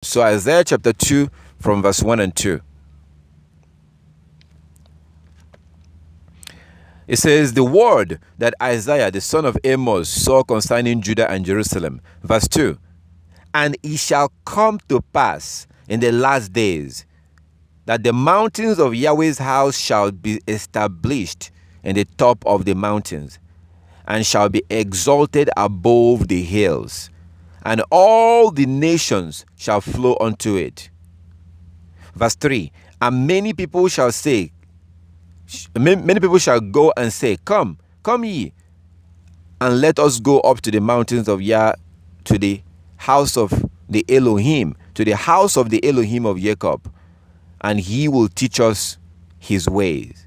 So Isaiah chapter 2 from verse 1 and 2. It says, the word that Isaiah, the son of Amos, saw concerning Judah and Jerusalem. Verse 2. And it shall come to pass in the last days that the mountains of Yahweh's house shall be established in the top of the mountains, and shall be exalted above the hills, and all the nations shall flow unto it. Verse 3. And many people shall go and say, Come ye, and let us go up to the mountains of Yah, to the house of the Elohim, to the house of the Elohim of Jacob, and he will teach us his ways,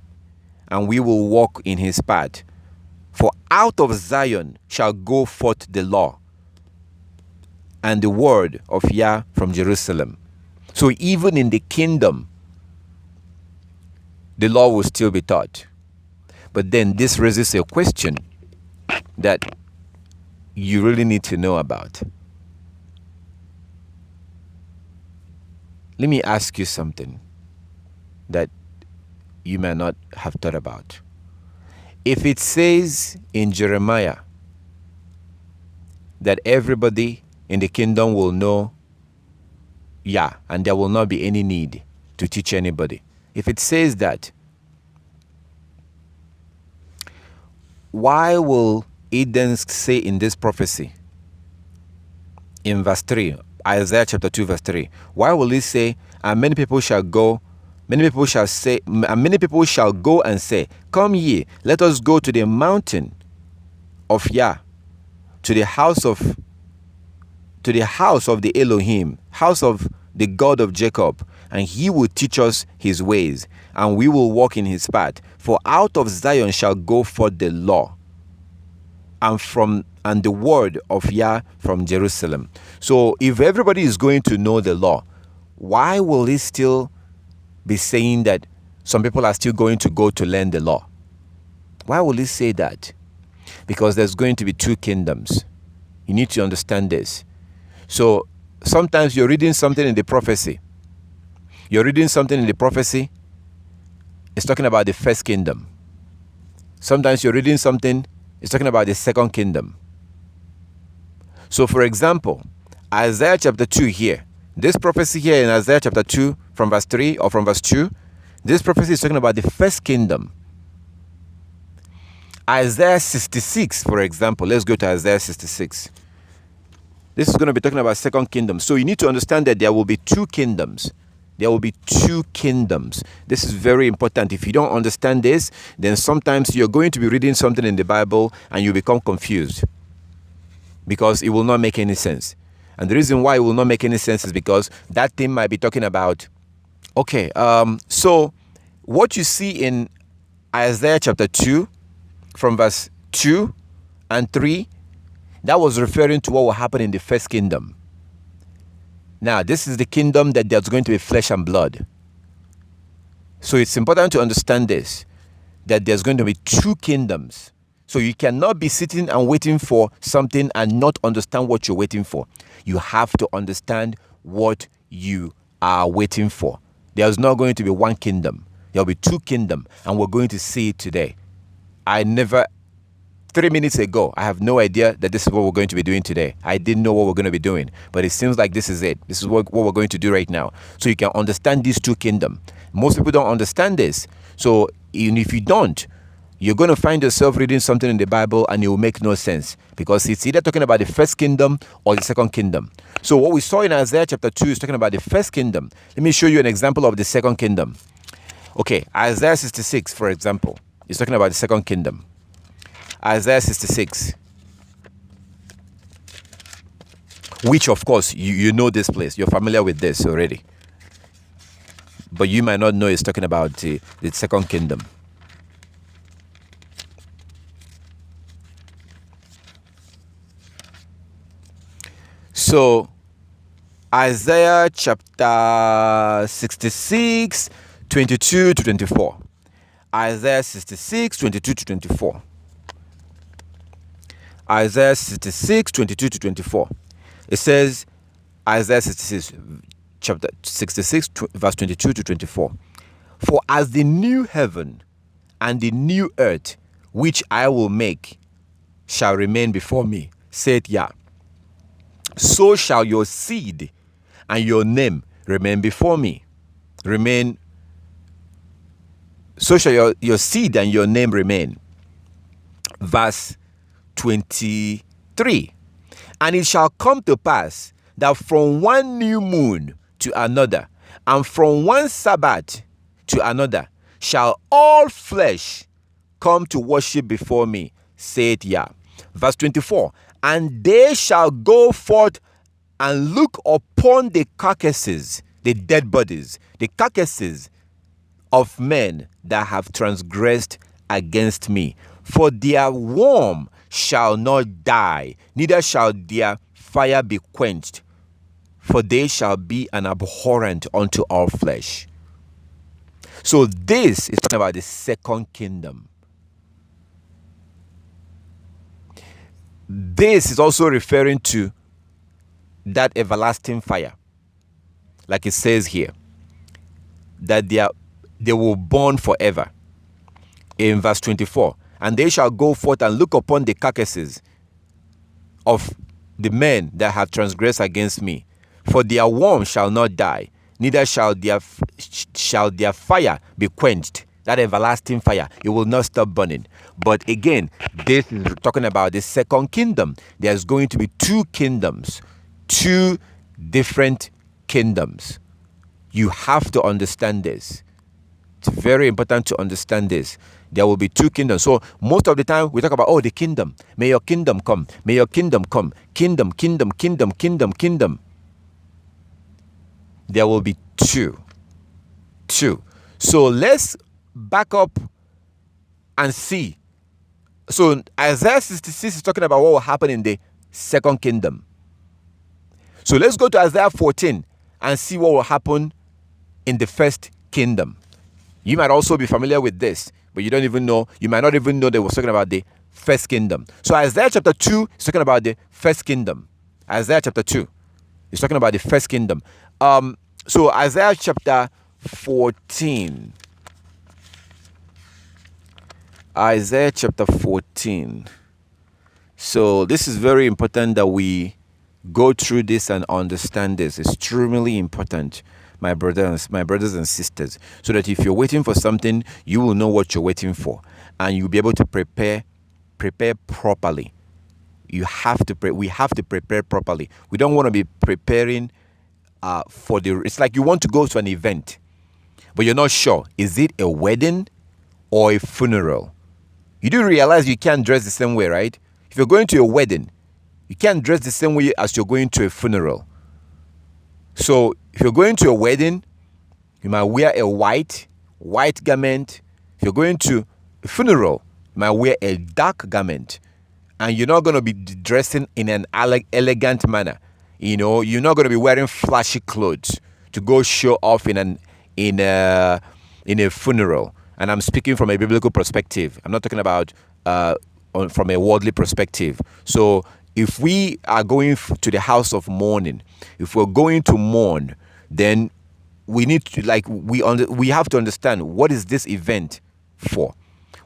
and we will walk in his path. For out of Zion shall go forth the law, and the word of Yah from Jerusalem. So even in the kingdom, the law will still be taught. But then this raises a question that you really need to know about. Let me ask you something that you may not have thought about. If it says in Jeremiah that everybody in the kingdom will know Yah, and there will not be any need to teach anybody. If it says that, why will it then say in this prophecy, in verse 3, Isaiah chapter 2 verse 3, why will it say, and many people shall go, many people shall say, and many people shall go and say, Come ye, let us go to the mountain of Yah, to the house of the Elohim, house of the God of Jacob, and he will teach us his ways, and we will walk in his path. For out of Zion shall go forth the law, and the word of Yah from Jerusalem. So if everybody is going to know the law, why will he still be saying that some people are still going to go to learn the law? Why will he say that? Because there's going to be two kingdoms. You need to understand this. So sometimes you're reading something in the prophecy. It's talking about the first kingdom. Sometimes you're reading something, it's talking about the second kingdom. So for example, Isaiah chapter 2 here, this prophecy here in Isaiah chapter 2 from verse 3 or from verse 2, this prophecy is talking about the first kingdom. Isaiah 66, for example, let's go to Isaiah 66. This is going to be talking about second kingdom. So you need to understand that there will be two kingdoms. There will be two kingdoms. This is very important. If you don't understand this, then sometimes you're going to be reading something in the Bible and you become confused because it will not make any sense. And the reason why it will not make any sense is because that thing might be talking about, so what you see in Isaiah chapter 2 from verse 2 and 3, that was referring to what will happen in the first kingdom. Now, this is the kingdom that there's going to be flesh and blood. So it's important to understand this, that there's going to be two kingdoms. So you cannot be sitting and waiting for something and not understand what you're waiting for. You have to understand what you are waiting for. There's not going to be one kingdom. There'll be two kingdoms, and we're going to see it today. 3 minutes ago, I have no idea that this is what we're going to be doing today. I didn't know what we're going to be doing, but it seems like this is it. This is what we're going to do right now. So you can understand these two kingdoms. Most people don't understand this. So even if you don't, you're going to find yourself reading something in the Bible and it will make no sense because it's either talking about the first kingdom or the second kingdom. So what we saw in Isaiah chapter 2 is talking about the first kingdom. Let me show you an example of the second kingdom. Okay, Isaiah 66, for example, is talking about the second kingdom. Isaiah 66, which of course you know this place, you're familiar with this already, but you might not know it's talking about the second kingdom. So Isaiah chapter 66, 22 to 24. Isaiah 66, 22 to 24. Isaiah 66, 22 to 24. It says, Isaiah 66, chapter 66, verse 22 to 24. For as the new heaven and the new earth, which I will make, shall remain before me, saith Yah, so shall your seed and your name remain before me. So shall your seed and your name remain. Verse 23. And it shall come to pass that from one new moon to another, and from one Sabbath to another, shall all flesh come to worship before me, saith Yah. Verse 24. And they shall go forth and look upon the carcasses, the dead bodies, the carcasses of men that have transgressed against me. For their worm shall not die, neither shall their fire be quenched, for they shall be an abhorrent unto all flesh. So this is talking about the second kingdom. This is also referring to that everlasting fire, like it says here, that they will burn forever. In verse 24, and they shall go forth and look upon the carcasses of the men that have transgressed against me, for their worm shall not die, neither shall their fire be quenched. That everlasting fire, it will not stop burning. But again, this is talking about the second kingdom. There's going to be two kingdoms, two different kingdoms. You have to understand this. It's very important to understand this. There will be two kingdoms. So most of the time we talk about, oh, the kingdom. May your kingdom come. May your kingdom come. Kingdom, kingdom, kingdom, kingdom, kingdom. There will be two. So let's back up and see. So Isaiah 66 is talking about what will happen in the second kingdom. So let's go to Isaiah 14 and see what will happen in the first kingdom. You might also be familiar with this, but you don't even know. You might not even know they were talking about the first kingdom. So Isaiah chapter 2 is talking about the first kingdom. Isaiah chapter 2 is talking about the first kingdom. So Isaiah chapter 14. Isaiah chapter 14. So this is very important that we go through this and understand this. It's truly important, my brothers and sisters, so that if you're waiting for something, you will know what you're waiting for, and you'll be able to prepare properly. We have to prepare properly. We don't want to be preparing it's like you want to go to an event, but you're not sure, is it a wedding or a funeral? You do realize you can't dress the same way, right? If you're going to a wedding, you can't dress the same way as you're going to a funeral. So if you're going to a wedding, you might wear a white garment. If you're going to a funeral, you might wear a dark garment. And you're not going to be dressing in an elegant manner. You know, you're not going to be wearing flashy clothes to go show off in a funeral. And I'm speaking from a biblical perspective. I'm not talking about from a worldly perspective. So if we are going to the house of mourning, if we're going to mourn, then we need to, we have to understand, what is this event for?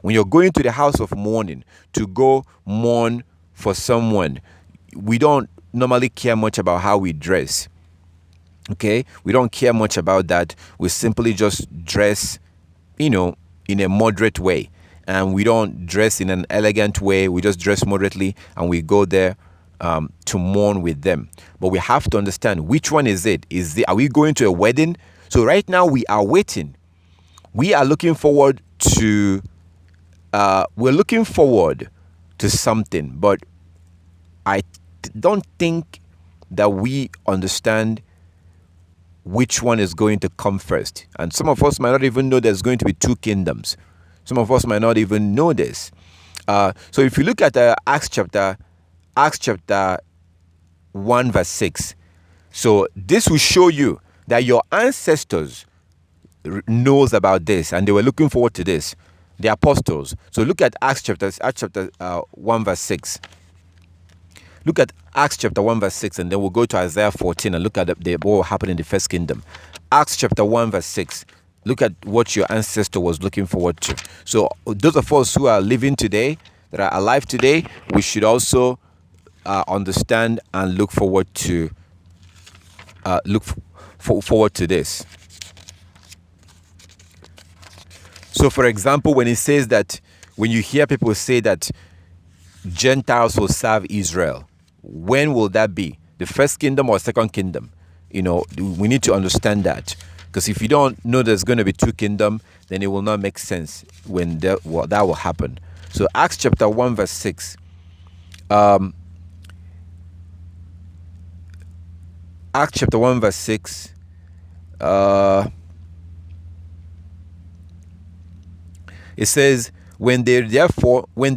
When you're going to the house of mourning to go mourn for someone, we don't normally care much about how we dress. Okay? We don't care much about that. We simply just dress, in a moderate way. And we don't dress in an elegant way. We just dress moderately and we go there to mourn with them. But we have to understand, which one is it? Are we going to a wedding? So right now we are waiting. We are looking forward to something, but I don't think that we understand which one is going to come first. And some of us might not even know there's going to be two kingdoms. Some of us might not even know this. So if you look at Acts chapter 1 verse 6, so this will show you that your ancestors knows about this and they were looking forward to this, the apostles. So look at Acts chapter 1 verse 6. Look at Acts chapter 1 verse 6, and then we'll go to Isaiah 14 and look at what happened in the first kingdom. Acts chapter 1 verse 6. Look at what your ancestor was looking forward to. So those of us who are living today, that are alive today, we should also understand and look forward to forward to this. So for example, when it says that, when you hear people say that Gentiles will serve Israel, when will that be? The first kingdom or second kingdom? You know, we need to understand that, because if you don't know there's going to be two kingdoms, then it will not make sense when that will happen. So Acts chapter 1 verse 6. Acts chapter 1 verse 6. It says, when they therefore were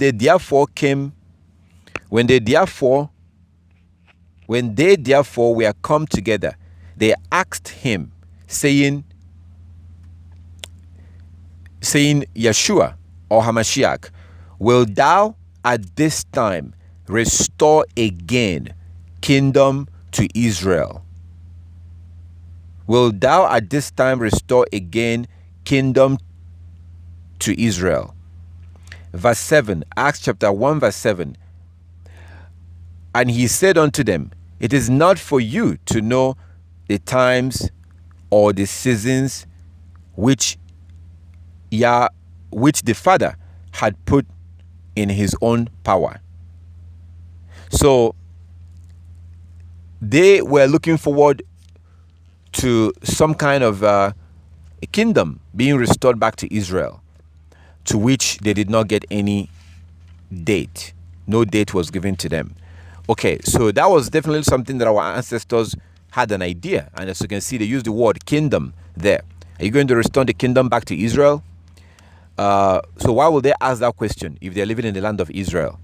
come together, they asked him, saying, Yeshua or Hamashiach, will thou at this time restore again kingdom to Israel? Will thou at this time restore again kingdom to Israel? Verse 7, Acts chapter 1 verse 7. And he said unto them, it is not for you to know the times or the seasons which the Father had put in his own power. So they were looking forward to some kind of a kingdom being restored back to Israel, to which they did not get any date. No date was given to them. Okay, so that was definitely something that our ancestors had an idea. And as you can see, they used the word kingdom there. Are you going to restore the kingdom back to Israel? So why would they ask that question if they're living in the land of Israel?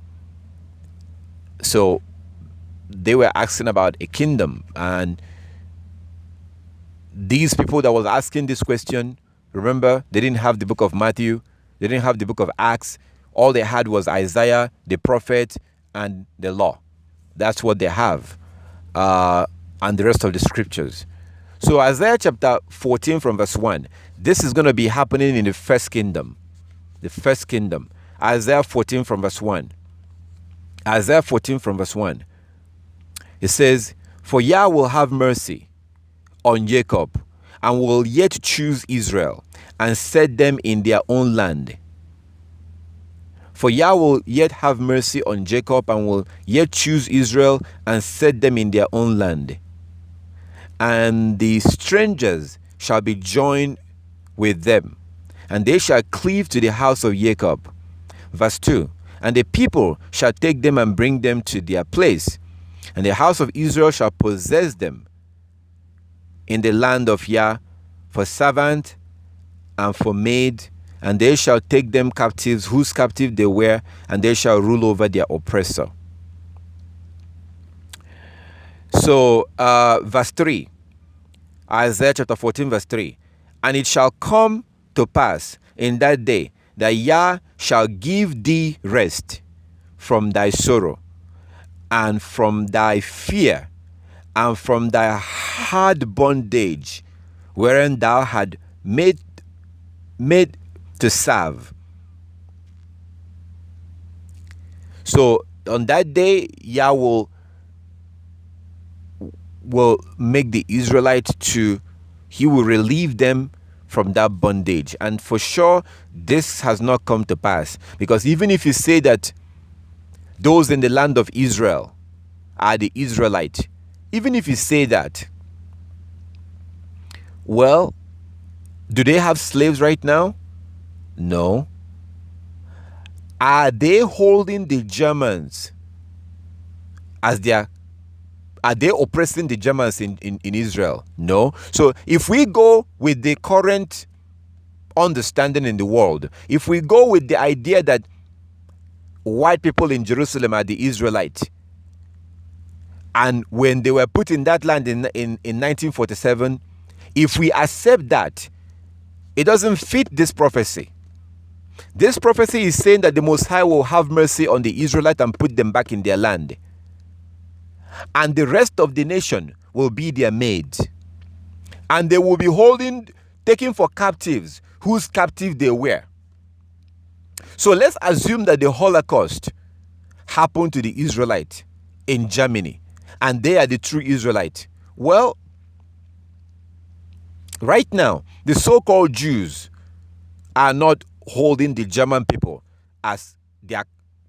So they were asking about a kingdom. And these people that was asking this question, remember, they didn't have the book of Matthew. They didn't have the book of Acts. All they had was Isaiah, the prophet, and the law. That's what they have. And the rest of the scriptures. So Isaiah chapter 14 from verse 1. This is going to be happening in the first kingdom. The first kingdom. Isaiah 14 from verse 1. Isaiah 14 from verse 1. It says, for Yah will have mercy on Jacob, and will yet choose Israel, and set them in their own land. For Yah will yet have mercy on Jacob, and will yet choose Israel, and set them in their own land. And the strangers shall be joined with them, and they shall cleave to the house of Jacob. Verse 2. And the people shall take them and bring them to their place, and the house of Israel shall possess them in the land of Yah for servant and for maid, and they shall take them captives, whose captive they were, and they shall rule over their oppressor. So, verse 3, Isaiah chapter 14, verse 3. And it shall come to pass in that day that Yah shall give thee rest from thy sorrow, and from thy fear, and from thy hard bondage, wherein thou had made to serve. So on that day, Yah will make the Israelites he will relieve them from that bondage. And for sure, this has not come to pass, because even if you say that those in the land of Israel are the Israelites, even if you say that, well, do they have slaves right now? No. Are they holding the Germans as their... Are they oppressing the Germans in Israel? No. So if we go with the current understanding in the world, if we go with the idea that white people in Jerusalem are the Israelites, and when they were put in that land in 1947, if we accept that, it doesn't fit this prophecy. This prophecy is saying that the Most High will have mercy on the Israelites and put them back in their land. and the rest of the nation will be their maids. And they will be taken for captives whose captive they were. So let's assume that the Holocaust happened to the Israelites in Germany, and they are the true Israelites. Well, right now, the so-called Jews are not holding the German people as their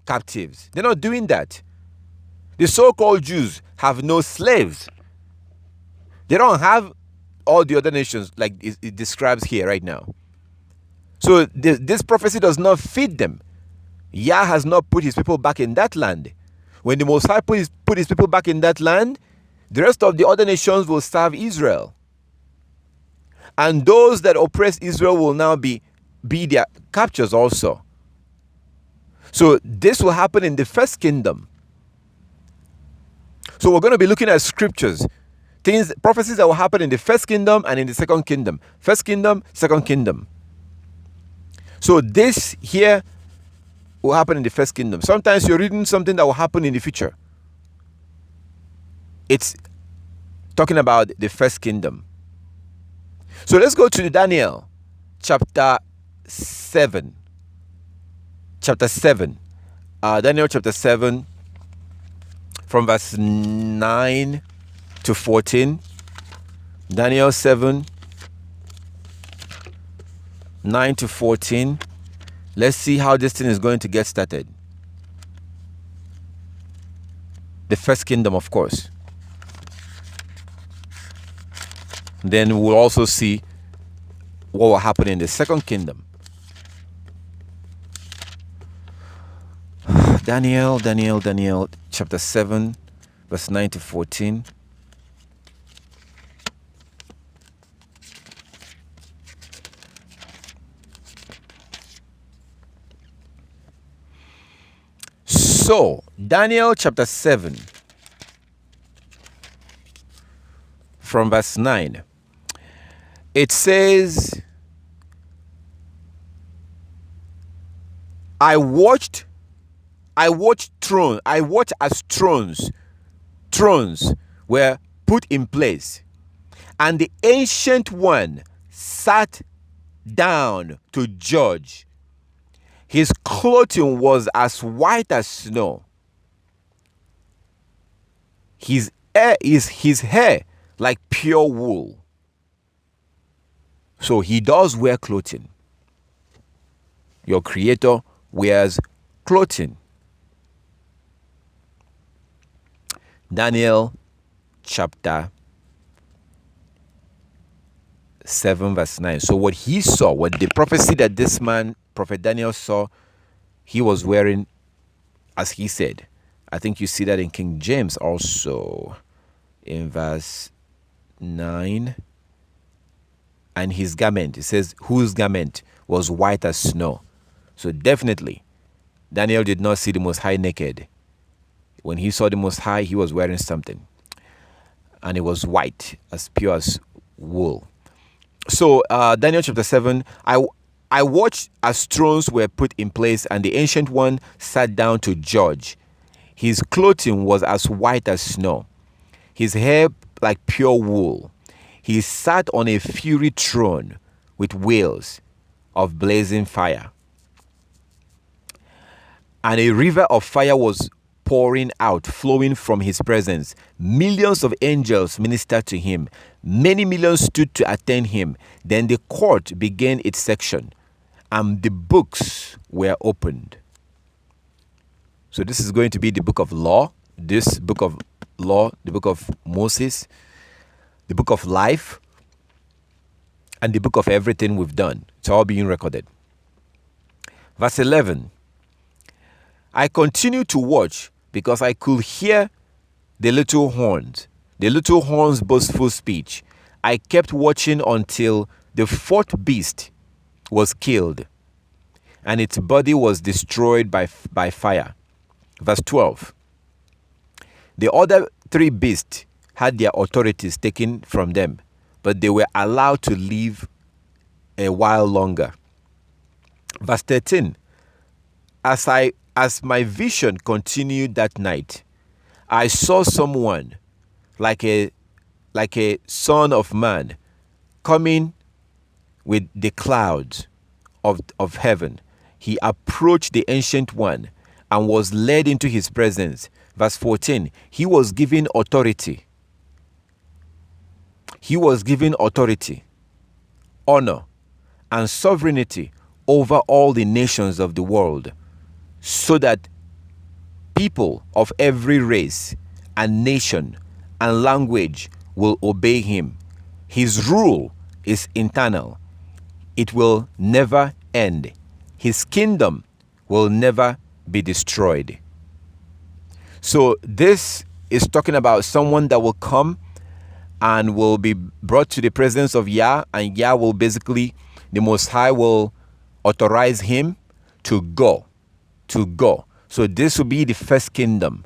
captives. They're not doing that. The so-called Jews have no slaves. They don't have all the other nations like it describes here right now. So this prophecy does not fit them. Yah has not put his people back in that land. When the Most High put his people back in that land, the rest of the other nations will serve Israel. And those that oppress Israel will now be their captors also. So this will happen in the first kingdom. So we're going to be looking at scriptures, prophecies that will happen in the first kingdom and in the second kingdom. First kingdom, second kingdom. So this here will happen in the first kingdom. Sometimes you're reading something that will happen in the future. It's talking about the first kingdom. So let's go to Daniel chapter 7. Chapter 7. Daniel chapter 7 from verse 9 to 14. Daniel 7, 9 to 14. Let's see how this thing is going to get started. The first kingdom, of course. Then we'll also see what will happen in the second kingdom. Daniel chapter 7, verse 9 to 14. So, Daniel chapter 7, from verse 9, it says, I watched as thrones were put in place, and the ancient one sat down to judge. His clothing was as white as snow. His hair like pure wool. So he does wear clothing. Your Creator wears clothing. Daniel chapter 7 verse 9. So what he saw, what the prophecy that this man, Prophet Daniel, saw, he was wearing, as he said. I think you see that in King James also, in verse 9. And his garment, it says, whose garment was white as snow. So definitely, Daniel did not see the Most High naked. When he saw the Most High, he was wearing something. And it was white, as pure as wool. So, Daniel chapter 7, I watched as thrones were put in place, and the Ancient One sat down to judge. His clothing was as white as snow, his hair like pure wool. He sat on a fiery throne with wheels of blazing fire. And a river of fire was pouring out, flowing from his presence. Millions of angels ministered to him. Many millions stood to attend him. Then the court began its section, and the books were opened. So this is going to be the book of law, this book of law, the book of Moses, the book of life, and the book of everything we've done. It's all being recorded. Verse 11. I continued to watch because I could hear the little horns boastful speech. I kept watching until the fourth beast was killed and its body was destroyed by fire. Verse 12. The other three beasts had their authorities taken from them, but they were allowed to live a while longer. Verse 13. As my vision continued that night, I saw someone like a son of man coming with the clouds of heaven. He approached the Ancient One and was led into his presence. Verse 14, he was given authority. He was given authority, honor, and sovereignty over all the nations of the world, so that people of every race and nation and language will obey him. His rule is eternal. It will never end. His kingdom will never be destroyed. So this is talking about someone that will come and will be brought to the presence of Yah, and Yah will basically, the Most High will authorize him to go. So this will be the first kingdom.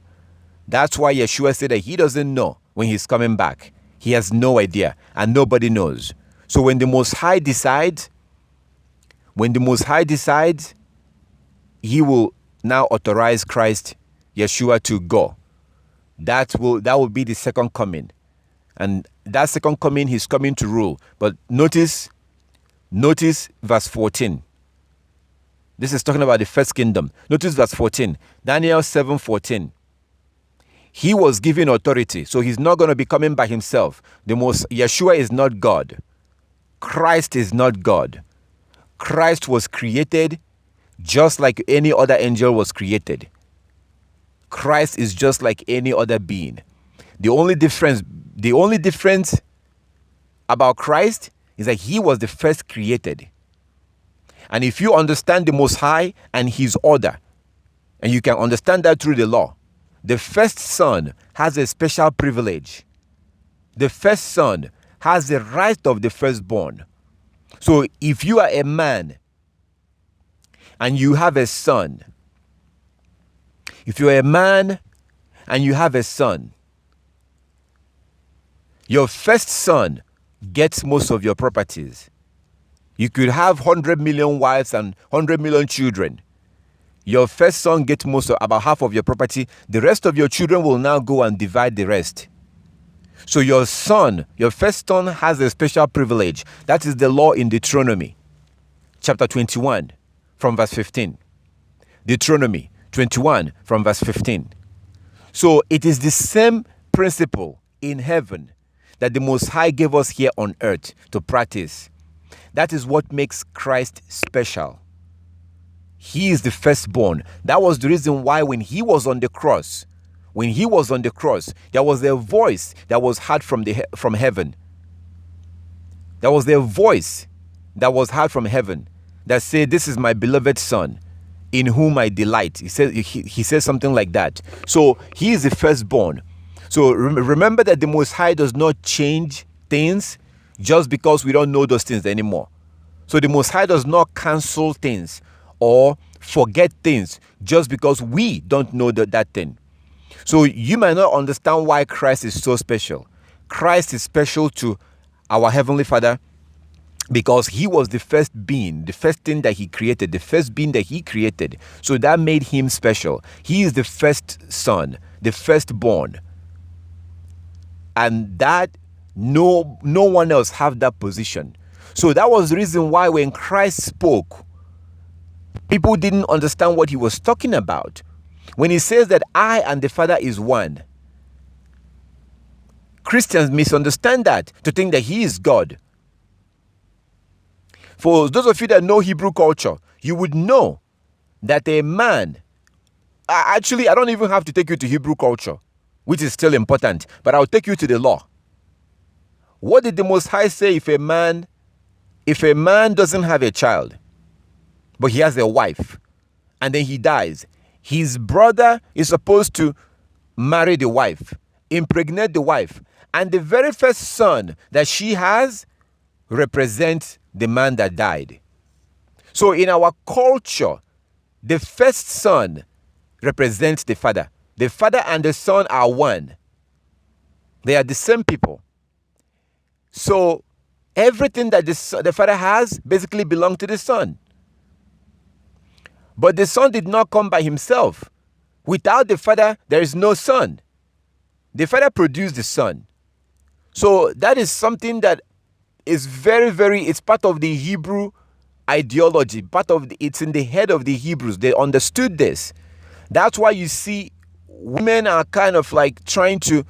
That's why Yeshua said that he doesn't know when he's coming back. He has no idea, and nobody knows. So when the Most High decides, he will now authorize Christ, Yeshua, to go. That will be the second coming. And that second coming, he's coming to rule. But notice verse 14. This is talking about the first kingdom. Notice verse 14. Daniel 7:14. He was given authority, so he's not going to be coming by himself. Yeshua is not God. Christ is not God. Christ was created just like any other angel was created. Christ is just like any other being. The only difference about Christ is that he was the first created. And if you understand the Most High and his order, and you can understand that through the law, the first son has a special privilege. The first son has the right of the firstborn. So if you are a man and you have a son, your first son gets most of your properties. You could have 100 million wives and 100 million children. Your first son gets about half of your property. The rest of your children will now go and divide the rest. So your first son has a special privilege. That is the law in Deuteronomy chapter 21 from verse 15. Deuteronomy 21 from verse 15. So it is the same principle in heaven that the Most High gave us here on earth to practice. That is what makes Christ special. He is the firstborn. That was the reason why when he was on the cross, there was a voice that was heard from heaven. There was a voice that was heard from heaven that said, "This is my beloved son, in whom I delight." He says something like that. So he is the firstborn. So remember that the Most High does not change things just because we don't know those things anymore. So the Most High does not cancel things or forget things just because we don't know that thing. So you might not understand why Christ is so special. Christ is special to our Heavenly Father because he was the first being, the first thing that he created, the first being that he created. So that made him special. He is the first son, the firstborn. And that no one else have that position. So that was the reason why when Christ spoke, people didn't understand what he was talking about. When he says that I and the Father is one, Christians misunderstand that to think that he is God. For those of you that know Hebrew culture, you would know that a man, actually I don't even have to take you to Hebrew culture, which is still important, but I'll take you to the law. What did the Most High say if a man doesn't have a child, but he has a wife, and then he dies? His brother is supposed to marry the wife, impregnate the wife, and the very first son that she has represents the man that died. So in our culture, the first son represents the father. The father and the son are one. They are the same people. So everything that the father has basically belongs to the son. But the son did not come by himself. Without the father, there is no son. The Father produced the Son. So that is something that is very, very, it's part of the Hebrew ideology. It's in the head of the Hebrews. They understood this. That's why you see women are kind of like trying to,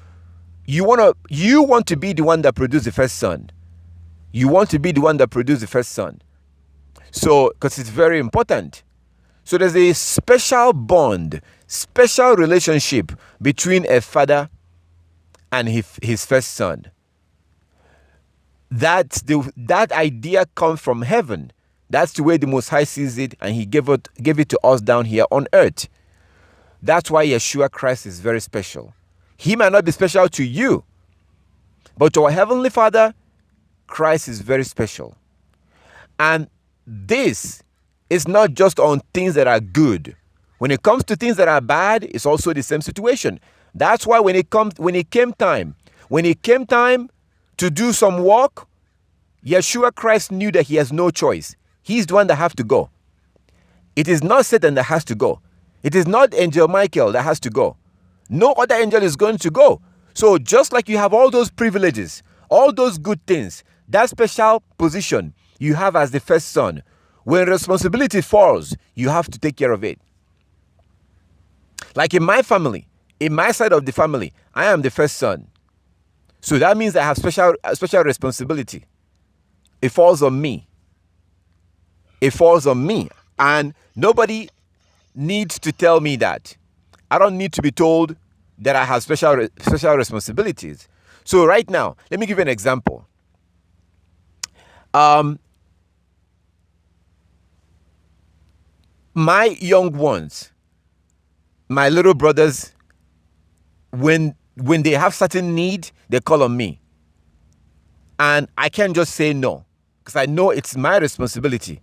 you want to be the one that produced the first son. You want to be the one that produced the first son. So, because it's very important. So there's a special bond, special relationship between a father and his first son. That idea comes from heaven. That's the way the Most High sees it, and he gave it to us down here on earth. That's why Yeshua Christ is very special. He might not be special to you, but to our Heavenly Father, Christ is very special. And this is not just on things that are good. When it comes to things that are bad, it's also the same situation. That's why when it came time to do some work, Yeshua Christ knew that he has no choice. He's the one that has to go. It is not Satan that has to go. It is not Angel Michael that has to go. No other angel is going to go. So just like you have all those privileges, all those good things, that special position you have as the first son, when responsibility falls, you have to take care of it. Like in my family, in my side of the family, I am the first son. So that means I have special responsibility. It falls on me. It falls on me. And nobody needs to tell me that. I don't need to be told that I have special responsibilities. So right now, let me give you an example. My young ones, my little brothers, when they have certain need, they call on me. And I can't just say no, because I know it's my responsibility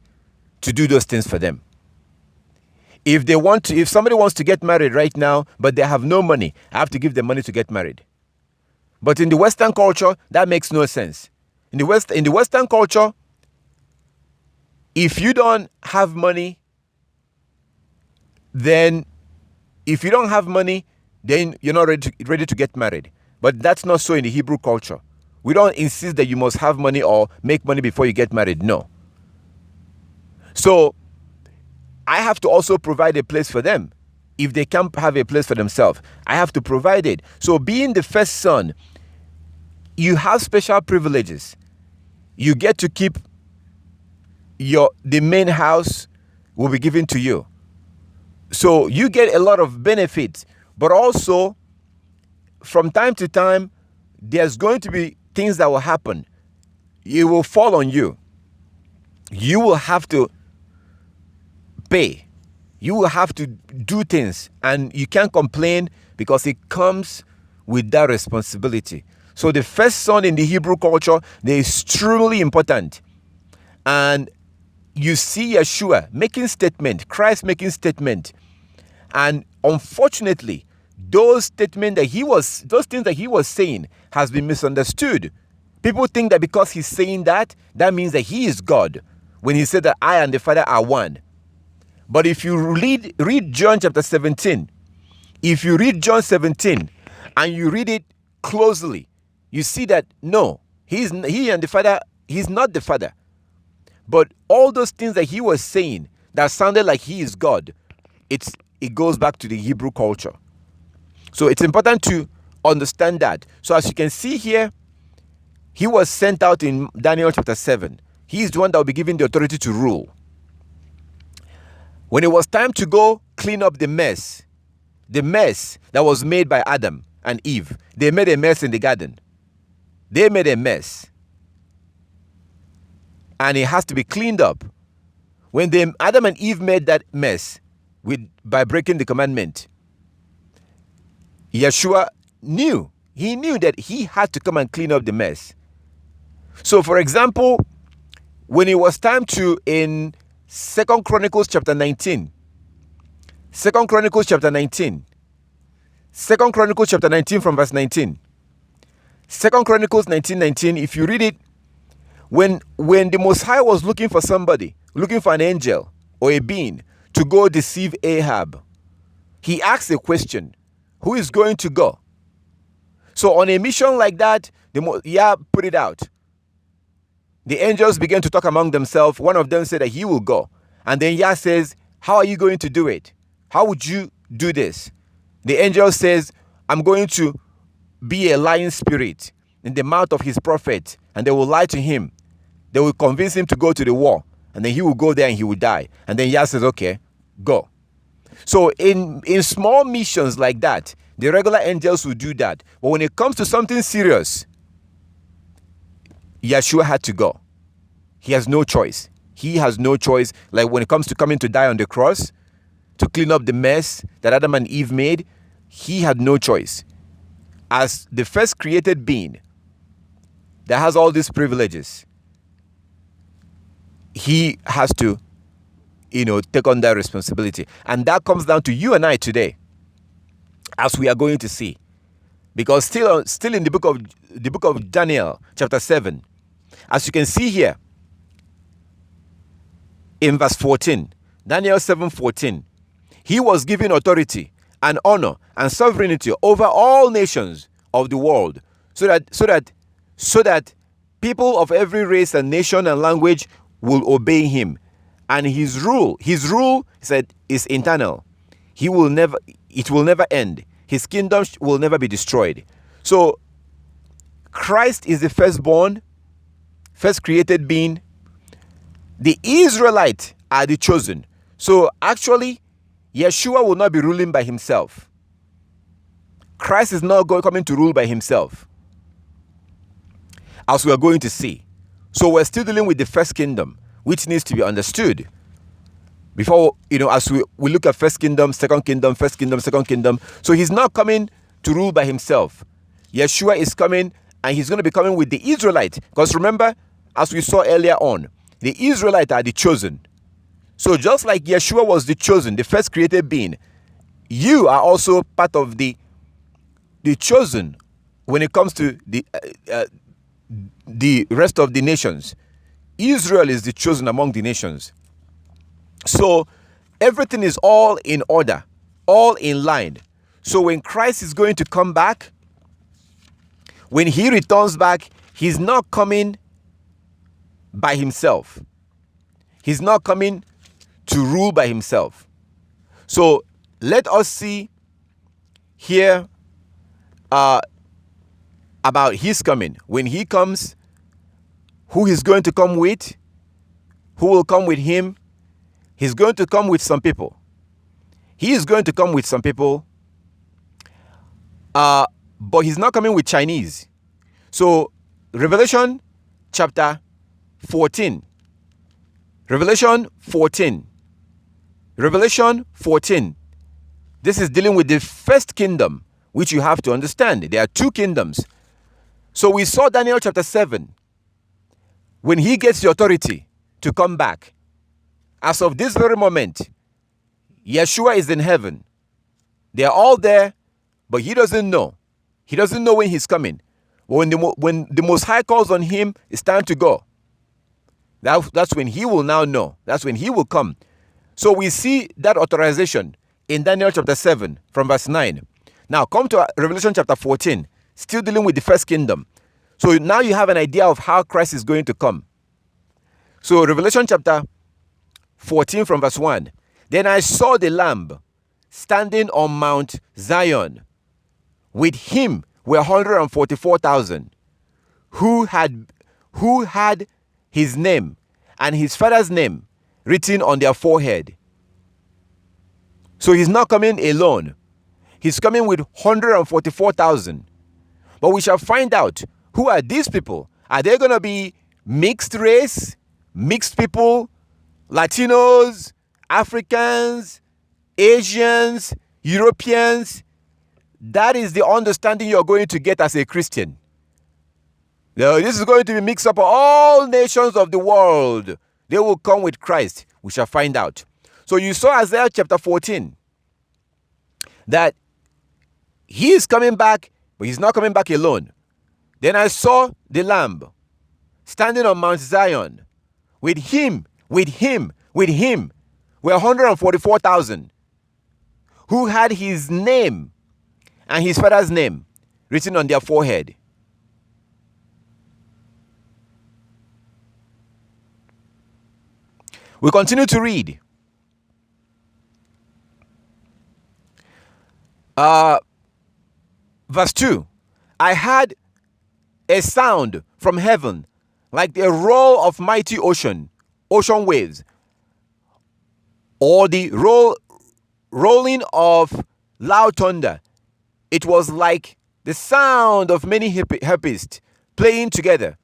to do those things for them. If somebody wants to get married right now, but they have no money, I have to give them money to get married. But in the Western culture, that makes no sense. In the Western culture, if you don't have money, then you're not ready to get married. But that's not so in the Hebrew culture. We don't insist that you must have money or make money before you get married. No. So I have to also provide a place for them. If they can't have a place for themselves, I have to provide it. So being the first son, you have special privileges. You get to keep the main house will be given to you. So you get a lot of benefits, but also from time to time, there's going to be things that will happen. It will fall on you. You will have to pay. You will have to do things, and you can't complain because it comes with that responsibility. So the first son in the Hebrew culture, they is extremely important. And you see Yeshua making statement, Christ making statement. And unfortunately, those things that he was saying has been misunderstood. People think that because he's saying that means that he is God. When he said that I and the Father are one. But if you read John chapter 17, if you read John 17 and you read it closely, you see that no, he and the Father, he's not the Father. But all those things that he was saying that sounded like he is God, it goes back to the Hebrew culture. So it's important to understand that. So as you can see here, he was sent out in Daniel chapter 7. He is the one that will be given the authority to rule. When it was time to go clean up the mess that was made by Adam and Eve, they made a mess in the garden. They made a mess. And it has to be cleaned up. When Adam and Eve made that mess by breaking the commandment, Yeshua knew. He knew that he had to come and clean up the mess. So, for example, when it was time to, in 2 Chronicles chapter 19, 2 Chronicles chapter 19 from verse 19. 2 Chronicles 19:19, if you read it, when the Most High was looking for somebody, looking for an angel or a being to go deceive Ahab, he asked a question, who is going to go? So on a mission like that, Yah put it out. The angels began to talk among themselves. One of them said that he will go. And then Yah says, how are you going to do it? How would you do this? The angel says, I'm going to be a lying spirit in the mouth of his prophet, and they will lie to him. They will convince him to go to the war, and then he will go there and he will die. And then Yah says, okay, go. So in small missions like that, the regular angels will do that. But when it comes to something serious, Yeshua had to go. He has no choice. He has no choice. Like when it comes to coming to die on the cross, to clean up the mess that Adam and Eve made, he had no choice. As the first created being that has all these privileges, he has to, take on that responsibility. And that comes down to you and I today, as we are going to see. Because still in the book of Daniel, chapter 7, as you can see here, in verse 14, Daniel 7:14, he was given authority and honor and sovereignty over all nations of the world, so that people of every race and nation and language will obey him. And his rule, he said, is eternal. It will never end. His kingdom will never be destroyed. So Christ is the firstborn, first created being. The Israelites are the chosen. So actually, Yeshua will not be ruling by himself. Christ is not coming to rule by himself, as we are going to see. So we're still dealing with the first kingdom, which needs to be understood. Before, as we look at first kingdom, second kingdom, first kingdom, second kingdom. So he's not coming to rule by himself. Yeshua is coming, and he's going to be coming with the Israelites. Because remember, as we saw earlier on, the Israelites are the chosen. So just like Yeshua was the chosen, the first created being, you are also part of the chosen when it comes to the rest of the nations. Israel is the chosen among the nations. So everything is all in order, all in line. So when Christ is going to come back, when he returns back, he's not coming by himself. He's not coming to rule by himself. So let us see here about his coming. When he comes, who he's going to come with, who will come with him. He's going to come with some people. He is going to come with some people, but he's not coming with Chinese. So Revelation chapter 14. Revelation 14. Revelation 14. This is dealing with the first kingdom, which you have to understand. There are two kingdoms. So we saw Daniel chapter 7. When he gets the authority to come back, as of this very moment, Yeshua is in heaven. They are all there, but he doesn't know. He doesn't know when he's coming. When the Most High calls on him, it's time to go. That's when he will now know. That's when he will come. So we see that authorization in Daniel chapter 7 from verse 9. Now come to Revelation chapter 14, still dealing with the first kingdom. So now you have an idea of how Christ is going to come. So Revelation chapter 14 from verse 1. Then I saw the Lamb standing on Mount Zion. With him were 144,000 who had his name and his father's name written on their forehead. So he's not coming alone. He's coming with 144,000. But we shall find out, who are these people? Are they going to be mixed race, mixed people, Latinos, Africans, Asians, Europeans? That is the understanding you're going to get as a Christian. Now, this is going to be mixed up of all nations of the world. They will come with Christ. We shall find out. So you saw Isaiah chapter 14, that he is coming back, but he's not coming back alone. Then I saw the Lamb standing on Mount Zion. With him were 144,000 who had his name and his father's name written on their forehead. We continue to read. Verse 2. I heard a sound from heaven like the roar of mighty ocean waves, or the rolling of loud thunder. It was like the sound of many harpists playing together.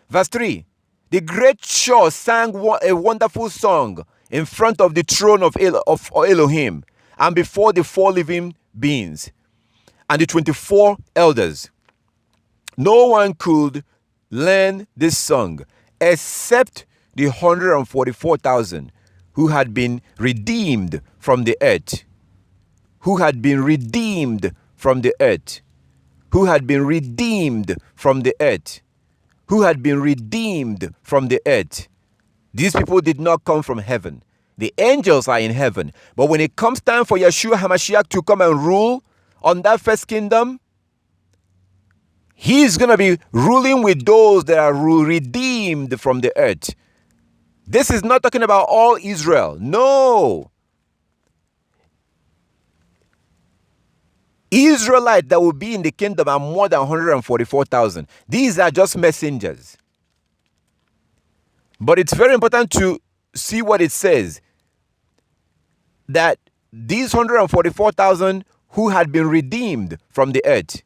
Verse 3. The great shore sang a wonderful song in front of the throne of Elohim and before the 4 living beings and the 24 elders. No one could learn this song except the 144,000 who had been redeemed from the earth. Who had been redeemed from the earth. Who had been redeemed from the earth. Who had been redeemed from the earth. These people did not come from heaven. The angels are in heaven. But when it comes time for Yeshua HaMashiach to come and rule on that first kingdom, he's going to be ruling with those that are redeemed from the earth. This is not talking about all Israel. No. Israelites that will be in the kingdom are more than 144,000. These are just messengers. But it's very important to see what it says. That these 144,000 who had been redeemed from the earth.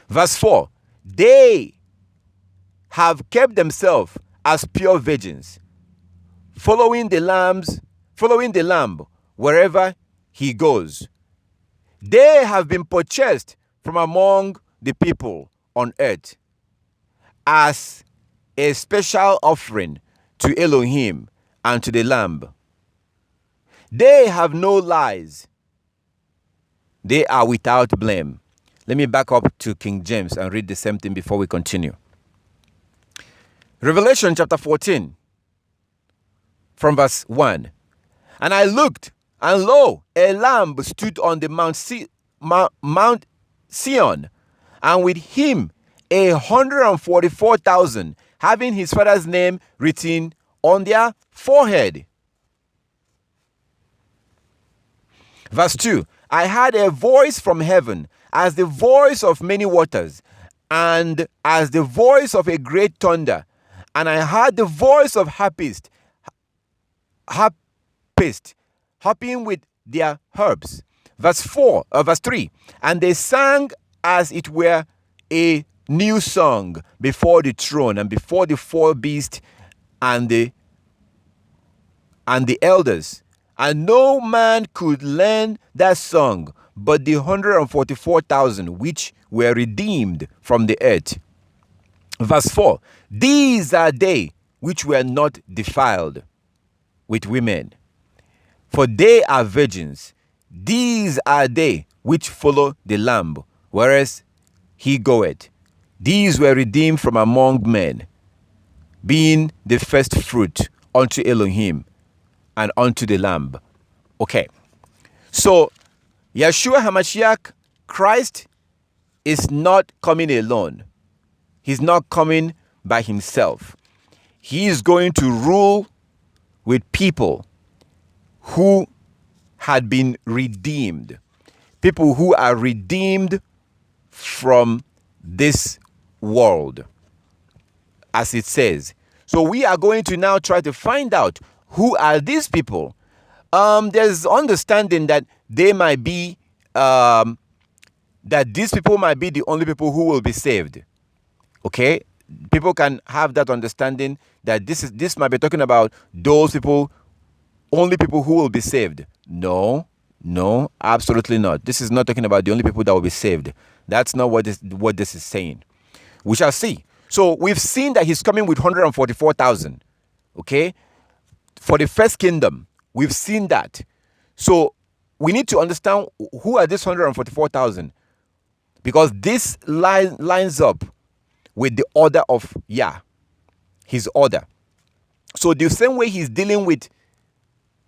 Verse 4. They have kept themselves as pure virgins, following the Lamb wherever he goes. They have been purchased from among the people on earth as a special offering to Elohim and to the Lamb. They have no lies. They are without blame. Let me back up to King James and read the same thing before we continue. Revelation chapter 14, from verse 1. And I looked, and lo, a lamb stood on the Mount Sion, and with him 144,000, having his father's name written on their forehead. Verse 2. I heard a voice from heaven, as the voice of many waters, and as the voice of a great thunder. And I heard the voice of harpists, harping with their harps. Verse 3. And they sang as it were a new song before the throne and before the 4 beasts and the elders. And no man could learn that song but the 144,000 which were redeemed from the earth. Verse 4. These are they which were not defiled with women, for they are virgins. These are they which follow the Lamb, whereas he goeth. These were redeemed from among men, being the first fruit unto Elohim and unto the Lamb. Okay. So, Yeshua HaMashiach, Christ, is not coming alone. He's not coming by himself. He is going to rule with people who had been redeemed. People who are redeemed from this world, as it says. So we are going to now try to find out who are these people. There's understanding that they might be, that these people might be the only people who will be saved. Okay? People can have that understanding that this might be talking about those people, only people who will be saved. No, absolutely not. This is not talking about the only people that will be saved. That's not what this is saying. We shall see. So we've seen that he's coming with 144,000. Okay? For the first kingdom, we've seen that. So we need to understand who are these 144,000, because this lines up with the order of Yah, his order. So the same way he's dealing with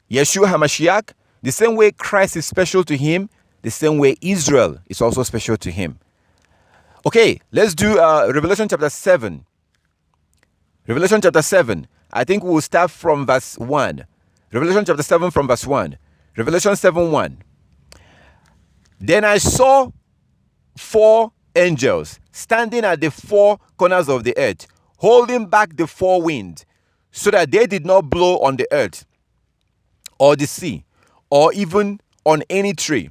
Yeshua HaMashiach, the same way Christ is special to him, the same way Israel is also special to him. Okay, let's do Revelation chapter 7. Revelation chapter 7. I think we'll start from verse 1. Revelation chapter 7 from verse 1. Revelation 7 1. Then I saw 4 angels standing at the 4 corners of the earth, holding back the 4 winds, so that they did not blow on the earth, or the sea, or even on any tree.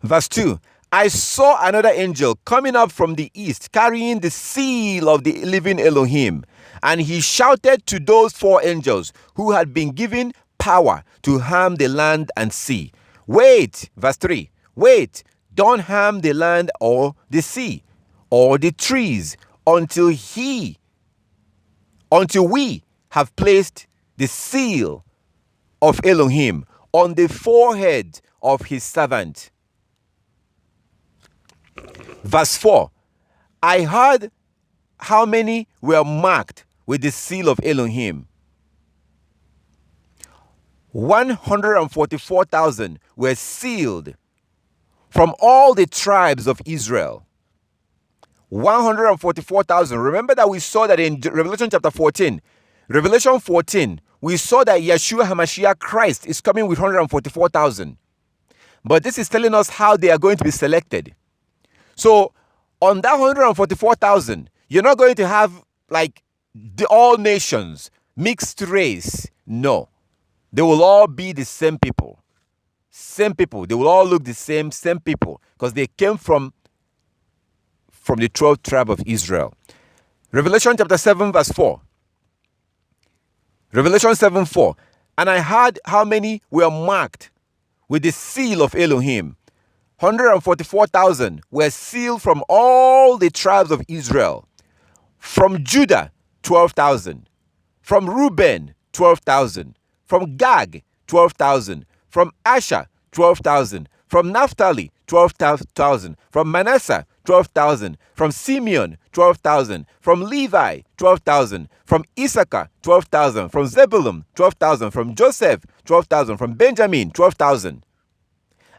Verse 2. I saw another angel coming up from the east, carrying the seal of the living Elohim. And he shouted to those 4 angels who had been given power to harm the land and sea. Wait, verse 3. Wait, don't harm the land or the sea or the trees until we have placed the seal of Elohim on the forehead of his servant. Verse 4. I heard how many were marked with the seal of Elohim. 144,000 were sealed from all the tribes of Israel. 144,000. Remember that we saw that in Revelation chapter 14. Revelation 14, we saw that Yeshua HaMashiach Christ is coming with 144,000. But this is telling us how they are going to be selected. So on that 144,000, you're not going to have like all nations, mixed race. No. They will all be the same people. Same people. They will all look the same people. Because they came from the 12th tribe of Israel. Revelation chapter 7 verse 4. Revelation 7 4. And I heard how many were marked with the seal of Elohim. 144,000 were sealed from all the tribes of Israel. From Judah, 12,000. From Reuben, 12,000. From Gad, 12,000. From Asher, 12,000. From Naphtali, 12,000. From Manasseh, 12,000. From Simeon, 12,000. From Levi, 12,000. From Issachar, 12,000. From Zebulun, 12,000. From Joseph, 12,000. From Benjamin, 12,000.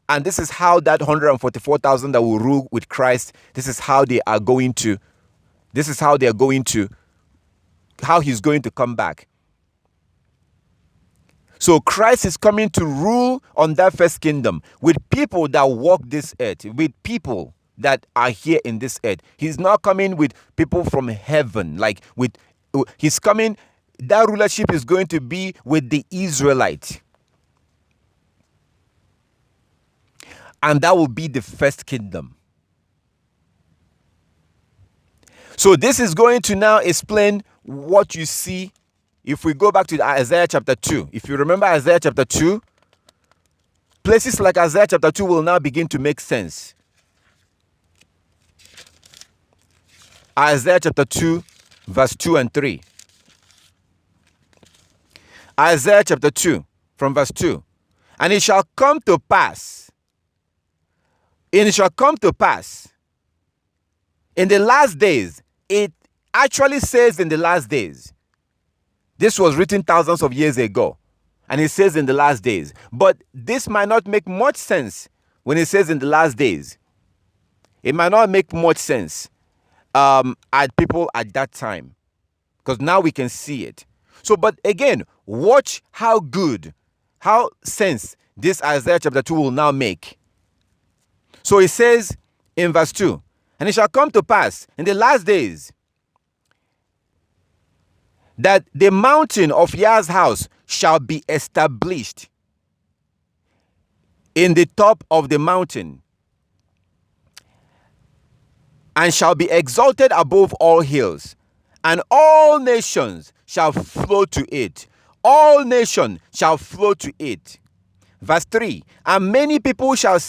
And this is how that 144,000 that will rule with Christ, this is how they are going to, how he's going to come back. So Christ is coming to rule on that first kingdom with people that walk this earth, with people that are here in this earth. He's not coming with people from heaven, he's coming, that rulership is going to be with the Israelites. And that will be the first kingdom. So this is going to now explain what you see. If we go back to Isaiah chapter 2, if you remember Isaiah chapter 2, places like Isaiah chapter 2 will now begin to make sense. Isaiah chapter 2, verse 2 and 3. Isaiah chapter 2, from verse 2. And it shall come to pass, in the last days. It actually says in the last days. This was written thousands of years ago. And it says in the last days. But this might not make much sense when it says in the last days. It might not make much sense at people at that time. Because now we can see it. So, but again, watch how sense this Isaiah chapter 2 will now make. So it says in verse 2, and it shall come to pass in the last days that the mountain of Yah's house shall be established in the top of the mountain, and shall be exalted above all hills, and all nations shall flow to it. All nations shall flow to it. Verse 3, and many people shall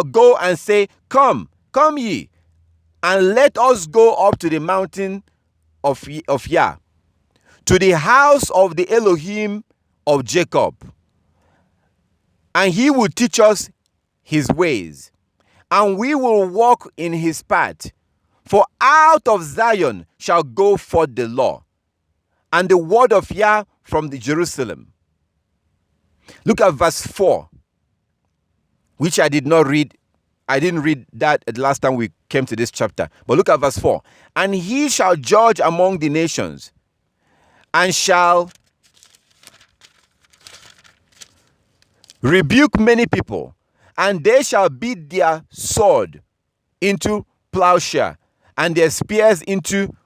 go and say, Come ye, and let us go up to the mountain of Yah, to the house of the Elohim of Jacob. And he will teach us his ways, and we will walk in his path. For out of Zion shall go forth the law, and the word of Yah from the Jerusalem. Look at verse 4. which I did not read. I didn't read that the last time we came to this chapter. But look at verse 4. And he shall judge among the nations, and shall rebuke many people, and they shall beat their sword into plowshare, and their spears into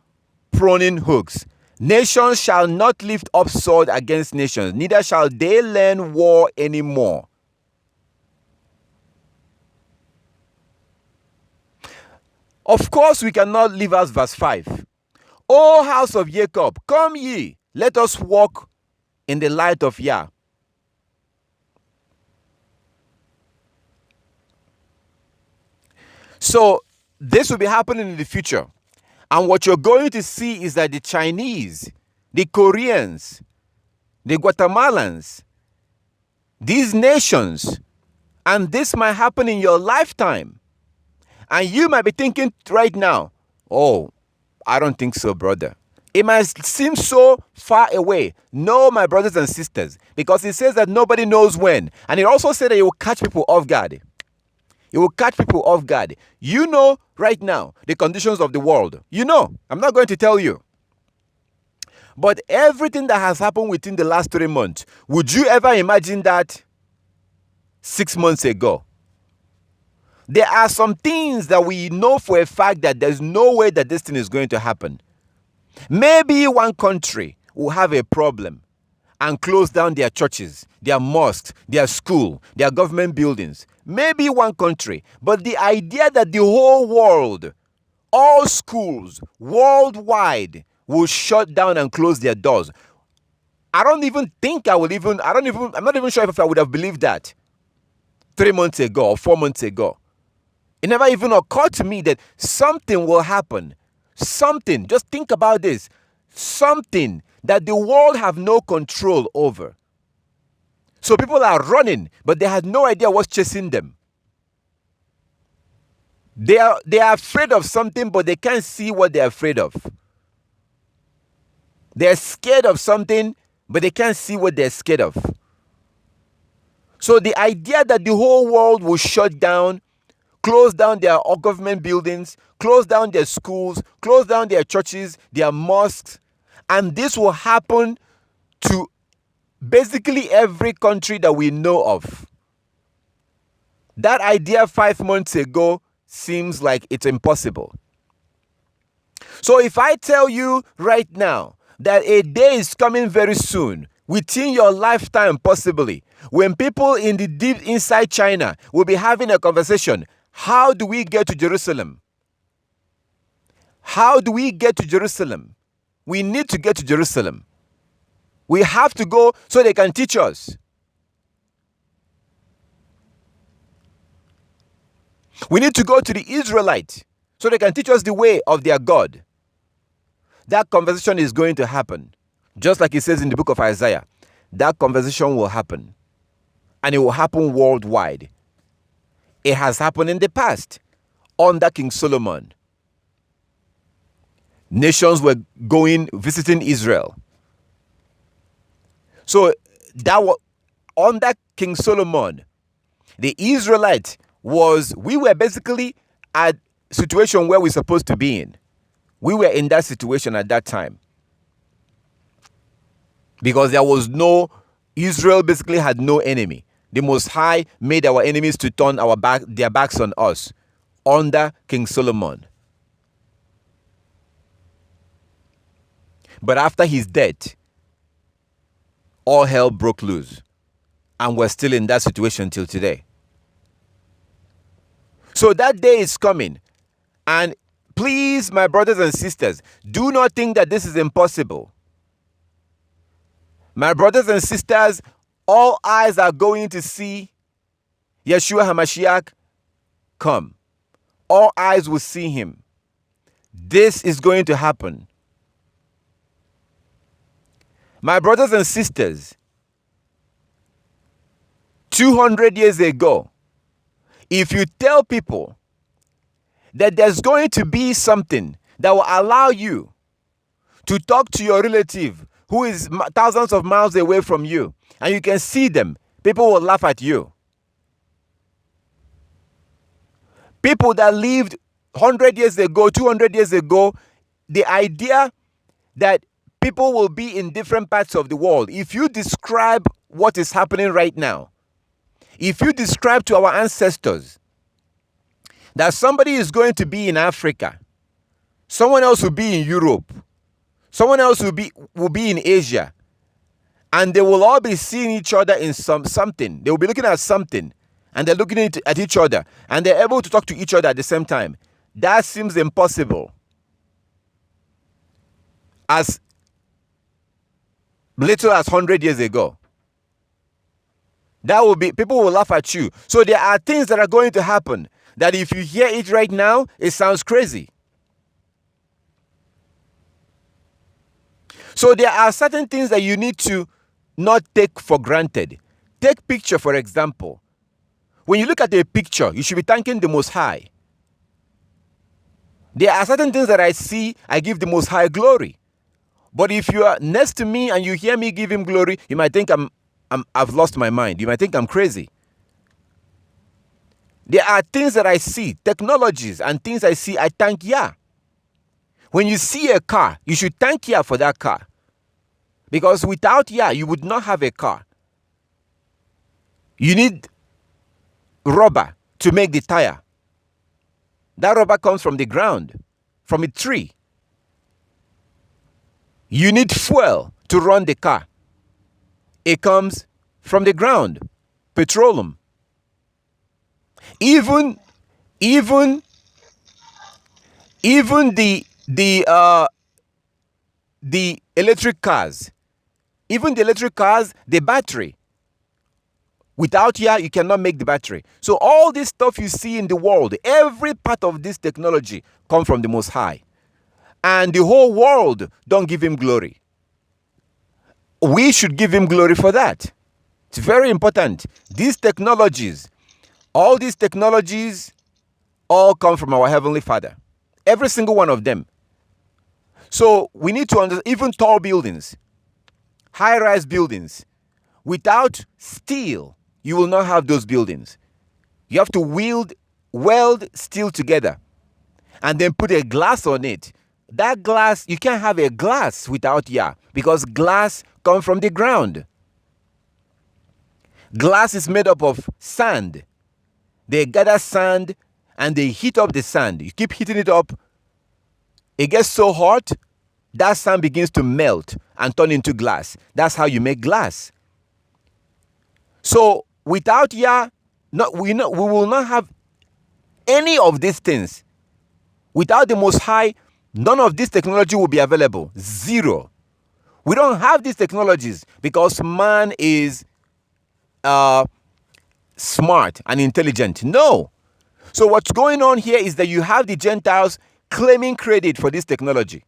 pruning hooks. Nations shall not lift up sword against nations, neither shall they learn war anymore. Of course, we cannot leave out verse 5. O house of Jacob, come ye, let us walk in the light of Yah. So this will be happening in the future. And what you're going to see is that the Chinese, the Koreans, the Guatemalans, these nations, and this might happen in your lifetime. And you might be thinking right now, oh, I don't think so, brother. It might seem so far away. No, my brothers and sisters, because it says that nobody knows when. And it also said that it will catch people off guard. It will catch people off guard. You know right now the conditions of the world. You know. I'm not going to tell you. But everything that has happened within the last 3 months, would you ever imagine that 6 months ago? There are some things that we know for a fact that there's no way that this thing is going to happen. Maybe one country will have a problem and close down their churches, their mosques, their school, their government buildings. Maybe one country. But the idea that the whole world, all schools worldwide will shut down and close their doors. I'm not even sure if I would have believed that 3 months ago or 4 months ago. It never even occurred to me that something will happen. Something, just think about this. Something that the world have no control over. So people are running, but they had no idea what's chasing them. They are afraid of something, but they can't see what they're afraid of. They're scared of something, but they can't see what they're scared of. So the idea that the whole world will shut down, close down their government buildings, close down their schools, close down their churches, their mosques, and this will happen to basically every country that we know of. That idea 5 months ago seems like it's impossible. So if I tell you right now that a day is coming very soon, within your lifetime possibly, when people in the deep inside China will be having a conversation, how do we get to Jerusalem? How do we get to Jerusalem? We need to get to Jerusalem. We have to go so they can teach us. We need to go to the Israelites so they can teach us the way of their God. That conversation is going to happen. Just like it says in the book of Isaiah. That conversation will happen. And it will happen worldwide. It has happened in the past under King Solomon. Nations were visiting Israel. So that was under King Solomon. The Israelites we were basically at a situation where we're supposed to be in. We were in that situation at that time. Because Israel basically had no enemy. The Most High made our enemies to turn their backs on us under King Solomon. But after his death, all hell broke loose. And we're still in that situation till today. So that day is coming. And please, my brothers and sisters, do not think that this is impossible. My brothers and sisters, all eyes are going to see Yeshua HaMashiach come. All eyes will see him. This is going to happen. My brothers and sisters, 200 years ago, if you tell people that there's going to be something that will allow you to talk to your relative who is thousands of miles away from you, and you can see them, people will laugh at you. People that lived 100 years ago, 200 years ago, the idea that people will be in different parts of the world. If you describe what is happening right now, if you describe to our ancestors that somebody is going to be in Africa, someone else will be in Europe, someone else will be in Asia, and they will all be seeing each other in something. They will be looking at something, and they're looking at each other, and they're able to talk to each other at the same time. That seems impossible. As little as 100 years ago. That will be, people will laugh at you. So there are things that are going to happen that if you hear it right now, it sounds crazy. So there are certain things that you need to not take for granted. Take picture, for example. When you look at a picture, you should be thanking the Most High. There are certain things that I see, I give the Most High glory. But if you are next to me and you hear me give him glory, you might think I've lost my mind. You might think I'm crazy. There are things that I see, technologies and things I see, I thank Yah. When you see a car, you should thank Yah for that car. Because without Yah, you would not have a car. You need rubber to make the tire. That rubber comes from the ground, from a tree. You need fuel to run the car. It comes from the ground, petroleum. Even the electric cars, the battery. Without Yah, you cannot make the battery. So all this stuff you see in the world, every part of this technology comes from the Most High. And the whole world don't give him glory. We should give him glory for that. It's very important. These technologies, all these technologies, all come from our Heavenly Father. Every single one of them. So we need to understand, even tall buildings, high-rise buildings, without steel, you will not have those buildings. You have to weld steel together and then put a glass on it. That glass, you can't have a glass without Yah, because glass comes from the ground. Glass is made up of sand. They gather sand and they heat up the sand. You keep heating it up. It gets so hot, that sand begins to melt and turn into glass. That's how you make glass. So without Yah, we will not have any of these things. Without the Most High, none of this technology will be available. Zero. We don't have these technologies because man is smart and intelligent. No. So what's going on here is that you have the Gentiles claiming credit for this technology.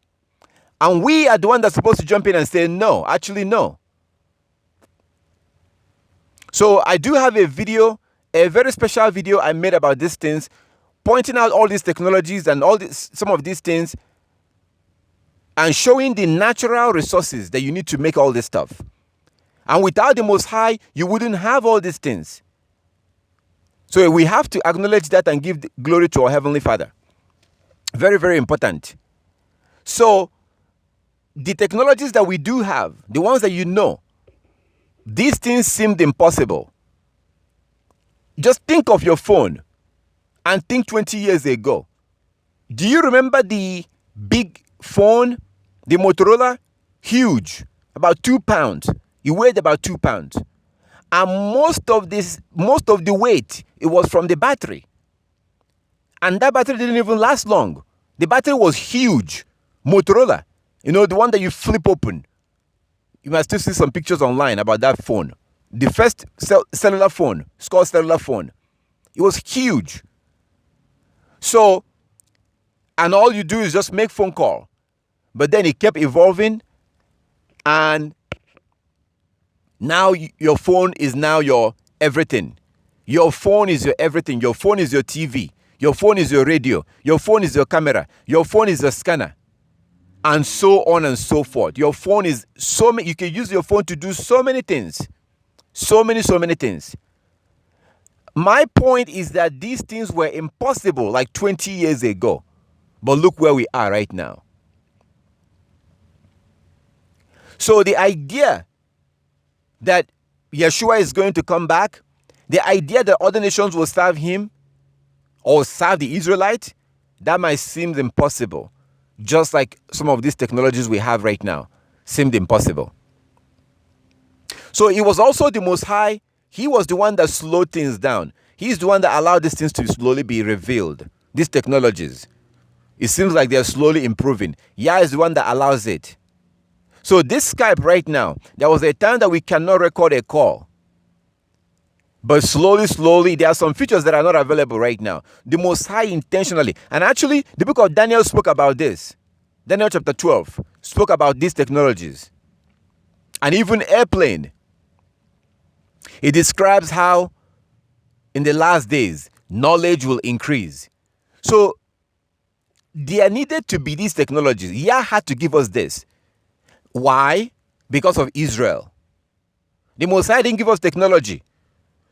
And we are the one that's supposed to jump in and say, no, actually no. So I do have a video, a very special video I made about these things, pointing out all these technologies and some of these things, and showing the natural resources that you need to make all this stuff. And without the Most High, you wouldn't have all these things. So we have to acknowledge that and give glory to our Heavenly Father. Very, very important. So the technologies that we do have, the ones that you know, these things seemed impossible. Just think of your phone and think 20 years ago. Do you remember the big phone, the Motorola? Huge, about 2 pounds. It weighed about 2 pounds. And most of the weight, it was from the battery. And that battery didn't even last long. The battery was huge. Motorola, you know, the one that you flip open. You must still see some pictures online about that phone. The first cellular phone, it's called cellular phone. It was huge. So, and all you do is just make phone call. But then it kept evolving, and now your phone is now your everything. Your phone is your everything. Your phone is your TV. Your phone is your radio. Your phone is your camera. Your phone is your scanner. And so on and so forth. Your phone is so many, you can use your phone to do so many things. So many things. My point is that these things were impossible like 20 years ago. But look where we are right now. So the idea that Yeshua is going to come back, the idea that other nations will serve him or serve the Israelites, that might seem impossible. Just like some of these technologies we have right now seemed impossible. So it was also the Most High. He was the one that slowed things down. He's the one that allowed these things to slowly be revealed. These technologies. It seems like they're slowly improving. Yah is the one that allows it. So this Skype right now, there was a time that we cannot record a call. But slowly, there are some features that are not available right now. The Most High intentionally. And actually, the book of Daniel spoke about this. Daniel chapter 12 spoke about these technologies. And even airplane. It describes how in the last days, knowledge will increase. So there needed to be these technologies. Yah had to give us this. Why? Because of Israel. The Most High didn't give us technology.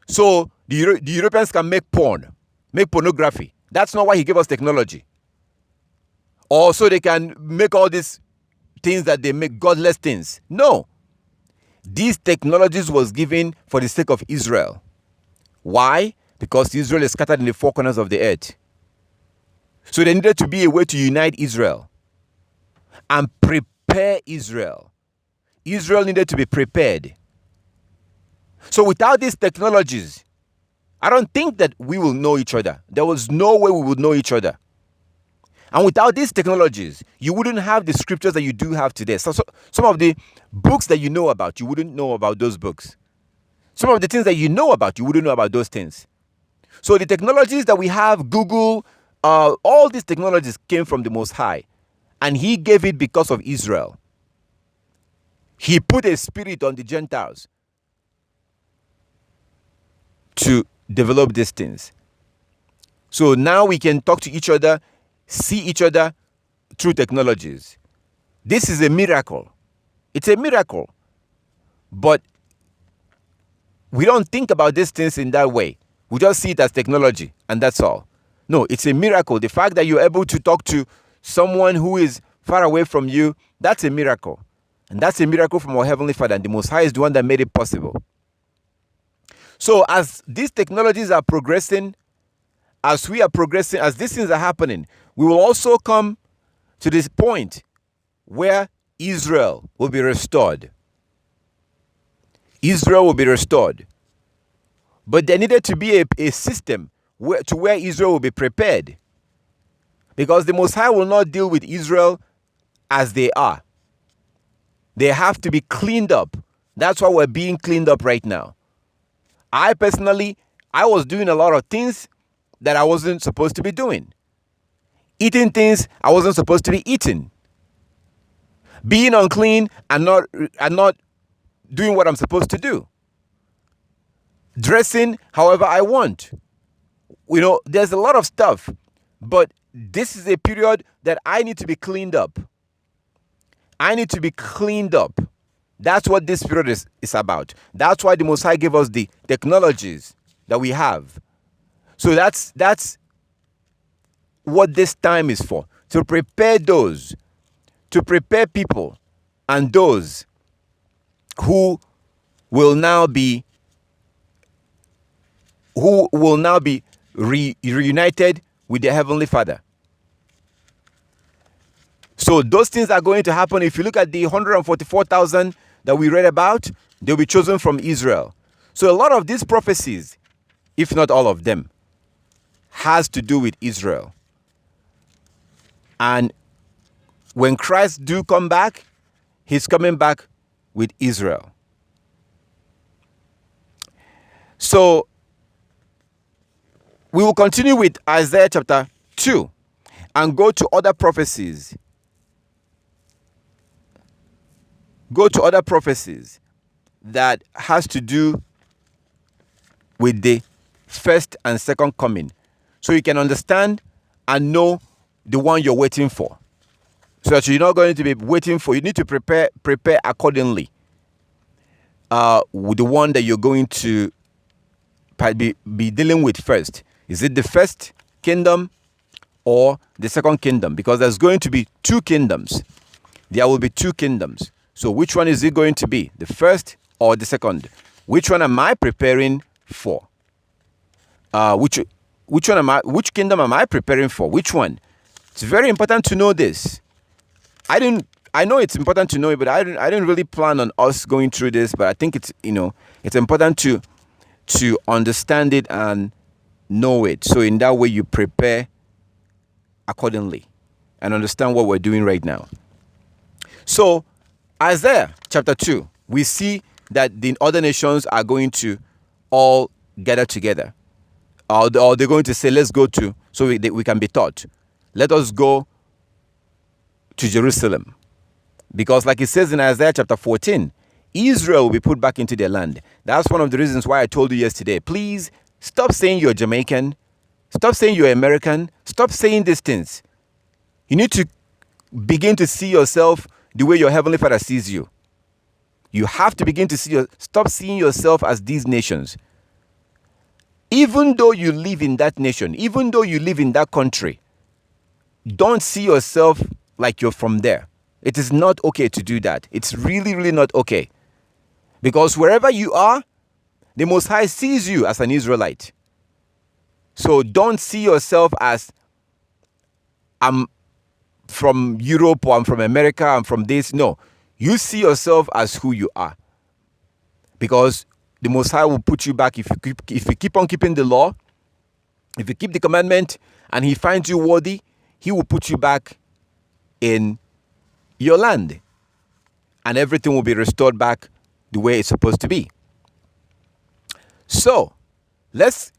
So the Europeans can make porn, make pornography. That's not why he gave us technology. Or so they can make all these things that they make, godless things. No. These technologies was given for the sake of Israel. Why? Because Israel is scattered in the four corners of the earth. So there needed to be a way to unite Israel and prepare Israel. Israel needed to be prepared. So without these technologies, I don't think that we will know each other. There was no way we would know each other. And without these technologies, you wouldn't have the scriptures that you do have today. So some of the books that you know about, you wouldn't know about those books. Some of the things that you know about, you wouldn't know about those things. So the technologies that we have, Google, all these technologies came from the Most High. And he gave it because of Israel. He put a spirit on the Gentiles to develop these things. So now we can talk to each other, see each other through technologies. This is a miracle. It's a miracle. But we don't think about these things in that way. We just see it as technology, and that's all. No, it's a miracle. The fact that you're able to talk to someone who is far away from you, that's a miracle. And that's a miracle from our Heavenly Father, and the Most High is the one that made it possible. So as these technologies are progressing, as we are progressing, as these things are happening, we will also come to this point where Israel will be restored. Israel will be restored. But there needed to be a system where Israel will be prepared. Because the Most High will not deal with Israel as they are. They have to be cleaned up. That's why we're being cleaned up right now. I personally, I was doing a lot of things that I wasn't supposed to be doing. Eating things I wasn't supposed to be eating. Being unclean and not doing what I'm supposed to do. Dressing however I want. You know, there's a lot of stuff. But this is a period that I need to be cleaned up. I need to be cleaned up. That's what this period is about. That's why the Most High gave us the technologies that we have. So that's what this time is for. To prepare those, to prepare people and those who will now be reunited with their Heavenly Father. So those things are going to happen. If you look at the 144,000 that we read about, they'll be chosen from Israel. So a lot of these prophecies, if not all of them, has to do with Israel. And when Christ do come back, he's coming back with Israel. So we will continue with Isaiah chapter 2 and go to other prophecies. Go to other prophecies that has to do with the first and second coming. So you can understand and know the one you're waiting for. So that you're not going to be waiting for, you need to prepare accordingly with the one that you're going to be dealing with first? Is it the first kingdom or the second kingdom? Because there's going to be two kingdoms. There will be two kingdoms. So which one is it going to be? The first or the second? Which one am I preparing for? Which kingdom am I preparing for? Which one? It's very important to know this. I know it's important to know it, but I didn't really plan on us going through this, but I think it's important to understand it and know it. So in that way you prepare accordingly and understand what we're doing right now. So Isaiah chapter 2, we see that the other nations are going to all gather together. Or they're going to say, let's go to, so we can be taught. Let us go to Jerusalem. Because like it says in Isaiah chapter 14, Israel will be put back into their land. That's one of the reasons why I told you yesterday, please stop saying you're Jamaican. Stop saying you're American. Stop saying these things. You need to begin to see yourself the way your Heavenly Father sees you. You have to begin to stop seeing yourself as these nations. Even though you live in that nation, even though you live in that country, don't see yourself like you're from there. It is not okay to do that. It's really, really not okay. Because wherever you are, the Most High sees you as an Israelite. So don't see yourself as, I'm from Europe or I'm from America, I'm from this. No, you see yourself as who you are. Because the Most High will put you back if you keep on keeping the law, if you keep the commandment and He finds you worthy, He will put you back in your land. And everything will be restored back the way it's supposed to be. So, let's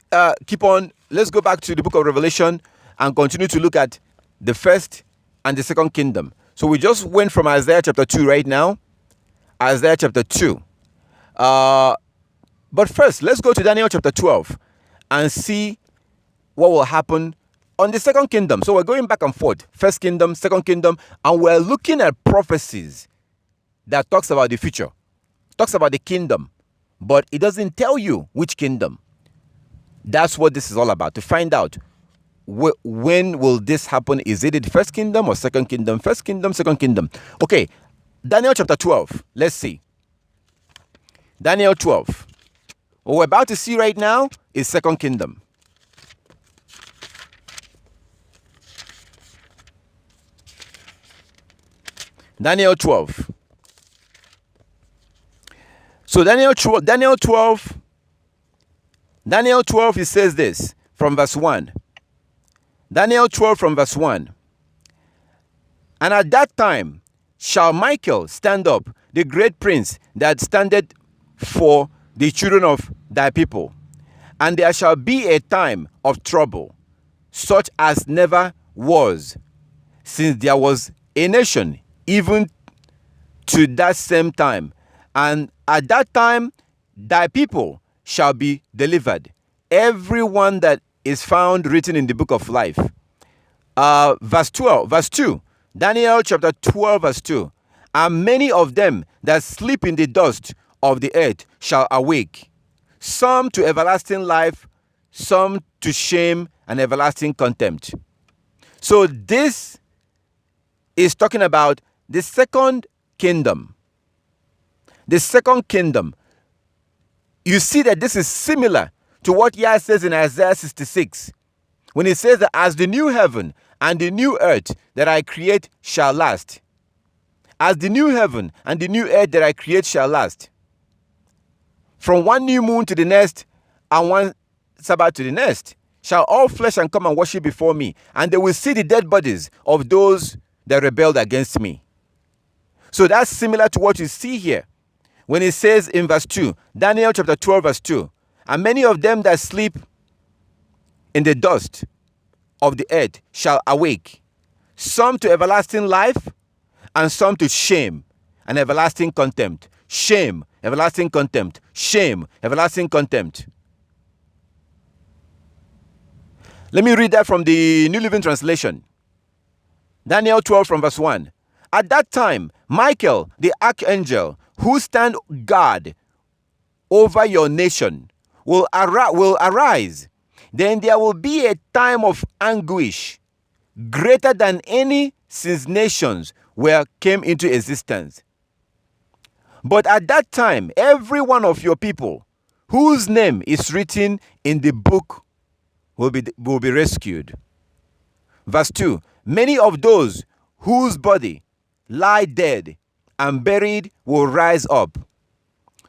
keep on. Let's go back to the book of Revelation and continue to look at the first and the second kingdom. So we just went from Isaiah chapter 2 right now. Isaiah chapter 2. But first, let's go to Daniel chapter 12 and see what will happen on the second kingdom. So we're going back and forth. First kingdom, second kingdom, and we're looking at prophecies that talks about the future. Talks about the kingdom, but it doesn't tell you which kingdom. That's what this is all about, to find out when will this happen. Is it the first kingdom or second kingdom? First kingdom, second kingdom. Okay, Daniel chapter 12. Let's see. Daniel 12. What we're about to see right now is second kingdom. Daniel 12. So Daniel 12, it says this from verse 1. Daniel 12 from verse 1. And at that time shall Michael stand up, the great prince that standeth for the children of thy people. And there shall be a time of trouble, such as never was, since there was a nation, even to that same time. And at that time thy people shall be delivered, every one that is found written in the book of life. Verse 2. Daniel chapter 12 verse 2. And many of them that sleep in the dust of the earth shall awake, some to everlasting life, some to shame and everlasting contempt. So this is talking about the second kingdom. The second kingdom. You see that this is similar to what Yah says in Isaiah 66, when he says that as the new heaven and the new earth that I create shall last. As the new heaven and the new earth that I create shall last. From one new moon to the next, and one Sabbath to the next, shall all flesh and come and worship before me, and they will see the dead bodies of those that rebelled against me. So that's similar to what you see here when it says in verse 2, Daniel chapter 12 verse 2, and many of them that sleep in the dust of the earth shall awake, some to everlasting life, and some to shame and everlasting contempt. Shame, everlasting contempt. Shame, everlasting contempt. Let me read that from the New Living Translation. Daniel 12 from verse 1. At that time, Michael, the archangel, who stand guard over your nation, will arise. Then there will be a time of anguish greater than any since nations came into existence. But at that time, every one of your people whose name is written in the book will be rescued. Verse 2, many of those whose body lie dead and buried will rise up,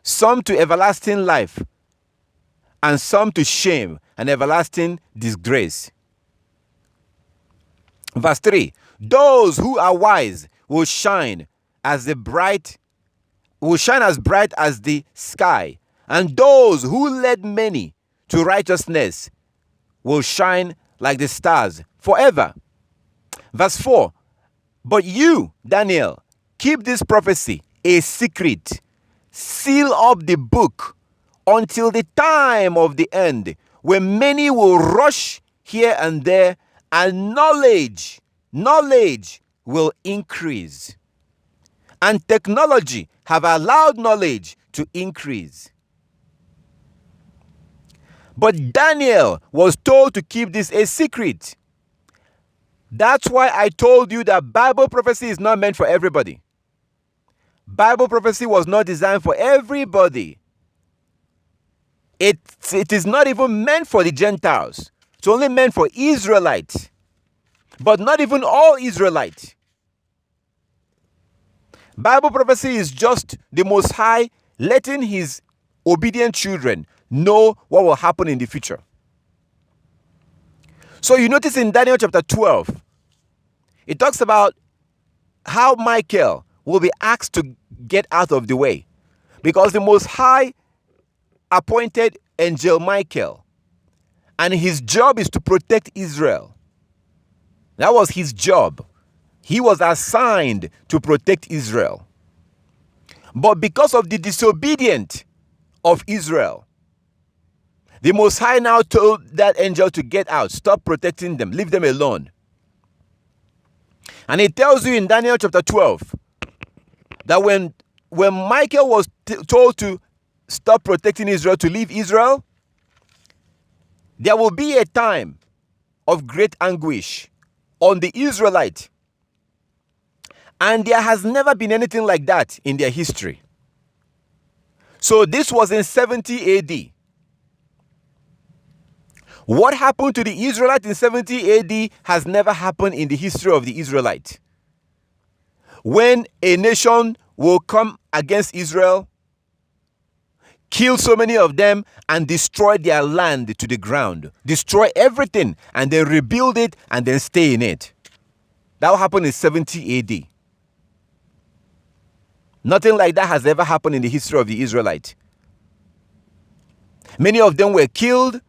some to everlasting life, and some to shame and everlasting disgrace. Verse 3, those who are wise will shine as bright as the sky, and those who led many to righteousness will shine like the stars forever. Verse 4, but you, Daniel, keep this prophecy a secret, seal up the book until the time of the end, when many will rush here and there, and knowledge will increase. And technology have allowed knowledge to increase. But Daniel was told to keep this a secret. That's why I told you that Bible prophecy is not meant for everybody. Bible prophecy was not designed for everybody. It is not even meant for the Gentiles. It's only meant for Israelites. But not even all Israelites. Bible prophecy is just the Most High letting his obedient children know what will happen in the future. So you notice in Daniel chapter 12, it talks about how Michael will be asked to get out of the way, because the Most High appointed angel Michael, and his job is to protect Israel. That was his job. He was assigned to protect Israel. But because of the disobedience of Israel, the Most High now told that angel to get out, stop protecting them, leave them alone. And it tells you in Daniel chapter 12 that when Michael was told to stop protecting Israel, to leave Israel, there will be a time of great anguish on the Israelite. And there has never been anything like that in their history. So this was in 70 AD. What happened to the Israelite in 70 AD has never happened in the history of the Israelite. When a nation will come against Israel, kill so many of them, and destroy their land to the ground, destroy everything, and then rebuild it, and then stay in it. That will happen in 70 AD. Nothing like that has ever happened in the history of the Israelite. Many of them were killed.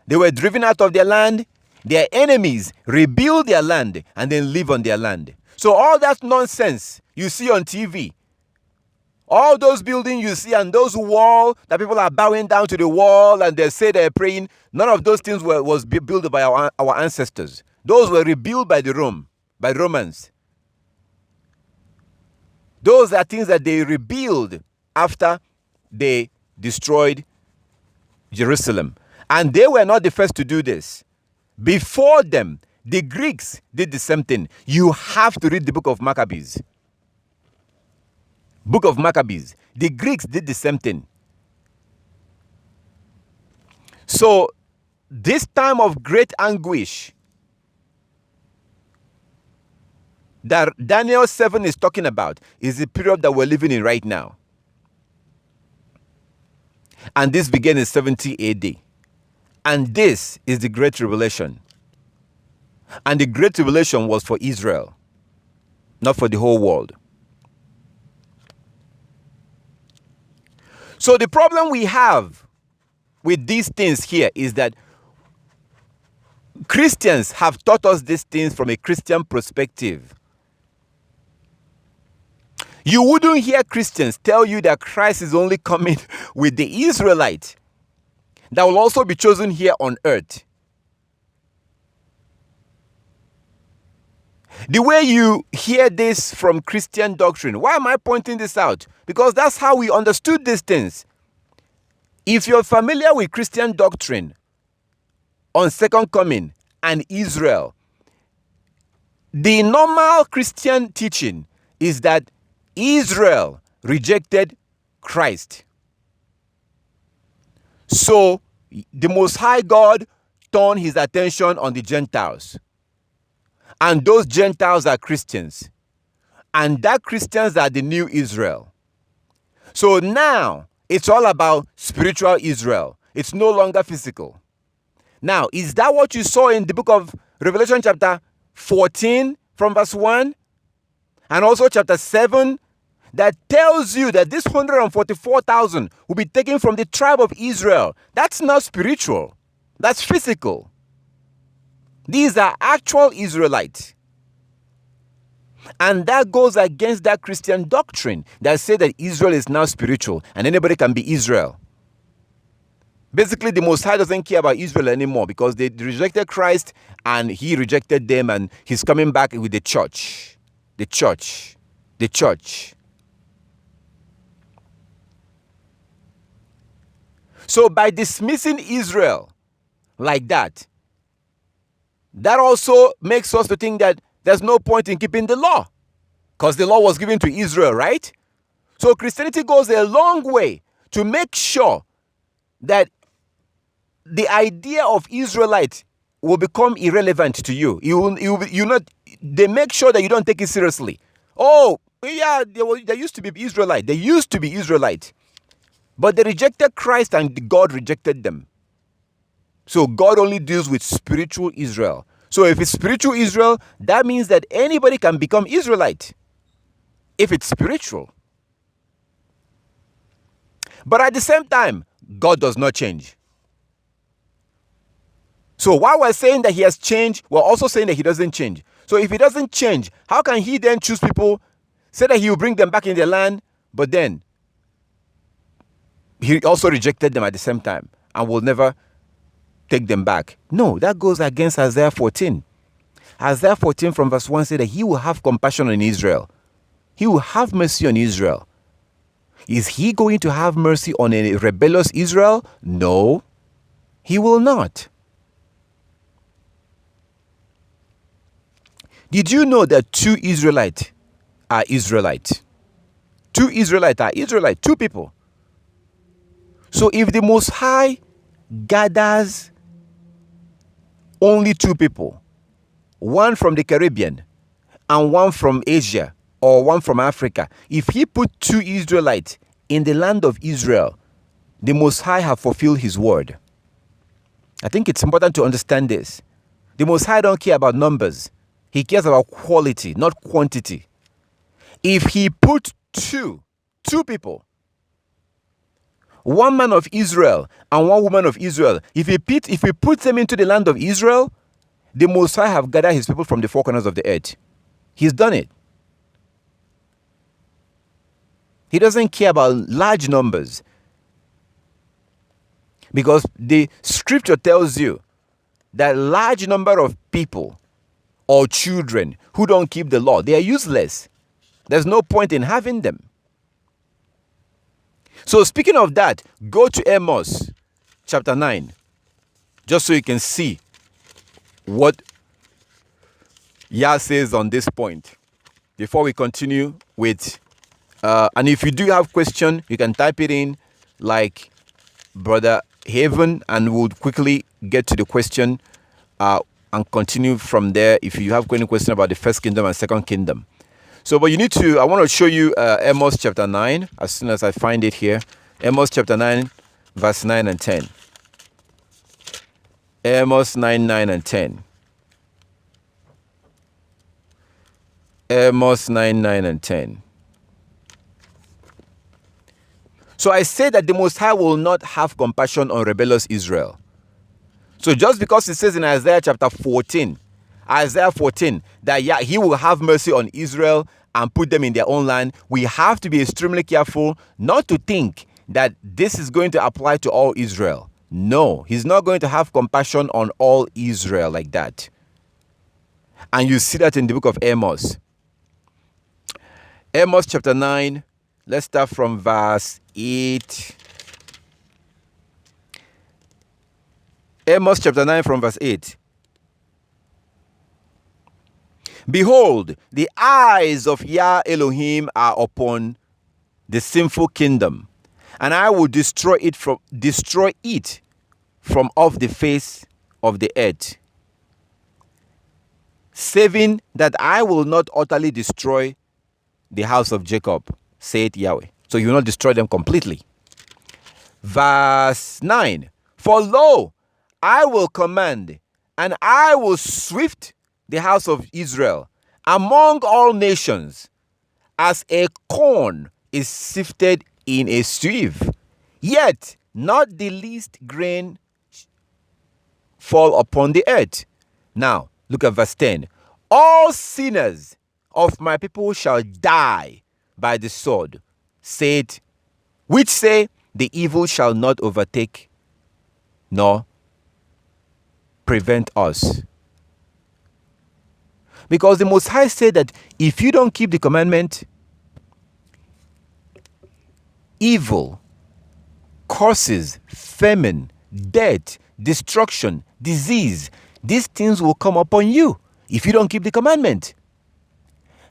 They were driven out of their land. Their enemies rebuild their land and then live on their land. So all that nonsense you see on TV, all those buildings you see and those walls that people are bowing down to the wall and they say they're praying, none of those things was built by our ancestors. Those were rebuilt by the Romans. Those are things that they rebuild after they destroyed Jerusalem. And they were not the first to do this. Before them, the Greeks did the same thing. You have to read the book of Maccabees. Book of Maccabees. The Greeks did the same thing. So, this time of great anguish that Daniel 7 is talking about is the period that we're living in right now. And this began in 70 AD. And this is the Great Tribulation. And the Great Tribulation was for Israel, not for the whole world. So the problem we have with these things here is that Christians have taught us these things from a Christian perspective. You wouldn't hear Christians tell you that Christ is only coming with the Israelite that will also be chosen here on earth. The way you hear this from Christian doctrine, why am I pointing this out? Because that's how we understood these things. If you're familiar with Christian doctrine on second coming and Israel, the normal Christian teaching is that Israel rejected Christ. So the Most High God turned his attention on the Gentiles. And those Gentiles are Christians. And that Christians are the new Israel. So now it's all about spiritual Israel. It's no longer physical. Now, is that what you saw in the book of Revelation chapter 14 from verse 1? And also chapter 7 that tells you that this 144,000 will be taken from the tribe of Israel. That's not spiritual. That's physical. These are actual Israelites. And that goes against that Christian doctrine that says that Israel is now spiritual and anybody can be Israel. Basically, the Most High doesn't care about Israel anymore because they rejected Christ and he rejected them, and he's coming back with the church. The church. The church. So by dismissing Israel like that, that also makes us to think that there's no point in keeping the law because the law was given to Israel, right? So Christianity goes a long way to make sure that the idea of Israelite will become irrelevant to you. They make sure that you don't take it seriously. Oh, yeah, they used to be Israelite. They used to be Israelite. But they rejected Christ and God rejected them. So God only deals with spiritual Israel. So if it's spiritual Israel, that means that anybody can become Israelite. If it's spiritual. But at the same time, God does not change. So while we're saying that he has changed, we're also saying that he doesn't change. So if he doesn't change, how can he then choose people, say that he will bring them back in their land, but then he also rejected them at the same time and will never take them back? No, that goes against Isaiah 14. Isaiah 14 from verse 1 said that he will have compassion on Israel. He will have mercy on Israel. Is he going to have mercy on a rebellious Israel? No, he will not. Did you know that two Israelites are Israelites? Two Israelites are Israelites, two people. So if the Most High gathers only two people, one from the Caribbean and one from Asia or one from Africa, if he put two Israelites in the land of Israel, the Most High have fulfilled his word. I think it's important to understand this. The Most High don't care about numbers. He cares about quality, not quantity. If he put two people, one man of Israel and one woman of Israel, if he puts them into the land of Israel, the Most High have gathered his people from the four corners of the earth. He's done it. He doesn't care about large numbers. Because the scripture tells you that large number of people or children who don't keep the law, they are useless. There's no point in having them. So speaking of that, go to Amos chapter 9, just so you can see what Yah says on this point before we continue with, and if you do have question, you can type it in like Brother Haven, and we'll quickly get to the question and continue from there if you have any question about the first kingdom and second kingdom. So, but I want to show you Amos chapter 9 as soon as I find it here. Amos chapter 9, verse 9 and 10. Amos 9, 9 and 10. Amos 9, 9 and 10. So I say that the Most High will not have compassion on rebellious Israel. So just because it says in Isaiah chapter 14, that he will have mercy on Israel and put them in their own land, we have to be extremely careful not to think that this is going to apply to all Israel. No, he's not going to have compassion on all Israel like that. And you see that in the book of Amos. Amos chapter 9, let's start from verse 8. Amos chapter 9 from verse 8. Behold, the eyes of Yah Elohim are upon the sinful kingdom, and I will destroy it from off the face of the earth, saving that I will not utterly destroy the house of Jacob, saith Yahweh. So you will not destroy them completely. Verse 9. For lo, I will command, and I will swift the house of Israel among all nations, as a corn is sifted in a sieve, yet not the least grain fall upon the earth. Now, look at verse 10. All sinners of my people shall die by the sword, which say the evil shall not overtake nor prevent us. Because the Most High said that if you don't keep the commandment, evil, curses, famine, death, destruction, disease, these things will come upon you if you don't keep the commandment.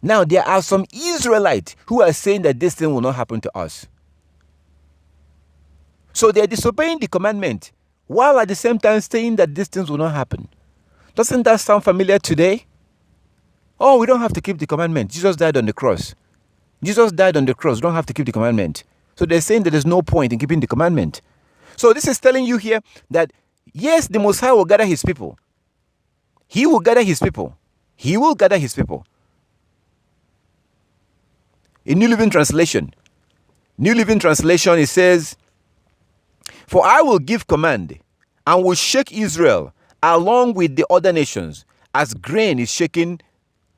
Now, there are some Israelites who are saying that this thing will not happen to us. So they are disobeying the commandment while at the same time saying that these things will not happen. Doesn't that sound familiar today? Oh, we don't have to keep the commandment. Jesus died on the cross. Jesus died on the cross. We don't have to keep the commandment. So they're saying that there's no point in keeping the commandment. So this is telling you here that, yes, the Most High will gather his people. He will gather his people. He will gather his people. In New Living Translation, it says, for I will give command and will shake Israel along with the other nations as grain is shaken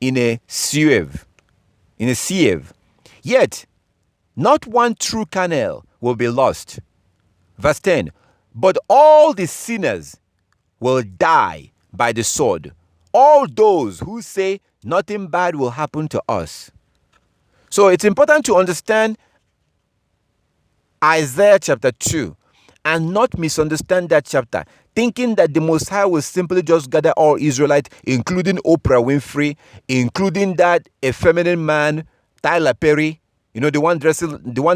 in a sieve. Yet, not one true kernel will be lost. Verse 10, but all the sinners will die by the sword. All those who say nothing bad will happen to us. So it's important to understand Isaiah chapter 2 and not misunderstand that chapter, thinking that the Most High will simply just gather all Israelites, including Oprah Winfrey, including that effeminate man, Tyler Perry, the one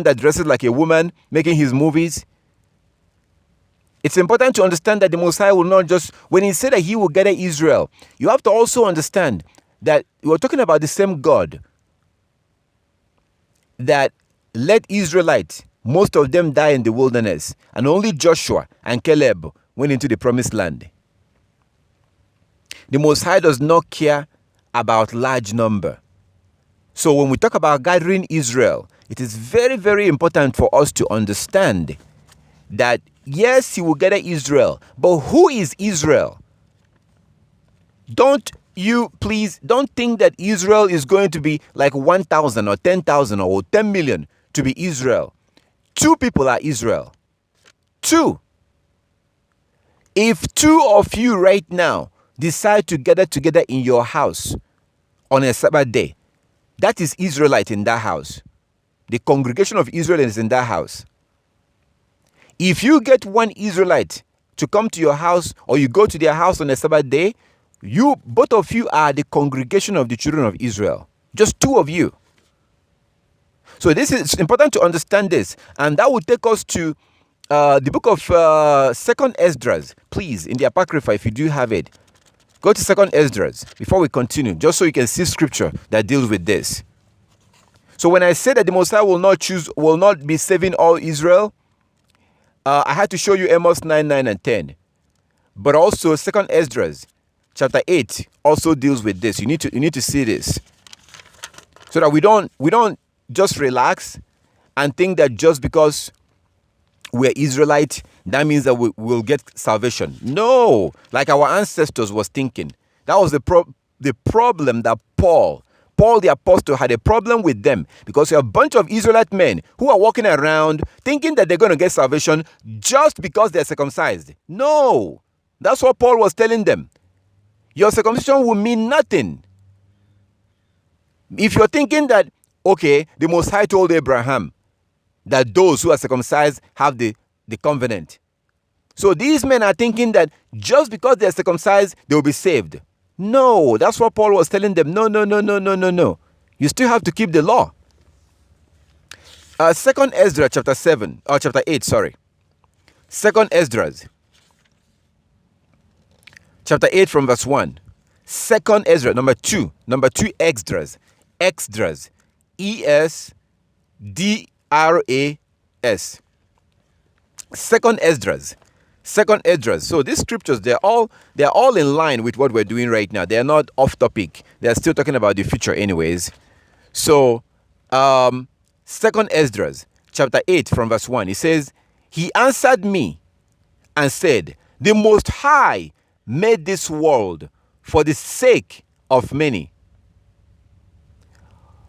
that dresses like a woman, making his movies. It's important to understand that the Most High will not just, when he said that he will gather Israel, you have to also understand that we're talking about the same God that let Israelites, most of them die in the wilderness, and only Joshua and Caleb went into the promised land. The Most High does not care about large number. So when we talk about gathering Israel, it is very, very important for us to understand that, yes, he will gather Israel, but who is Israel? Don't think that Israel is going to be like 1,000 or 10,000 or 10 million to be Israel. 2 people are Israel. 2. If 2 of you right now decide to gather together in your house on a Sabbath day, that is Israelite in that house. The congregation of Israel is in that house. If you get one Israelite to come to your house, or you go to their house on a Sabbath day, both of you are the congregation of the children of Israel. Just 2 of you. So this is important to understand this. And that will take us to the book of 2nd Esdras. Please, in the Apocrypha, if you do have it, go to 2nd Esdras before we continue, just so you can see scripture that deals with this. So when I say that the Most High will not be saving all Israel, I had to show you Amos 9, 9, and 10. But also 2nd Esdras chapter 8 also deals with this. You need to see this, so that we don't just relax and think that just because we're Israelite, that means that we will get salvation. No, like our ancestors was thinking. That was the problem that Paul the apostle had a problem with them, because you have a bunch of Israelite men who are walking around thinking that they're going to get salvation just because they're circumcised. No, that's what Paul was telling them. Your circumcision will mean nothing. If you're thinking that, okay, the Most High told Abraham that those who are circumcised have the covenant, So these men are thinking that just because they're circumcised, they will be saved. No, that's what Paul was telling them. No, no, no, no, no, no, no. You still have to keep the law. Second Ezra chapter 7, or chapter 8, sorry. Second Ezra chapter 8 from verse 1. Second Ezra, number 2 Esdras. Esdras. E-S-D-R-A-S. Second Esdras. Second Esdras. So these scriptures, they're all in line with what we're doing right now. They're not off topic. They're still talking about the future anyways. So, Second Esdras, chapter 8 from verse 1, it says, "He answered me and said, the Most High made this world for the sake of many,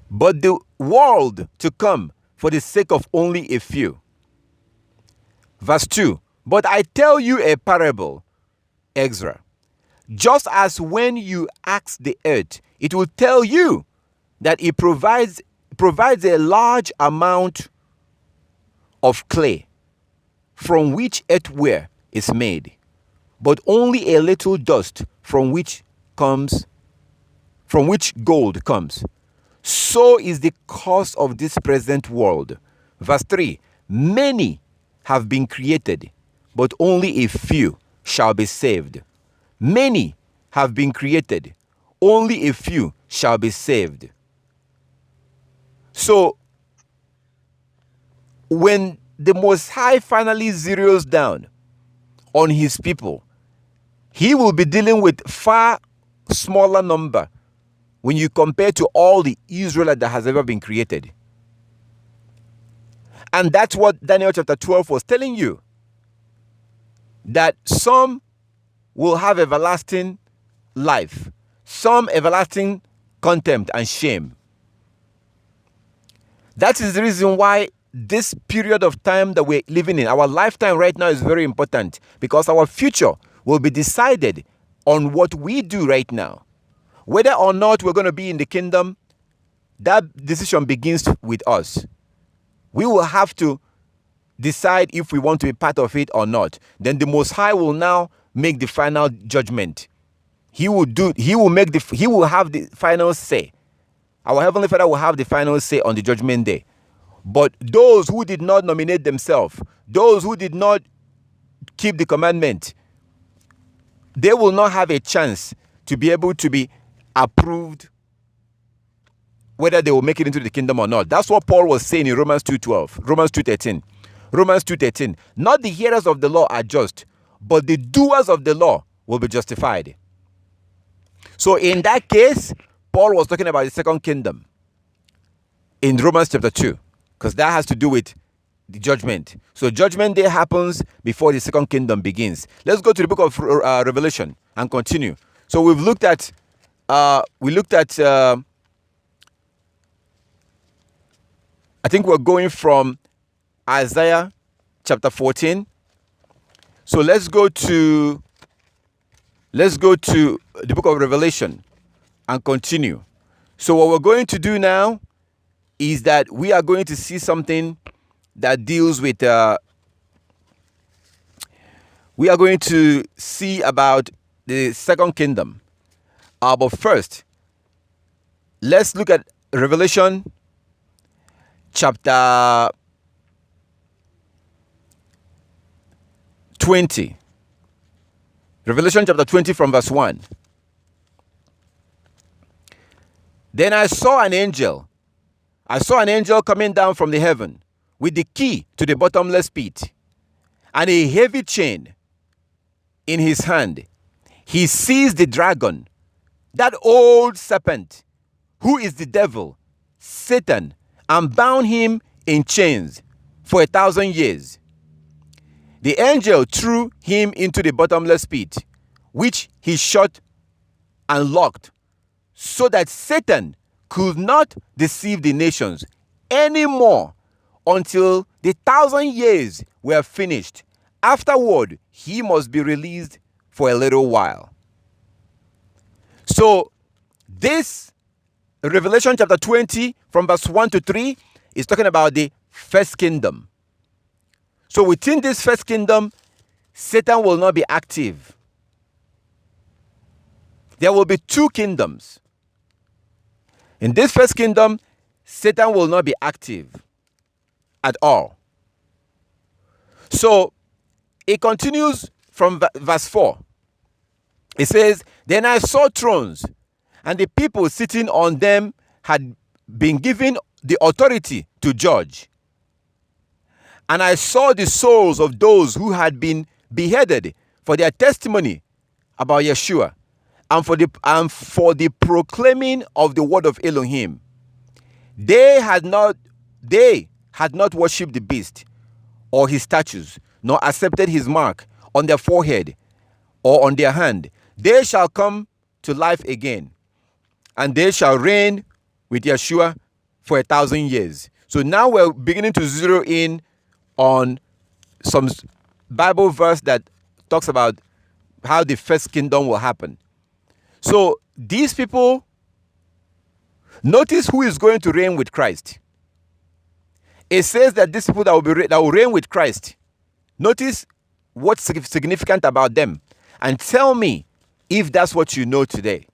but the world to come for the sake of only a few." Verse 2, "But I tell you a parable, Ezra, just as when you ask the earth, it will tell you that it provides a large amount of clay from which earthware is made, but only a little dust from which gold comes. So is the course of this present world." Verse 3, "Many have been created, but only a few shall be saved." Many have been created, only a few shall be saved. So, when the Most High finally zeroes down on his people, he will be dealing with far smaller number when you compare to all the Israel that has ever been created. And that's what Daniel chapter 12 was telling you. That some will have everlasting life, some everlasting contempt and shame. That is the reason why this period of time that we're living in, our lifetime right now, is very important, because our future will be decided on what we do right now. Whether or not we're going to be in the kingdom, that decision begins with us. We will have to decide if we want to be part of it or not. Then the Most High will now make the final judgment. He will have the final say. Our Heavenly Father will have the final say on the judgment day. But those who did not nominate themselves, those who did not keep the commandment, they will not have a chance to be able to be approved, whether they will make it into the kingdom or not. That's what Paul was saying in Romans 2:12, Romans 2:13. Romans 2:13. "Not the hearers of the law are just, but the doers of the law will be justified." So in that case, Paul was talking about the second kingdom in Romans chapter 2, because that has to do with the judgment. So judgment day happens before the second kingdom begins. Let's go to the book of Revelation and continue. So we've looked at I think we're going from Isaiah chapter 14. So let's go to the book of Revelation and continue. So what we're going to do now is that we are going to see something that deals with we are going to see about the second kingdom. But first, let's look at Revelation chapter 20. Revelation chapter 20 from verse 1. "Then I saw an angel coming down from the heaven with the key to the bottomless pit and a heavy chain in his hand. He seized the dragon, that old serpent, who is the devil, Satan, and bound him in chains for 1,000 years. The angel threw him into the bottomless pit, which he shut and locked, so that Satan could not deceive the nations anymore until the 1,000 years were finished. Afterward, he must be released for a little while." So this Revelation chapter 20 from verse 1 to 3 is talking about the first kingdom. So within this first kingdom, Satan will not be active. There will be two kingdoms. In this first kingdom, Satan will not be active at all. So it continues from verse 4. It says, "Then I saw thrones, and the people sitting on them had been given the authority to judge. And I saw the souls of those who had been beheaded for their testimony about Yeshua, and for the proclaiming of the word of Elohim. They had not worshipped the beast or his statues, nor accepted his mark on their forehead or on their hand. They shall come to life again, and they shall reign with Yeshua for 1,000 years." So now we're beginning to zero in on some Bible verse that talks about how the first kingdom will happen. So these people, notice who is going to reign with Christ. It says that these people that will reign with Christ, notice what's significant about them, and tell me if that's what you know today.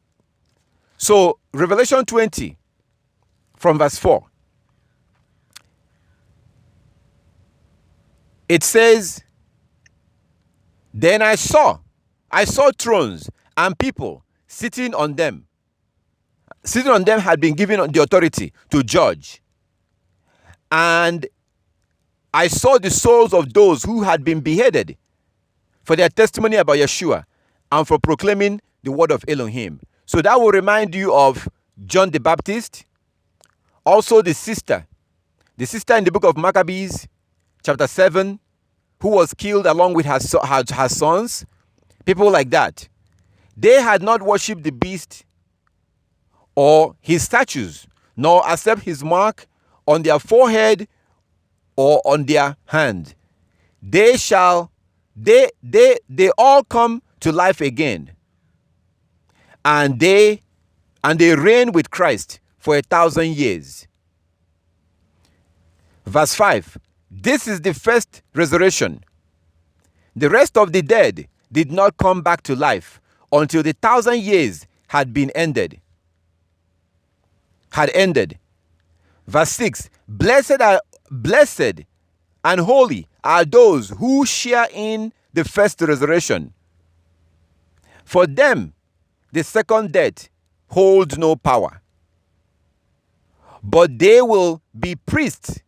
So Revelation 20 from verse 4. It says, "Then I saw thrones and people sitting on them. Sitting on them had been given the authority to judge. And I saw the souls of those who had been beheaded for their testimony about Yeshua and for proclaiming the word of Elohim." So that will remind you of John the Baptist. Also the sister in the book of Maccabees, chapter 7, who was killed along with her sons. People like that. They had not worshipped the beast or his statues, nor accept his mark on their forehead or on their hand. They all come to life again, and they reign with Christ for 1,000 years. Verse 5. "This is the first resurrection. The rest of the dead did not come back to life until the 1,000 years had ended. Verse 6. Blessed and holy are those who share in the first resurrection. For them, the second death holds no power. But they will be priests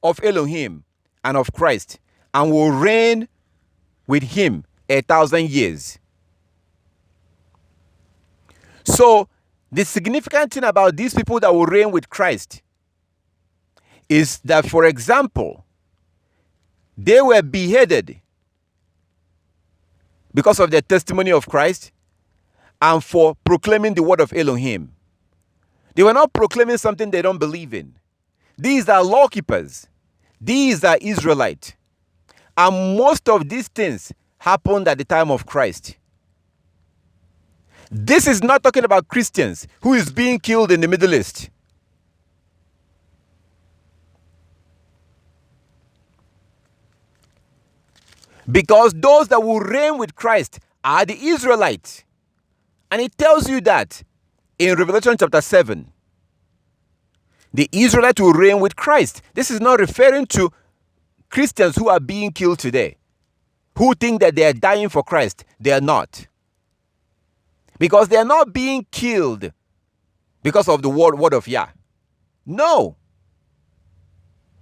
of Elohim and of Christ, and will reign with him 1,000 years." So the significant thing about these people that will reign with Christ is that, for example, they were beheaded because of their testimony of Christ and for proclaiming the word of Elohim. They were not proclaiming something they don't believe in. These are law keepers. These are Israelites. And most of these things happened at the time of Christ. This is not talking about Christians who is being killed in the Middle East. Because those that will reign with Christ are the Israelites. And it tells you that in Revelation chapter 7. The Israelites will reign with Christ. This is not referring to Christians who are being killed today, who think that they are dying for Christ. They are not. Because they are not being killed because of the word of Yah. No.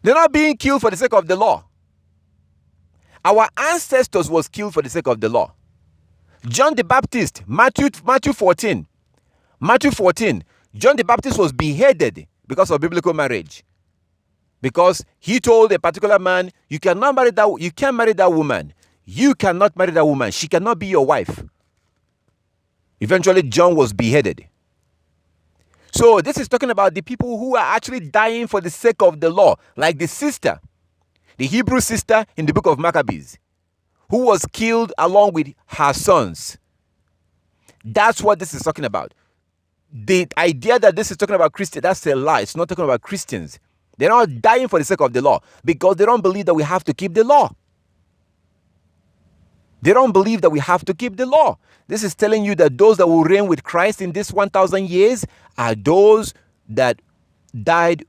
They're not being killed for the sake of the law. Our ancestors was killed for the sake of the law. John the Baptist, Matthew 14. John the Baptist was beheaded because of biblical marriage. Because he told a particular man, you can't marry that woman. You cannot marry that woman. She cannot be your wife. Eventually, John was beheaded. So this is talking about the people who are actually dying for the sake of the law, like the sister, the Hebrew sister in the book of Maccabees, who was killed along with her sons. That's what this is talking about. The idea that this is talking about Christians, that's a lie. It's not talking about Christians. They're not dying for the sake of the law because they don't believe that we have to keep the law. They don't believe that we have to keep the law. This is telling you that those that will reign with Christ in this 1,000 years are those that died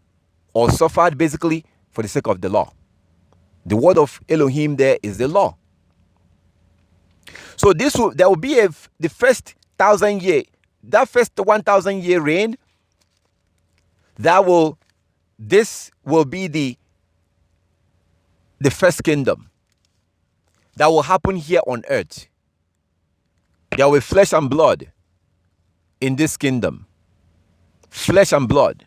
or suffered basically for the sake of the law. The word of Elohim there is the law. So there will be the first 1,000 year, that first 1,000 year reign. This will be the first kingdom that will happen here on earth. There will be flesh and blood in this kingdom. Flesh and blood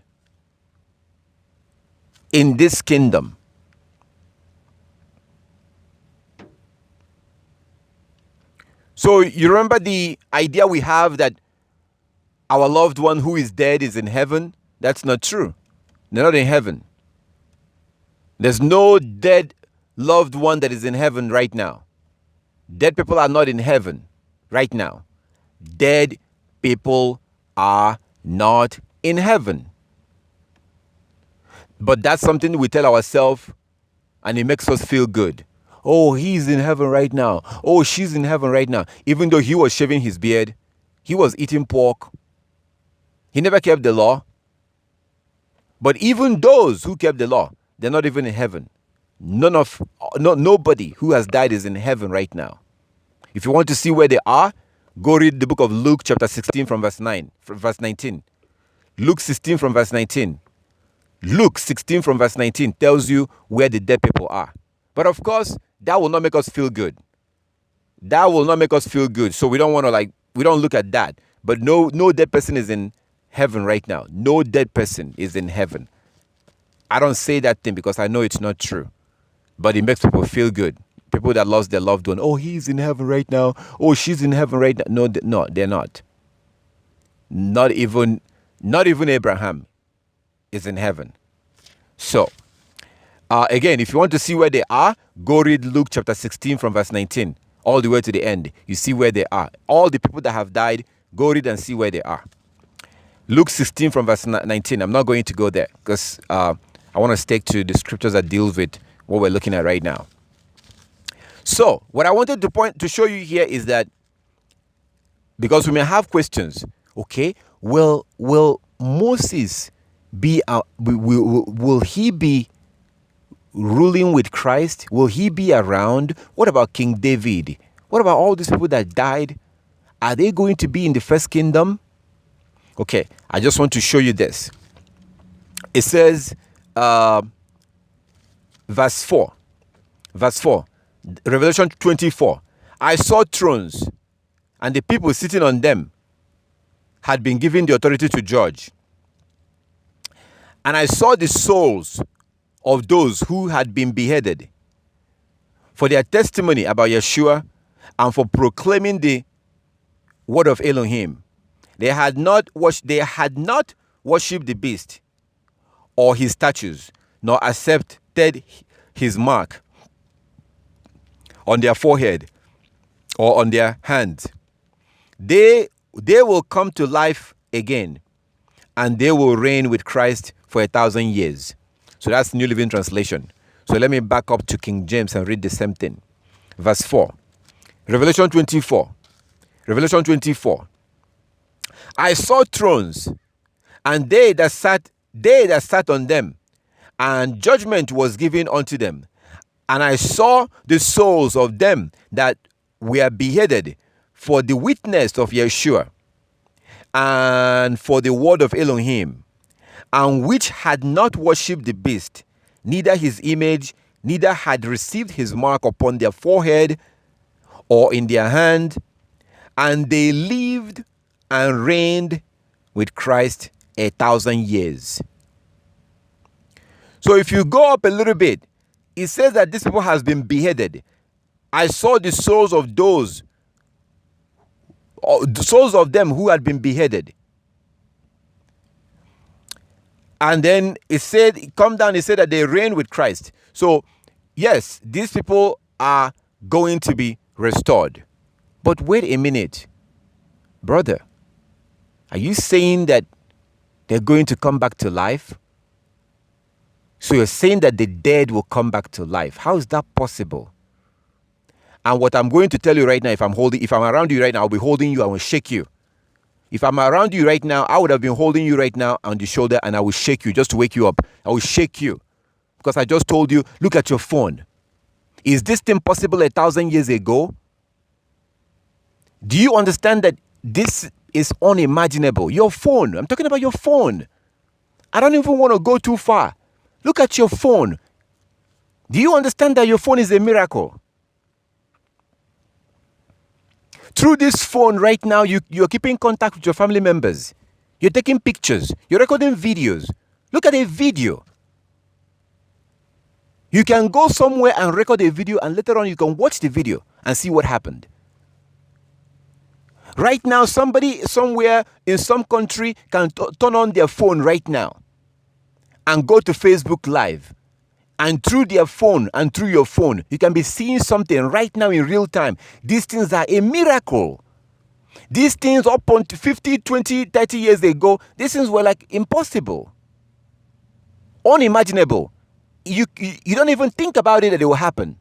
in this kingdom. So you remember the idea we have that our loved one who is dead is in heaven? That's not true. They're not in heaven. There's no dead loved one that is in heaven right now. Dead people are not in heaven right now. Dead people are not in heaven. But that's something we tell ourselves and it makes us feel good. Oh, he's in heaven right now. Oh, she's in heaven right now. Even though he was shaving his beard, he was eating pork. He never kept the law. But even those who kept the law, they're not even in heaven. Nobody who has died is in heaven right now. If you want to see where they are, go read the book of Luke chapter 16 from verse 19. Luke 16 from verse 19. Luke 16 from verse 19 tells you where the dead people are. But of course, that will not make us feel good. That will not make us feel good. So we don't want to we don't look at that. But no dead person is in heaven right now. No dead person is in heaven. I don't say that thing because I know it's not true. But it makes people feel good. People that lost their loved one. Oh, he's in heaven right now. Oh, she's in heaven right now. No, they're not. Not even Abraham is in heaven. So, again, if you want to see where they are, go read Luke chapter 16 from verse 19 all the way to the end. You see where they are. All the people that have died, go read and see where they are. Luke 16 from verse 19. I'm not going to go there because I want to stick to the scriptures that deals with what we're looking at right now. So, what I wanted to show you here is that because we may have questions, okay, will Moses be will he be ruling with Christ? Will he be around? What about King David? What about all these people that died? Are they going to be in the first kingdom? Okay, I just want to show you this. It says, verse 4, Revelation 24. I saw thrones, and the people sitting on them had been given the authority to judge. And I saw the souls of those who had been beheaded for their testimony about Yeshua and for proclaiming the word of Elohim. They had not worshipped the beast or his statues, nor accepted his mark on their forehead or on their hands. They will come to life again, and they will reign with Christ for 1,000 years. So that's New Living Translation. So let me back up to King James and read the same thing. Verse 4. Revelation 24. I saw thrones, and they that sat on them, and judgment was given unto them. And I saw the souls of them that were beheaded for the witness of Yeshua and for the word of Elohim, and which had not worshipped the beast, neither his image, neither had received his mark upon their forehead or in their hand, and they lived and reigned with Christ 1,000 years. So if you go up a little bit, it says that this people has been beheaded. I saw the souls of them who had been beheaded. And then it said that they reign with Christ. So yes, these people are going to be restored. But wait a minute, brother. Are you saying that they're going to come back to life? So you're saying that the dead will come back to life. How is that possible? And what I'm going to tell you right now, if I'm around you right now, I'll be holding you, I will shake you. If I'm around you right now, I would have been holding you right now on the shoulder and I will shake you just to wake you up. I will shake you because I just told you, look at your phone. Is this thing possible 1,000 years ago? Do you understand that this is unimaginable? Your phone, I'm talking about your phone. I don't even want to go too far. Look at your phone. Do you understand that your phone is a miracle? Through this phone right now, you're keeping contact with your family members. You're taking pictures. You're recording videos. Look at a video. You can go somewhere and record a video and later on you can watch the video and see what happened. Right now, somebody somewhere in some country can turn on their phone right now and go to Facebook Live. And through their phone and through your phone, you can be seeing something right now in real time. These things are a miracle. These things up until 50, 20, 30 years ago, these things were like impossible. Unimaginable. You don't even think about it that it will happen.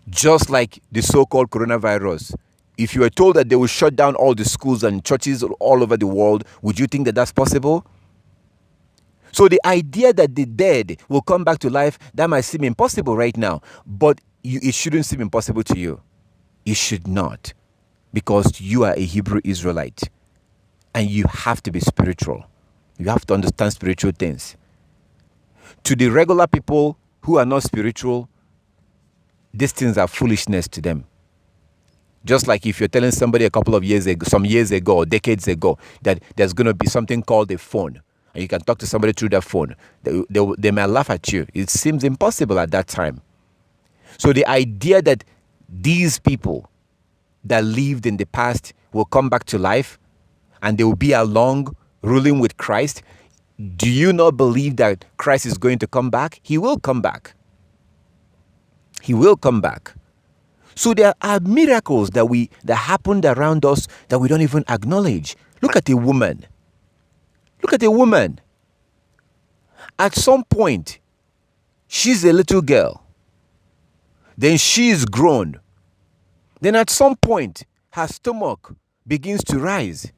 Just like the so-called coronavirus. If you were told that they will shut down all the schools and churches all over the world, would you think that that's possible? So the idea that the dead will come back to life, that might seem impossible right now. But it shouldn't seem impossible to you. It should not. Because you are a Hebrew Israelite. And you have to be spiritual. You have to understand spiritual things. To the regular people who are not spiritual, these things are foolishness to them. Just like if you're telling somebody a couple of years ago, some years ago or decades ago, that there's going to be something called a phone. And you can talk to somebody through that phone. They might laugh at you. It seems impossible at that time. So the idea that these people that lived in the past will come back to life and they will be along ruling with Christ, do you not believe that Christ is going to come back? He will come back. He will come back. So there are miracles that happened around us that we don't even acknowledge. Look at a woman. Look at a woman. At some point, she's a little girl. Then she is grown. Then at some point, her stomach begins to rise.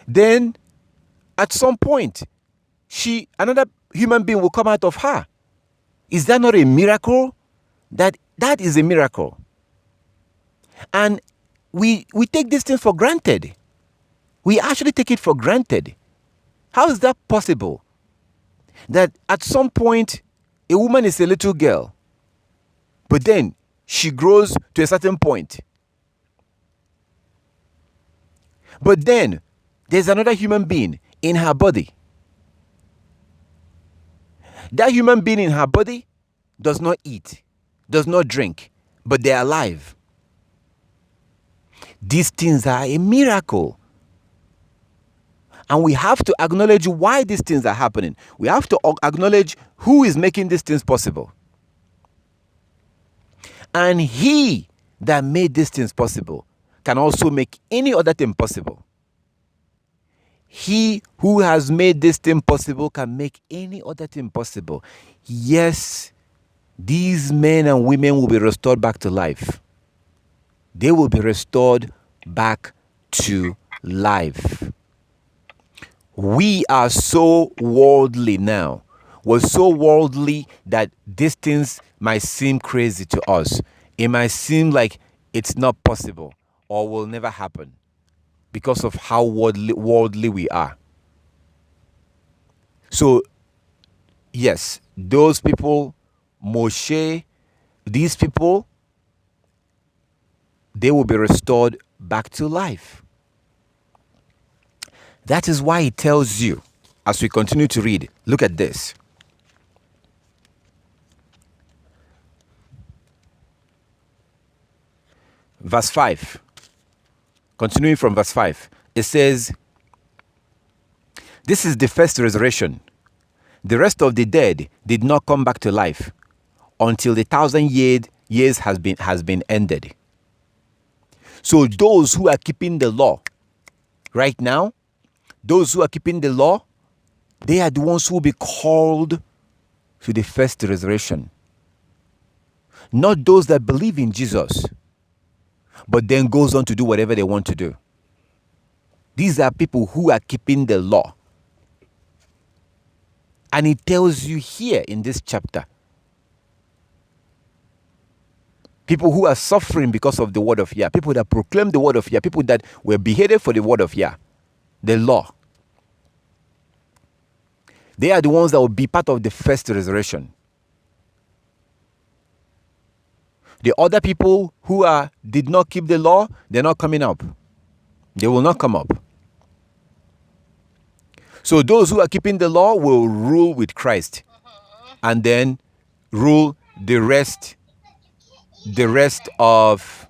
Then at some point, another human being will come out of her. Is that not a miracle? That is a miracle. And we take this thing for granted. We actually take it for granted. How is that possible? That at some point, a woman is a little girl, but then she grows to a certain point. But then there's another human being in her body. That human being in her body does not eat, does not drink, but they're alive. These things are a miracle. And we have to acknowledge why these things are happening. We have to acknowledge who is making these things possible. And he that made these things possible can also make any other thing possible. He who has made this thing possible can make any other thing possible. Yes, these men and women will be restored back to life. They will be restored back to life. We are so worldly now. We're so worldly that these things might seem crazy to us. It might seem like it's not possible or will never happen because of how worldly we are. So, yes, those people, Moshe, these people, they will be restored back to life. That is why he tells you, as we continue to read, look at this. Verse 5. Continuing from verse 5. It says, this is the first resurrection. The rest of the dead did not come back to life until the 1,000 years has been ended. So those who are keeping the law right now, those who are keeping the law, they are the ones who will be called to the first resurrection. Not those that believe in Jesus, but then goes on to do whatever they want to do. These are people who are keeping the law. And it tells you here in this chapter, people who are suffering because of the word of Yah, people that proclaim the word of Yah, people that were beheaded for the word of Yah, the law. They are the ones that will be part of the first resurrection. The other people who did not keep the law, they're not coming up. They will not come up. So those who are keeping the law will rule with Christ, and then rule the rest of,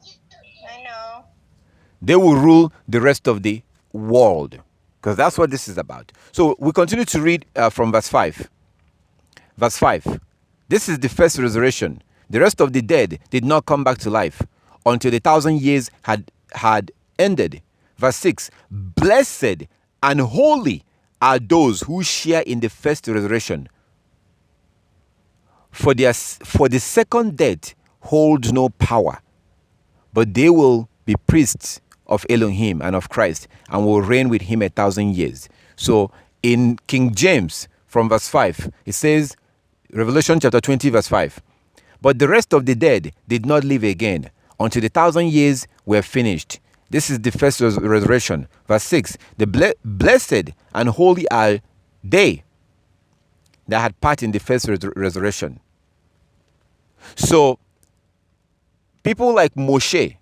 they will rule the rest of the world, because that's what this is about. So we continue to read from verse 5. Verse 5. This is the first resurrection. The rest of the dead did not come back to life until the 1,000 years had ended. Verse 6. Blessed and holy are those who share in the first resurrection. For the second death holds no power, but they will be priests of Elohim and of Christ, and will reign with him 1,000 years. So in King James, from verse 5, it says, Revelation chapter 20, verse 5, but the rest of the dead did not live again until the 1,000 years were finished. This is the first resurrection. Verse 6, the blessed and holy are they that had part in the first resurrection. So people like Moshe,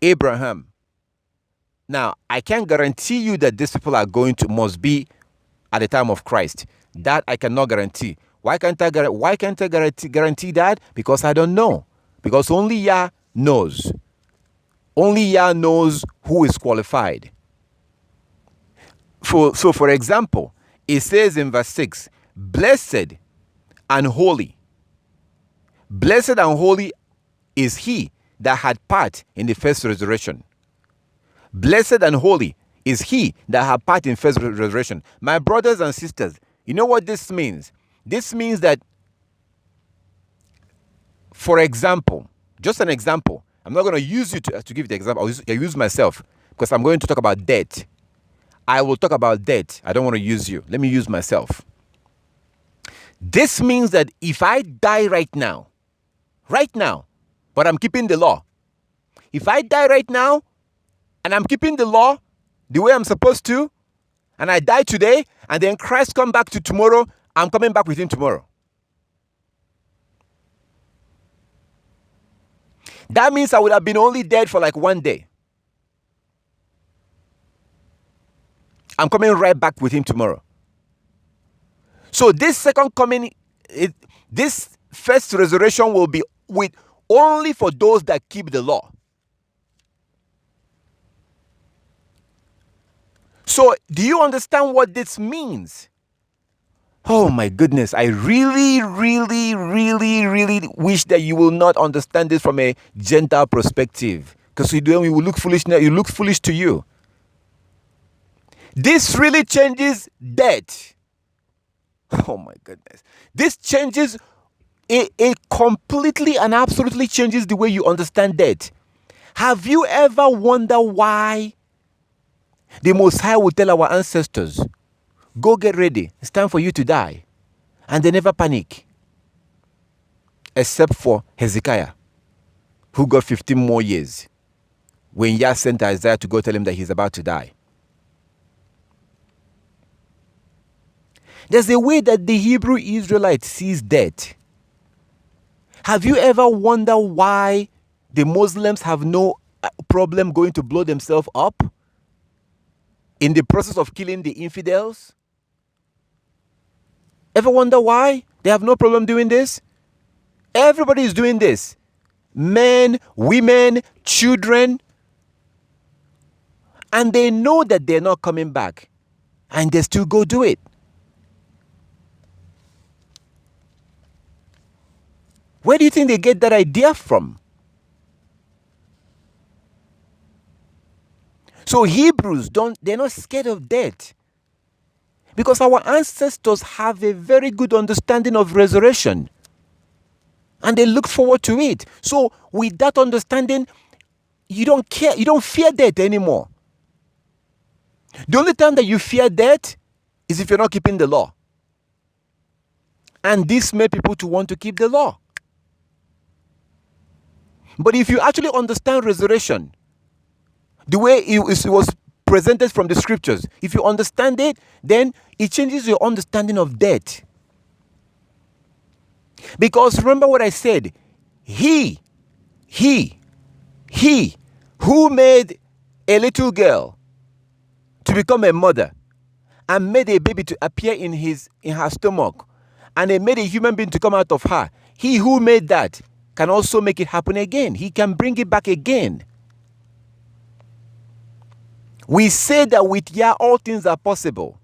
Abraham. Now, I can't guarantee you that these people must be at the time of Christ. That I cannot guarantee. Why can't I guarantee that? Because I don't know. Because only Yah knows. Only Yah knows who is qualified. So for example, it says in verse 6, blessed and holy. Blessed and holy is he that had part in the first resurrection. Blessed and holy is he that had part in first resurrection. My brothers and sisters, you know what this means? This means that, for example, just an example, I'm not going to use you to give the example. I'll use myself, because I'm going to talk about death. I will talk about death. I don't want to use you. Let me use myself. This means that if I die right now, but I'm keeping the law. If I die right now and I'm keeping the law the way I'm supposed to, and I die today, and then Christ come back to tomorrow, I'm coming back with him tomorrow. That means I would have been only dead for like 1 day. I'm coming right back with him tomorrow. So this second coming, this first resurrection will be with only for those that keep the law. So do you understand what this means? Oh my goodness, I really, really, really, really wish that you will not understand this from a Gentile perspective, because you will look foolish now. You look foolish to you. This really changes death. Oh my goodness. This changes, it completely and absolutely changes the way you understand death. Have you ever wondered why the Most High would tell our ancestors, go get ready, it's time for you to die, and they never panic? Except for Hezekiah, who got 15 more years when Yah sent Isaiah to go tell him that he's about to die. There's a way that the Hebrew Israelite sees death. Have you ever wondered why the Muslims have no problem going to blow themselves up in the process of killing the infidels? Ever wonder why they have no problem doing this? Everybody is doing this. Men, women, children. And they know that they're not coming back, and they still go do it. Where do you think they get that idea from? So Hebrews, they're not scared of death, because our ancestors have a very good understanding of resurrection. And they look forward to it. So with that understanding, you don't care, you don't fear death anymore. The only time that you fear death is if you're not keeping the law. And this made people to want to keep the law. But if you actually understand resurrection, the way it was presented from the scriptures, if you understand it, then it changes your understanding of death. Because remember what I said, he who made a little girl to become a mother and made a baby to appear in her stomach, and they made a human being to come out of her, he who made that can also make it happen again. He can bring it back again. We say that with Yah all things are possible.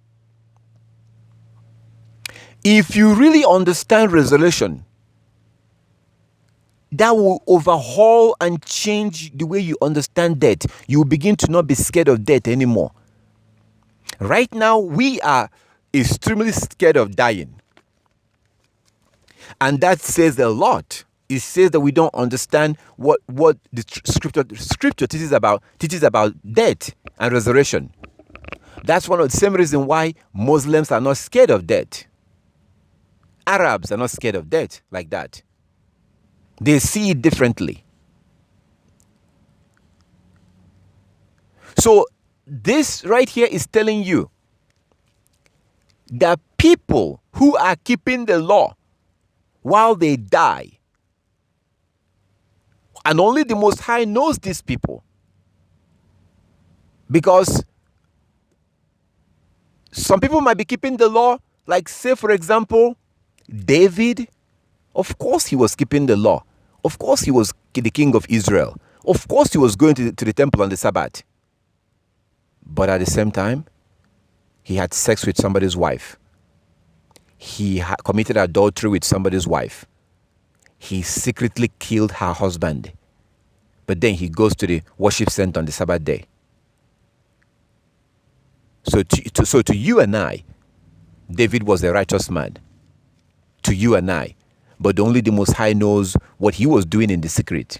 If you really understand resurrection, that will overhaul and change the way you understand death. You will begin to not be scared of death anymore. Right now, we are extremely scared of dying. And that says a lot. It says that we don't understand what the scripture teaches about death and resurrection. That's one of the same reasons why Muslims are not scared of death. Arabs are not scared of death like that. They see it differently. So this right here is telling you that people who are keeping the law while they die, and only the Most High knows these people, because some people might be keeping the law, like say for example, David. Of course he was keeping the law. Of course he was the king of Israel. Of course he was going to the temple on the Sabbath. But at the same time, he had sex with somebody's wife. He committed adultery with somebody's wife. He secretly killed her husband. But then he goes to the worship center on the Sabbath day. So to you and I, David was a righteous man. To you and I. But only the Most High knows what he was doing in the secret,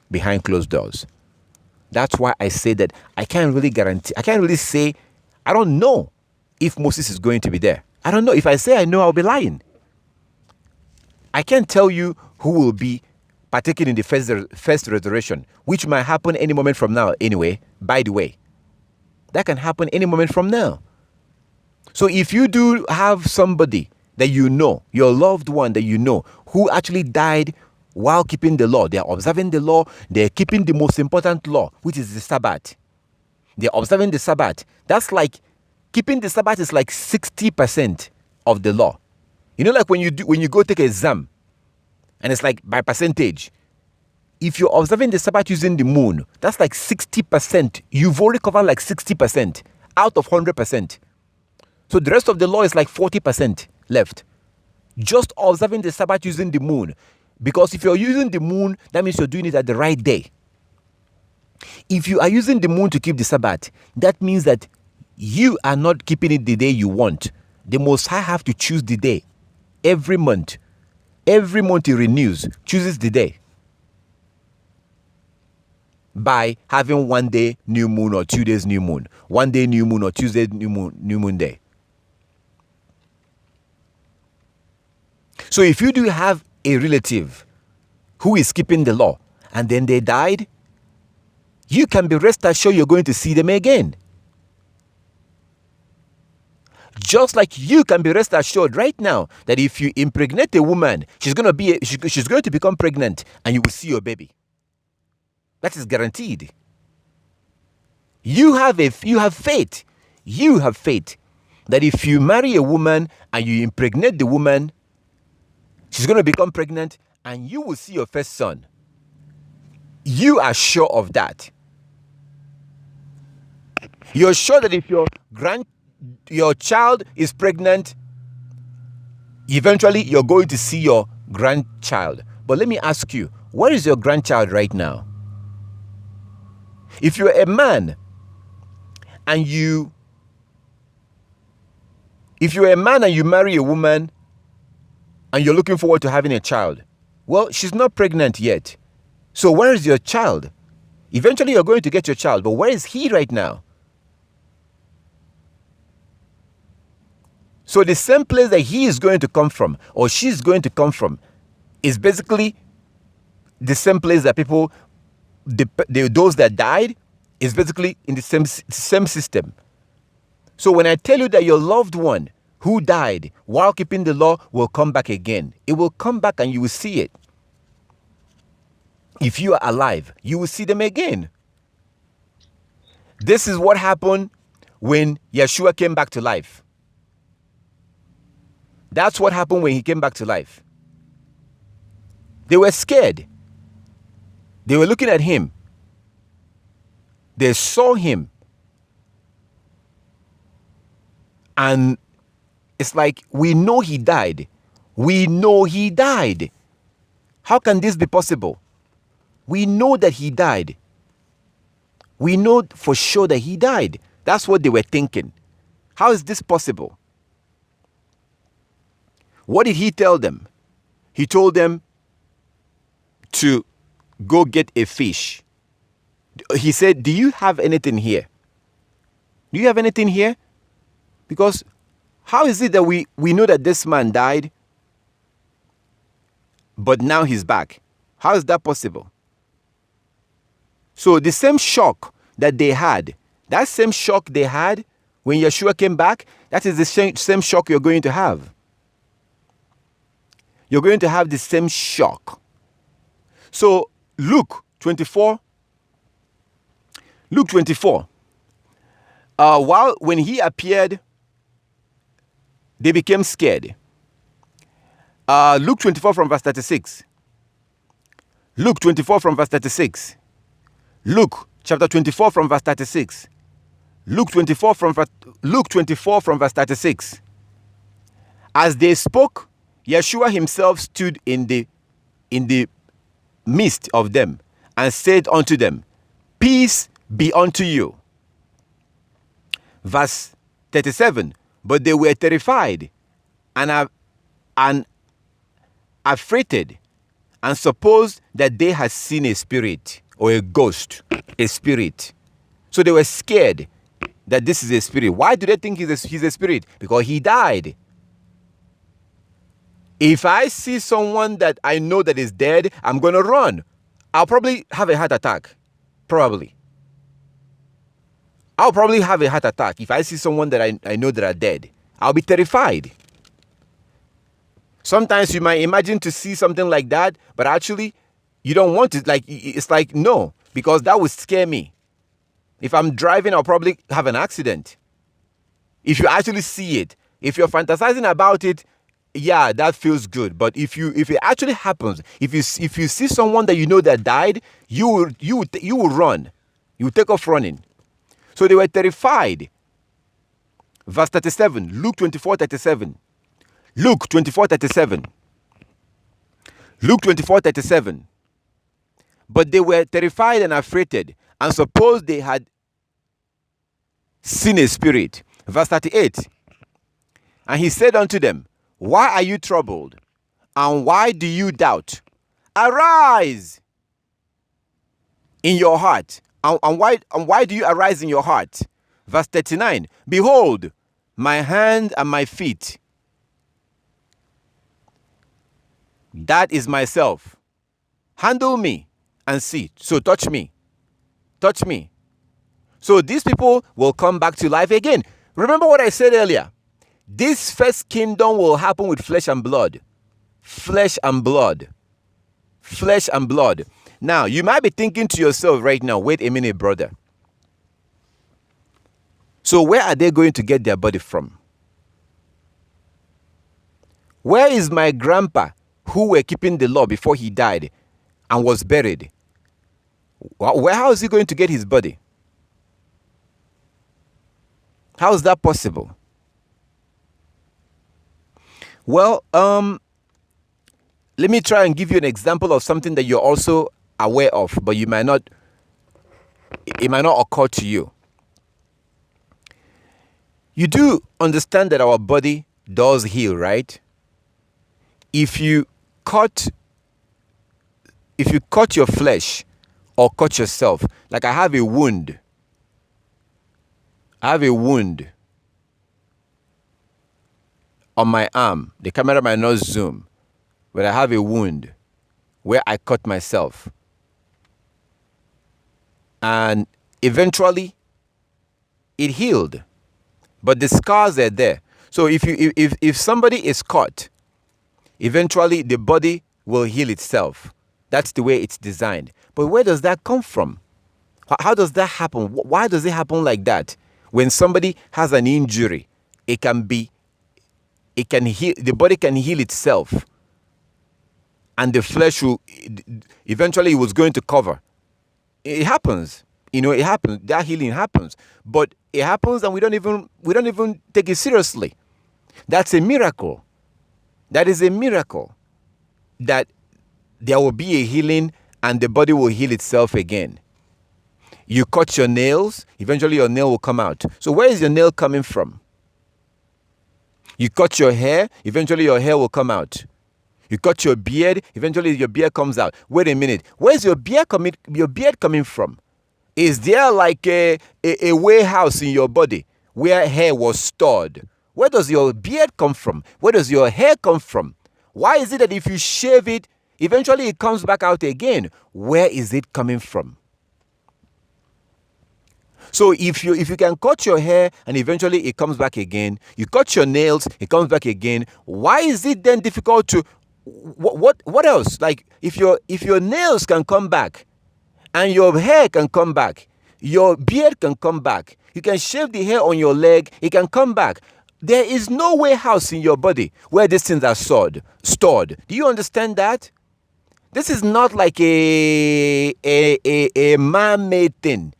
behind closed doors. That's why I say that I can't really guarantee, I can't really say, I don't know if Moses is going to be there. I don't know. If I say I know, I'll be lying. I can't tell you who will be partaking in the first resurrection, which might happen any moment from now anyway, by the way. That can happen any moment from now. So if you do have somebody that you know, your loved one that you know, who actually died while keeping the law, they are observing the law, they're keeping the most important law, which is the Sabbath. They're observing the Sabbath. That's like, keeping the Sabbath is like 60% of the law. You know, like when you go take an exam, and it's like by percentage. If you're observing the Sabbath using the moon, that's like 60%. You've already covered like 60% out of 100%. So the rest of the law is like 40% left. Just observing the Sabbath using the moon. Because if you're using the moon, that means you're doing it at the right day. If you are using the moon to keep the Sabbath, that means that you are not keeping it the day you want. The Most High have to choose the day. Every month he renews, chooses the day. By having 1 day new moon or 2 days new moon. 1 day new moon or Tuesday new moon day. So if you do have a relative who is keeping the law and then they died, you can be rest assured you're going to see them again. Just like you can be rest assured right now that if you impregnate a woman, she's going to become pregnant and you will see your baby. That is guaranteed. You have faith. You have faith that if you marry a woman and you impregnate the woman, she's going to become pregnant and you will see your first son. You are sure of that. You're sure that if your child is pregnant, eventually you're going to see your grandchild. But let me ask you, where is your grandchild right now? If you're a man and you marry a woman and you're looking forward to having a child, Well, she's not pregnant yet. So where is your child? Eventually you're going to get your child, but where is he right now? So the same place that he is going to come from, or she's going to come from, is basically the same place that people, those that died, is basically in the same system. So when I tell you that your loved one who died while keeping the law will come back again, it will come back and you will see it. If you are alive, you will see them again. This is what happened when Yeshua came back to life. That's what happened when he came back to life. They were scared. They were looking at him. They saw him. And it's like, we know he died. We know he died. How can this be possible? We know that he died. We know for sure that he died. That's what they were thinking. How is this possible? What did he tell them? He told them to go get a fish. He said, do you have anything here? Do you have anything here? Because how is it that we know that this man died, but now he's back? How is that possible? So the same shock that they had, that same shock they had when Yeshua came back, that is the same shock you're going to have. You're going to have the same shock. So Luke 24, when he appeared, they became scared. Luke 24 from verse 36. Luke 24 from verse 36. Luke chapter 24 from verse 36. Luke 24 from verse 36. As they spoke, Yeshua himself stood in the midst of them and said unto them, peace be unto you. Verse 37. But they were terrified and affrighted, and supposed that they had seen a spirit or a ghost, a spirit. So they were scared that this is a spirit. Why do they think he's a spirit? Because he died. If I see someone that I know that is dead, I'm going to run. I'll probably have a heart attack. Probably. I'll probably have a heart attack if I see someone that I know that are dead. I'll be terrified. Sometimes you might imagine to see something like that, but actually you don't want it. Like, it's like, no, because that would scare me. If I'm driving, I'll probably have an accident. If you actually see it, if you're fantasizing about it, yeah, that feels good. But if it actually happens, if you see someone that you know that died, you will run. You will take off running. So they were terrified. Verse 37, Luke 24:37. Luke 24:37. Luke 24:37. But they were terrified and affrighted, and supposed they had seen a spirit. Verse 38. And he said unto them, why are you troubled? And why do you doubt? Arise in your heart. And why do you arise in your heart? Verse 39. Behold, my hand and my feet. That is myself. Handle me and see. So touch me. Touch me. So these people will come back to life again. Remember what I said earlier. This first kingdom will happen with flesh and blood. Flesh and blood. Flesh and blood. Now, you might be thinking to yourself right now, wait a minute, brother. So where are they going to get their body from? Where is my grandpa who were keeping the law before he died and was buried? How is he going to get his body? How is that possible? Well, let me try and give you an example of something that you're also aware of, but it might not occur to you. You do understand that our body does heal, right? If you cut if you cut your flesh or cut yourself, like I have a wound. I have a wound on my arm. The camera might not zoom, but I have a wound where I cut myself. And eventually it healed, but the scars are there. So if somebody is cut, eventually the body will heal itself. That's the way it's designed. But where does that come from? How does that happen? Why does it happen like that? When somebody has an injury, it can heal, the body can heal itself, and the flesh will eventually, it was going to cover. It happens. It happens. That healing happens. But it happens and we don't even take it seriously. That's a miracle. That is a miracle. That there will be a healing and the body will heal itself again. You cut your nails, eventually your nail will come out. So where is your nail coming from? You cut your hair, eventually your hair will come out. You cut your beard, eventually your beard comes out. Wait a minute. Where's your beard coming from? Is there like a warehouse in your body where hair was stored? Where does your beard come from? Where does your hair come from? Why is it that if you shave it, eventually it comes back out again? Where is it coming from? So if you can cut your hair and eventually it comes back again, you cut your nails, it comes back again, why is it then difficult to what else? Like if your nails can come back and your hair can come back, your beard can come back, you can shave the hair on your leg, it can come back. There is no warehouse in your body where these things are stored. Do you understand that? This is not like a man-made thing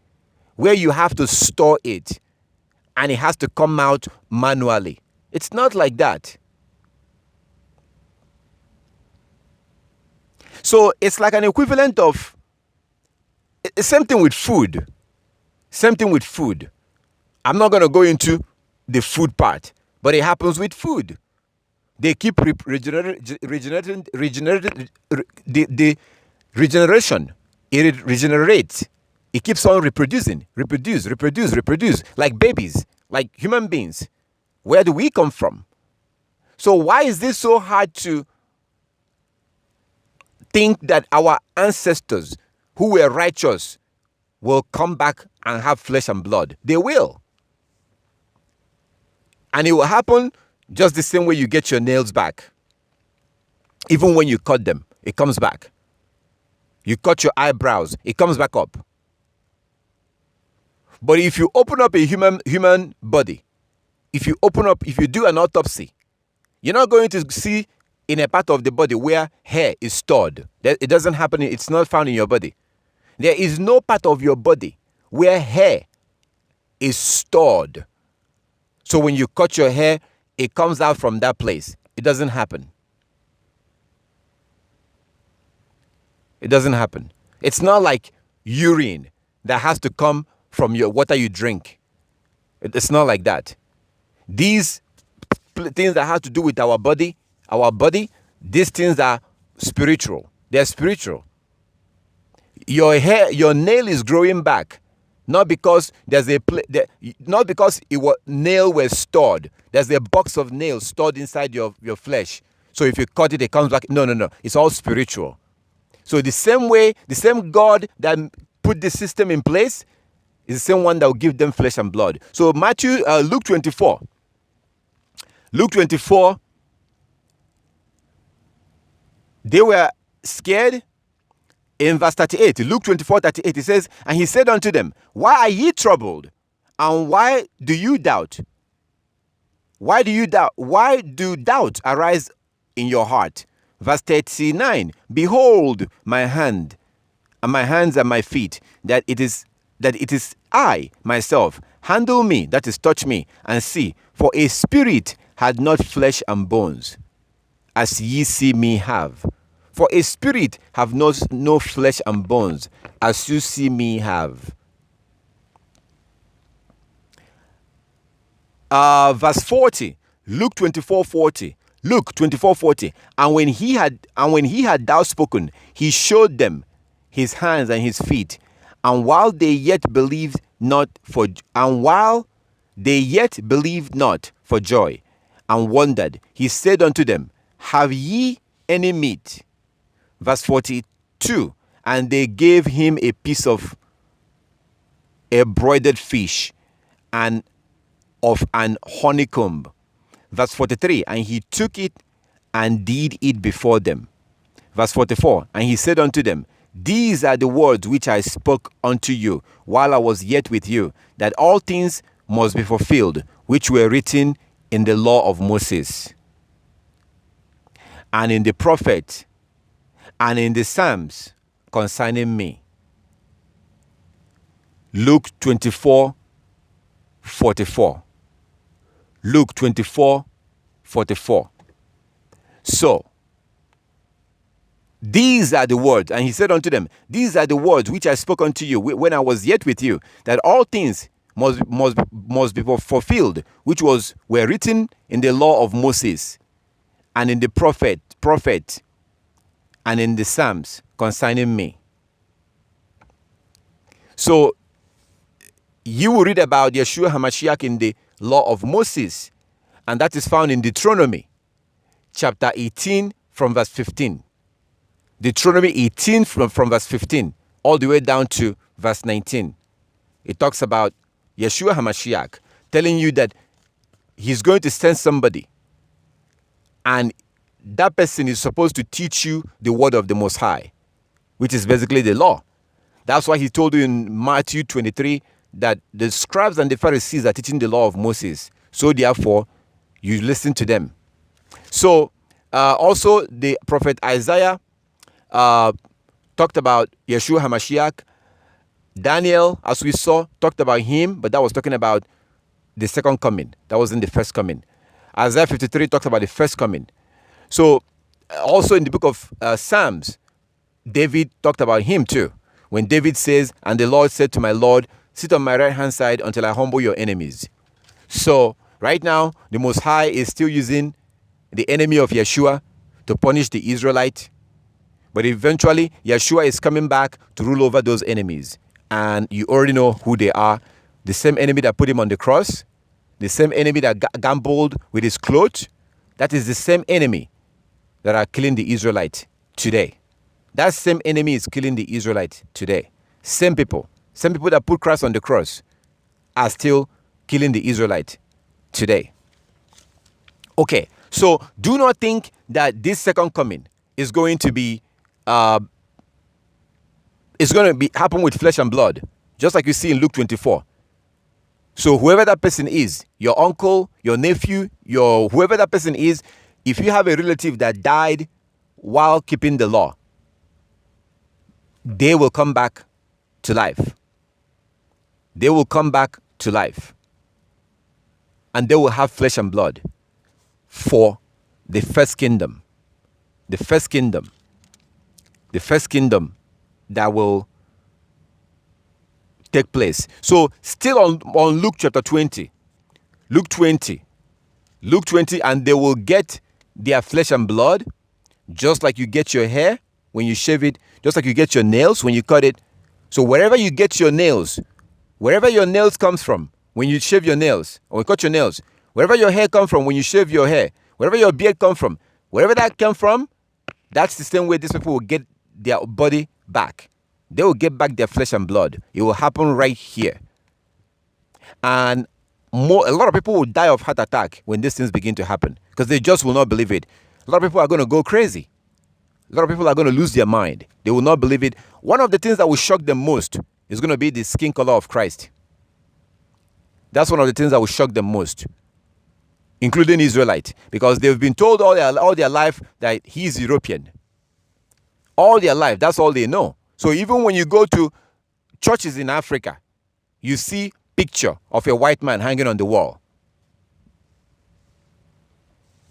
where you have to store it and it has to come out manually. It's not like that. So it's like an equivalent of, same thing with food. I'm not going to go into the food part, but it happens with food. They keep regenerating the regeneration. It regenerates. It keeps on reproduce, like babies, like human beings. Where do we come from? So why is this so hard to think that our ancestors who were righteous will come back and have flesh and blood? They will. And it will happen just the same way you get your nails back. Even when you cut them, it comes back. You cut your eyebrows, it comes back up. But if you open up a human body, if you do an autopsy, you're not going to see in a part of the body where hair is stored. It doesn't happen. It's not found in your body. There is no part of your body where hair is stored. So when you cut your hair, it comes out from that place. It doesn't happen. It doesn't happen. It's not like urine that has to come from your water you drink. It's not like that. These things that have to do with our body, these things are spiritual. They're spiritual. Your nail is growing back, not because nail was stored. There's a box of nails stored inside your flesh. So if you cut it, it comes back. No. It's all spiritual. So the same God that put the system in place is the same one that will give them flesh and blood. So Luke 24. Luke 24, they were scared. In verse 38, Luke 24:38, it says, and he said unto them, why are ye troubled? And why do you doubt? Why do you doubt? Why do doubt arise in your heart? Verse 39, behold my hand, and my hands and my feet, that it is I myself. Handle me, that is, touch me, and see. For a spirit had not flesh and bones, as ye see me have. For a spirit have no flesh and bones, as you see me have. Verse 40, Luke 24:40. Luke 24:40. And when he had thou spoken, he showed them his hands and his feet. And while they yet believed not for joy, and wondered, he said unto them, have ye any meat? Verse 42. And they gave him a piece of a broiled fish and of an honeycomb. Verse 43. And he took it and did eat before them. Verse 44. And he said unto them, these are the words which I spoke unto you while I was yet with you, that all things must be fulfilled, which were written in the law of Moses, and in the prophets, and in the Psalms concerning me. Luke 24:44. Luke 24:44. So, these are the words, and he said unto them, these are the words which I spoke unto you when I was yet with you, that all things must be fulfilled, which were written in the law of Moses, and in the prophet, and in the Psalms concerning me. So, you will read about Yeshua HaMashiach in the law of Moses, and that is found in Deuteronomy chapter 18 from verse 15. Deuteronomy 18 from verse 15 all the way down to verse 19. It talks about Yeshua HaMashiach telling you that he's going to send somebody, and that person is supposed to teach you the word of the Most High, which is basically the law. That's why he told you in Matthew 23 that the scribes and the Pharisees are teaching the law of Moses. So therefore, you listen to them. So also the prophet Isaiah talked about Yeshua HaMashiach. Daniel, as we saw, talked about him, but that was talking about the second coming. That wasn't the first coming. Isaiah 53 talks about the first coming. So also in the book of Psalms, David talked about him too. When David says, and the Lord said to my Lord, sit on my right hand side until I humble your enemies. So right now, the Most High is still using the enemy of Yeshua to punish the Israelite. But eventually, Yeshua is coming back to rule over those enemies. And you already know who they are. The same enemy that put him on the cross. The same enemy that gambled with his clothes. That is the same enemy that are killing the Israelite today. That same enemy is killing the Israelite today. Same people. Same people that put Christ on the cross are still killing the Israelite today. Okay, so do not think that this second coming is going to be happen with flesh and blood, just like you see in Luke 24. So whoever that person is, your uncle, your nephew, whoever that person is, if you have a relative that died while keeping the law, they will come back to life. They will come back to life. And they will have flesh and blood for the first kingdom. The first kingdom. The first kingdom that will take place. So still on Luke chapter 20. Luke 20, and they will get their flesh and blood, just like you get your hair when you shave it, just like you get your nails when you cut it. So wherever you get your nails, wherever your nails comes from when you shave your nails or cut your nails, wherever your hair comes from when you shave your hair, wherever your beard comes from, wherever that comes from, that's the same way these people will get their body back. They will get back their flesh and blood. It will happen right here. And a lot of people will die of heart attack when these things begin to happen because they just will not believe it. A lot of people are going to go crazy. A lot of people are going to lose their mind. They will not believe it. One of the things that will shock them most is going to be the skin color of Christ. That's one of the things that will shock them most, including Israelite, because they've been told all their life that he's European. All their life, that's all they know. So even when you go to churches in Africa, you see picture of a white man hanging on the wall.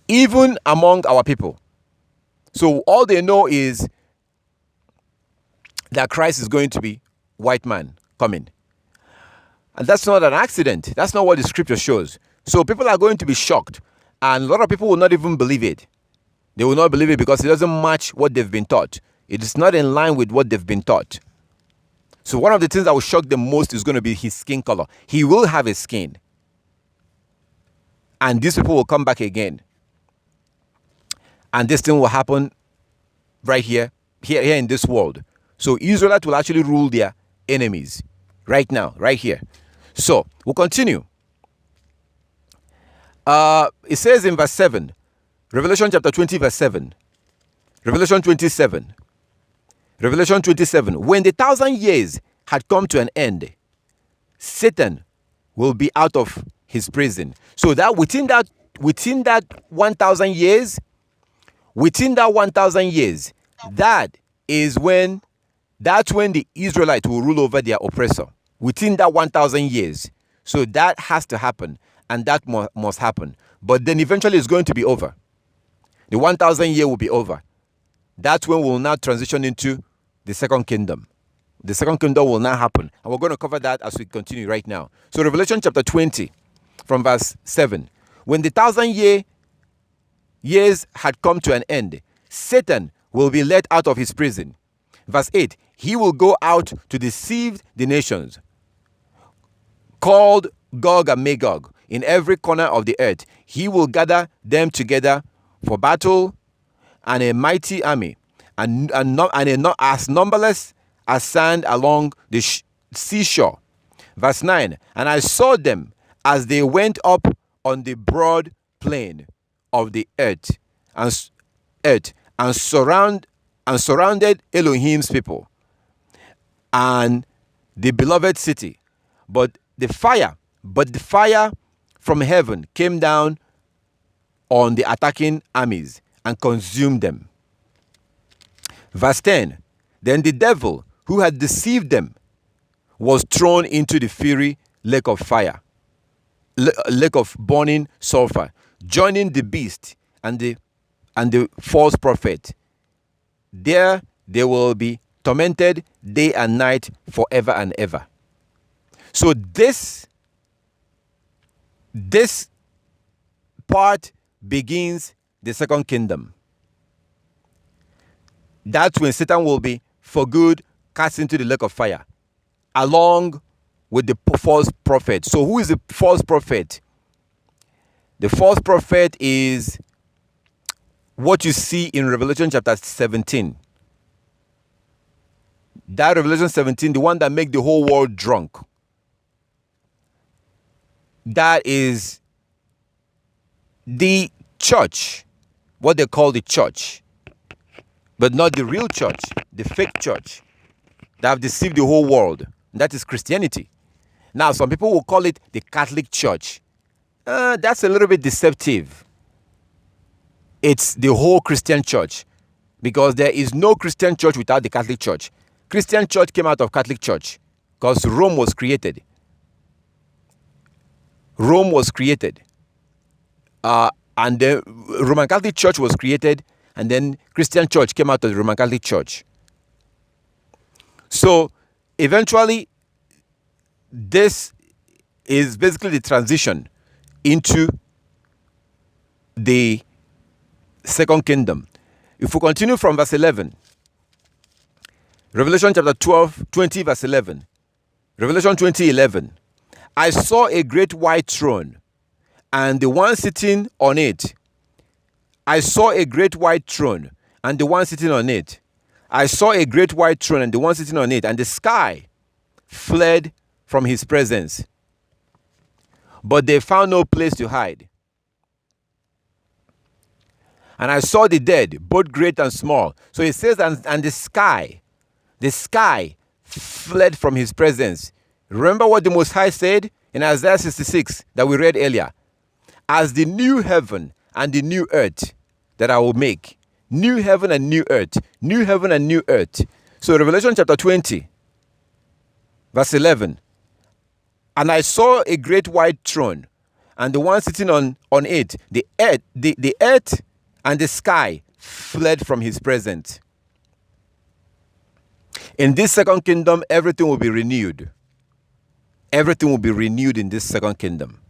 Even among our people. So all they know is that Christ is going to be white man coming. And that's not an accident. That's not what the scripture shows. So people are going to be shocked And a lot of people will not even believe it. They will not believe it because it doesn't match what they've been taught. It is not in line with what they've been taught. So one of the things that will shock them most is going to be his skin color. He will have a skin. And these people will come back again. And this thing will happen right here in this world. So Israelites will actually rule their enemies right now, right here. So we'll continue. It says in verse 7, Revelation chapter 20, verse 7, Revelation 27, Revelation 27, when the 1,000 years had come to an end, Satan will be out of his prison. So that within that 1,000 years, that's when the Israelites will rule over their oppressor. Within that 1,000 years. So that has to happen, and that must happen. But then eventually it's going to be over. The 1,000 year will be over. That's when we'll now transition into the second kingdom. The second kingdom will now happen. And we're going to cover that as we continue right now. So Revelation chapter 20 from verse 7. When the 1,000 years had come to an end, Satan will be let out of his prison. Verse 8. He will go out to deceive the nations, called Gog and Magog, in every corner of the earth. He will gather them together for battle, and a mighty army, and as numberless as sand along the seashore. Verse 9. And I saw them as they went up on the broad plain of the earth, and surrounded Elohim's people and the beloved city. But the fire from heaven came down on the attacking armies and consumed them. Verse 10. Then the devil who had deceived them was thrown into the fiery lake of fire, lake of burning sulfur, joining the beast and the false prophet. There they will be tormented day and night forever and ever. So this part begins the second kingdom. That's when Satan will be for good cast into the lake of fire, along with the false prophet. So who is the false prophet? The false prophet is what you see in Revelation chapter 17. That Revelation 17, the one that make the whole world drunk. That is the church, what they call the church, but not the real church, the fake church that have deceived the whole world. That is Christianity. Now, some people will call it the Catholic Church. That's a little bit deceptive. It's the whole Christian church, because there is no Christian church without the Catholic Church. Christian church came out of Catholic Church because Rome was created. Rome was created. And the Roman Catholic Church was created, and then Christian church came out of the Roman Catholic Church. So eventually, this is basically the transition into the second kingdom. If we continue from verse 11, Revelation chapter 20 verse 11, Revelation 20:11, I saw a great white throne, and the one sitting on it. I saw a great white throne, and the one sitting on it. I saw a great white throne, and the one sitting on it, and the sky fled from his presence. But they found no place to hide. And I saw the dead, both great and small. So it says, and the sky fled from his presence. Remember what the Most High said in Isaiah 66 that we read earlier? As the new heaven and the new earth that I will make. New heaven and new earth. New heaven and new earth. So Revelation chapter 20, verse 11. And I saw a great white throne, and the one sitting on it. The earth and the sky fled from his presence. In this second kingdom, everything will be renewed. Everything will be renewed in this second kingdom,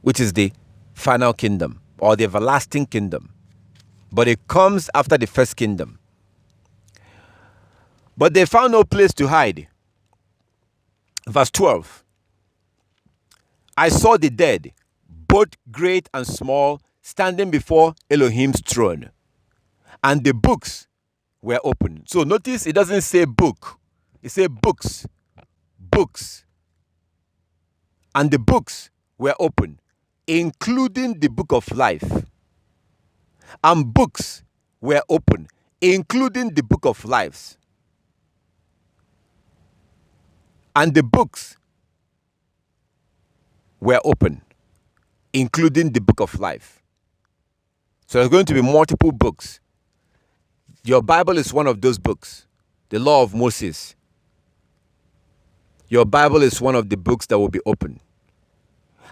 which is the final kingdom or the everlasting kingdom. But it comes after the first kingdom. But they found no place to hide. Verse 12. I saw the dead, both great and small, standing before Elohim's throne. And the books were open. So notice it doesn't say book. It says books. Books. And the books were open, including the book of life. And books were open, including the book of lives. And the books were open, including the book of life. So there's going to be multiple books. Your Bible is one of those books. The law of Moses. Your Bible is one of the books that will be open.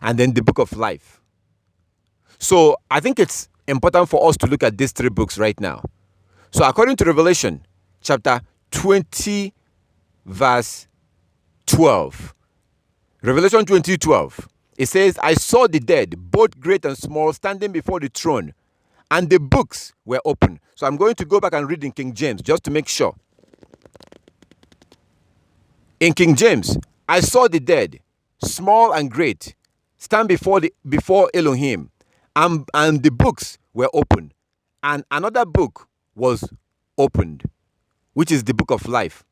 And then the book of life. So I think it's important for us to look at these three books right now. So according to Revelation chapter 20 verse 12. Revelation 20:12. It says, I saw the dead, both great and small, standing before the throne, and the books were open. So I'm going to go back and read in King James just to make sure. In King James, I saw the dead, small and great, stand before Elohim, and the books were open. And another book was opened, which is the book of life.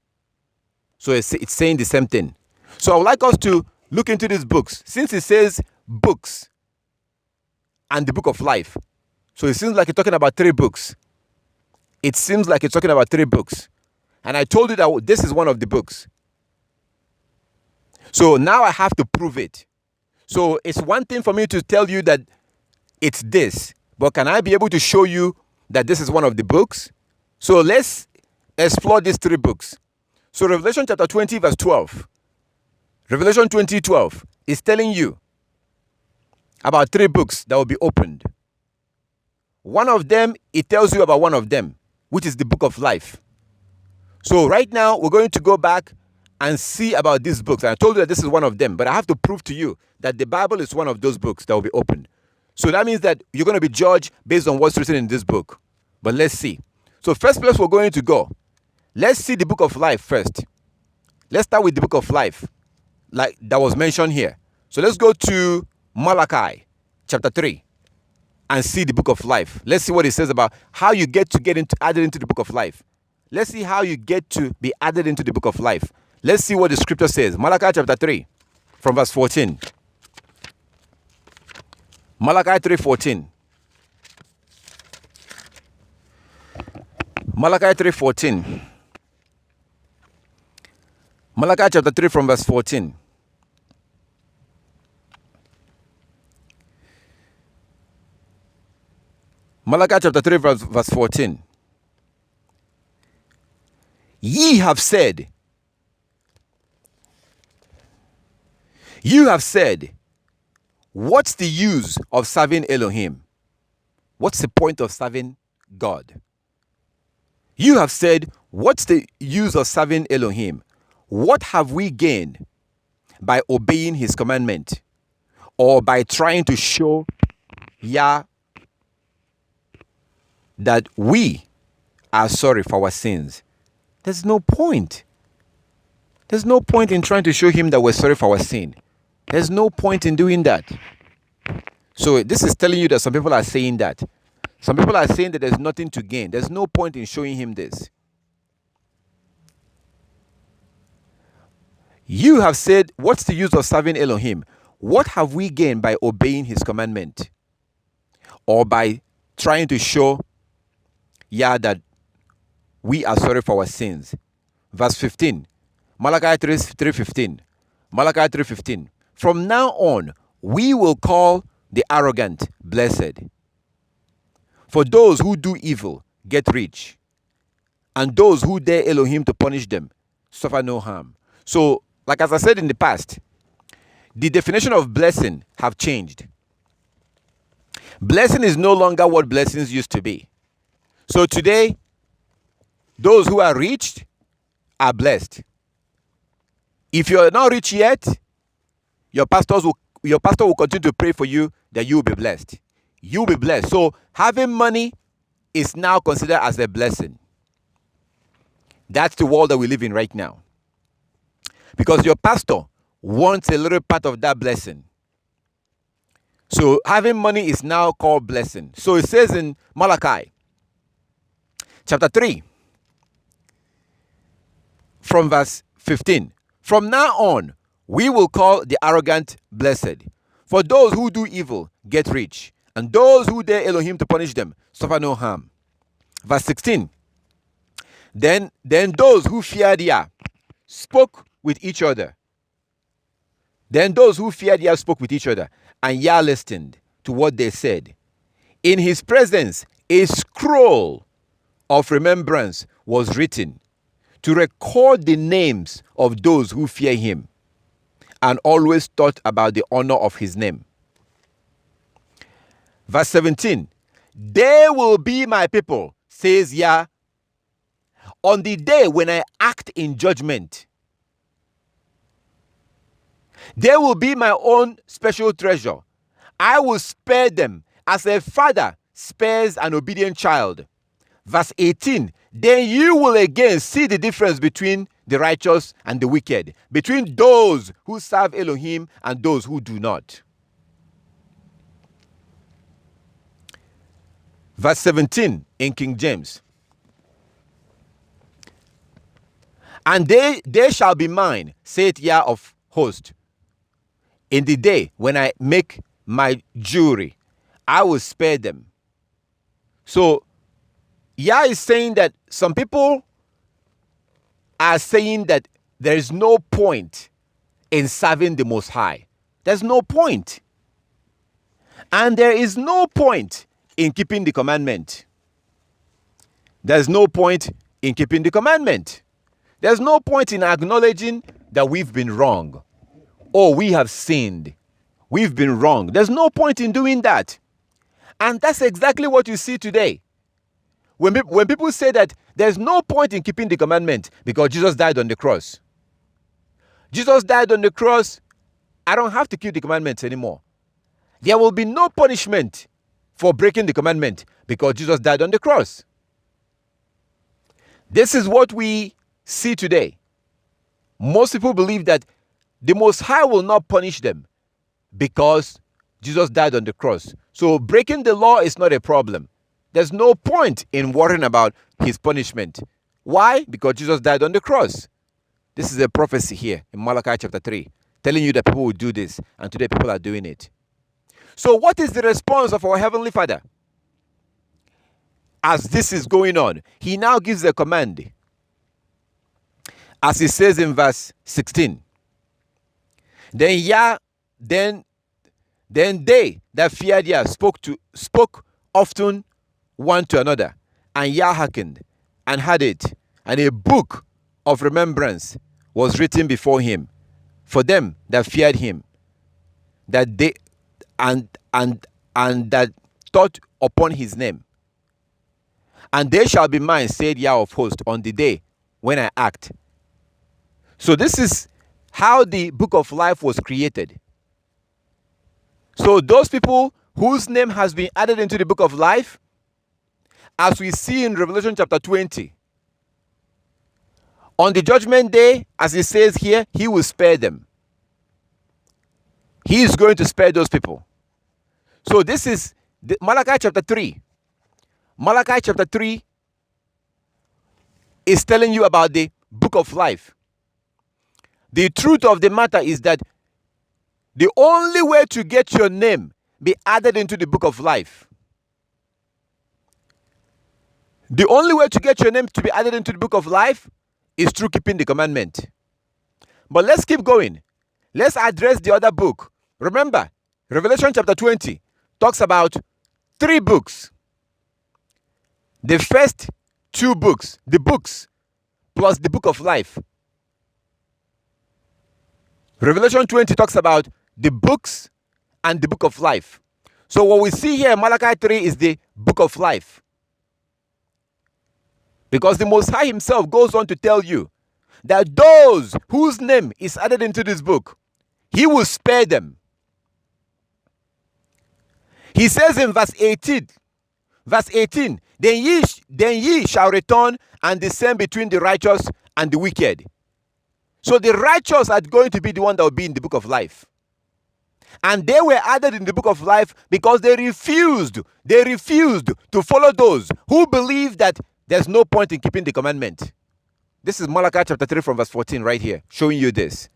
So it's saying the same thing. So I would like us to look into these books. Since it says books and the book of life, so it seems like it's talking about three books. It seems like it's talking about three books. And I told you that this is one of the books. So now I have to prove it. So it's one thing for me to tell you that it's this, but can I be able to show you that this is one of the books? So let's explore these three books. So Revelation chapter 20 verse 12. Revelation 20:12 is telling you about three books that will be opened. One of them, it tells you about one of them, which is the book of life. So right now, we're going to go back and see about these books. And I told you that this is one of them, but I have to prove to you that the Bible is one of those books that will be opened. So that means that you're going to be judged based on what's written in this book. But let's see. So first place we're going to go. Let's see the book of life first. Let's start with the book of life, like that was mentioned here. So let's go to Malachi chapter 3 and see the book of life. Let's see what it says about how you get added into the book of life. Let's see how you get to be added into the book of life. Let's see what the scripture says. Malachi chapter 3 from verse 14. Malachi 3:14. Malachi 3:14. Malachi chapter 3 from verse 14. Malachi chapter 3 verse 14. You have said, what's the use of serving Elohim? What's the point of serving God? You have said, what's the use of serving Elohim? What have we gained by obeying his commandment or by trying to show Yah that we are sorry for our sins? There's no point. There's no point in trying to show him that we're sorry for our sin. There's no point in doing that. So this is telling you that some people are saying that. Some people are saying that there's nothing to gain. There's no point in showing him this. You have said, what's the use of serving Elohim? What have we gained by obeying his commandment? Or by trying to show Yah that we are sorry for our sins? Verse 15. Malachi 3:15. Malachi 3:15. From now on, we will call the arrogant blessed. For those who do evil get rich, and those who dare Elohim to punish them suffer no harm. So, like as I said in the past, the definition of blessing have changed. Blessing is no longer what blessings used to be. So today, those who are rich are blessed. If you're not rich yet, your pastor will continue to pray for you that you will be blessed. you'll be blessed. So having money is now considered as a blessing. That's the world that we live in right now. Because your pastor wants a little part of that blessing. So having money is now called blessing. So it says in Malachi chapter 3 from verse 15. From now on, we will call the arrogant blessed. For those who do evil get rich, and those who dare Elohim to punish them suffer no harm. Verse 16. Then those who feared Yah spoke with each other. Then those who feared Yah spoke with each other, and Yah listened to what they said. In his presence, a scroll of remembrance was written to record the names of those who fear him and always thought about the honor of his name. Verse 17. They will be my people, says Yah, on the day when I act in judgment. They will be my own special treasure. I will spare them as a father spares an obedient child. Verse 18. Then you will again see the difference between the righteous and the wicked, between those who serve Elohim and those who do not. Verse 17 in King James. And they shall be mine, saith Yah of hosts. In the day when I make my jury, I will spare them. So Yah is saying that some people are saying that there is no point in serving the Most High. There's no point. And there is no point in keeping the commandment. There's no point in keeping the commandment. There's no point in acknowledging that we've been wrong. Oh, we have sinned. We've been wrong. There's no point in doing that. And that's exactly what you see today. When people say that there's no point in keeping the commandment because Jesus died on the cross. Jesus died on the cross. I don't have to keep the commandments anymore. There will be no punishment for breaking the commandment because Jesus died on the cross. This is what we see today. Most people believe that the Most High will not punish them because Jesus died on the cross. So breaking the law is not a problem. There's no point in worrying about his punishment. Why? Because Jesus died on the cross. This is a prophecy here in Malachi chapter 3, telling you that people will do this, and today people are doing it. So what is the response of our Heavenly Father? As this is going on, he now gives a command. As he says in verse 16. Then they that feared Yah spoke often one to another, and Yah hearkened and had it, and a book of remembrance was written before him for them that feared him, that they and that thought upon his name. And they shall be mine, said Yah of hosts, on the day when I act. So this is how the book of life was created. So those people whose name has been added into the book of life, as we see in Revelation chapter 20, on the judgment day, as it says here, he will spare them. He is going to spare those people. So this is Malachi chapter 3. Malachi chapter 3 is telling you about the book of life. The truth of the matter is that the only way to get your name be added into the book of life, the only way to get your name to be added into the book of life is through keeping the commandment. But let's keep going. Let's address the other book. Remember, Revelation chapter 20 talks about 3 books. The first 2 books, the books plus the book of life. Revelation 20 talks about the books and the book of life. So what we see here in Malachi 3 is the book of life. Because the Most High himself goes on to tell you that those whose name is added into this book, he will spare them. He says in verse 18, then ye shall return and discern between the righteous and the wicked. So the righteous are going to be the one that will be in the book of life. And they were added in the book of life because they refused to follow those who believe that there's no point in keeping the commandment. This is Malachi chapter 3 from verse 14 right here, showing you this.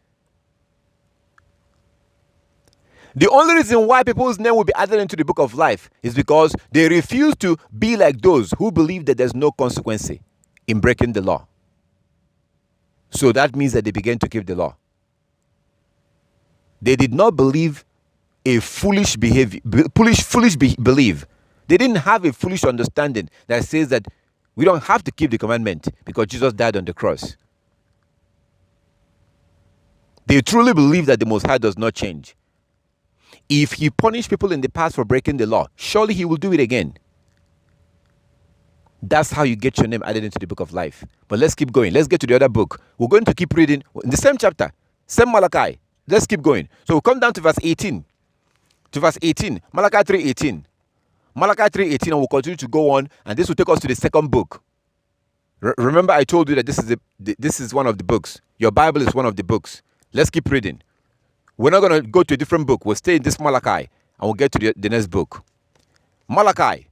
The only reason why people's name will be added into the book of life is because they refuse to be like those who believe that there's no consequence in breaking the law. So that means that they began to keep the law. They did not believe a foolish belief. They didn't have a foolish understanding that says that we don't have to keep the commandment because Jesus died on the cross. They truly believe that the Most High does not change. If he punished people in the past for breaking the law, surely he will do it again. That's how you get your name added into the book of life. But let's keep going. Let's get to the other book. We're going to keep reading in the same chapter, same Malachi. Let's keep going. So we'll come down to verse 18. Malachi 3:18. Malachi 3:18, and we'll continue to go on, and this will take us to the second book. Remember, I told you that this is one of the books. Your Bible is one of the books. Let's keep reading. We're not going to go to a different book. We'll stay in this Malachi, and we'll get to the next book. Malachi,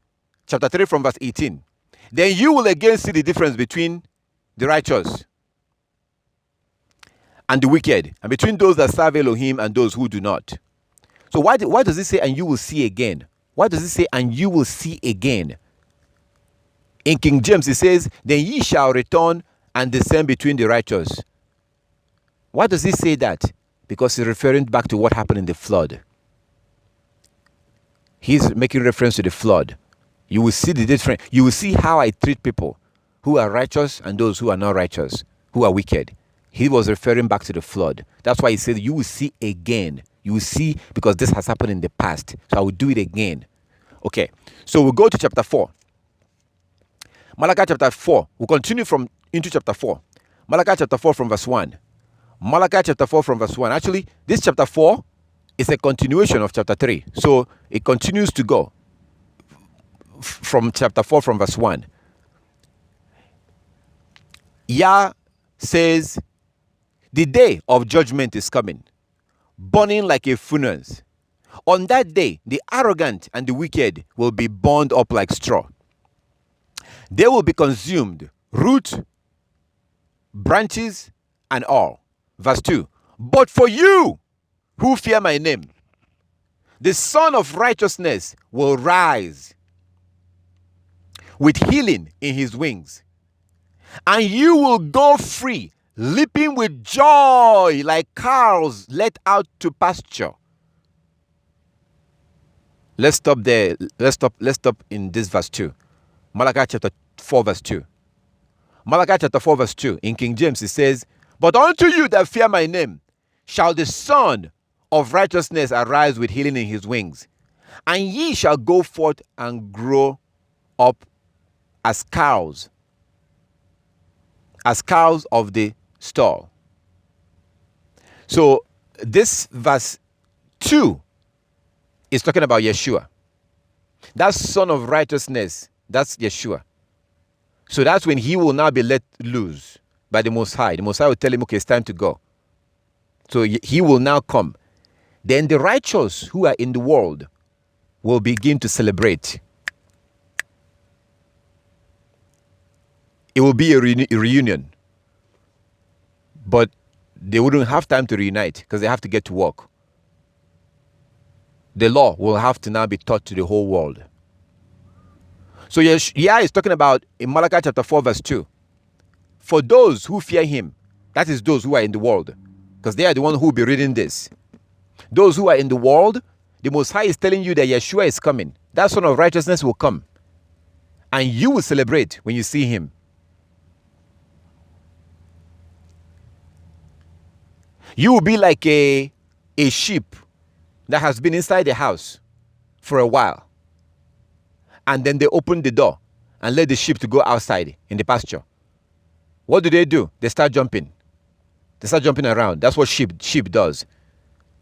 chapter 3 from verse 18. Then you will again see the difference between the righteous and the wicked, and between those that serve Elohim and those who do not. So why does it say, and you will see again? Why does it say, and you will see again? In King James, it says, then ye shall return and discern between the righteous. Why does he say that? Because he's referring back to what happened in the flood. He's making reference to the flood. You will see the difference. You will see how I treat people who are righteous and those who are not righteous, who are wicked. He was referring back to the flood. That's why he said, you will see again. You will see, because this has happened in the past. So I will do it again. Okay. So we'll go to chapter 4. Malachi chapter 4. We'll continue into chapter 4. Malachi chapter 4 from verse 1. Malachi chapter 4 from verse 1. Actually, this chapter 4 is a continuation of chapter 3. So it continues to go from chapter 4 from verse 1. Yah says, the day of judgment is coming, burning like a furnace. On that day, the arrogant and the wicked will be burned up like straw. They will be consumed, root, branches, and all. Verse 2. But for you who fear my name, the Son of Righteousness will rise with healing in his wings, and you will go free, leaping with joy like cows let out to pasture. Let's stop there. Let's stop in this verse 2. Malachi chapter 4 verse 2. Malachi chapter 4 verse 2. In King James it says, but unto you that fear my name shall the Son of Righteousness arise with healing in his wings, and ye shall go forth and grow up as cows of the stall. So this verse 2 is talking about Yeshua. That Son of Righteousness, that's Yeshua. So that's when he will now be let loose by the Most High. The Most High will tell him, okay, it's time to go. So he will now come. Then the righteous who are in the world will begin to celebrate. It will be a reunion. But they wouldn't have time to reunite because they have to get to work. The law will have to now be taught to the whole world. So Yah is talking about in Malachi chapter 4 verse 2. For those who fear him, that is those who are in the world, because they are the one who will be reading this. Those who are in the world, the Most High is telling you that Yeshua is coming. That Son of Righteousness will come. And you will celebrate when you see him. You will be like a sheep that has been inside the house for a while. And then they open the door and let the sheep to go outside in the pasture. What do? They start jumping. They start jumping around. That's what sheep does.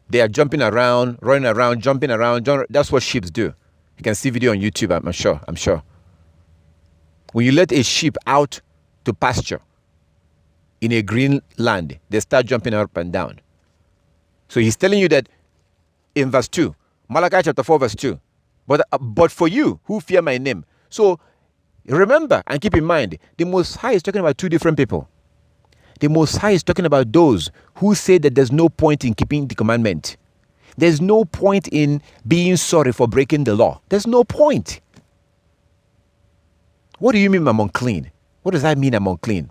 They are jumping around, running around, jumping around. That's what sheep do. You can see video on YouTube, I'm sure. When you let a sheep out to pasture in a green land, they start jumping up and down. So he's telling you that in verse 2, Malachi chapter 4 verse 2, but for you who fear my name. So remember and keep in mind, the Most High is talking about two different people. The Most High is talking about those who say that there's no point in keeping the commandment. There's no point in being sorry for breaking the law. There's no point. What do you mean I'm unclean? What does that mean I'm unclean?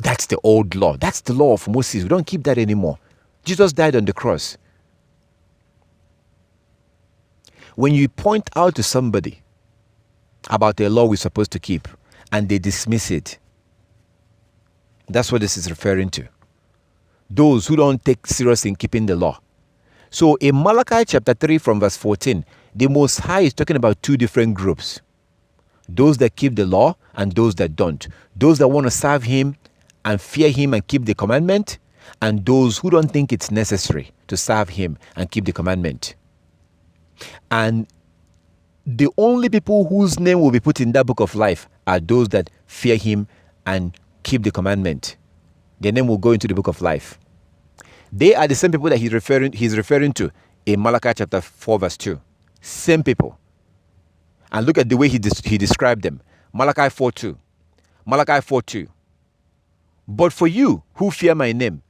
That's the old law. That's the law of Moses. We don't keep that anymore. Jesus died on the cross. When you point out to somebody about the law we're supposed to keep and they dismiss it, that's what this is referring to. Those who don't take serious in keeping the law. So in Malachi chapter 3 from verse 14, the Most High is talking about two different groups. Those that keep the law and those that don't. Those that want to serve him and fear him and keep the commandment, and those who don't think it's necessary to serve him and keep the commandment. And the only people whose name will be put in that book of life are those that fear him and keep the commandment. Their name will go into the book of life. They are the same people that he's referring to in Malachi chapter 4 verse 2. Same people. And look at the way he described them. Malachi 4:2. Malachi 4:2. But for you who fear my name,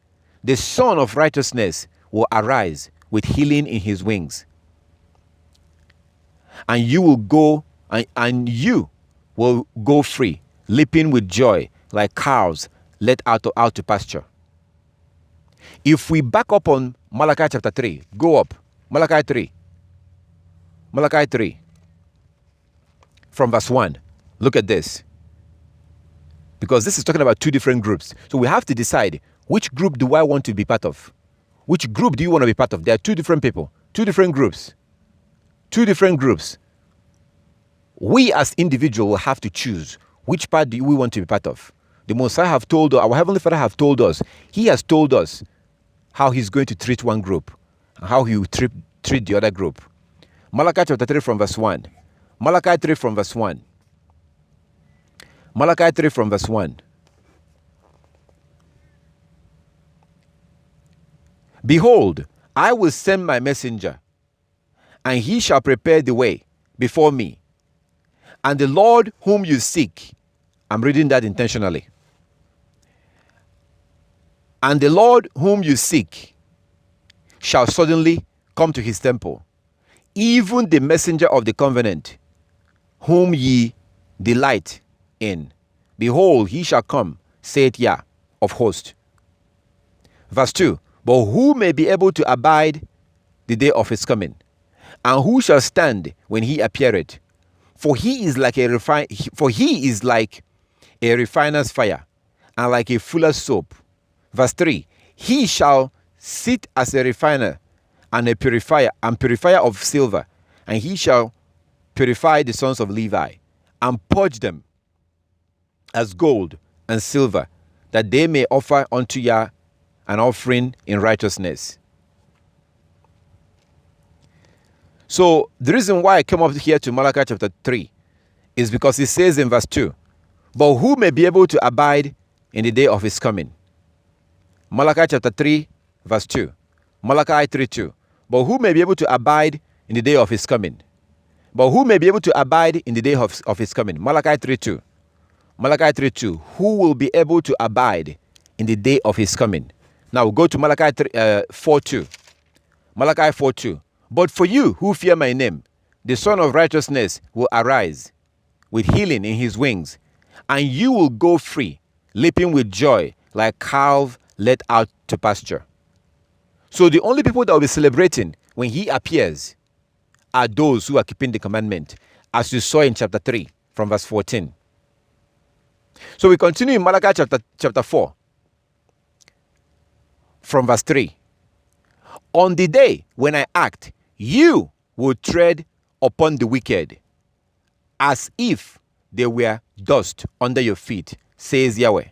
the Son of Righteousness will arise with healing in his wings. And you will go free, leaping with joy like cows led out to pasture. If we back up on Malachi chapter 3, go up. Malachi 3. Malachi 3. From verse 1. Look at this. Because this is talking about two different groups. So we have to decide, which group do I want to be part of? Which group do you want to be part of? There are two different people. Two different groups. Two different groups. We as individuals will have to choose which part do we want to be part of. The Most High have told us, our Heavenly Father have told us, he has told us how he's going to treat one group and how he will treat the other group. Malachi chapter 3 from verse 1. Malachi 3 from verse 1. Malachi 3 from verse 1. Behold, I will send my messenger, and he shall prepare the way before me. And the Lord whom you seek, I'm reading that intentionally. And the Lord whom you seek shall suddenly come to his temple, even the messenger of the covenant, whom ye delight in. Behold, he shall come, saith Yah of hosts. Verse 2. But who may be able to abide the day of his coming? And who shall stand when he appeareth? For he is like a refiner's fire, and like a fuller's soap. Verse 3. He shall sit as a refiner and a purifier of silver, and he shall purify the sons of Levi, and purge them as gold and silver, that they may offer unto Yah an offering in righteousness. So the reason why I came up here to Malachi chapter 3 is because it says in verse 2, but who may be able to abide in the day of his coming? Malachi chapter 3 verse 2. Malachi 3:2. But who may be able to abide in the day of his coming? But who may be able to abide in the day of his coming? Malachi 3:2. Malachi 3:2. Who will be able to abide in the day of his coming? Now we'll go to Malachi 4:2. Malachi 4:2. But for you who fear my name, the Son of Righteousness will arise with healing in his wings, and you will go free, leaping with joy like calves led out to pasture. So the only people that will be celebrating when he appears are those who are keeping the commandment, as you saw in chapter 3 from verse 14. So we continue in Malachi chapter 4 from verse 3. On the day when I act, you will tread upon the wicked as if they were dust under your feet, says Yahweh.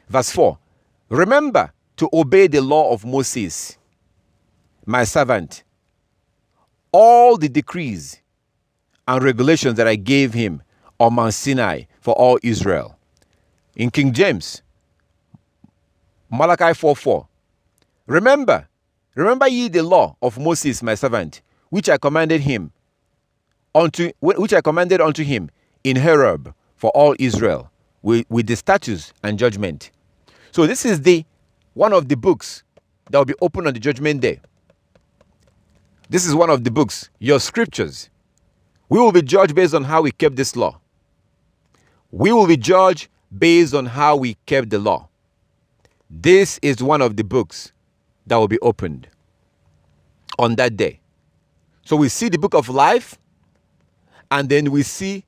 Verse 4. Remember to obey the law of Moses, my servant, all the decrees and regulations that I gave him on Mount Sinai for all Israel. In King James, Malachi 4:4. Remember ye the law of Moses my servant, which I commanded unto him in Horeb for all Israel, with the statutes and judgment. So this is one of the books that will be opened on the judgment day. This is one of the books, your scriptures. We will be judged based on how we kept this law. We will be judged based on how we kept the law. This is one of the books that will be opened on that day. So we see the book of life, and then we see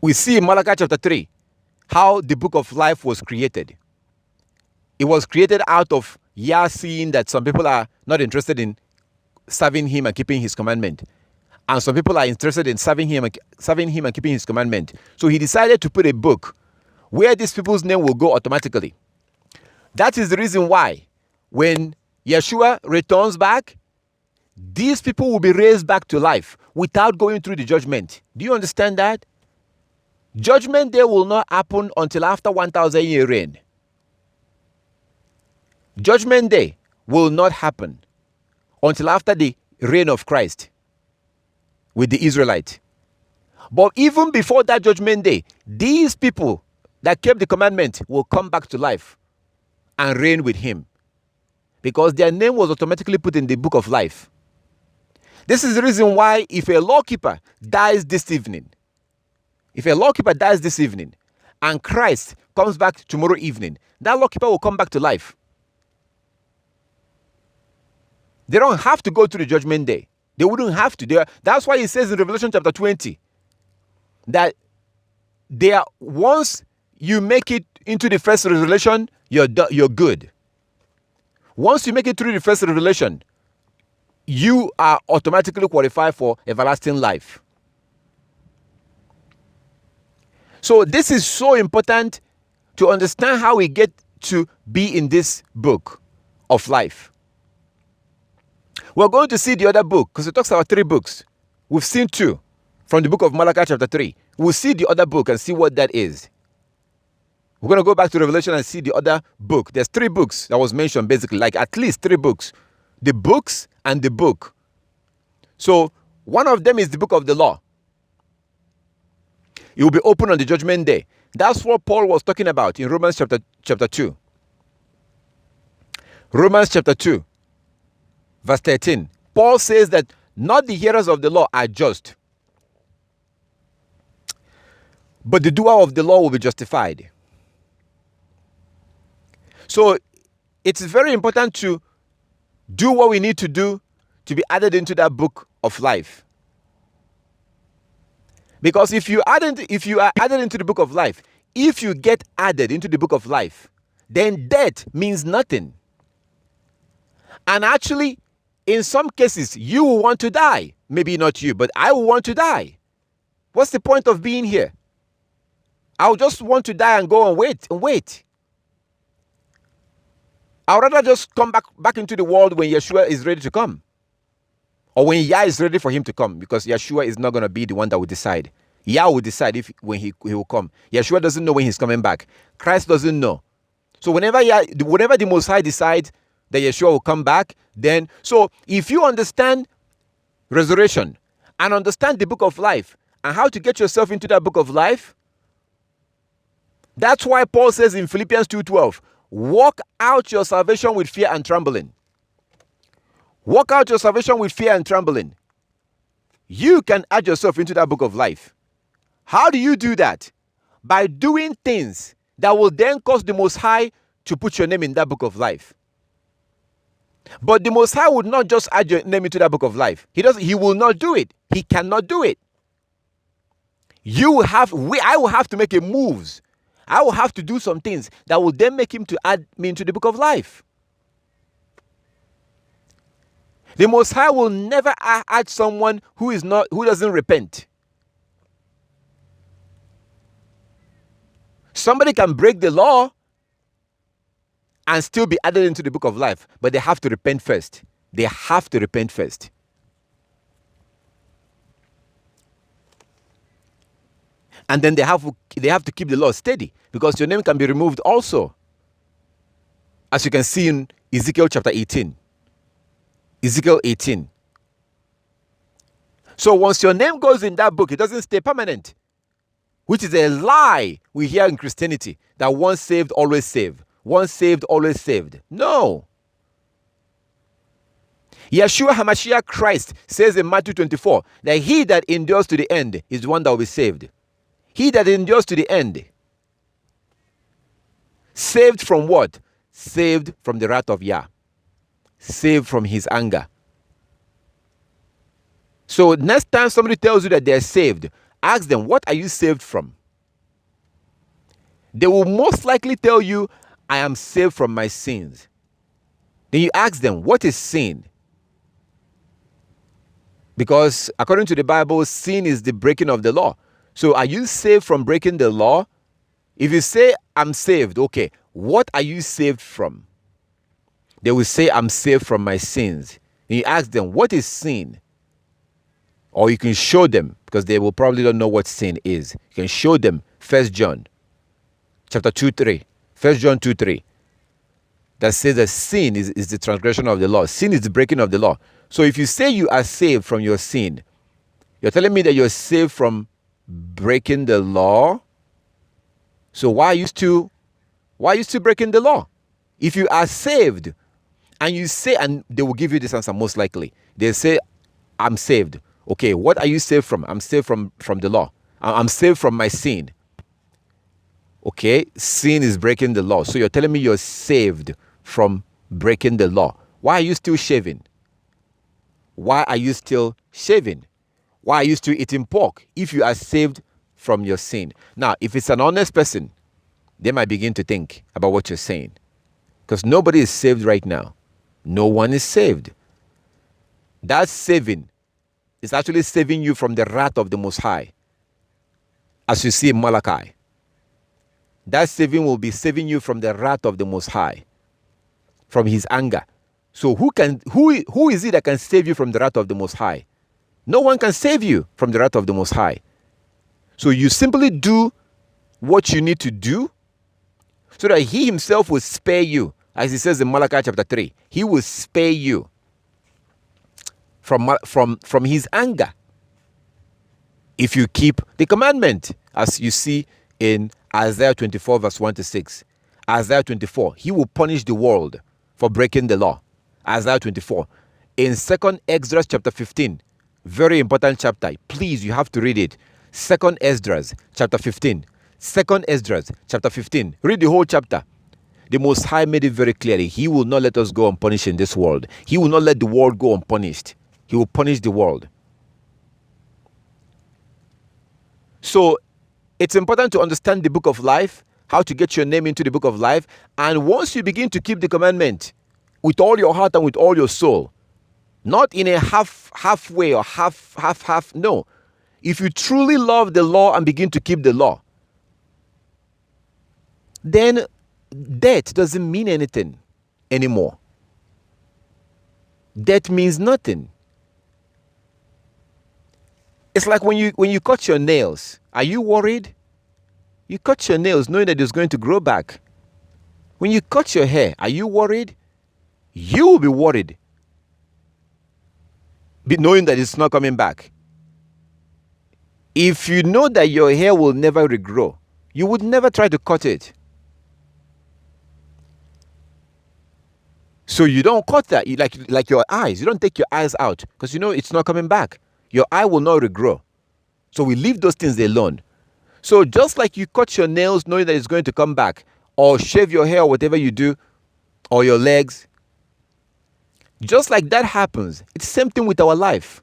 in Malachi chapter 3 how the book of life was created. It was created out of Yah seeing that some people are not interested in serving him and keeping his commandment, and some people are interested in serving him and keeping his commandment. So he decided to put a book where these people's name will go automatically. That is the reason why when Yeshua returns back, these people will be raised back to life without going through the judgment. Do you understand that? Judgment day will not happen until after 1,000 year reign. Judgment day will not happen until after the reign of Christ with the Israelites. But even before that judgment day, these people that kept the commandment will come back to life and reign with him, because their name was automatically put in the book of life. This is the reason why if a lawkeeper dies this evening, and Christ comes back tomorrow evening, that lawkeeper will come back to life. They don't have to go to the judgment day. They wouldn't have to. That's why it says in Revelation chapter 20 that once you make it into the first revelation, you're good. Once you make it through the first revelation, you are automatically qualified for everlasting life. So this is so important to understand how we get to be in this book of life. We're going to see the other book because it talks about 3 books. We've seen 2 from the book of Malachi chapter 3. We'll see the other book and see what that is. We're going to go back to Revelation and see the other book. There's 3 books that was mentioned, basically, like at least 3 books. The books and the book. So one of them is the book of the law. It will be open on the judgment day. That's what Paul was talking about in Romans chapter 2. Romans chapter 2, verse 13. Paul says that not the hearers of the law are just, but the doer of the law will be justified. So it's very important to do what we need to do to be added into that book of life. Because if you are added into the book of life, if you get added into the book of life, then death means nothing. And actually, in some cases, you will want to die. Maybe not you, but I will want to die. What's the point of being here? I will just want to die and go and wait. I would rather just come back into the world when Yeshua is ready to come. Or when Yah is ready for him to come, because Yeshua is not going to be the one that will decide. Yah will decide when he will come. Yeshua doesn't know when he's coming back. Christ doesn't know. So whenever the Most High decides that Yeshua will come back, then, so if you understand resurrection and understand the book of life and how to get yourself into that book of life, that's why Paul says in Philippians 2:12, walk out your salvation with fear and trembling. Walk out your salvation with fear and trembling. You can add yourself into that book of life. How do you do that? By doing things that will then cause the Most High to put your name in that book of life. But the Most High would not just add your name into that book of life. He will not do it. He cannot do it. I will have to make a moves. I will have to do some things that will then make him to add me into the book of life. The Most High will never add someone who doesn't repent. Somebody can break the law and still be added into the book of life, but they have to repent first. They have to repent first. And then they have to keep the law steady, because your name can be removed also. As you can see in Ezekiel chapter 18. Ezekiel 18. So once your name goes in that book, it doesn't stay permanent, which is a lie we hear in Christianity, that once saved, always saved. Once saved, always saved. No. Yeshua HaMashiach Christ says in Matthew 24 that he that endures to the end is the one that will be saved. He that endures to the end. Saved from what? Saved from the wrath of Yah. Saved from his anger. So next time somebody tells you that they're saved, ask them, what are you saved from? They will most likely tell you, I am saved from my sins. Then you ask them, what is sin? Because according to the Bible, sin is the breaking of the law. So are you saved from breaking the law? If you say, I'm saved, okay, what are you saved from? They will say, I'm saved from my sins. And you ask them, what is sin? Or you can show them, because they will probably don't know what sin is. You can show them 1 John chapter 2:3. 1 John 2:3. That says that sin is the transgression of the law. Sin is the breaking of the law. So if you say you are saved from your sin, you're telling me that you're saved from breaking the law. So why are you still breaking the law? If you are saved and you say, and they will give you this answer most likely. They say, I'm saved. Okay, what are you saved from? I'm saved from the law. I'm saved from my sin. Okay, sin is breaking the law. So you're telling me you're saved from breaking the law. Why are you still shaving? Why are you still shaving? Why are you still eating pork if you are saved from your sin? Now, if it's an honest person, they might begin to think about what you're saying. Because nobody is saved right now. No one is saved. That saving is actually saving you from the wrath of the Most High. As you see in Malachi. That saving will be saving you from the wrath of the Most High. From his anger. So who is it that can save you from the wrath of the Most High? No one can save you from the wrath of the Most High. So you simply do what you need to do so that he himself will spare you. As he says in Malachi chapter 3, he will spare you from his anger if you keep the commandment, as you see in Isaiah 24 verse 1 to 6. Isaiah 24, he will punish the world for breaking the law. Isaiah 24. In 2nd Esdras chapter 15, very important chapter. Please, you have to read it. 2nd Esdras chapter 15. 2nd Esdras chapter 15. Read the whole chapter. The Most High made it very clearly. He will not let us go unpunished in this world. He will not let the world go unpunished. He will punish the world. So it's important to understand the book of life, how to get your name into the book of life. And once you begin to keep the commandment with all your heart and with all your soul, not in a halfway or half, no. If you truly love the law and begin to keep the law, then death doesn't mean anything anymore. Death means nothing. It's like when you cut your nails. Are you worried? You cut your nails knowing that it's going to grow back. When you cut your hair, are you worried? You will be worried, knowing that it's not coming back. If you know that your hair will never regrow, you would never try to cut it. So you don't cut that. You like your eyes. You don't take your eyes out because you know it's not coming back. Your eye will not regrow. So we leave those things alone. So just like you cut your nails knowing that it's going to come back, or shave your hair or whatever you do, or your legs, just like that happens, it's the same thing with our life.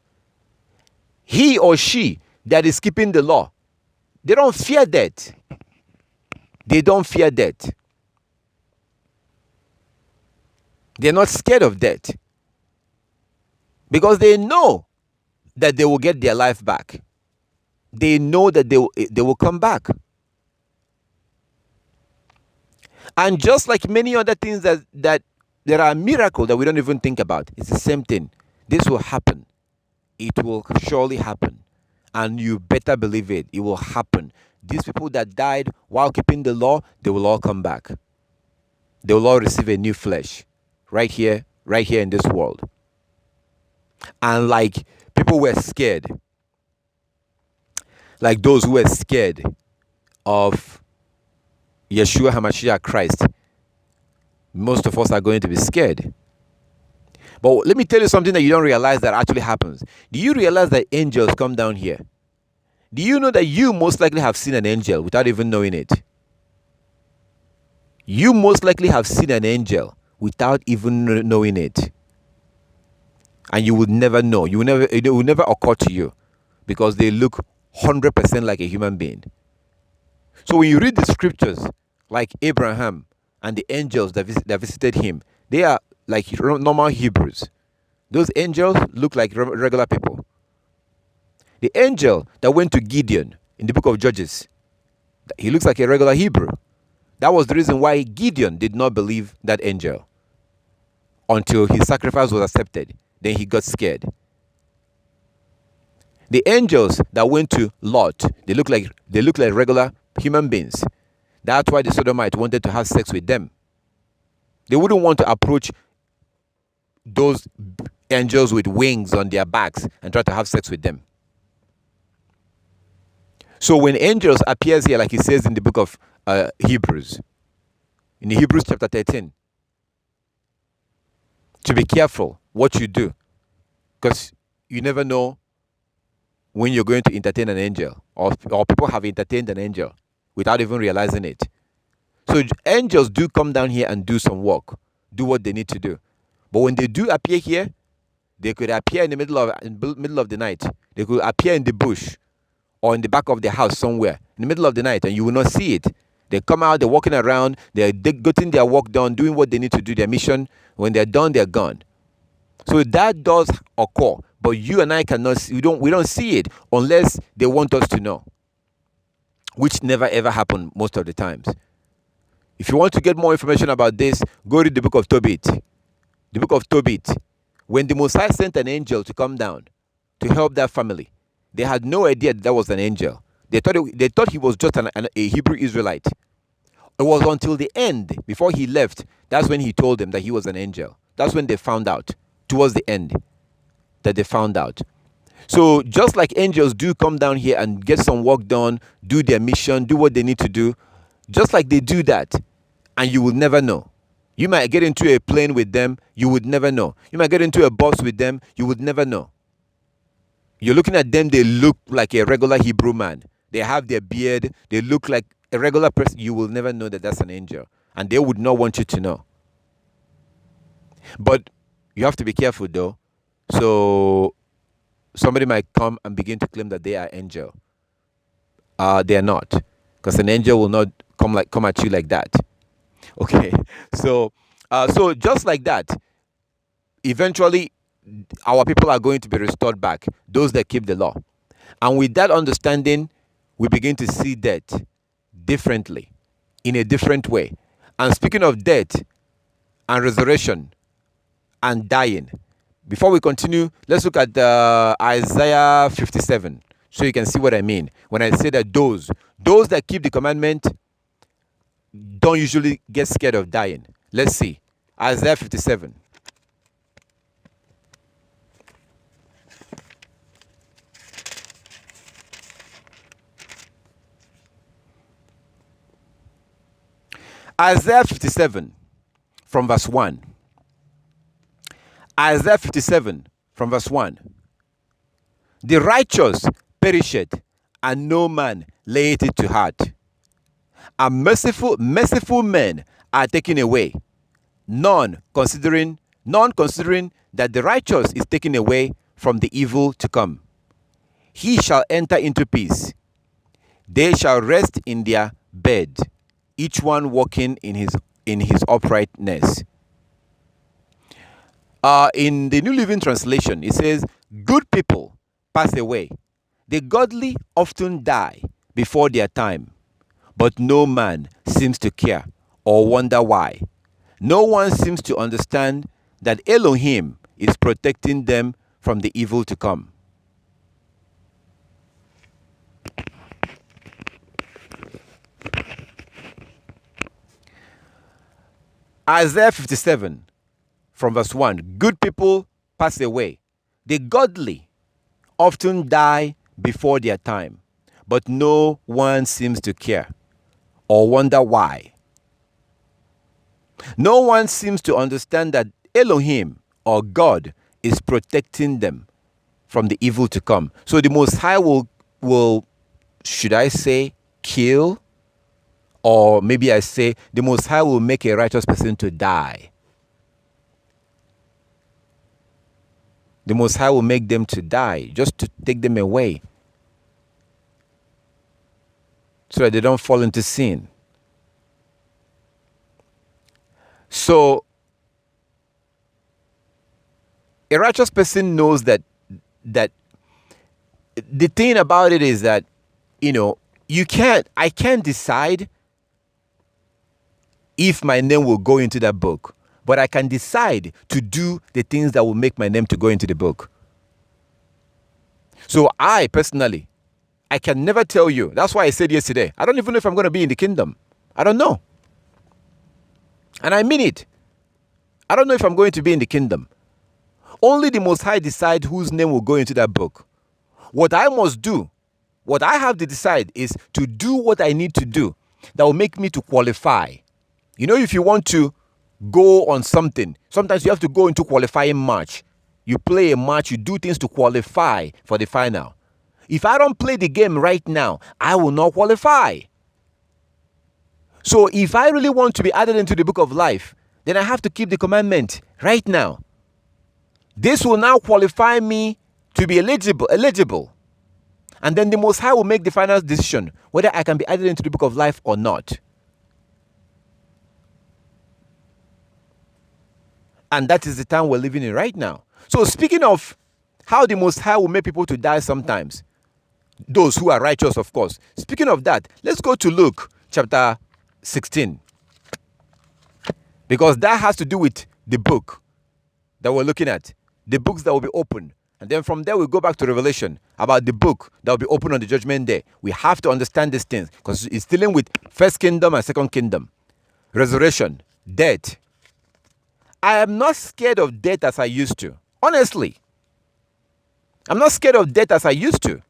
He or she that is keeping the law, they don't fear death. They don't fear death. They're not scared of death. Because they know that they will get their life back. They know that they will come back. And just like many other things that there are miracles that we don't even think about, it's the same thing. This will happen. It will surely happen. And you better believe it. It will happen. These people that died while keeping the law, they will all come back. They will all receive a new flesh. Right here in this world. And like people were scared. Like those who were scared of Yeshua HaMashiach Christ. Most of us are going to be scared. But let me tell you something that you don't realize that actually happens. Do you realize that angels come down here? Do you know that you most likely have seen an angel without even knowing it? You most likely have seen an angel without even knowing it. And you would never know. It will never occur to you because they look 100% like a human being. So when you read the scriptures, like Abraham and the angels that visited him, they are like normal Hebrews. Those angels look like regular people. The angel that went to Gideon in the book of Judges, he looks like a regular Hebrew. That was the reason why Gideon did not believe that angel until his sacrifice was accepted. Then he got scared. The angels that went to Lot, they look like regular human beings. That's why the Sodomites wanted to have sex with them. They wouldn't want to approach those angels with wings on their backs and try to have sex with them. So when angels appears here, like it says in the book of Hebrews, in Hebrews chapter 13, to be careful what you do, because you never know when you're going to entertain an angel, or people have entertained an angel without even realizing it. So angels do come down here and do some work, do what they need to do. But when they do appear here, they could appear in the middle of the night. They could appear in the bush or in the back of the house somewhere in the middle of the night, and you will not see it. They come out, they're walking around, they're getting their work done, doing what they need to do, their mission. When they're done, they're gone. So that does occur, but you and I cannot. We don't see it unless they want us to know, which never ever happen most of the times. If you want to get more information about this, go read the book of Tobit. The book of Tobit. When the Messiah sent an angel to come down to help that family, they had no idea that was an angel. They thought he was just a Hebrew Israelite. It was until the end, before he left, that's when he told them that he was an angel. That's when they found out, towards the end, that they found out. So just like angels do come down here and get some work done, do their mission, do what they need to do, just like they do that, and you will never know. You might get into a plane with them, you would never know. You might get into a bus with them, you would never know. You're looking at them, they look like a regular Hebrew man. They have their beard, they look like a regular person. You will never know that that's an angel. And they would not want you to know. But you have to be careful though. So somebody might come and begin to claim that they are angel. They are not. Because an angel will not come at you like that. Okay. So just like that, eventually our people are going to be restored back, those that keep the law. And with that understanding, we begin to see death differently, in a different way. And speaking of death and resurrection and dying, before we continue, let's look at Isaiah 57, so you can see what I mean when I say that those that keep the commandment don't usually get scared of dying. Let's see. Isaiah 57. Isaiah 57 from verse 1. Isaiah 57 from verse 1. The righteous perisheth, and no man layeth it to heart. And merciful men are taken away, none considering that the righteous is taken away from the evil to come. He shall enter into peace. They shall rest in their bed, each one walking in his uprightness. In the New Living Translation, it says, good people pass away. The godly often die before their time, but no man seems to care or wonder why. No one seems to understand that Elohim is protecting them from the evil to come. Isaiah 57 from verse 1. Good people pass away. The godly often die before their time, but no one seems to care or wonder why. No one seems to understand that Elohim or God is protecting them from the evil to come. So the Most High will, should I say, kill? Or maybe I say the Most High will make a righteous person to die. The Most High will make them to die, just to take them away, so that they don't fall into sin. So a righteous person knows that the thing about it is that, I can't decide if my name will go into that book, but I can decide to do the things that will make my name to go into the book. So I personally, I can never tell you. That's why I said yesterday, I don't even know if I'm going to be in the kingdom. I don't know. And I mean it. I don't know if I'm going to be in the kingdom. Only the Most High decide whose name will go into that book. What I must do, what I have to decide is to do what I need to do that will make me to qualify. If you want to go on something, sometimes you have to go into qualifying match. You play a match, you do things to qualify for the final. If I don't play the game right now, I will not qualify. So if I really want to be added into the book of life, then I have to keep the commandment right now. This will now qualify me to be eligible. And then the Most High will make the final decision whether I can be added into the book of life or not. And that is the time we're living in right now. So speaking of how the Most High will make people to die sometimes, those who are righteous, of course. Speaking of that, let's go to Luke chapter 16. Because that has to do with the book that we're looking at. The books that will be opened. And then from there, we'll go back to Revelation about the book that will be opened on the judgment day. We have to understand these things because it's dealing with first kingdom and second kingdom. Resurrection, death. I am not scared of death as I used to. Honestly. I'm not scared of death as I used to.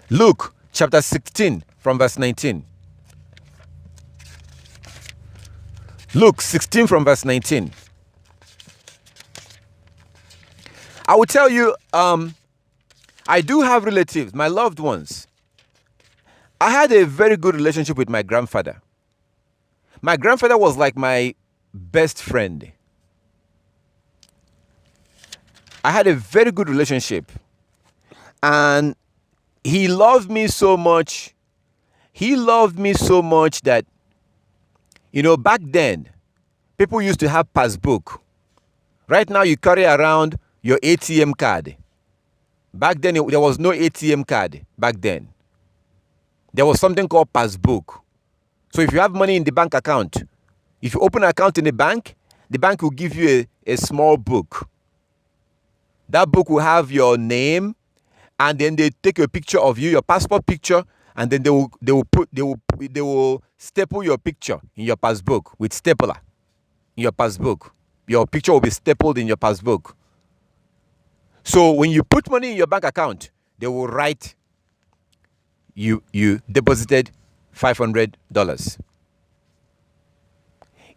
Luke chapter 16 from verse 19. Luke 16 from verse 19. I will tell you, I do have relatives, my loved ones. I had a very good relationship with my grandfather. My grandfather was like my best friend. I had a very good relationship. And he loved me so much. He loved me so much that, back then, people used to have passbook. Right now, you carry around your ATM card. Back then, there was no ATM card back then. There was something called passbook. So if you have money in the bank account, if you open an account in the bank will give you a small book. That book will have your name, and then they take a picture of you, your passport picture, and then they will staple your picture in your passbook with stapler in your passbook. Your picture will be stapled in your passbook. So when you put money in your bank account, they will write you deposited $500.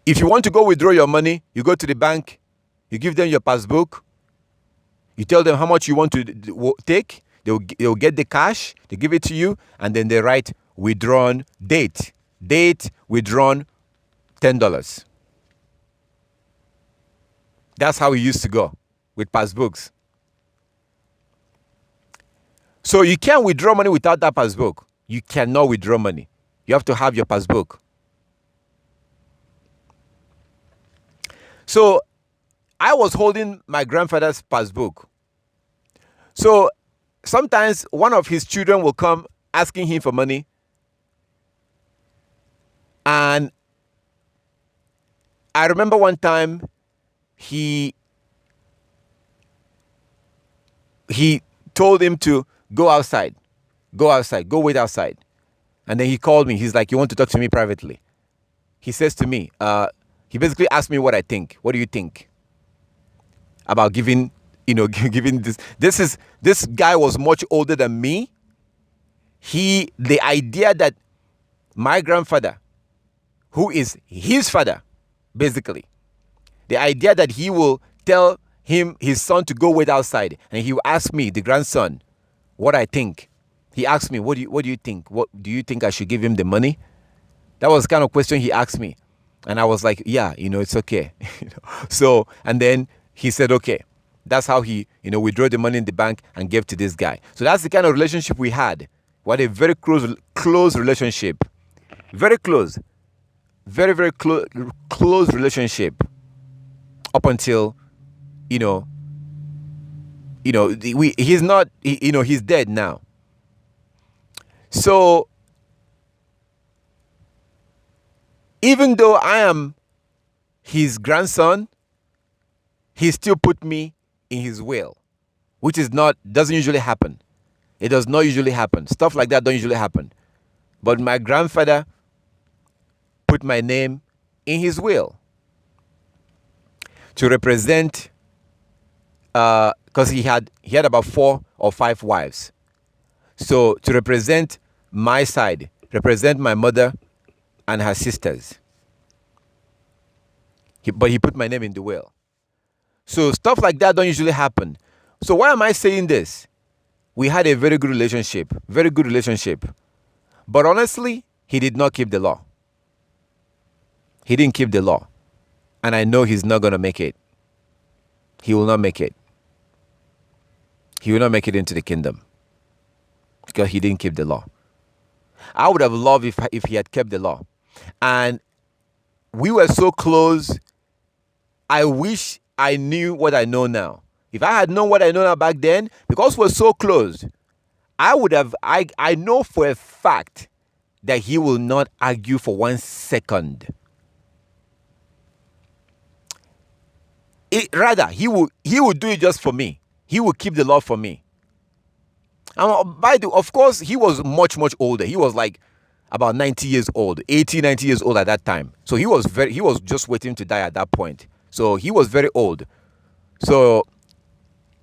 If you want to go withdraw your money, you go to the bank, you give them your passbook, you tell them how much you want to take, they'll get the cash, they give it to you, and then they write withdrawn date withdrawn $10. That's how it used to go with passbooks. So you can't withdraw money without that passbook. You cannot withdraw money. You have to have your passbook. So I was holding my grandfather's passbook. So sometimes one of his children will come asking him for money. And I remember one time he told him to go outside, go wait outside. And then he called me. He's like, you want to talk to me privately? He says to me, he basically asked me what I think. What do you think about giving, giving this? This guy was much older than me. The idea that my grandfather, who is his father, basically, the idea that he will tell his son to go wait outside, and he will ask me, the grandson, what I think. He asked me, what do you think? What do you think I should give him the money? That was the kind of question he asked me. And I was like, yeah, it's okay. So, and then he said, okay. That's how he, withdrew the money in the bank and gave to this guy. So that's the kind of relationship we had. We had a very close relationship. Very close. Very, very close relationship. Up until, he's not, he's dead now. So, even though I am his grandson, he still put me in his will, which doesn't usually happen. It does not usually happen. Stuff like that don't usually happen. But my grandfather put my name in his will to represent, because he had about 4 or 5 wives. So to represent my side, represent my mother and her sisters. But he put my name in the will. So stuff like that don't usually happen. So why am I saying this? We had a very good relationship. Very good relationship. But honestly, he did not keep the law. He didn't keep the law. And I know he's not going to make it. He will not make it. He will not make it into the kingdom. Because he didn't keep the law. I would have loved if he had kept the law. And we were so close. I wish I knew what I know now. If I had known what I know now back then, because we're so close, I would have, I know for a fact that he will not argue for 1 second. Rather, he will do it just for me. He will keep the law for me. And of course, he was much, much older. He was like about 90 years old, 80, 90 years old at that time. So he was just waiting to die at that point. So he was very old. So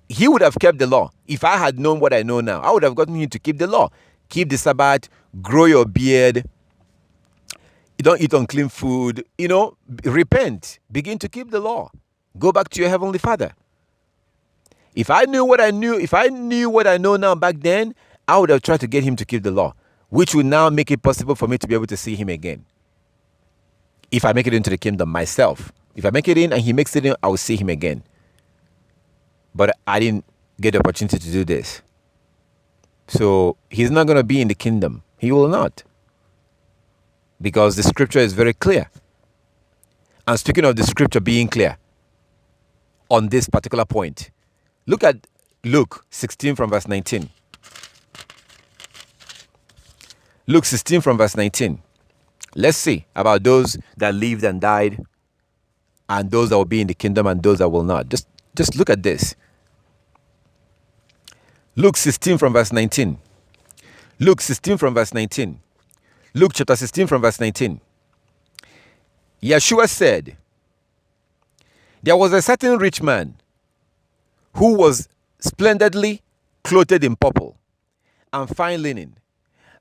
he would have kept the law. If I had known what I know now, I would have gotten him to keep the law. Keep the Sabbath, grow your beard. You don't eat unclean food. Repent. Begin to keep the law. Go back to your heavenly Father. If I knew what I know now back then, I would have tried to get him to keep the law, which would now make it possible for me to be able to see him again. If I make it into the kingdom myself. If I make it in and he makes it in, I will see him again. But I didn't get the opportunity to do this. So he's not going to be in the kingdom. He will not. Because the scripture is very clear. And speaking of the scripture being clear on this particular point, look at Luke 16 from verse 19. Luke 16 from verse 19. Let's see about those that lived and died, and those that will be in the kingdom and those that will not. Just look at this. Luke 16 from verse 19. Luke 16 from verse 19. Luke chapter 16 from verse 19. Yeshua said, there was a certain rich man who was splendidly clothed in purple and fine linen,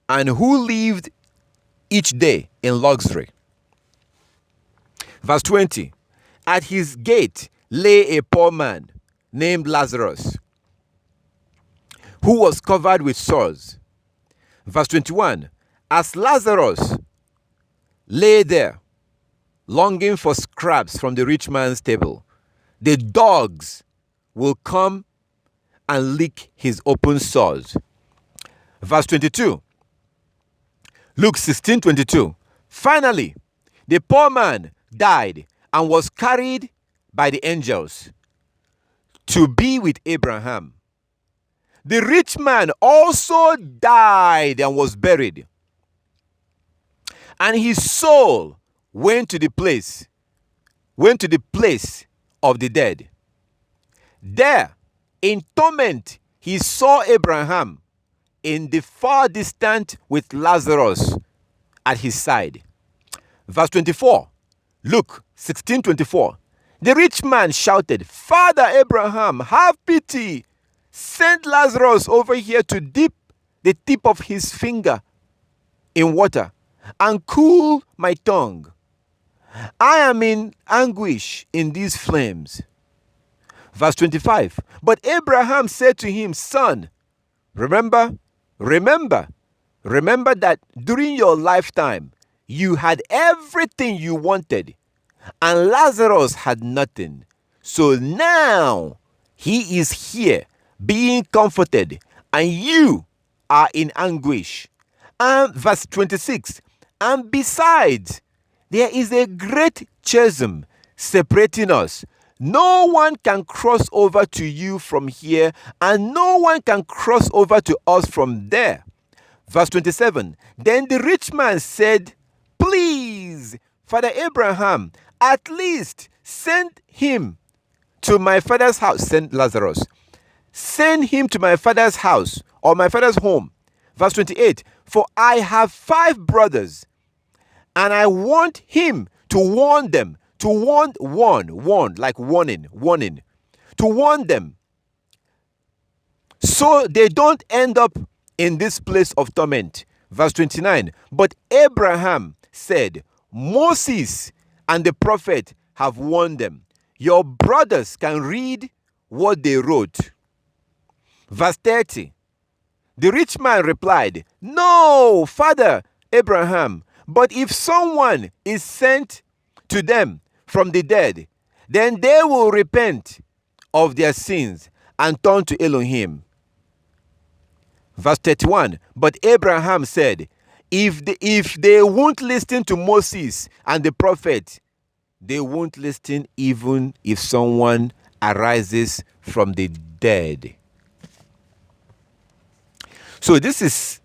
and who lived each day in luxury. Verse 20. At his gate lay a poor man named Lazarus, who was covered with sores. Verse 21. As Lazarus lay there, longing for scraps from the rich man's table, the dogs will come and lick his open sores. Verse 22. Luke 16:22. Finally, the poor man died and was carried by the angels to be with Abraham. The rich man also died and was buried, and his soul went to the place of the dead. There, in torment, he saw Abraham in the far distant with Lazarus at his side. Verse 24. Luke 16:24. The rich man shouted, Father Abraham, have pity. Send Lazarus over here to dip the tip of his finger in water and cool my tongue. I am in anguish in these flames. Verse 25. But Abraham said to him, Son, remember that during your lifetime you had everything you wanted, and Lazarus had nothing. So now he is here being comforted, and you are in anguish. And verse 26. And besides, there is a great chasm separating us. No one can cross over to you from here, and no one can cross over to us from there. Verse 27. Then the rich man said, Please, Father Abraham, at least send him to my father's house. Send Lazarus. Send him to my father's house or my father's home. Verse 28. For I have 5 brothers, and I want him to warn them. To warn, like warning, to warn them, so they don't end up in this place of torment. Verse 29. But Abraham said, Moses and the prophet have warned them. Your brothers can read what they wrote. Verse 30. The rich man replied, No, Father Abraham, but if someone is sent to them from the dead, then they will repent of their sins and turn to Elohim. Verse 31. But Abraham said, if they won't listen to Moses and the prophet, they won't listen even if someone arises from the dead. So this is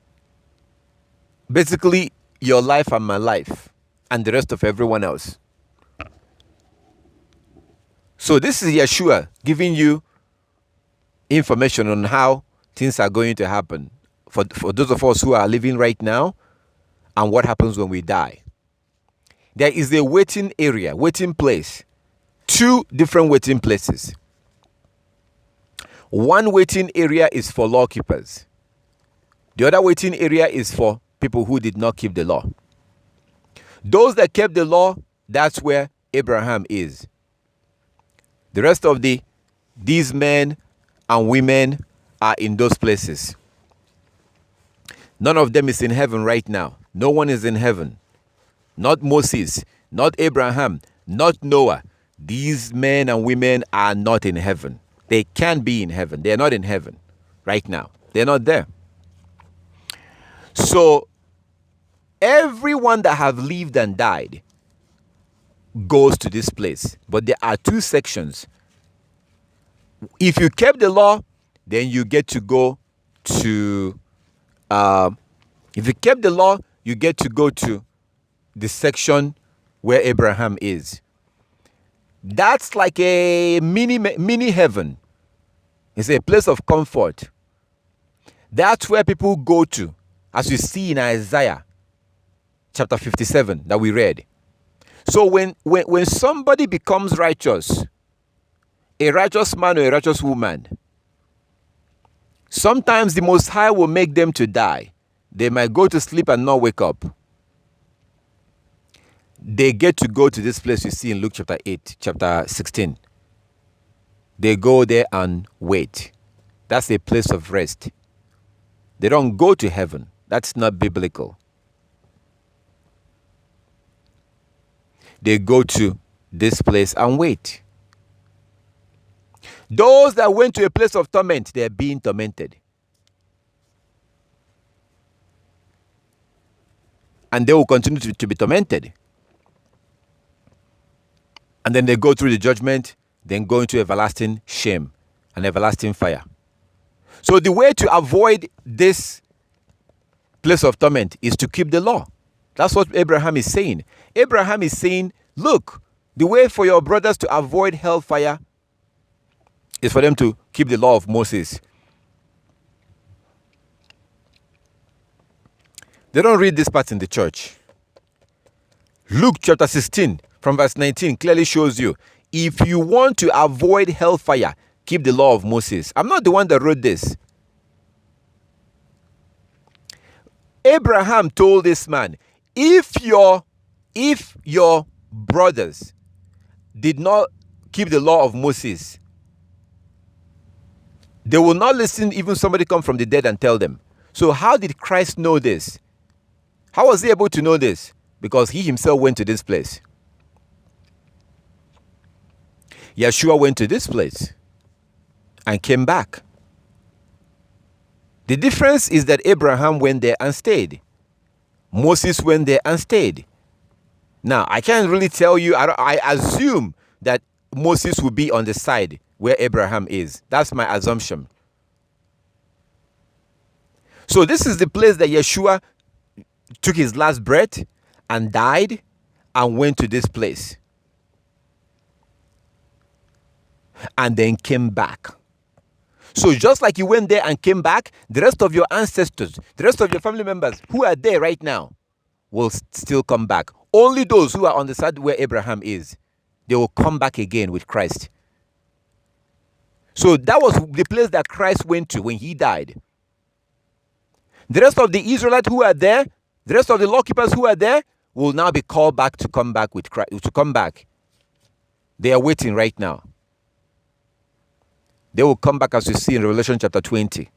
basically your life and my life and the rest of everyone else. So this is Yeshua giving you information on how things are going to happen for those of us who are living right now and what happens when we die. There is a waiting area, waiting place. 2 different waiting places. One waiting area is for law keepers. The other waiting area is for people who did not keep the law. Those that kept the law, that's where Abraham is. The rest of these men and women are in those places. None of them is in heaven right now. No one is in heaven. Not Moses, not Abraham, not Noah. These men and women are not in heaven. They can be in heaven. They are not in heaven right now. They're not there. So everyone that have lived and died goes to this place. But there are 2 sections. If you kept the law, then you get to go to if you kept the law, you get to go to the section where Abraham is. That's like a mini heaven. It's a place of comfort. That's where people go to, as you see in Isaiah chapter 57 that we read. So when somebody becomes righteous, a righteous man or a righteous woman, sometimes the Most High will make them to die. They might go to sleep and not wake up. They get to go to this place you see in Luke chapter 8, chapter 16. They go there and wait. That's a place of rest. They don't go to heaven. That's not biblical. They go to this place and wait. Those that went to a place of torment, they're being tormented. And they will continue to be tormented. And then they go through the judgment, then go into everlasting shame and everlasting fire. So the way to avoid this place of torment is to keep the law. That's what Abraham is saying. Abraham is saying, look, the way for your brothers to avoid hellfire is for them to keep the law of Moses. They don't read this part in the church. Luke chapter 16 from verse 19 clearly shows you, if you want to avoid hellfire, keep the law of Moses. I'm not the one that wrote this. Abraham told this man, if your brothers did not keep the law of Moses, they will not listen even somebody come from the dead and tell them. So how did Christ know this? How was he able to know this? Because he himself went to this place. Yeshua went to this place and came back. The difference is that Abraham went there and stayed. Moses went there and stayed. Now, I can't really tell you. I assume that Moses will be on the side where Abraham is. That's my assumption. So this is the place that Yeshua took his last breath and died and went to this place. And then came back. So just like you went there and came back, the rest of your ancestors, the rest of your family members who are there right now will still come back. Only those who are on the side where Abraham is, they will come back again with Christ. So that was the place that Christ went to when he died. The rest of the Israelites who are there, the rest of the law keepers who are there, will now be called back to come back with Christ, to come back. They are waiting right now. They will come back, as you see in Revelation chapter 20.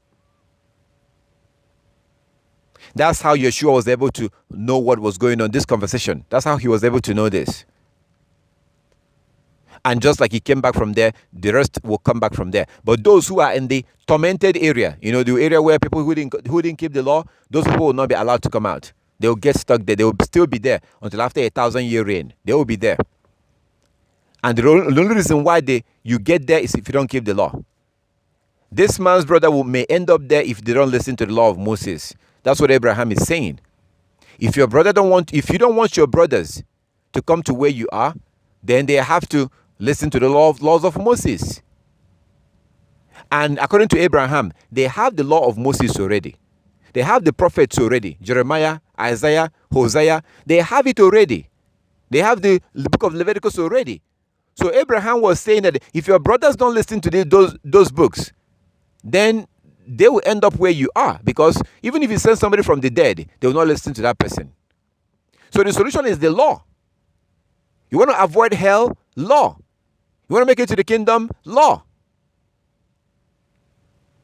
That's how Yeshua was able to know what was going on, this conversation. That's how he was able to know this. And just like he came back from there, the rest will come back from there. But those who are in the tormented area, the area where people who didn't keep the law, those people will not be allowed to come out. They will get stuck there. They will still be there until after 1,000-year reign. They will be there. And the only reason why you get there is if you don't keep the law. This man's brother may end up there if they don't listen to the law of Moses. That's what Abraham is saying. If you don't want your brothers to come to where you are, then they have to listen to the laws of Moses. And according to Abraham, they have the law of Moses already. They have the prophets already. Jeremiah, Isaiah, Hosea. They have it already. They have the book of Leviticus already. So Abraham was saying that if your brothers don't listen to those books, then they will end up where you are. Because even if you send somebody from the dead, they will not listen to that person. So the solution is the law. You want to avoid hell? Law. You want to make it to the kingdom? Law.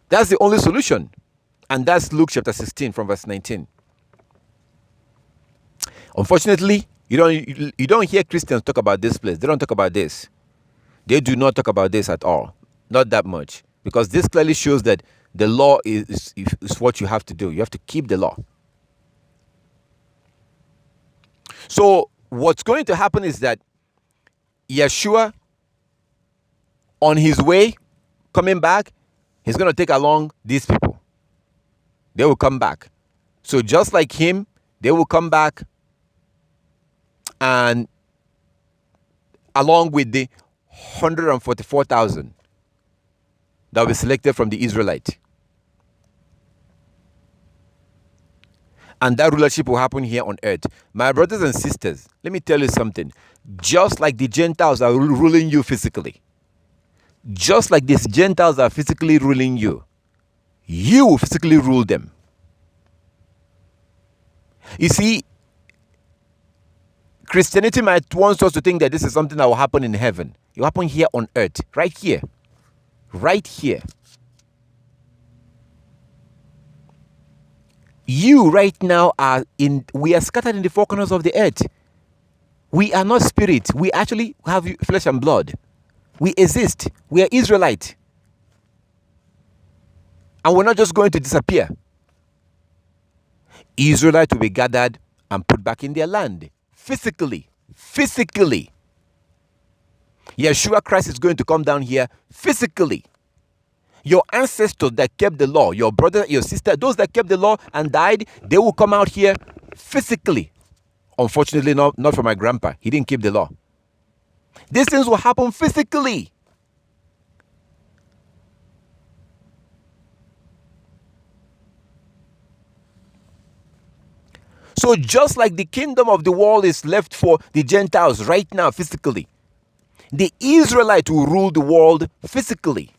That's the only solution. And that's Luke chapter 16 from verse 19. Unfortunately, you don't hear Christians talk about this place. They don't talk about this. They do not talk about this at all. Not that much. Because this clearly shows that the law is what you have to do. You have to keep the law. So what's going to happen is that Yeshua, on his way, coming back, he's going to take along these people. They will come back. So just like him, they will come back, and along with the 144,000 that will be selected from the Israelite. And that rulership will happen here on earth. My brothers and sisters, let me tell you something. Just like the Gentiles are ruling you physically, just like these Gentiles are physically ruling you, you will physically rule them. You see, Christianity might want us to think that this is something that will happen in heaven. It will happen here on earth, right here. Right here. You right now we are scattered in the four corners of the earth. We are not spirit. We actually have flesh and blood. We exist. We are Israelite. And we're not just going to disappear. Israelites will be gathered and put back in their land. Physically. Physically. Yeshua Christ is going to come down here physically. Your ancestors that kept the law, your brother, your sister, those that kept the law and died, they will come out here physically. Unfortunately, not for my grandpa. He didn't keep the law. These things will happen physically. So just like the kingdom of the world is left for the Gentiles right now physically, the Israelite will rule the world physically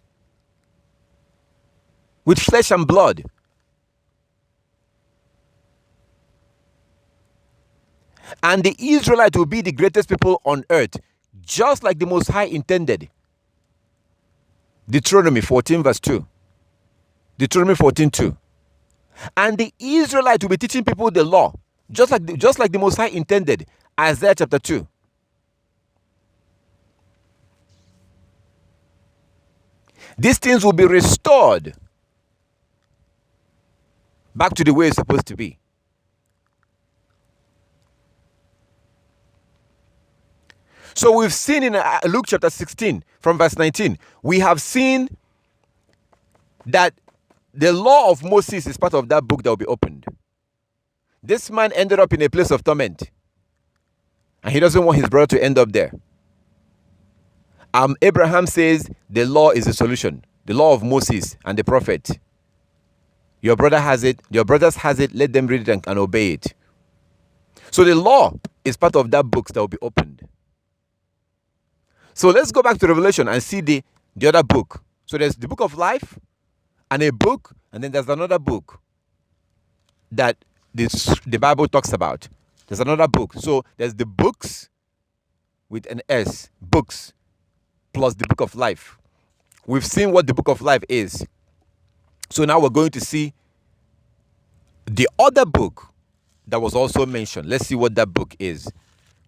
with flesh and blood. And the Israelite will be the greatest people on earth, just like the Most High intended. Deuteronomy 14 verse 2. Deuteronomy 14:2. And the Israelite will be teaching people the law, just like the Most High intended. Isaiah chapter 2. These things will be restored back to the way it's supposed to be. So we've seen in Luke chapter 16 from verse 19, we have seen that the law of Moses is part of that book that will be opened. This man ended up in a place of torment, and he doesn't want his brother to end up there. Abraham says the law is the solution. The law of Moses and the prophet. Your brother has it. Your brothers has it. Let them read it and obey it. So the law is part of that book that will be opened. So let's go back to Revelation and see the other book. So there's the book of life and a book, and then there's another book that the Bible talks about. There's another book. So there's the books with an S, books, plus the book of life. We've seen what the book of life is. So now we're going to see the other book that was also mentioned. Let's see what that book is.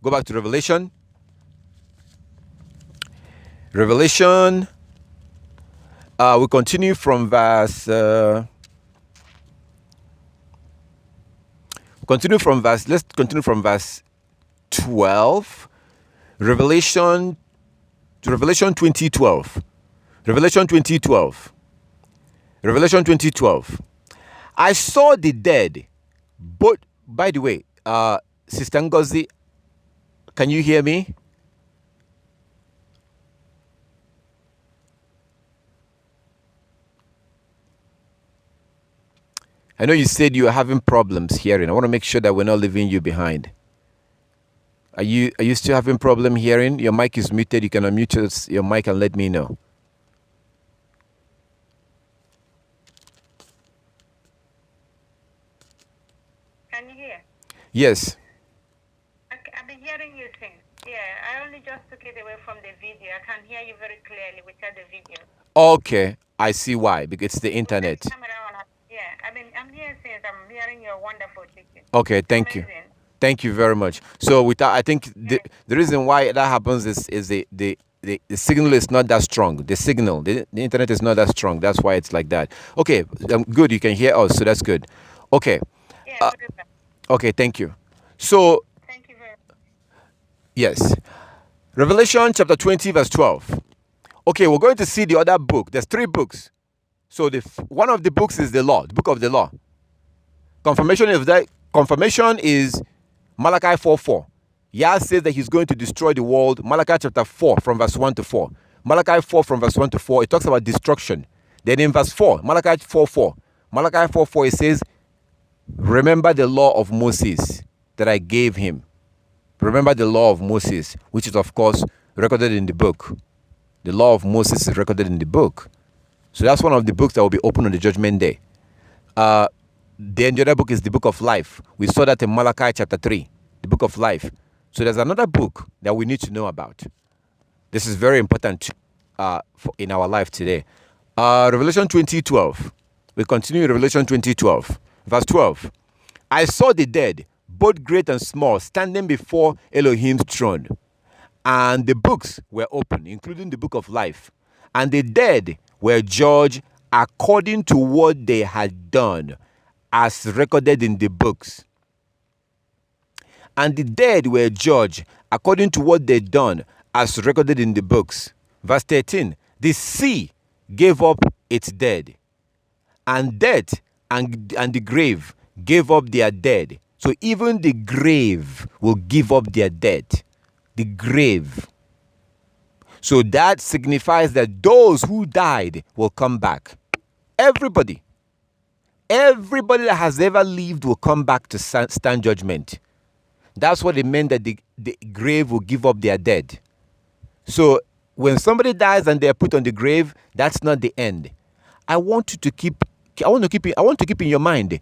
Go back to Revelation. Revelation. We continue from verse. Let's continue from verse 12. Revelation 20:12. Revelation 20:12. Revelation 20:12. I saw the dead. But by the way, Sister Ngozi, can you hear me? I know you said you are having problems hearing. I want to make sure that we're not leaving you behind. Are you still having problem hearing? Your mic is muted. You can unmute your mic and let me know. Can you hear? Yes. Okay, I've been hearing you sing. Yeah, I only just took it away from the video. I can hear you very clearly without the video. Okay, I see why. Because it's the internet. Yeah, I'm here since I'm hearing your wonderful teaching. Okay, thank you. Thank you very much. So without, I think the reason why that happens is the signal is not that strong. The signal, the internet is not that strong. That's why it's like that. Okay, good. You can hear us, so that's good. Okay. Yeah. Okay, thank you. So. Thank you very much. Yes. Revelation chapter 20 verse 12. Okay, we're going to see the other book. There's 3 books. So one of the books is the law, the book of the law. Confirmation is Malachi 4:4. Yah says that he's going to destroy the world. Malachi chapter 4 from verse 1 to 4. Malachi 4 from verse 1 to 4, it talks about destruction. Then in verse 4, Malachi 4:4, it says, remember the law of Moses that I gave him. Remember the law of Moses, which is of course recorded in the book. The law of Moses is recorded in the book. So that's one of the books that will be open on the judgment day. Then the other book is the book of life. We saw that in Malachi chapter 3, the book of life. So there's another book that we need to know about. This is very important in our life today. Revelation 20:12. We continue Revelation 20:12. Verse 12. I saw the dead, both great and small, standing before Elohim's throne. And the books were open, including the book of life. And the dead were judged according to what they had done, as recorded in the books. And the dead were judged according to what they'd done, as recorded in the books. Verse 13. The sea gave up its dead, and death and the grave gave up their dead. So even the grave will give up their dead. The grave. So that signifies that those who died will come back. Everybody. Everybody that has ever lived will come back to stand judgment. That's what it meant that the grave will give up their dead. So when somebody dies and they're put on the grave, that's not the end. I want to keep in your mind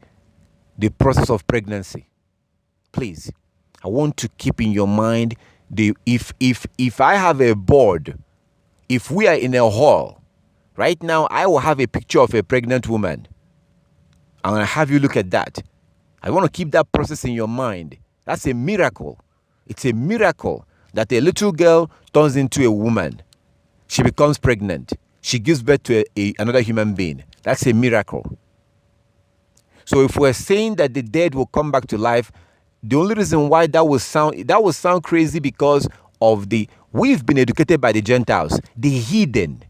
the process of pregnancy. Please. I want to keep in your mind if I have a board, if we are in a hall, right now I will have a picture of a pregnant woman. I'm going to have you look at that. I want to keep that process in your mind. That's a miracle. It's a miracle that a little girl turns into a woman. She becomes pregnant. She gives birth to another human being. That's a miracle. So if we're saying that the dead will come back to life, the only reason why that will sound crazy because of we've been educated by the Gentiles, the heathen,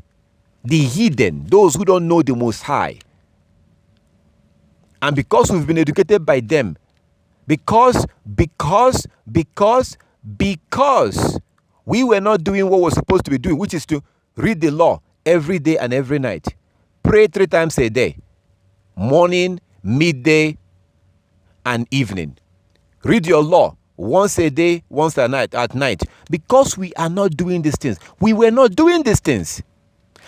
those who don't know the Most High. And because we've been educated by them, because we were not doing what we're supposed to be doing, which is to read the law every day and every night. Pray 3 times a day, morning, midday, and evening. Read your law once a day, once a night, at night. Because we are not doing these things. We were not doing these things.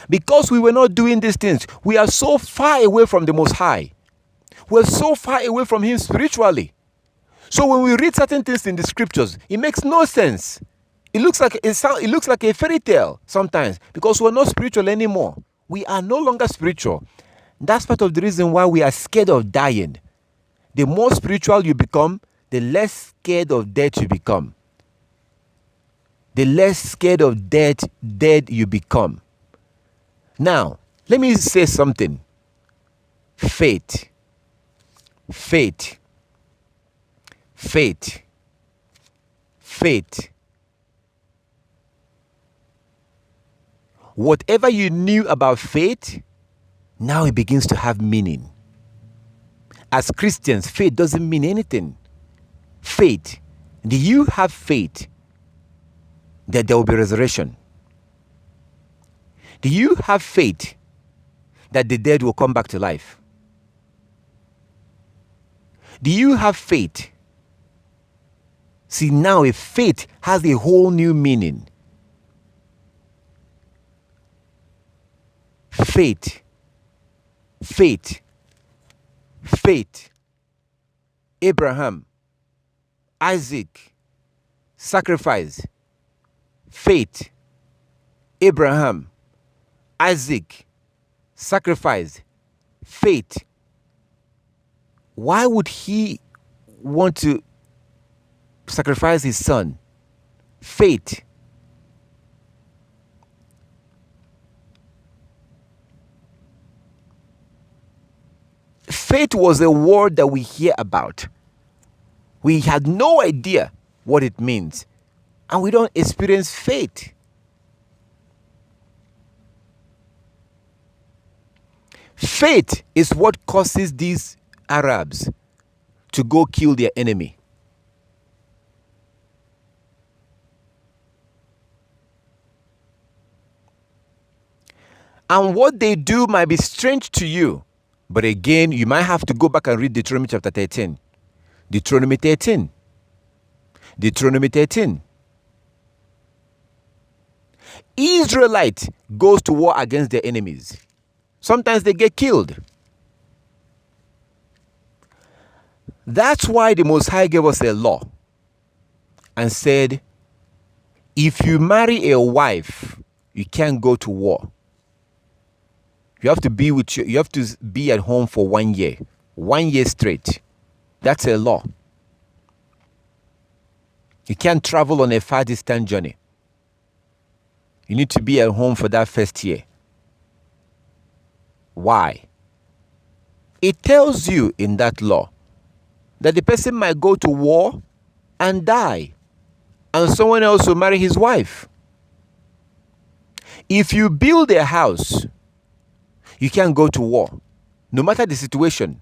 Because we were not doing these things, we are so far away from the Most High. We're so far away from Him spiritually. So when we read certain things in the scriptures, it makes no sense. It looks like a fairy tale sometimes because we're not spiritual anymore. We are no longer spiritual. That's part of the reason why we are scared of dying. The more spiritual you become, the less scared of death you become. The less scared of death you become. Now, let me say something. Faith. Whatever you knew about faith, now it begins to have meaning. As Christians, faith doesn't mean anything. Faith. Do you have faith that there will be resurrection? Do you have faith that the dead will come back to life? Do you have faith? See, now a faith has a whole new meaning. Faith. Abraham, Isaac, sacrifice. Faith. Abraham, Isaac, sacrifice. Faith. Why would he want to sacrifice his son? Faith. Faith was a word that we hear about. We had no idea what it means. And we don't experience faith. Faith is what causes these Arabs to go kill their enemy. And what they do might be strange to you. But again, you might have to go back and read Deuteronomy chapter 13. Deuteronomy 13. Israelite goes to war against their enemies. Sometimes they get killed. That's why the Most High gave us a law and said, if you marry a wife, you can't go to war. You have to be at home for 1 year. 1 year straight. That's a law. You can't travel on a far distance journey. You need to be at home for that first year. Why? It tells you in that law that the person might go to war and die, and someone else will marry his wife. If you build a house, you can't go to war. No matter the situation,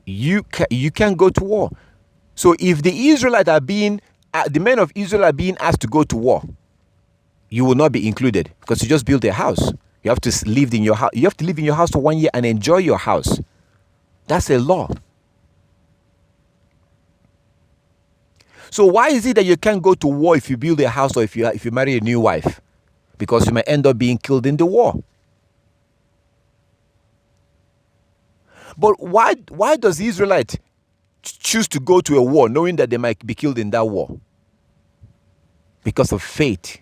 you can't go to war. So if the men of Israel are being asked to go to war, you will not be included because you just built a house. You have to live in your house. You have to live in your house for 1 year and enjoy your house. That's a law. So why is it that you can't go to war if you build a house or if you marry a new wife? Because you might end up being killed in the war. But why does the Israelite choose to go to a war knowing that they might be killed in that war? Because of faith.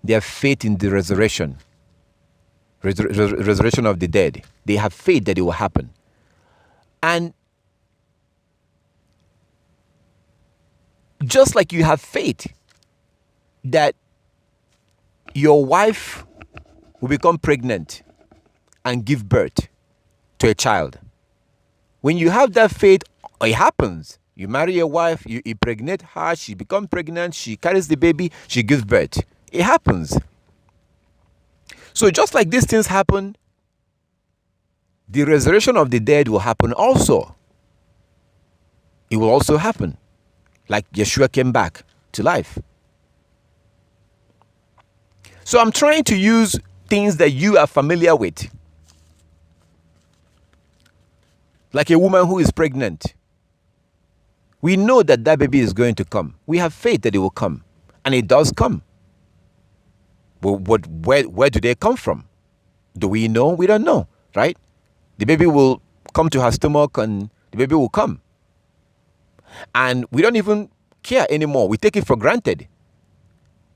They have faith in the resurrection. Resurrection of the dead. They have faith that it will happen. And just like you have faith that your wife will become pregnant and give birth to a child. When you have that faith, it happens. You marry a wife, you impregnate her, she becomes pregnant, she carries the baby, she gives birth. It happens. So just like these things happen, the resurrection of the dead will happen also. It will also happen. Like Yeshua came back to life. So I'm trying to use things that you are familiar with. Like a woman who is pregnant. We know that that baby is going to come. We have faith that it will come. And it does come. But where do they come from? Do we know? We don't know, right? The baby will come to her stomach and the baby will come. And we don't even care anymore. We take it for granted.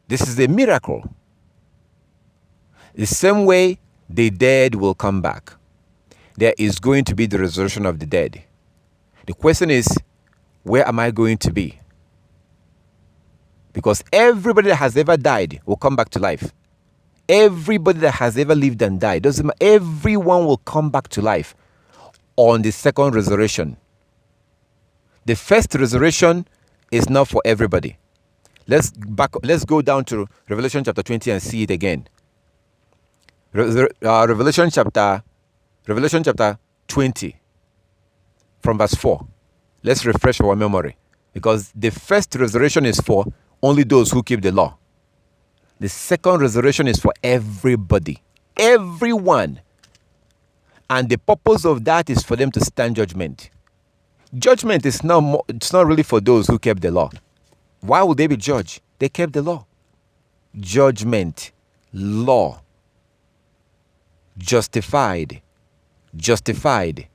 This is a miracle. The same way the dead will come back. There is going to be the resurrection of the dead. The question is, where am I going to be? Because everybody that has ever died will come back to life. Everybody that has ever lived and died, doesn't matter, everyone will come back to life on the second resurrection. The first resurrection is not for everybody. Let's go down to Revelation chapter 20 and see it again. Revelation chapter 20 from verse 4. Let's refresh our memory, because the first resurrection is for only those who keep the law. The second resurrection is for everybody, everyone. And the purpose of that is for them to stand judgment. Judgment is it's not really for those who kept the law. Why would they be judged? They kept the law. Judgment, law, justified, judgment,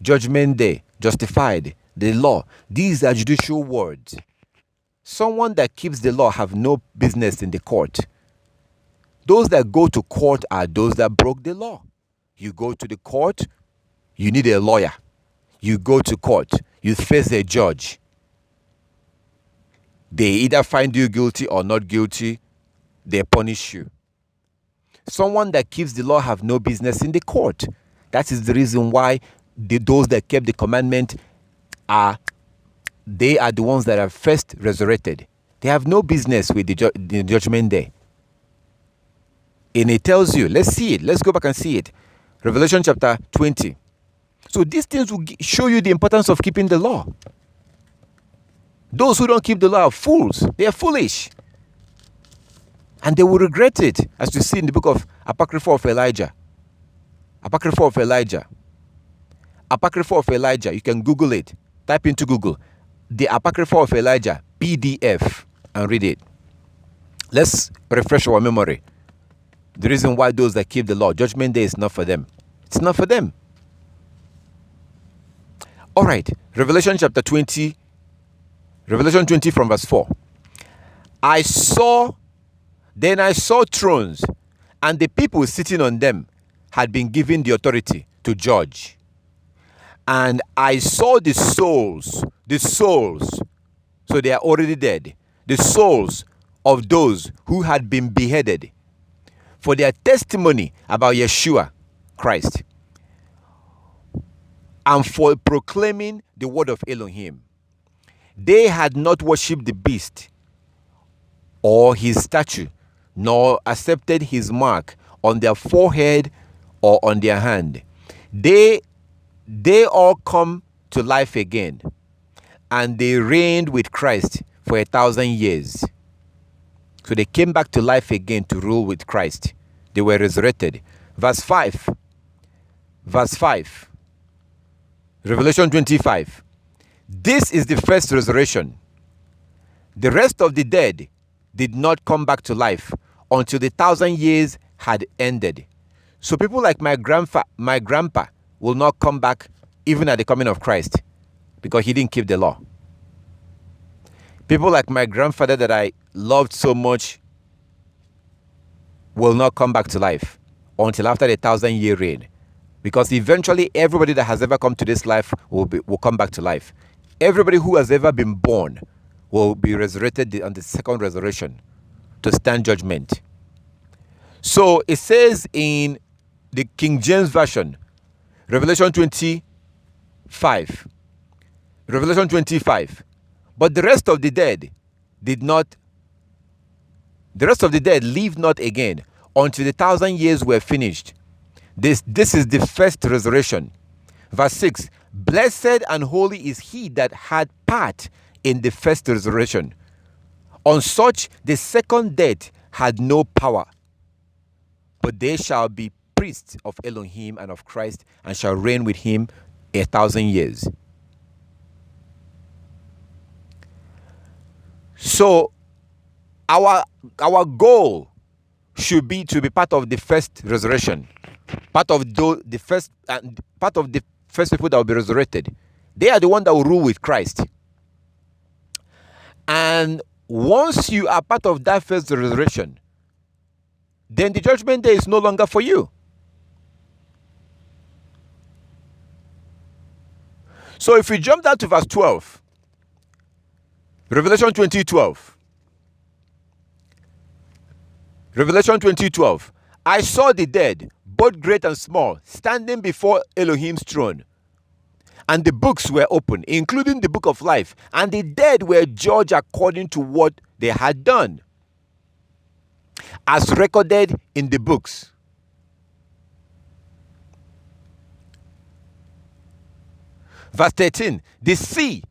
judgment day, justified, the law. These are judicial words. Someone that keeps the law have no business in the court. Those that go to court are those that broke the law. You go to the court, you need a lawyer. You go to court, you face a judge. They either find you guilty or not guilty, they punish you. Someone that keeps the law have no business in the court. That is the reason why those that kept the commandment they are the ones that are first resurrected. They have no business with the judgment day. And it tells you, let's see it. Let's go back and see it. Revelation chapter 20. So these things will show you the importance of keeping the law. Those who don't keep the law are fools. They are foolish. And they will regret it, as you see in the book of Apocrypha of Elijah. Apocrypha of Elijah. Apocrypha of Elijah. You can Google it. Type into Google the Apocrypha of Elijah, PDF, and read it. Let's refresh our memory. The reason why those that keep the law, judgment day is not for them. It's not for them. All right, Revelation chapter 20. Revelation 20 from verse 4. Then I saw thrones, and the people sitting on them had been given the authority to judge. And I saw the souls, so they are already dead, the souls of those who had been beheaded for their testimony about Yeshua Christ and for proclaiming the word of Elohim. They had not worshipped the beast or his statue, nor accepted his mark on their forehead or on their hand. They all come to life again, and they reigned with Christ for 1,000 years. So they came back to life again to rule with Christ. They were resurrected. Verse 5. Verse 5. Revelation 25. This is the first resurrection. The rest of the dead did not come back to life until the 1,000 years had ended. So people like my grandpa will not come back even at the coming of Christ because he didn't keep the law. People like my grandfather that I loved so much will not come back to life until after the 1,000-year reign, because eventually everybody that has ever come to this life will come back to life. Everybody who has ever been born will be resurrected on the second resurrection to stand judgment. So it says in the King James Version, Revelation 25. Revelation 25. But the rest of the dead lived not again until the 1,000 years were finished. This is the first resurrection. Verse 6. Blessed and holy is he that had part in the first resurrection. On such the second death had no power, but they shall be priests of Elohim and of Christ, and shall reign with him 1,000 years. So our goal should be to be part of the first resurrection, part of the first people that will be resurrected. They are the one that will rule with Christ. And once you are part of that first resurrection, then the judgment day is no longer for you. So if we jump down to verse 12, Revelation 20:12. Revelation 20:12. I saw the dead, both great and small, standing before Elohim's throne. And the books were open, including the book of life. And the dead were judged according to what they had done, as recorded in the books. Verse 13. The sea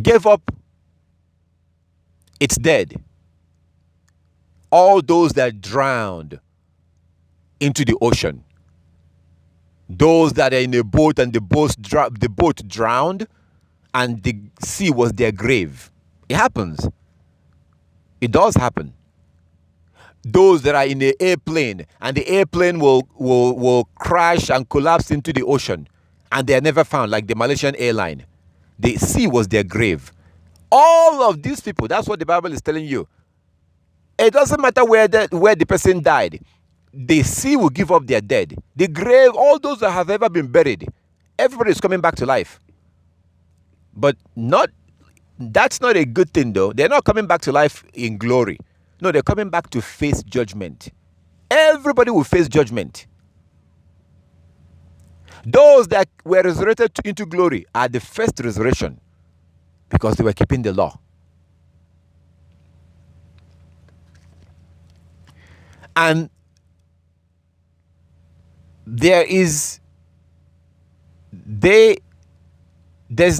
gave up its dead, all those that drowned into the ocean. Those that are in a boat and the boat drowned and the sea was their grave. It happens. It does happen. Those that are in the airplane and the airplane will crash and collapse into the ocean and they are never found, like the Malaysian airline. The sea was their grave. All of these people, that's what the Bible is telling you. It doesn't matter where the person died. The sea will give up their dead. The grave, all those that have ever been buried, everybody is coming back to life. But that's not a good thing though. They're not coming back to life in glory. No, they're coming back to face judgment. Everybody will face judgment. Those that were resurrected into glory are the first resurrection because they were keeping the law. And there's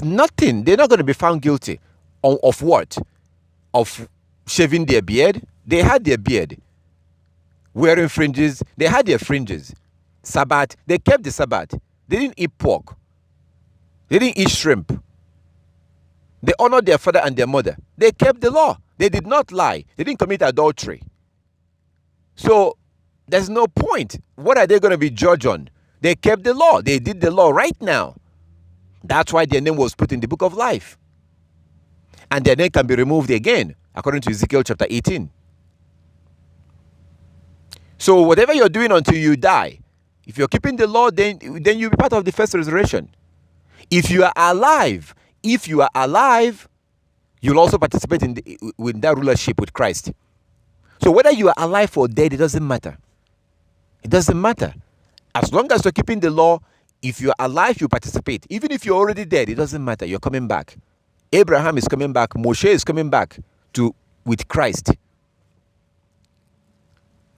nothing, they're not going to be found guilty of what? Of shaving their beard. They had their beard. Wearing fringes. They had their fringes. Sabbath. They kept the Sabbath. They didn't eat pork. They didn't eat shrimp. They honored their father and their mother. They kept the law. They did not lie. They didn't commit adultery. So there's no point. What are they going to be judged on? They kept the law. They did the law right now. That's why their name was put in the book of life. And their name can be removed again, according to Ezekiel chapter 18. So whatever you're doing until you die, if you're keeping the law, then you'll be part of the first resurrection. If you are alive, you'll also participate in that rulership with Christ. So whether you are alive or dead, it doesn't matter. It doesn't matter. As long as you're keeping the law, if you're alive, you participate. Even if you're already dead, it doesn't matter. You're coming back. Abraham is coming back. Moshe is coming back with Christ.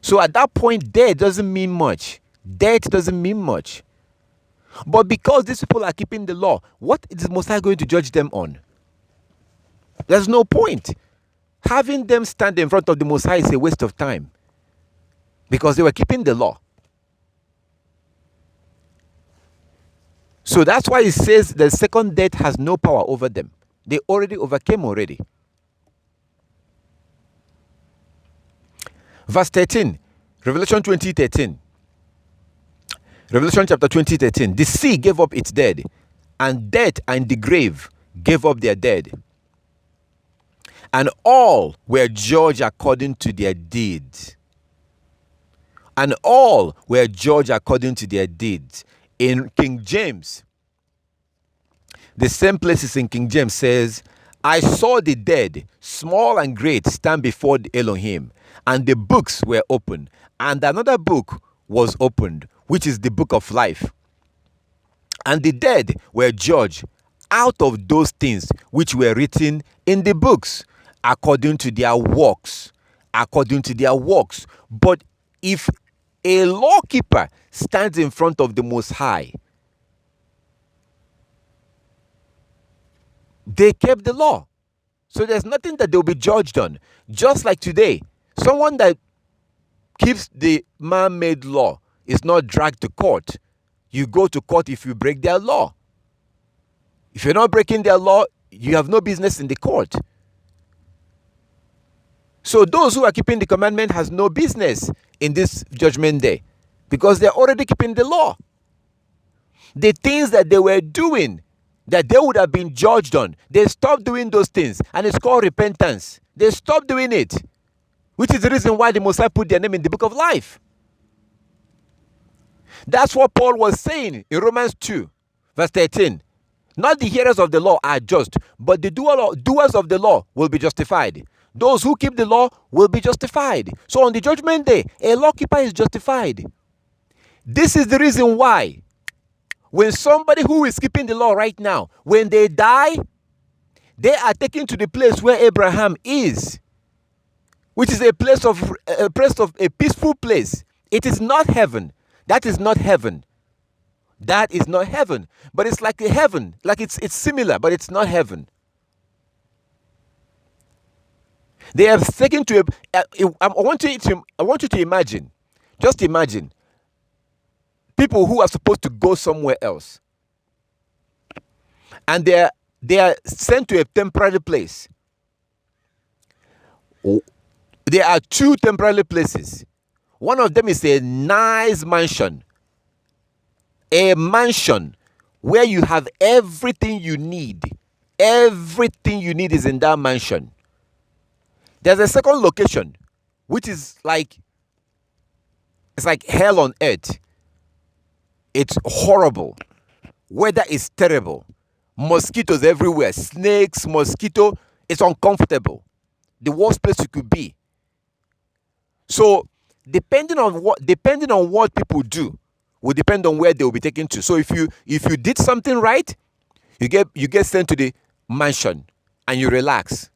So at that point, death doesn't mean much. Death doesn't mean much. But because these people are keeping the law, what is the Most High going to judge them on? There's no point. Having them stand in front of the Most High is a waste of time, because they were keeping the law. So that's why it says the second death has no power over them. They already overcame already. Verse 13, Revelation 20:13. Revelation chapter 20:13. The sea gave up its dead, and death and the grave gave up their dead. And all were judged according to their deeds. And all were judged according to their deeds. In King James, the same places in King James says, I saw the dead, small and great, stand before the Elohim, and the books were opened, and another book was opened, which is the book of life. And the dead were judged out of those things which were written in the books, according to their works. According to their works. But if a lawkeeper stands in front of the Most High, they kept the law. So there's nothing that they'll be judged on. Just like today, someone that keeps the man-made law is not dragged to court. You go to court if you break their law. If you're not breaking their law, you have no business in the court. So those who are keeping the commandment has no business in this judgment day, because they're already keeping the law. The things that they were doing that they would have been judged on, they stopped doing those things, and it's called repentance. They stopped doing it, which is the reason why the Most High put their name in the book of life. That's what Paul was saying in Romans 2, verse 13. Not the hearers of the law are just, but the doers of the law will be justified. Those who keep the law will be justified. So on the judgment day, a lawkeeper is justified. This is the reason why when somebody who is keeping the law right now, when they die, they are taken to the place where Abraham is, which is a peaceful place. It is not heaven. That is not heaven. That is not heaven. But it's like a heaven. Like it's similar, but it's not heaven. They have taken to I want you to imagine. Just imagine people who are supposed to go somewhere else, and they are sent to a temporary place. There are two temporary places. One of them is a nice mansion. A mansion where you have everything you need. Everything you need is in that mansion. There's a second location, which is like, it's like hell on earth. It's horrible. Weather is terrible. Mosquitoes everywhere. Snakes, mosquito. It's uncomfortable. The worst place you could be. So depending on what people do will depend on where they will be taken to. So if you did something right, you get sent to the mansion and you relax,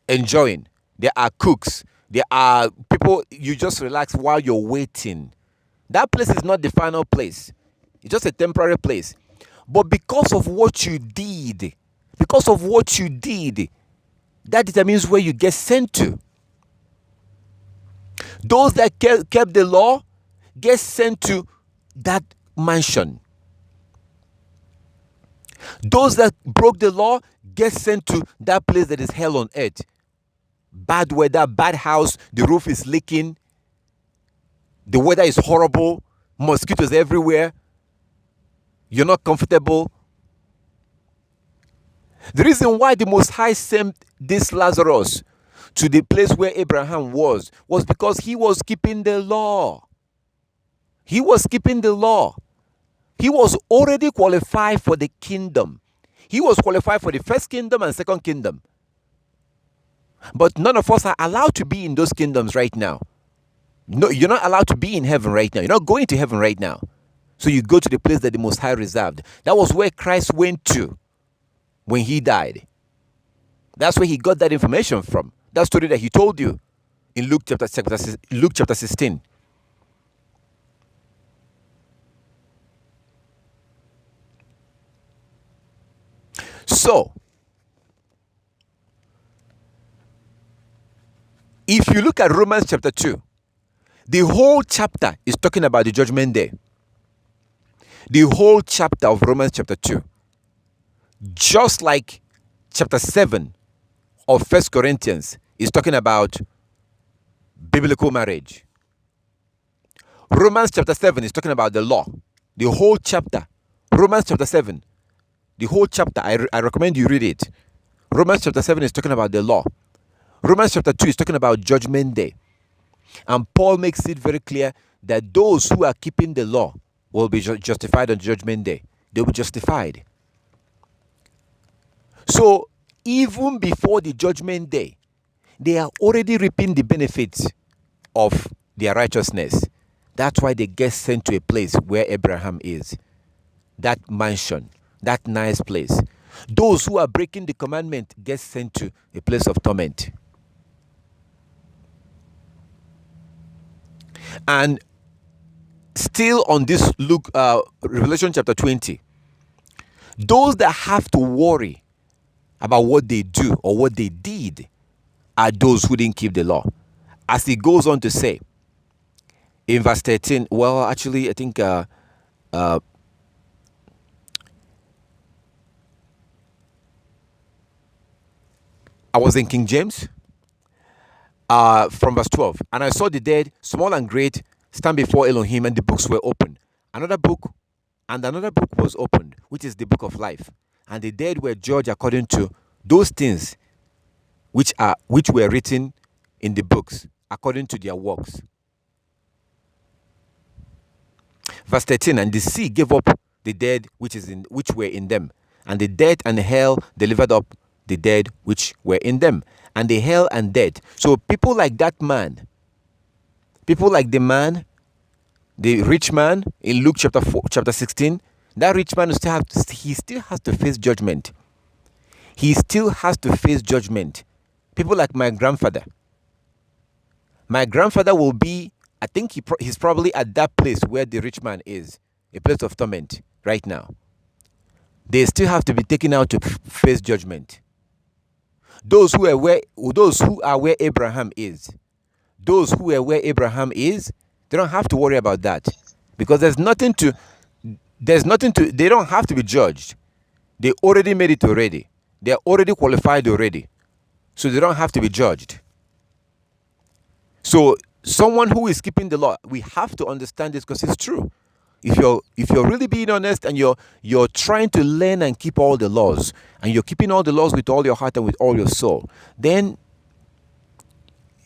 enjoying. There are cooks. There are people. You just relax while you're waiting. That place is not the final place. It's just a temporary place. But because of what you did, that determines where you get sent to. Those that kept the law get sent to that mansion. Those that broke the law get sent to that place that is hell on earth. Bad weather, bad house, the roof is leaking, the weather is horrible, mosquitoes everywhere, you're not comfortable. The reason why the Most High sent this Lazarus to the place where Abraham was because he was keeping the law. He was keeping the law. He was already qualified for the kingdom. He was qualified for the first kingdom and second kingdom. But none of us are allowed to be in those kingdoms right now. No, you're not allowed to be in heaven right now. You're not going to heaven right now. So you go to the place that the Most High reserved. That was where Christ went to when he died. That's where he got that information from. That story that he told you in Luke chapter 16. So, if you look at Romans chapter 2, the whole chapter is talking about the judgment day. The whole chapter of Romans chapter 2. Just like chapter 7 of 1 Corinthians is talking about biblical marriage. Romans chapter 7 is talking about the law. The whole chapter. Romans chapter 7. The whole chapter. I recommend you read it. Romans chapter 7 is talking about the law. Romans chapter 2 is talking about judgment day. And Paul makes it very clear that those who are keeping the law will be justified on judgment day. They'll be justified. So, even before the judgment day, they are already reaping the benefits of their righteousness. That's why they get sent to a place where Abraham is. That mansion, that nice place. Those who are breaking the commandment get sent to a place of torment. And still on this Revelation chapter 20, those that have to worry about what they do or what they did are those who didn't keep the law. As he goes on to say in verse 13, well, actually, I think I was in King James. From verse 12, and I saw the dead, small and great, stand before Elohim, and the books were opened. Another book was opened, which is the book of life. And the dead were judged according to those things which were written in the books, according to their works. Verse 13, and the sea gave up the dead which were in them, and the death and hell delivered up the dead which were in them. And the hell and death. So people like that man, people like the man, the rich man in Luke chapter 16, that rich man he still has to face judgment. He still has to face judgment. People like my grandfather. My grandfather will be, I think he's probably at that place where the rich man is, a place of torment right now. They still have to be taken out to face judgment. Those who are where Abraham is, they don't have to worry about that, because they don't have to be judged. They already made it already. They are already qualified already. So they don't have to be judged. So someone who is keeping the law, we have to understand this because it's true. If you're really being honest and you're trying to learn and keep all the laws, and you're keeping all the laws with all your heart and with all your soul, then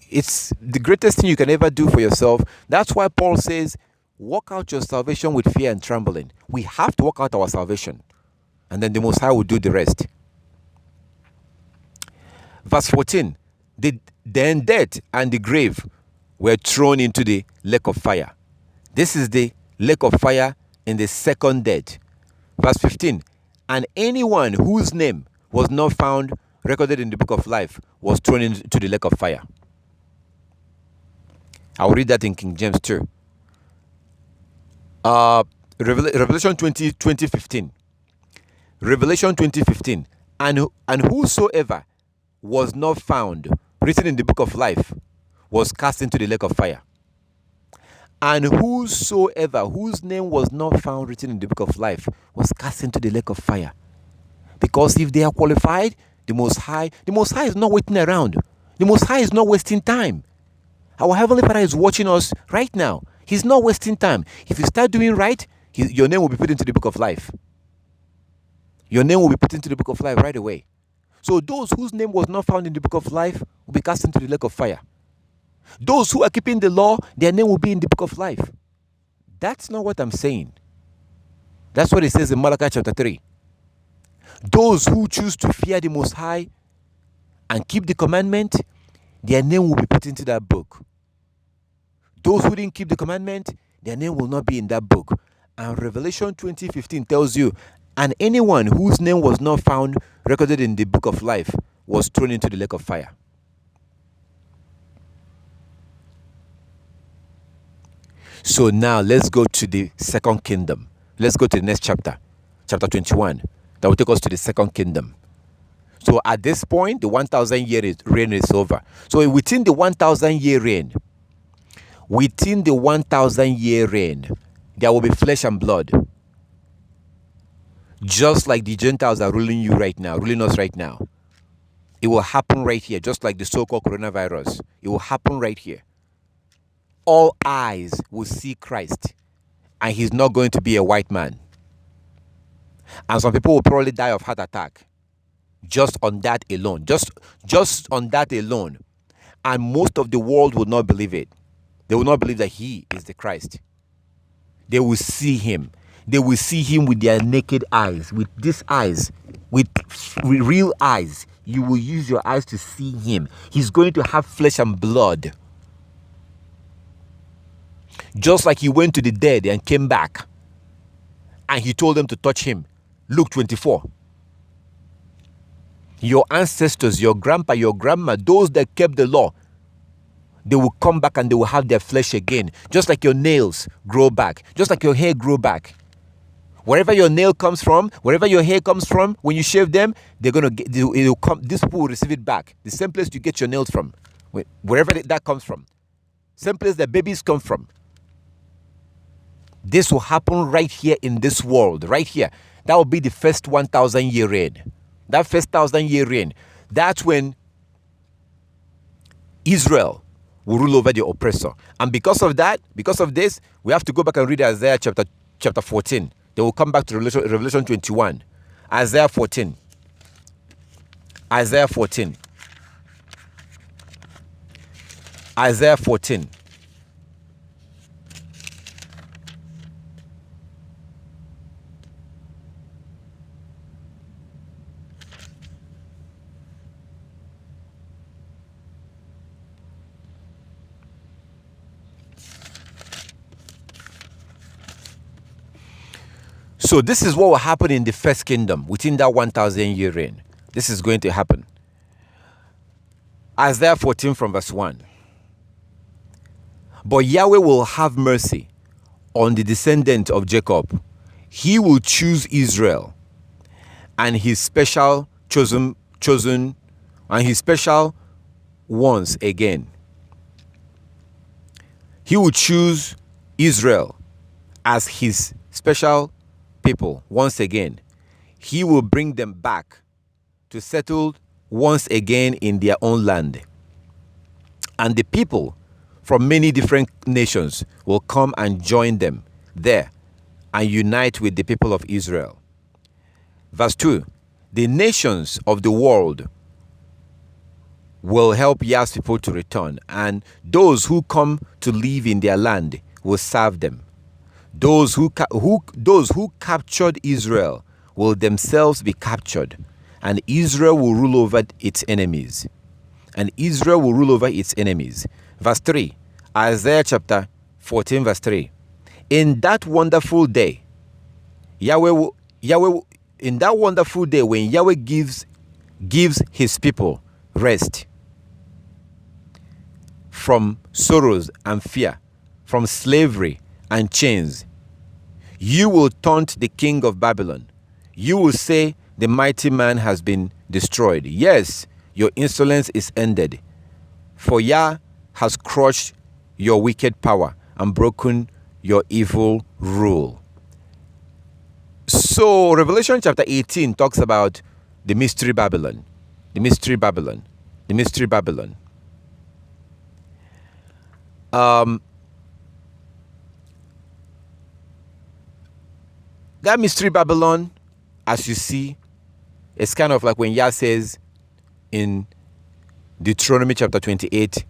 it's the greatest thing you can ever do for yourself. That's why Paul says, work out your salvation with fear and trembling. We have to work out our salvation, and then the Most High will do the rest. Verse 14, then death and the grave were thrown into the lake of fire. This is the lake of fire in the second death. Verse 15, and anyone whose name was not found recorded in the book of life was thrown into the lake of fire. I'll read that in King James too. Revelation 20:15. Revelation 20:15. And whosoever was not found written in the book of life was cast into the lake of fire. And whosoever whose name was not found written in the book of life was cast into the lake of fire. Because if they are qualified, the Most High is not waiting around. The Most High is not wasting time. Our Heavenly Father is watching us right now. He's not wasting time. If you start doing right, your name will be put into the book of life. Your name will be put into the book of life right away. So those whose name was not found in the book of life will be cast into the lake of fire. Those who are keeping the law, their name will be in the book of life. That's not what I'm saying. That's what it says in Malachi chapter 3. Those who choose to fear the Most High and keep the commandment, their name will be put into that book. Those who didn't keep the commandment, their name will not be in that book. And Revelation 20:15 tells you, and anyone whose name was not found recorded in the book of life was thrown into the lake of fire. So now let's go to the second kingdom. Let's go to the next chapter, chapter 21. That will take us to the second kingdom. So at this point, the 1,000 year reign is over. So within the 1,000 year reign, there will be flesh and blood. Just like the Gentiles are ruling us right now. It will happen right here, just like the so-called coronavirus. It will happen right here. All eyes will see Christ, and he's not going to be a white man. And some people will probably die of heart attack just on that alone. Just on that alone. And most of the world will not believe it. They will not believe that he is the Christ. They will see him. They will see him with their naked eyes, with these eyes, with real eyes. You will use your eyes to see him. He's going to have flesh and blood. Just like he went to the dead and came back. And he told them to touch him. Luke 24. Your ancestors, your grandpa, your grandma, those that kept the law, they will come back and they will have their flesh again. Just like your nails grow back. Just like your hair grow back. Wherever your nail comes from, wherever your hair comes from, when you shave them, they're gonna get. It'll come. These people will receive it back. The same place you get your nails from, wherever that comes from, same place that babies come from. This will happen right here in this world, right here. That will be the first 1,000 year reign. That first 1,000 year reign. That's when Israel will rule over the oppressor. And because of that, because of this, we have to go back and read Isaiah chapter 14. They will come back to Revelation 21. Isaiah 14. Isaiah 14. Isaiah 14. So this is what will happen in the first kingdom within that 1,000 year reign. This is going to happen. Isaiah 14 from verse 1. But Yahweh will have mercy on the descendant of Jacob. He will choose Israel and his special chosen and his special ones again. He will choose Israel as his special people once again. He will bring them back to settle once again in their own land. And the people from many different nations will come and join them there and unite with the people of Israel. Verse 2. The nations of the world will help Yah's people to return, and those who come to live in their land will serve them. Those who captured Israel will themselves be captured, and Israel will rule over its enemies. And Israel will rule over its enemies. Verse 3, Isaiah chapter 14, verse 3. In that wonderful day, in that wonderful day when Yahweh gives his people rest from sorrows and fear, from slavery and chains, you will taunt the king of Babylon. You will say, the mighty man has been destroyed. Yes, your insolence is ended. For Yah has crushed your wicked power and broken your evil rule. So Revelation chapter 18 talks about the mystery Babylon. The mystery Babylon. The mystery Babylon. That mystery Babylon, as you see, it's kind of like when Yah says in Deuteronomy chapter 28,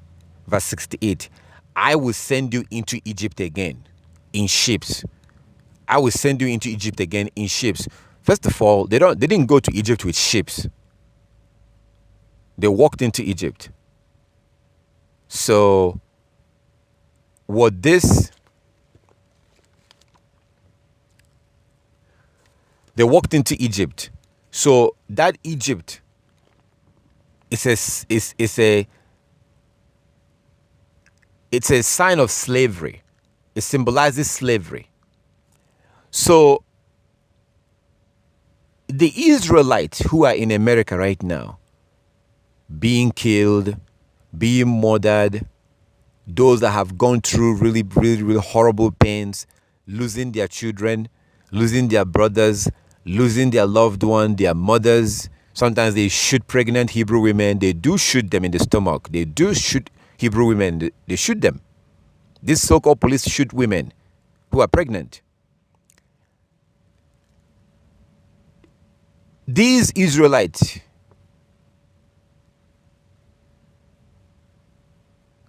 verse 68, I will send you into Egypt again in ships. I will send you into Egypt again in ships. First of all, they didn't go to Egypt with ships. They walked into Egypt. So what this, they walked into Egypt. So that Egypt is a sign of slavery. It symbolizes slavery. So the Israelites who are in America right now, being killed, being murdered, those that have gone through really, really, really horrible pains, losing their children, losing their brothers, losing their loved one, their mothers. Sometimes they shoot pregnant Hebrew women. They do shoot them in the stomach. They do shoot Hebrew women. They shoot them. These so-called police shoot women who are pregnant. These Israelites,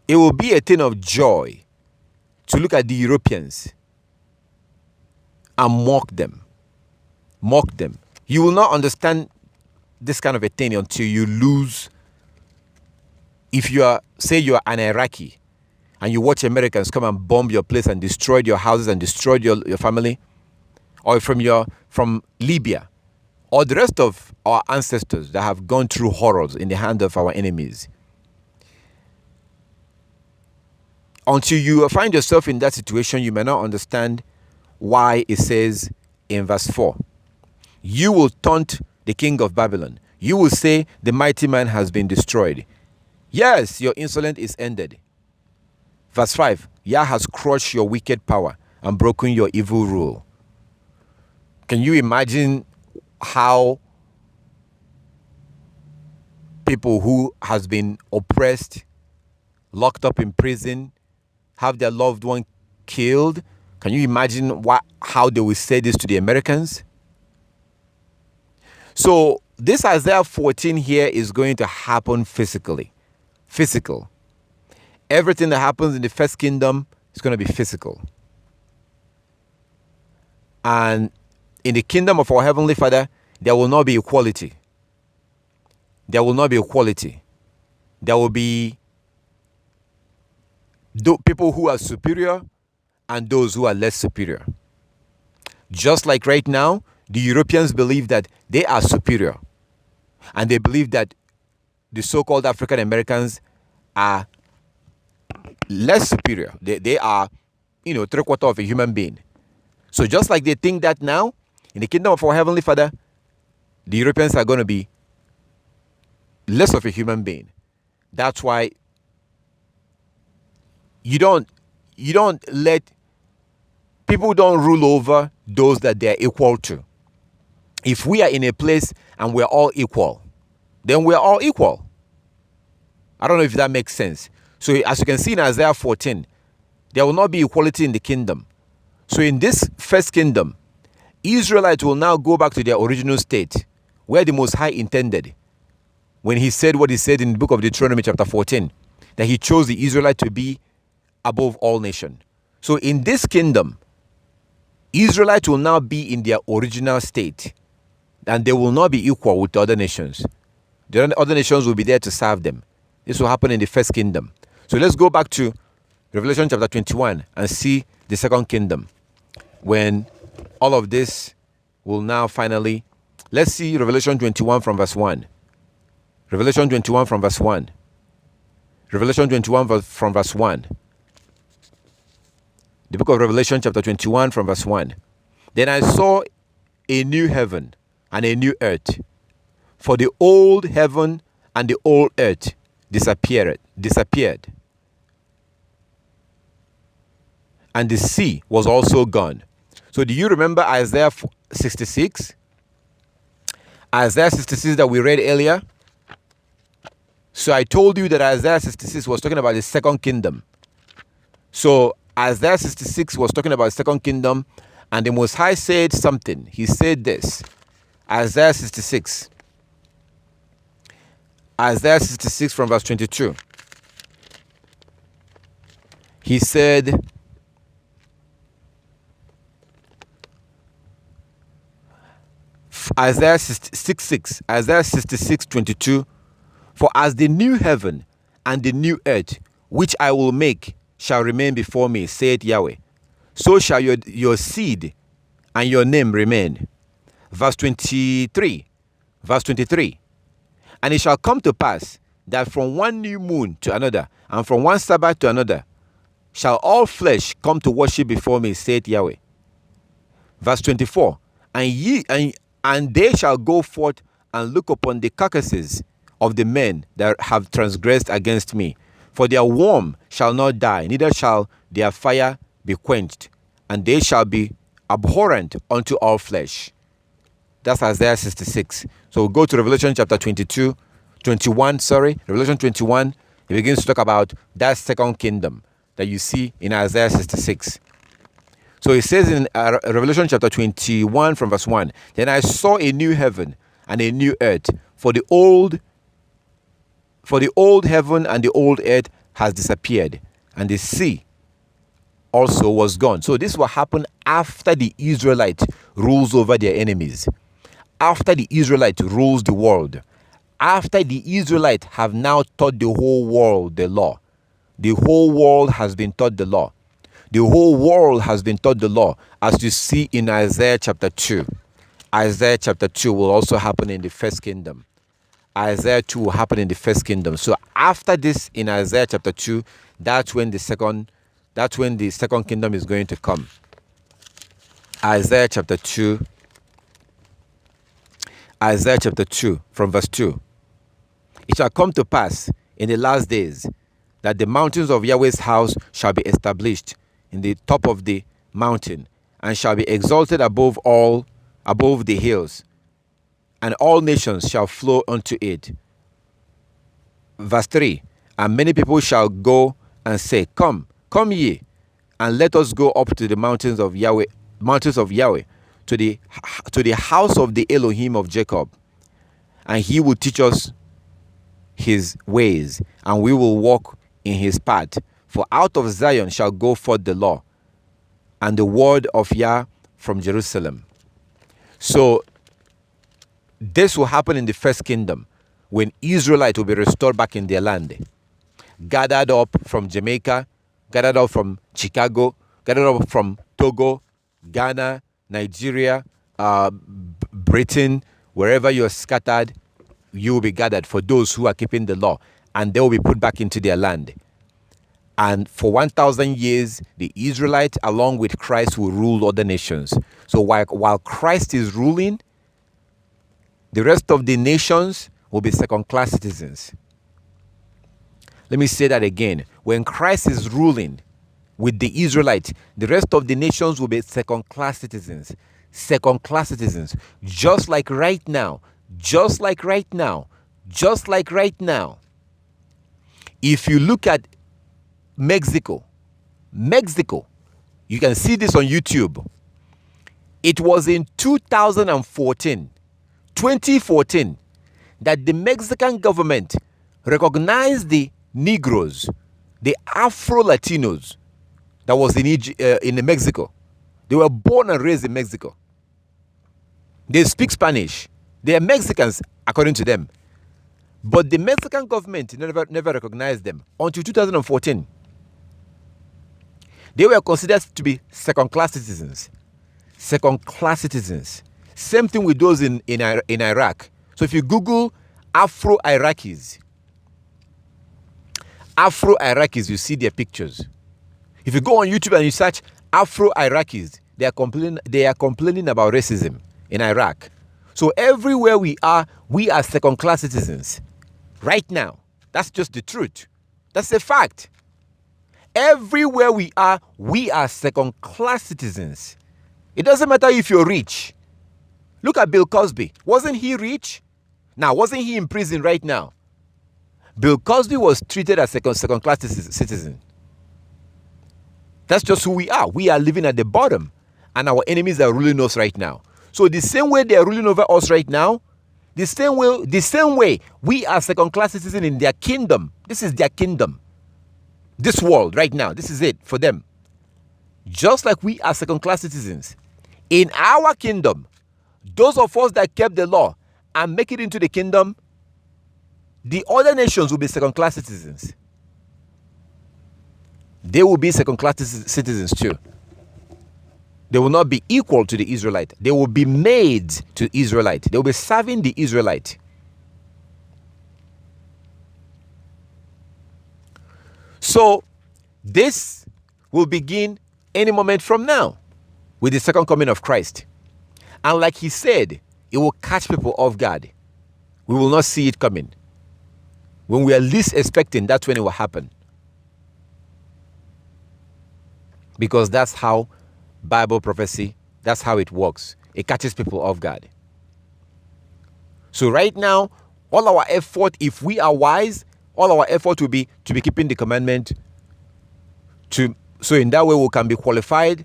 it will be a thing of joy to look at the Europeans and mock them. Mock them. You will not understand this kind of a thing until you lose. If you are, say you are an Iraqi and you watch Americans come and bomb your place and destroy your houses and destroy your family, or from Libya, or the rest of our ancestors that have gone through horrors in the hand of our enemies. Until you find yourself in that situation, you may not understand why it says in verse 4, you will taunt the king of Babylon. You will say the mighty man has been destroyed. Yes, your insolence is ended. Verse 5, Yah has crushed your wicked power and broken your evil rule. Can you imagine how people who has been oppressed, locked up in prison, have their loved one killed? Can you imagine how they will say this to the Americans? So this Isaiah 14 here is going to happen physically. Physical. Everything that happens in the first kingdom is going to be physical. And in the kingdom of our Heavenly Father, there will not be equality. There will not be equality. There will be people who are superior and those who are less superior. Just like right now, the Europeans believe that they are superior. And they believe that the so-called African Americans are less superior. They are, three-quarters of a human being. So just like they think that now, in the kingdom of our Heavenly Father, the Europeans are going to be less of a human being. That's why you don't let people don't rule over those that they're equal to. If we are in a place and we're all equal, then we're all equal. I don't know if that makes sense. So as you can see in Isaiah 14, there will not be equality in the kingdom. So in this first kingdom, Israelites will now go back to their original state, where the Most High intended, when he said what he said in the book of Deuteronomy chapter 14, that he chose the Israelites to be above all nations. So in this kingdom, Israelites will now be in their original state, and they will not be equal with the other nations. The other nations will be there to serve them. This will happen in the first kingdom. So let's go back to Revelation chapter 21 and see the second kingdom, when all of this will now finally. Let's see Revelation 21 from verse 1. Revelation 21 from verse 1. Revelation 21 from verse 1. The book of Revelation chapter 21 from verse 1. Then I saw a new heaven and a new earth, for the old heaven and the old earth disappeared. And the sea was also gone. So do you remember Isaiah 66? Isaiah 66 that we read earlier? So I told you that Isaiah 66 was talking about the second kingdom. So Isaiah 66 was talking about the second kingdom, and the Most High said something. He said this. Isaiah 66. Isaiah 66 from verse 22. He said, Isaiah 66, Isaiah 66, 22, for as the new heaven and the new earth, which I will make, shall remain before me, saith Yahweh, so shall your seed and your name remain. Verse 23, and it shall come to pass that from one new moon to another, and from one Sabbath to another, shall all flesh come to worship before me, saith Yahweh. Verse 24, and And they shall go forth and look upon the carcasses of the men that have transgressed against me. For their worm shall not die, neither shall their fire be quenched, and they shall be abhorrent unto all flesh. That's Isaiah 66. So we'll go to Revelation chapter 21, Revelation 21. It begins to talk about that second kingdom that you see in Isaiah 66. So it says in Revelation chapter 21 from verse 1, then I saw a new heaven and a new earth, for the old heaven and the old earth has disappeared, and the sea also was gone. So this will happen after the Israelite rules over their enemies, after the Israelite rules the world, after the Israelite have now taught the whole world the law. The whole world has been taught the law. The whole world has been taught the law, as you see in Isaiah chapter 2. Isaiah chapter 2 will also happen in the first kingdom. Isaiah 2 will happen in the first kingdom. So after this, in Isaiah chapter 2, that's when the second kingdom is going to come. Isaiah chapter 2 from verse 2. It shall come to pass in the last days that the mountains of Yahweh's house shall be established in the top of the mountain, and shall be exalted above the hills, and all nations shall flow unto it. Verse 3, and many people shall go and say, Come ye, and let us go up to the mountains of Yahweh, to the house of the Elohim of Jacob, and he will teach us his ways, and we will walk in his path. For out of Zion shall go forth the law, and the word of Yah from Jerusalem. So this will happen in the first kingdom, when Israelites will be restored back in their land, gathered up from Jamaica, gathered up from Chicago, gathered up from Togo, Ghana, Nigeria, Britain, wherever you're scattered, you will be gathered, for those who are keeping the law, and they will be put back into their land. And for 1,000 years, the Israelites, along with Christ, will rule other nations. So while Christ is ruling, the rest of the nations will be second-class citizens. Let me say that again. When Christ is ruling with the Israelites, the rest of the nations will be second-class citizens. Second-class citizens. Just like right now. If you look at Mexico, you can see this on YouTube. It was in 2014, that the Mexican government recognized the Negroes, the Afro-Latinos that was in Mexico. They were born and raised in Mexico. They speak Spanish. They are Mexicans, according to them. But the Mexican government never recognized them until 2014. They were considered to be second-class citizens. Second-class citizens. Same thing with those in Iraq. So if you Google Afro-Iraqis, you see their pictures. If you go on YouTube and you search Afro-Iraqis, they are complaining about racism in Iraq. So everywhere we are second-class citizens. Right now. That's just the truth. That's a fact. Everywhere we are second-class citizens. It doesn't matter if you're rich. Look at Bill Cosby. Wasn't he rich? Now, wasn't he in prison right now? Bill Cosby was treated as second-class citizen. That's just who we are. We are living at the bottom, and our enemies are ruling us right now. So the same way they are ruling over us right now, the same way we are second-class citizens in their kingdom. This is their kingdom. This world right now, this is it for them. Just like we are second-class citizens. In our kingdom, those of us that kept the law and make it into the kingdom, the other nations will be second-class citizens. They will be second-class citizens too. They will not be equal to the Israelite. They will be made to Israelite. They will be serving the Israelite. So, this will begin any moment from now with the second coming of Christ. And like he said, it will catch people off guard. We will not see it coming. When we are least expecting, that's when it will happen. Because that's how Bible prophecy, that's how it works. It catches people off guard. So right now, all our effort, if we are wise, all our effort will be to be keeping the commandment, so in that way we can be qualified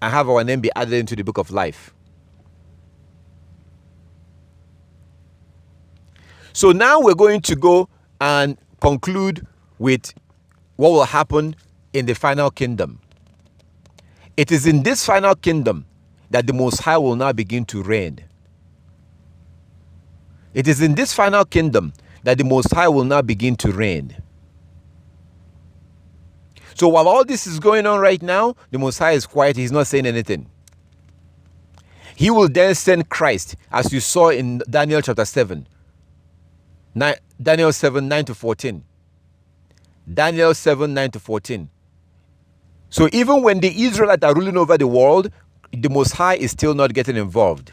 and have our name be added into the book of life. So now we're going to go and conclude with what will happen in the final kingdom. It is in this final kingdom that the Most High will now begin to reign. It is in this final kingdom that the Most High will now begin to reign. So while all this is going on right now, the Most High is quiet. He's not saying anything. He will then send Christ, as you saw in Daniel chapter 7. Daniel 7, 9 to 14. Daniel 7, 9 to 14. So even when the Israelites are ruling over the world, the Most High is still not getting involved.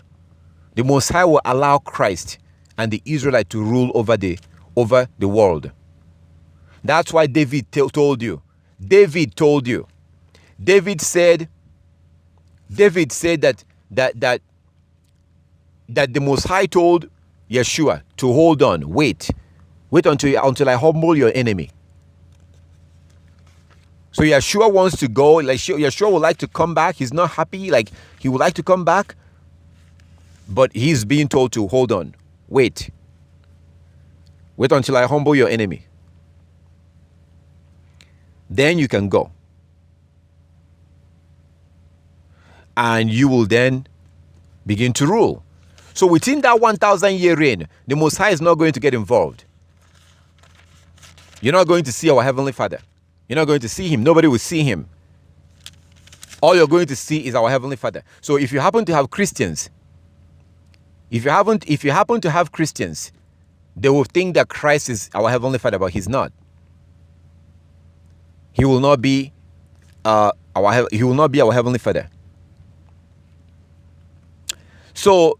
The Most High will allow Christ and the Israelites to rule over the world. That's why David told you. David told you. David said that the Most High told Yeshua to hold on, wait until I humble your enemy. So Yeshua wants to go, like Yeshua would like to come back. He's not happy, like he would like to come back, but he's being told to hold on, wait until I humble your enemy. Then you can go. And you will then begin to rule. So within that 1,000-year reign, the Most High is not going to get involved. You're not going to see our Heavenly Father. You're not going to see him. Nobody will see him. All you're going to see is our Heavenly Father. So if you happen to have Christians, if you happen to have Christians, they will think that Christ is our Heavenly Father, but he's not. He will not be our Heavenly Father. So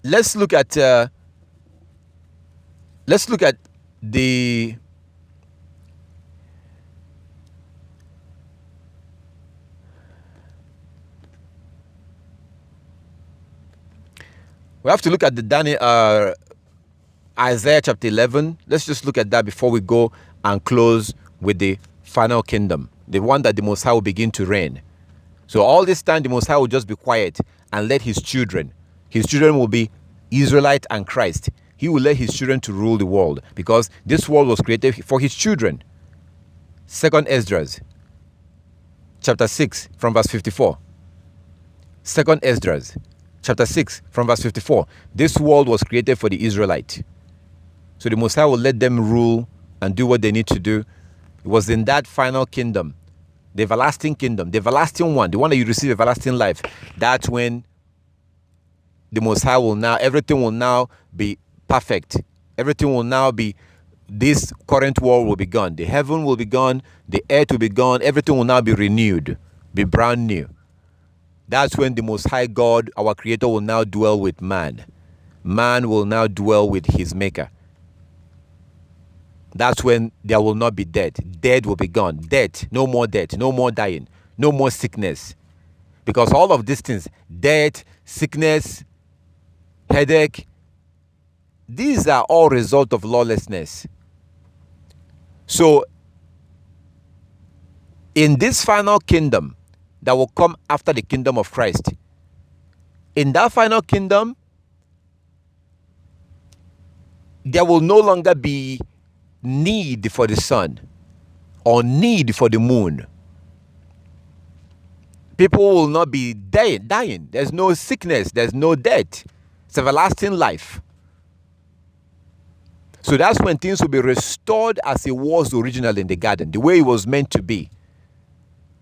let's look at the we have to look at the Isaiah chapter 11. Let's just look at that before we go and close with the final kingdom, the one that the Most High will begin to reign. So all this time, the Most High will just be quiet and let his children will be Israelite and Christ. He will let his children to rule the world because this world was created for his children. 2nd Esdras chapter 6 from verse 54. 2nd Esdras chapter 6 from verse 54. This world was created for the Israelite. So the Most High will let them rule and do what they need to do. It was in that final kingdom, the everlasting kingdom, the everlasting one, the one that you receive everlasting life. That's when the Most High will now, everything will now be perfect. Everything will now be, this current world will be gone. The heaven will be gone. The earth will be gone. Everything will now be renewed, be brand new. That's when the Most High God, our Creator, will now dwell with man. Man will now dwell with his Maker. That's when there will not be death. Death will be gone. Death, no more death, no more dying, no more sickness. Because all of these things, death, sickness, headache, these are all result of lawlessness. So, in this final kingdom that will come after the kingdom of Christ, in that final kingdom, there will no longer be need for the sun or need for the moon. People will not be dying. There's no sickness. There's no death. It's everlasting life. So that's when things will be restored as it was originally in the garden, the way it was meant to be.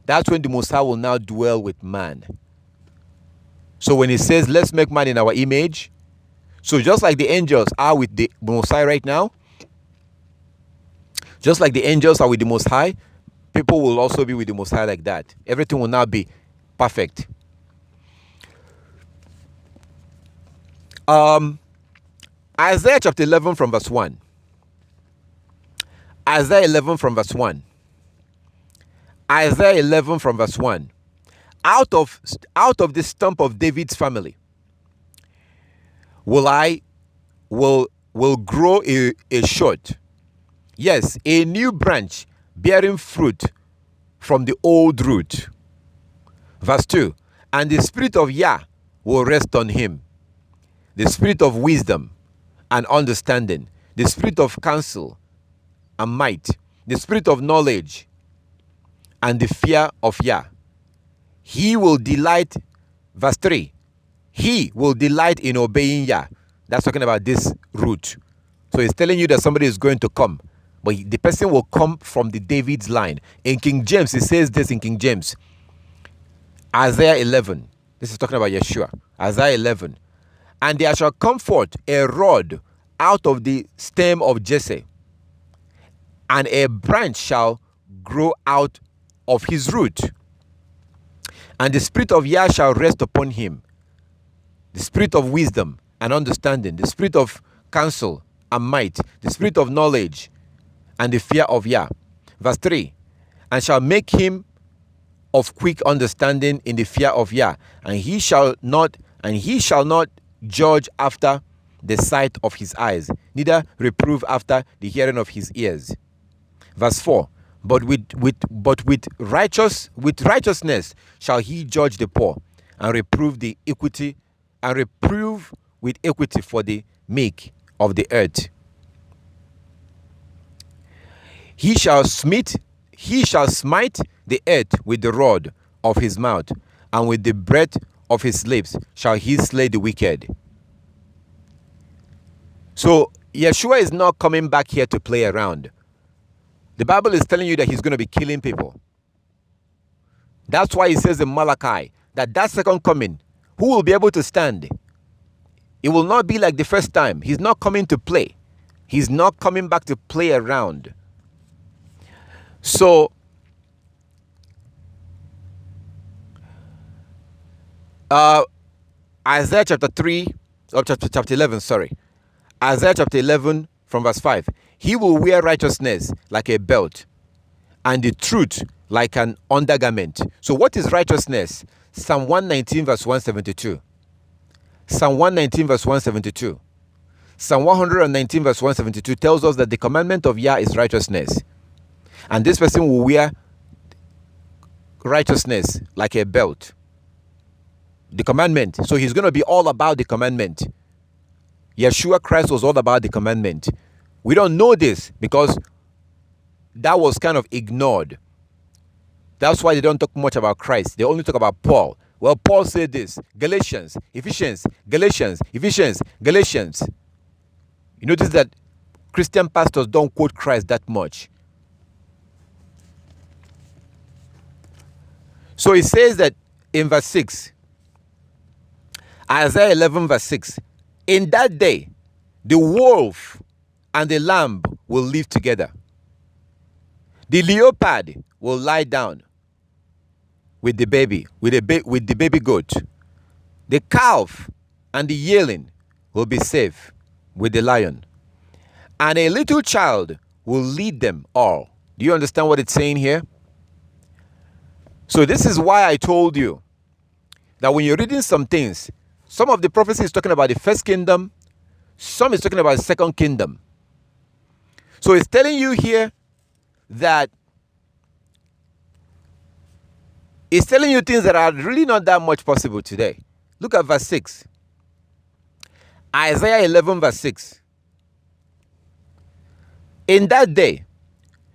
That's when the Most High will now dwell with man. So when he says, let's make man in our image, so just like the angels are with the Most High right now, just like the angels are with the Most High, people will also be with the Most High like that. Everything will now be perfect. Isaiah chapter 11 from verse 1. Isaiah 11 from verse 1. Isaiah 11 from verse 1. Out of the stump of David's family will grow a shoot. Yes, a new branch bearing fruit from the old root. Verse 2. And the spirit of Yah will rest on him, the spirit of wisdom and understanding, the spirit of counsel and might, the spirit of knowledge and the fear of Yah. He will delight, verse 3, he will delight in obeying Yah. That's talking about this root. So he's telling you that somebody is going to come, but the person will come from the David's line. In King James, it says this in King James. Isaiah 11. This is talking about Yeshua. Isaiah 11. And there shall come forth a rod out of the stem of Jesse, and a branch shall grow out of his root. And the spirit of Yah shall rest upon him, the spirit of wisdom and understanding, the spirit of counsel and might, the spirit of knowledge and the fear of Yah. Verse 3. And shall make him of quick understanding in the fear of Yah, and he shall not judge after the sight of his eyes, neither reprove after the hearing of his ears. Verse 4. But with righteousness shall he judge the poor, and reprove with equity for the meek of the earth. He shall smite the earth with the rod of his mouth, and with the breath of his lips shall he slay the wicked. So Yeshua is not coming back here to play around. The Bible is telling you that he's going to be killing people. That's why he says in Malachi that second coming, who will be able to stand? It will not be like the first time. He's not coming to play. He's not coming back to play around. So Isaiah chapter 11, sorry. Isaiah chapter 11 from verse 5. He will wear righteousness like a belt, and the truth like an undergarment. So what is righteousness? Psalm 119 verse 172. Psalm 119 verse 172. Psalm 119 verse 172 tells us that the commandment of Yah is righteousness. And this person will wear righteousness like a belt. The commandment. So he's going to be all about the commandment. Yeshua Christ was all about the commandment. We don't know this because that was kind of ignored. That's why they don't talk much about Christ. They only talk about Paul. Well, Paul said this. Galatians, Ephesians, Galatians, Ephesians, Galatians. You notice that Christian pastors don't quote Christ that much. So it says that in verse 6, Isaiah 11 verse 6, in that day, the wolf and the lamb will live together. The leopard will lie down with the baby, with the baby goat. The calf and the yearling will be safe with the lion. And a little child will lead them all. Do you understand what it's saying here? So this is why I told you that when you're reading some things, some of the prophecy is talking about the first kingdom, some is talking about the second kingdom. So it's telling you here that it's telling you things that are really not that much possible today. Look at verse 6. Isaiah 11 verse 6. In that day,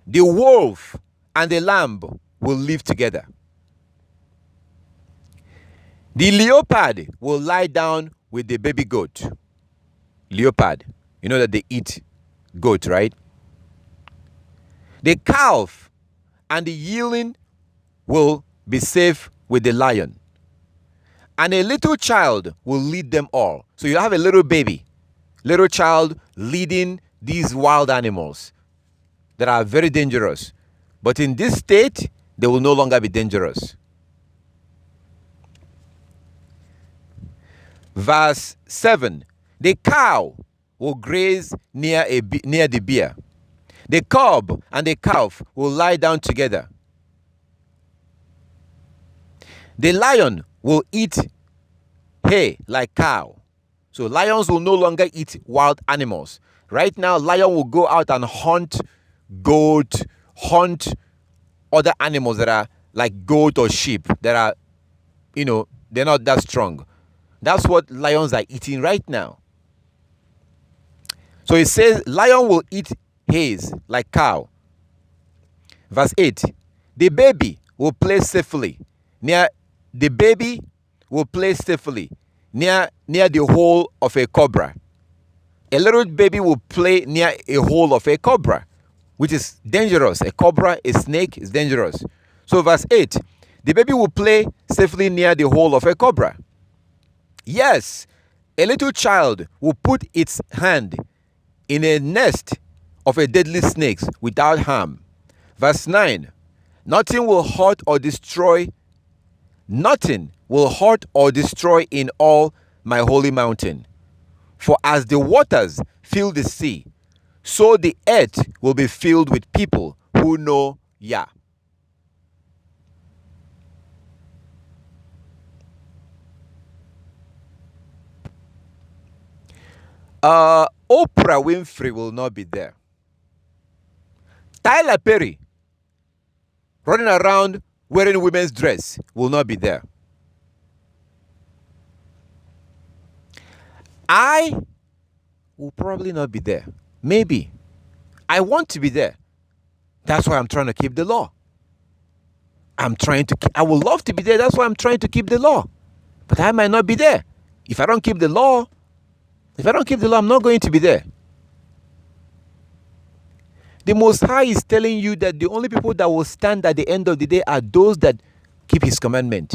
the wolf and the lamb will live together. The leopard will lie down with the baby goat. Leopard. You know that they eat goat, right? The calf and the yearling will be safe with the lion. And a little child will lead them all. So you have a little baby, little child leading these wild animals that are very dangerous. But in this state, they will no longer be dangerous. Verse 7. The cow will graze near the bear. The cub and the calf will lie down together. The lion will eat hay like cow. So lions will no longer eat wild animals. Right now, lion will go out and hunt goat, hunt other animals that are like goat or sheep that are, they're not that strong. That's what lions are eating right now. So it says, lion will eat hays like cow. Verse 8, the baby will play safely near the hole of a cobra. A little baby will play near a hole of a cobra, which is dangerous. A cobra, a snake is dangerous. So verse 8, the baby will play safely near the hole of a cobra. Yes, a little child will put its hand in a nest of a deadly snake without harm. Verse 9, nothing will hurt or destroy in all my holy mountain. For as the waters fill the sea, so the earth will be filled with people who know Yah. Oprah Winfrey will not be there. Tyler Perry, running around wearing women's dress, will not be there. I will probably not be there. Maybe. I want to be there. That's why I'm trying to keep the law. I would love to be there. That's why I'm trying to keep the law. But I might not be there. If I don't keep the law, I'm not going to be there. The Most High is telling you that the only people that will stand at the end of the day are those that keep His commandment.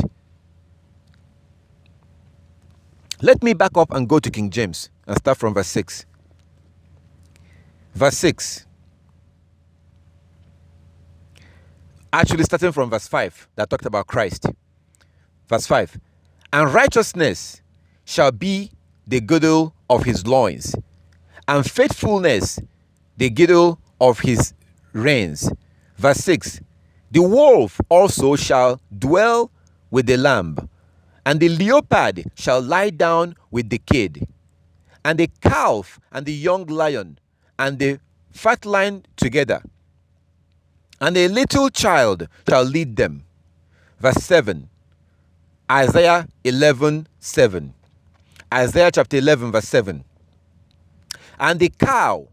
Let me back up and go to King James and start from verse 6. Verse 6. Actually, starting from verse 5, that talked about Christ. Verse 5. And righteousness shall be the girdle of his loins, and faithfulness the girdle of his reins. Verse 6. The wolf also shall dwell with the lamb, and the leopard shall lie down with the kid, and the calf and the young lion and the fatling together, and a little child shall lead them. Verse 7. Isaiah 11:7. Isaiah chapter 11 verse 7. And the cow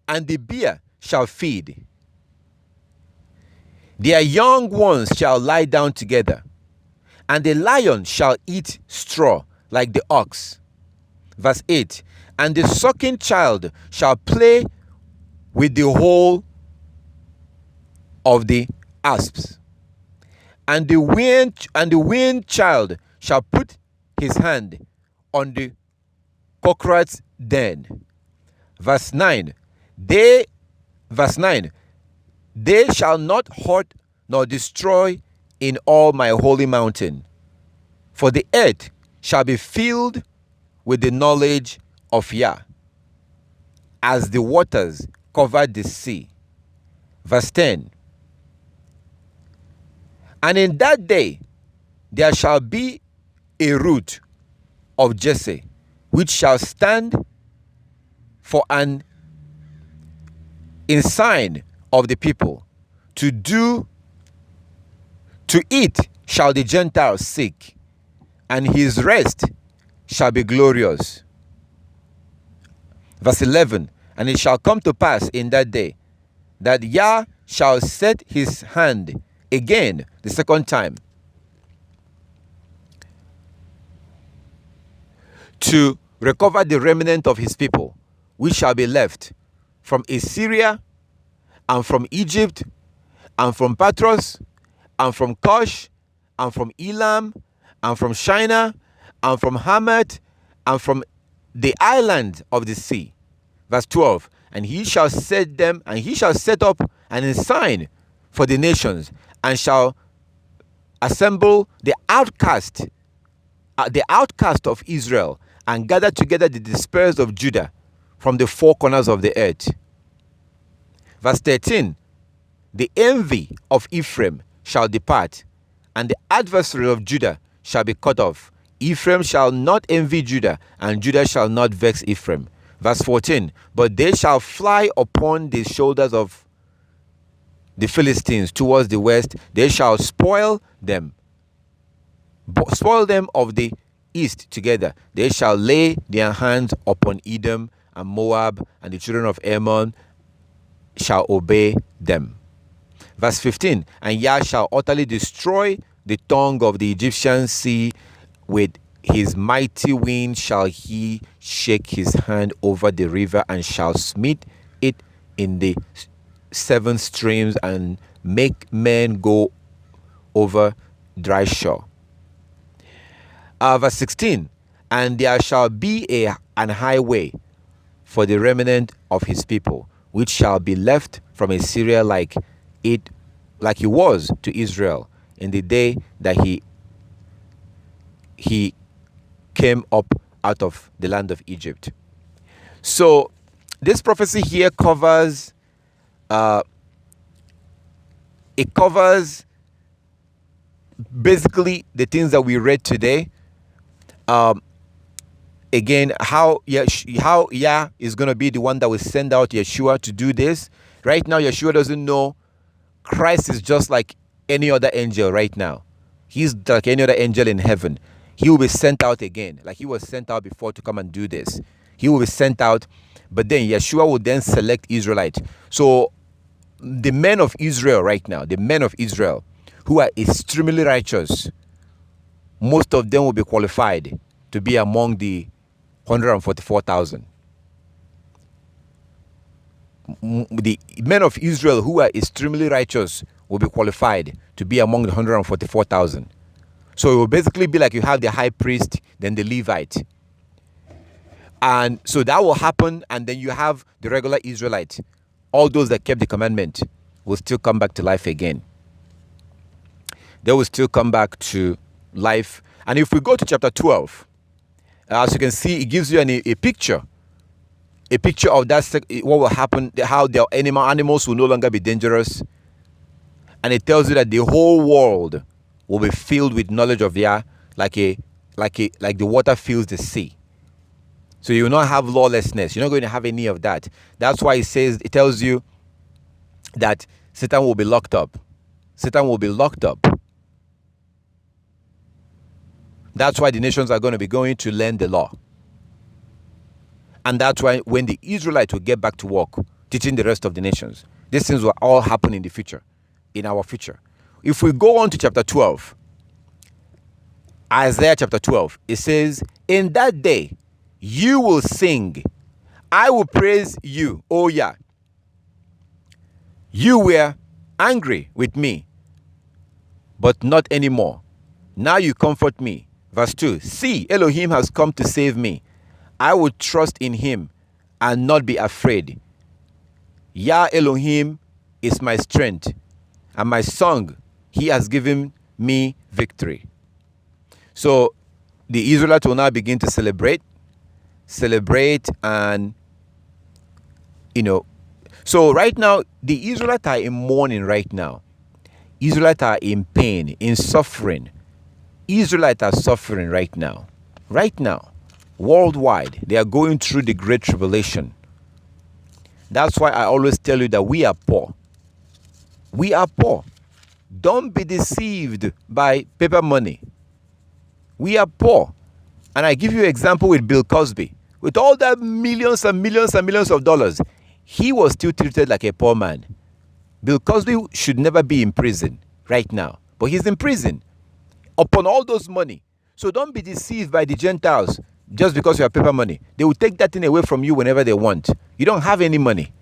and the bear shall feed. Their young ones shall lie down together, and the lion shall eat straw like the ox. Verse 8. And the sucking child shall play with the hole of the asps, and the weaned child shall put his hand on the cockroach's den. Verse 9. They shall not hurt nor destroy in all my holy mountain, for the earth shall be filled with the knowledge of Yah, as the waters covered the sea. Verse 10. And in that day there shall be a root of Jesse, which shall stand for an ensign of the people. To eat shall the Gentiles seek, and his rest shall be glorious. Verse 11. And it shall come to pass in that day that Yah shall set his hand again the second time to recover the remnant of his people, which shall be left from Assyria, and from Egypt, and from Patros, and from Cush, and from Elam, and from Shinar, and from Hamath, and from the island of the sea. Verse 12. And he shall set up an ensign for the nations, and shall assemble the outcast of Israel, and gather together the dispersed of Judah from the four corners of the earth. Verse 13, the envy of Ephraim shall depart, and the adversary of Judah shall be cut off. Ephraim shall not envy Judah, and Judah shall not vex Ephraim. Verse 14, but they shall fly upon the shoulders of the Philistines towards the west. They shall spoil them of the east together. They shall lay their hands upon Edom and Moab, and the children of Ammon shall obey them. Verse 15, and Yah shall utterly destroy the tongue of the Egyptian sea. With his mighty wind shall he shake his hand over the river, and shall smite it in the 7 streams, and make men go over dry shore. Verse 16, and there shall be an highway for the remnant of his people, which shall be left from Assyria like it was to Israel in the day that he came up out of the land of Egypt. So this prophecy here covers basically the things that we read today. Again, how Yah is going to be the one that will send out Yeshua to do this. Right now, Yeshua doesn't know. Christ is just like any other angel right now. He's like any other angel in heaven. He will be sent out again, like he was sent out before to come and do this. He will be sent out, but then Yeshua will then select Israelites. So the men of Israel right now, the men of Israel who are extremely righteous, most of them will be qualified to be among the 144,000. The men of Israel who are extremely righteous will be qualified to be among the 144,000. So it will basically be like you have the high priest, then the Levite. And so that will happen, and then you have the regular Israelite. All those that kept the commandment will still come back to life again. They will still come back to life. And if we go to chapter 12, as you can see, it gives you a picture of that, what will happen, how the animals will no longer be dangerous. And it tells you that the whole world will be filled with knowledge of Yah, like the water fills the sea. So you will not have lawlessness. You're not going to have any of that. That's why it tells you that Satan will be locked up. Satan will be locked up. That's why the nations are going to be going to learn the law. And that's why when the Israelites will get back to work, teaching the rest of the nations, these things will all happen in the future, in our future. If we go on to chapter 12, Isaiah chapter 12, it says, in that day you will sing, I will praise you, O Yah. You were angry with me, but not anymore. Now you comfort me. Verse 2, see, Elohim has come to save me. I will trust in him and not be afraid. Yah Elohim is my strength and my song. He has given me victory. So the Israelites will now begin to celebrate and, so right now, the Israelites are in mourning right now. Israelites are in pain, in suffering. Israelites are suffering right now. Right now. Worldwide, they are going through the great tribulation. That's why I always tell you that we are poor. We are poor. Don't be deceived by paper money. We are poor. And I give you an example with Bill Cosby. With all that millions and millions and millions of dollars, he was still treated like a poor man. Bill Cosby should never be in prison right now. But he's in prison upon all those money. So don't be deceived by the Gentiles just because you have paper money. They will take that thing away from you whenever they want. You don't have any money.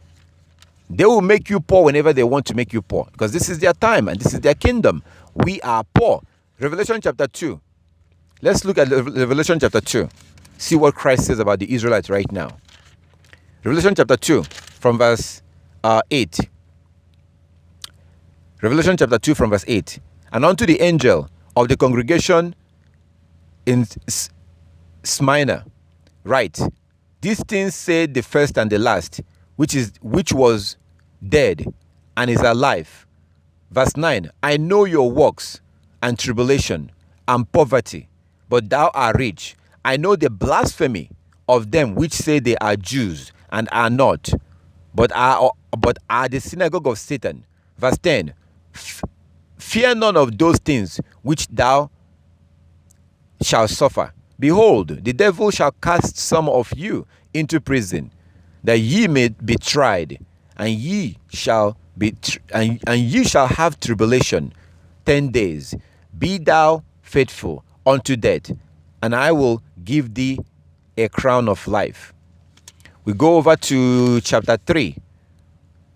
They will make you poor whenever they want to make you poor, because this is their time and this is their kingdom. We are poor. Revelation chapter 2. Let's look at Revelation chapter 2. See what Christ says about the Israelites right now. Revelation chapter 2 from verse 8. Revelation chapter 2 from verse 8. And unto the angel of the congregation in Smyrna Right. These things say the first and the last, which was dead and is alive. Verse 9, I know your works and tribulation and poverty, but thou art rich. I know the blasphemy of them which say they are Jews and are not, but are the synagogue of Satan. Verse 10, fear none of those things which thou shalt suffer. Behold, the devil shall cast some of you into prison, that ye may be tried, and ye shall have tribulation 10 days. Be thou faithful unto death, and I will give thee a crown of life. We go over to chapter 3.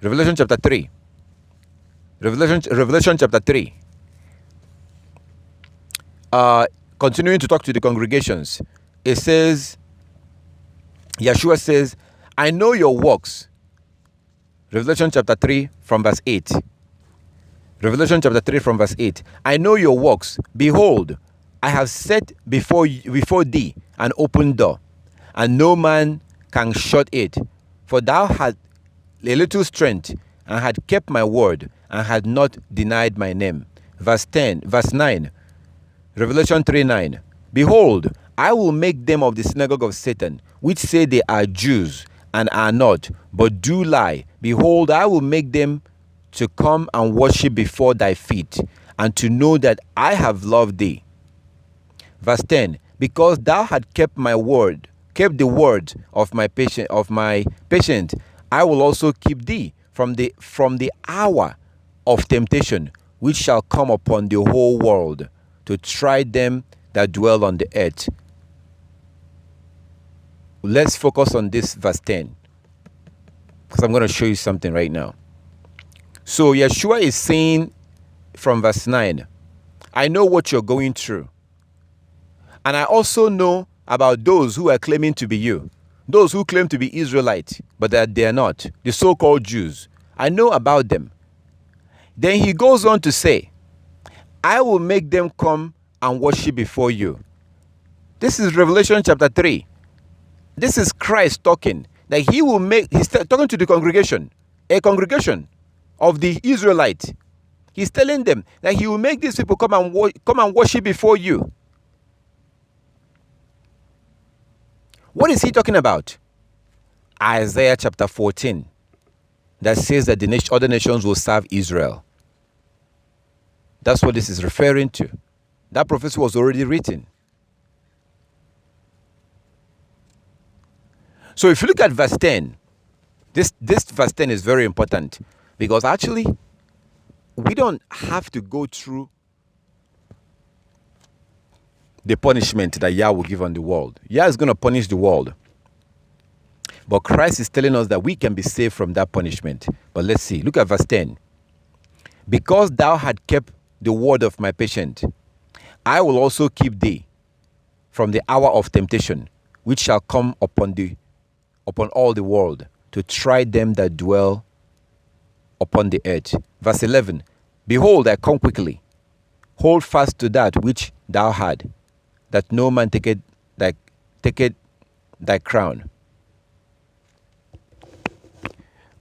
Revelation chapter 3. Revelation chapter 3. Continuing to talk to the congregations, it says, Yeshua says, I know your works. Revelation chapter 3 from verse 8. Revelation chapter 3 from verse 8. I know your works. Behold, I have set before thee an open door, and no man can shut it. For thou had a little strength, and had kept my word, and had not denied my name. Verse 9. Revelation 3:9. Behold, I will make them of the synagogue of Satan, which say they are Jews, and are not, but do lie. Behold, I will make them to come and worship before thy feet, and to know that I have loved thee. Verse 10. Because thou had kept my word, kept the word of my patient, I will also keep thee from the hour of temptation, which shall come upon the whole world, to try them that dwell on the earth. Let's focus on this verse 10, because I'm going to show you something right now. So Yeshua is saying from verse 9, I know what you're going through. And I also know about those who are claiming to be you. Those who claim to be Israelites, but that they are not. The so-called Jews. I know about them. Then he goes on to say, I will make them come and worship before you. This is Revelation chapter 3. This is Christ talking. That he's talking to the congregation. A congregation of the Israelites. He's telling them that he will make these people come and worship before you. What is he talking about? Isaiah chapter 14. That says that the other nations will serve Israel. That's what this is referring to. That prophecy was already written. So if you look at verse 10, this verse 10 is very important, because actually we don't have to go through the punishment that Yah will give on the world. Yah is going to punish the world. But Christ is telling us that we can be saved from that punishment. But let's see. Look at verse 10. Because thou had kept the word of my patient, I will also keep thee from the hour of temptation, which shall come upon all the world, to try them that dwell upon the earth. Verse 11. Behold, I come quickly. Hold fast to that which thou had, that no man taketh thy crown.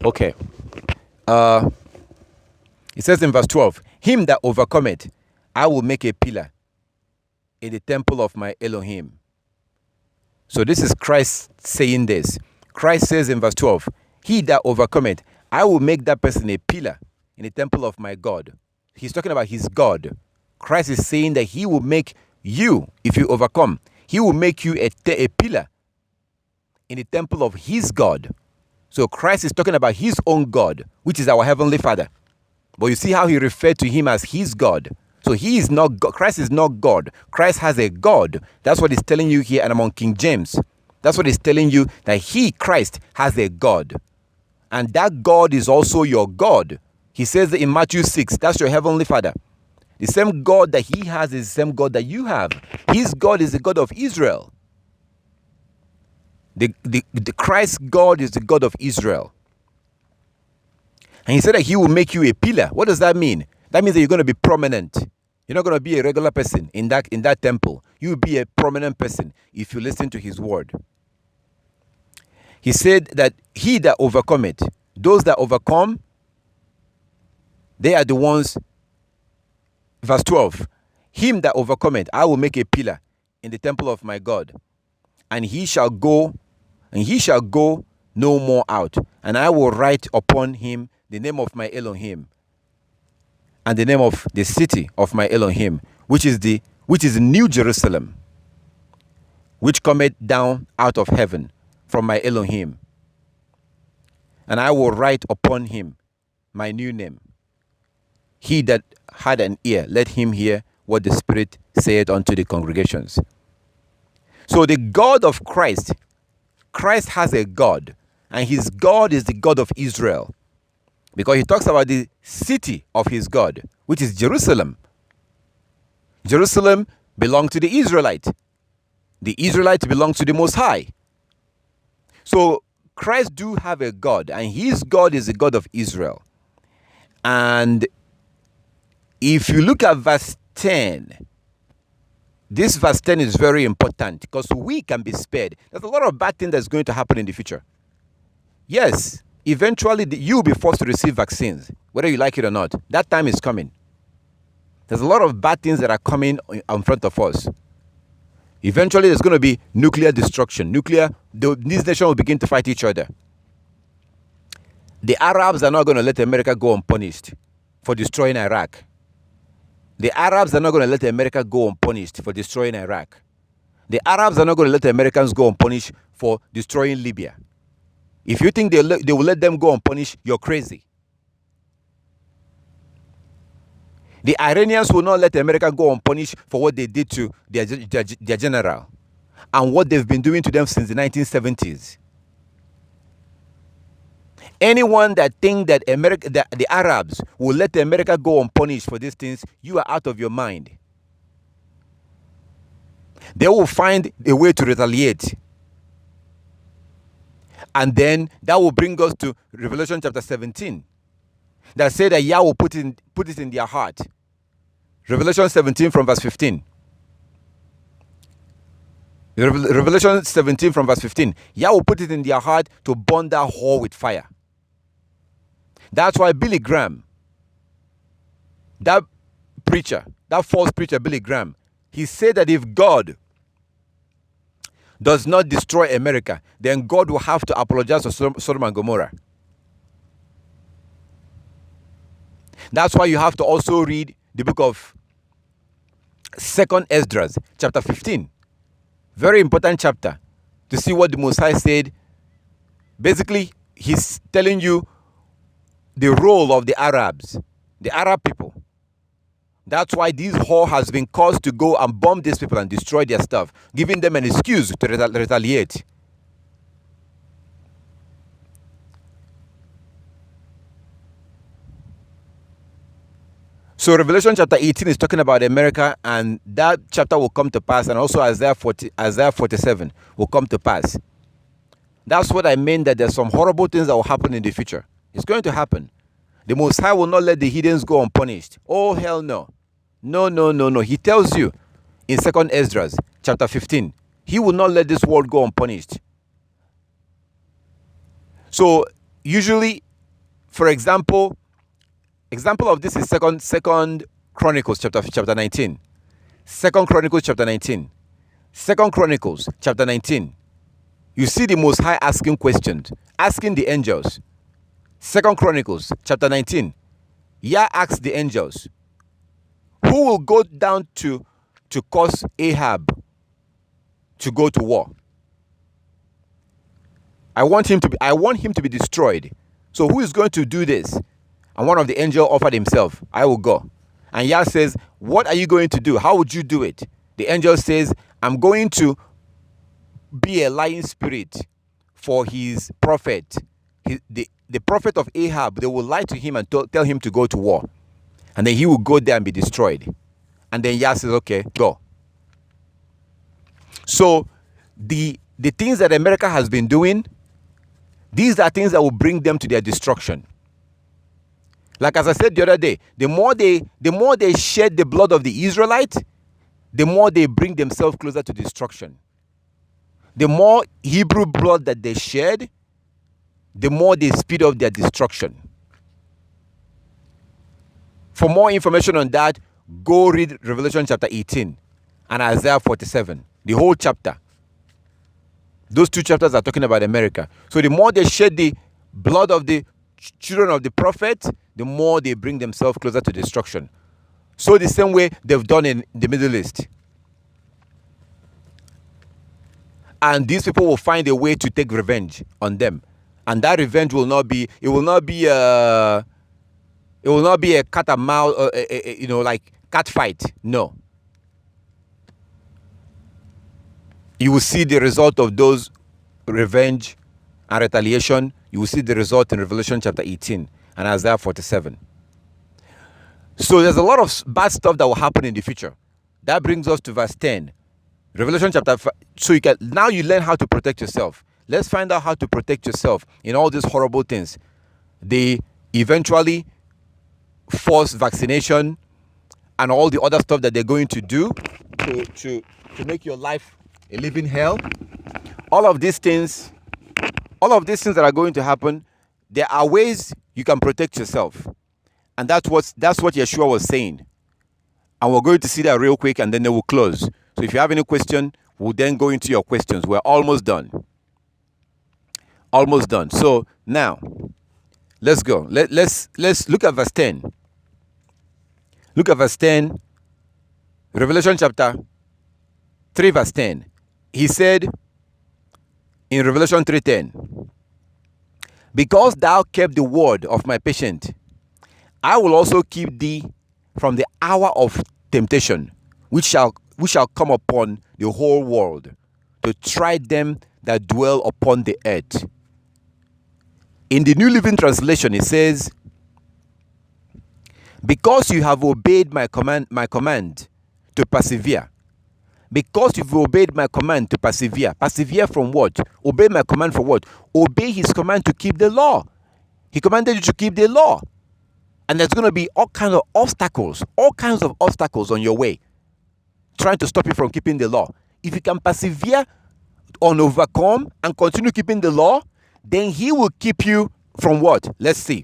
Okay. It says in verse 12, him that overcometh, I will make a pillar in the temple of my Elohim. So this is Christ saying this. Christ says in verse 12, he that overcometh, I will make that person a pillar in the temple of my God. He's talking about his God. Christ is saying that he will make you, if you overcome, he will make you a pillar in the temple of his God. So Christ is talking about his own God, which is our Heavenly Father. But you see how he referred to him as his God. So he is not God. Christ is not God. Christ has a God. That's what he's telling you here, and I'm on King James. That's what he's telling you, that he, Christ, has a God. And that God is also your God. He says in Matthew 6, that's your Heavenly Father. The same God that he has is the same God that you have. His God is the God of Israel. The Christ God is the God of Israel. And he said that he will make you a pillar. What does that mean? That means that you're going to be prominent. You're not going to be a regular person in that temple. You will be a prominent person if you listen to his word. He said that he that overcometh, those that overcome, they are the ones. Verse 12, him that overcometh, I will make a pillar in the temple of my God, and he shall go no more out, and I will write upon him the name of my Elohim, and the name of the city of my Elohim, which is the New Jerusalem, which cometh down out of heaven from my Elohim. And I will write upon him my new name. He that had an ear, let him hear what the Spirit saith unto the congregations. So the God of Christ has a God, and his God is the God of Israel, because he talks about the city of his God, which is Jerusalem. Jerusalem belonged to the Israelite. The Israelite belongs to the Most High. So Christ do have a God, and his God is the God of Israel. And if you look at verse 10, this verse 10 is very important because we can be spared. There's a lot of bad things that's going to happen in the future. Yes, eventually you'll be forced to receive vaccines, whether you like it or not. That time is coming. There's a lot of bad things that are coming in front of us. Eventually, there's going to be nuclear destruction. These nations will begin to fight each other. The Arabs are not going to let America go unpunished for destroying Iraq. The Arabs are not going to let America go unpunished for destroying Iraq. The Arabs are not going to let the Americans go unpunished for destroying Libya. If you think they will let them go unpunished, you're crazy. The Iranians will not let America go unpunished for what they did to their general and what they've been doing to them since the 1970s. Anyone that thinks that the Arabs will let America go unpunished for these things, you are out of your mind. They will find a way to retaliate. And then that will bring us to Revelation chapter 17. That said that Yah will put it in their heart. Revelation 17 from verse 15. Revelation 17 from verse 15. Yah will put it in their heart to burn that whore with fire. That's why Billy Graham, that false preacher Billy Graham, he said that if God does not destroy America, then God will have to apologize to Sodom and Gomorrah. That's why you have to also read the book of 2nd Esdras, chapter 15. Very important chapter to see what the Most High said. Basically, he's telling you the role of the Arabs, the Arab people. That's why this whore has been caused to go and bomb these people and destroy their stuff, giving them an excuse to retaliate. So Revelation chapter 18 is talking about America, and that chapter will come to pass, and also Isaiah 47 will come to pass. That's what I mean, that there's some horrible things that will happen in the future. It's going to happen. The Most High will not let the heathens go unpunished. Oh, hell no. No. He tells you in 2nd Esdras chapter 15, he will not let this world go unpunished. So usually, for example of this is Second Chronicles chapter 19. 2nd Chronicles chapter 19. 2nd Chronicles chapter 19. You see the Most High asking questions, asking the angels. 2nd Chronicles chapter 19. Yah asks the angels, who will go down to cause Ahab to go to war? I want him to be destroyed. So who is going to do this? And one of the angels offered himself, I will go. And Yah says, what are you going to do? How would you do it? The angel says, I'm going to be a lying spirit for his prophet. The prophet of Ahab, they will lie to him and tell him to go to war. And then he will go there and be destroyed. And then Yah says, okay, go. So the things that America has been doing, these are things that will bring them to their destruction. Like as I said the other day, the more they shed the blood of the Israelites, the more they bring themselves closer to destruction. The more Hebrew blood that they shed, the more they speed up their destruction. For more information on that, go read Revelation chapter 18 and Isaiah 47, the whole chapter. Those two chapters are talking about America. So the more they shed the blood of the children of the prophet, the more they bring themselves closer to destruction. So the same way they've done in the Middle East. And these people will find a way to take revenge on them. And that revenge will not be, it will not be a cat and mouse, like cat fight. No. You will see the result of those revenge and retaliation. You will see the result in Revelation chapter 18 and Isaiah 47. So there's a lot of bad stuff that will happen in the future. That brings us to verse 10. Revelation chapter 5. So now you learn how to protect yourself. Let's find out how to protect yourself in all these horrible things. They eventually force vaccination and all the other stuff that they're going to do to make your life a living hell. All of these things that are going to happen, there are ways you can protect yourself. And that's what Yeshua was saying. And we're going to see that real quick and then they will close. So if you have any question, we'll then go into your questions. We're almost done. Almost done. So now, let's go. Let's look at verse 10. Look at verse 10. Revelation chapter 3 verse 10. He said in Revelation 3:10, because thou kept the word of my patience, I will also keep thee from the hour of temptation, which shall come upon the whole world, to try them that dwell upon the earth. In the New Living Translation, it says, because you have obeyed my command to persevere. Because you've obeyed my command to persevere. Persevere from what? Obey my command for what? Obey his command to keep the law. He commanded you to keep the law. And there's going to be all kinds of obstacles on your way, trying to stop you from keeping the law. If you can persevere and overcome and continue keeping the law, then he will keep you from what? Let's see.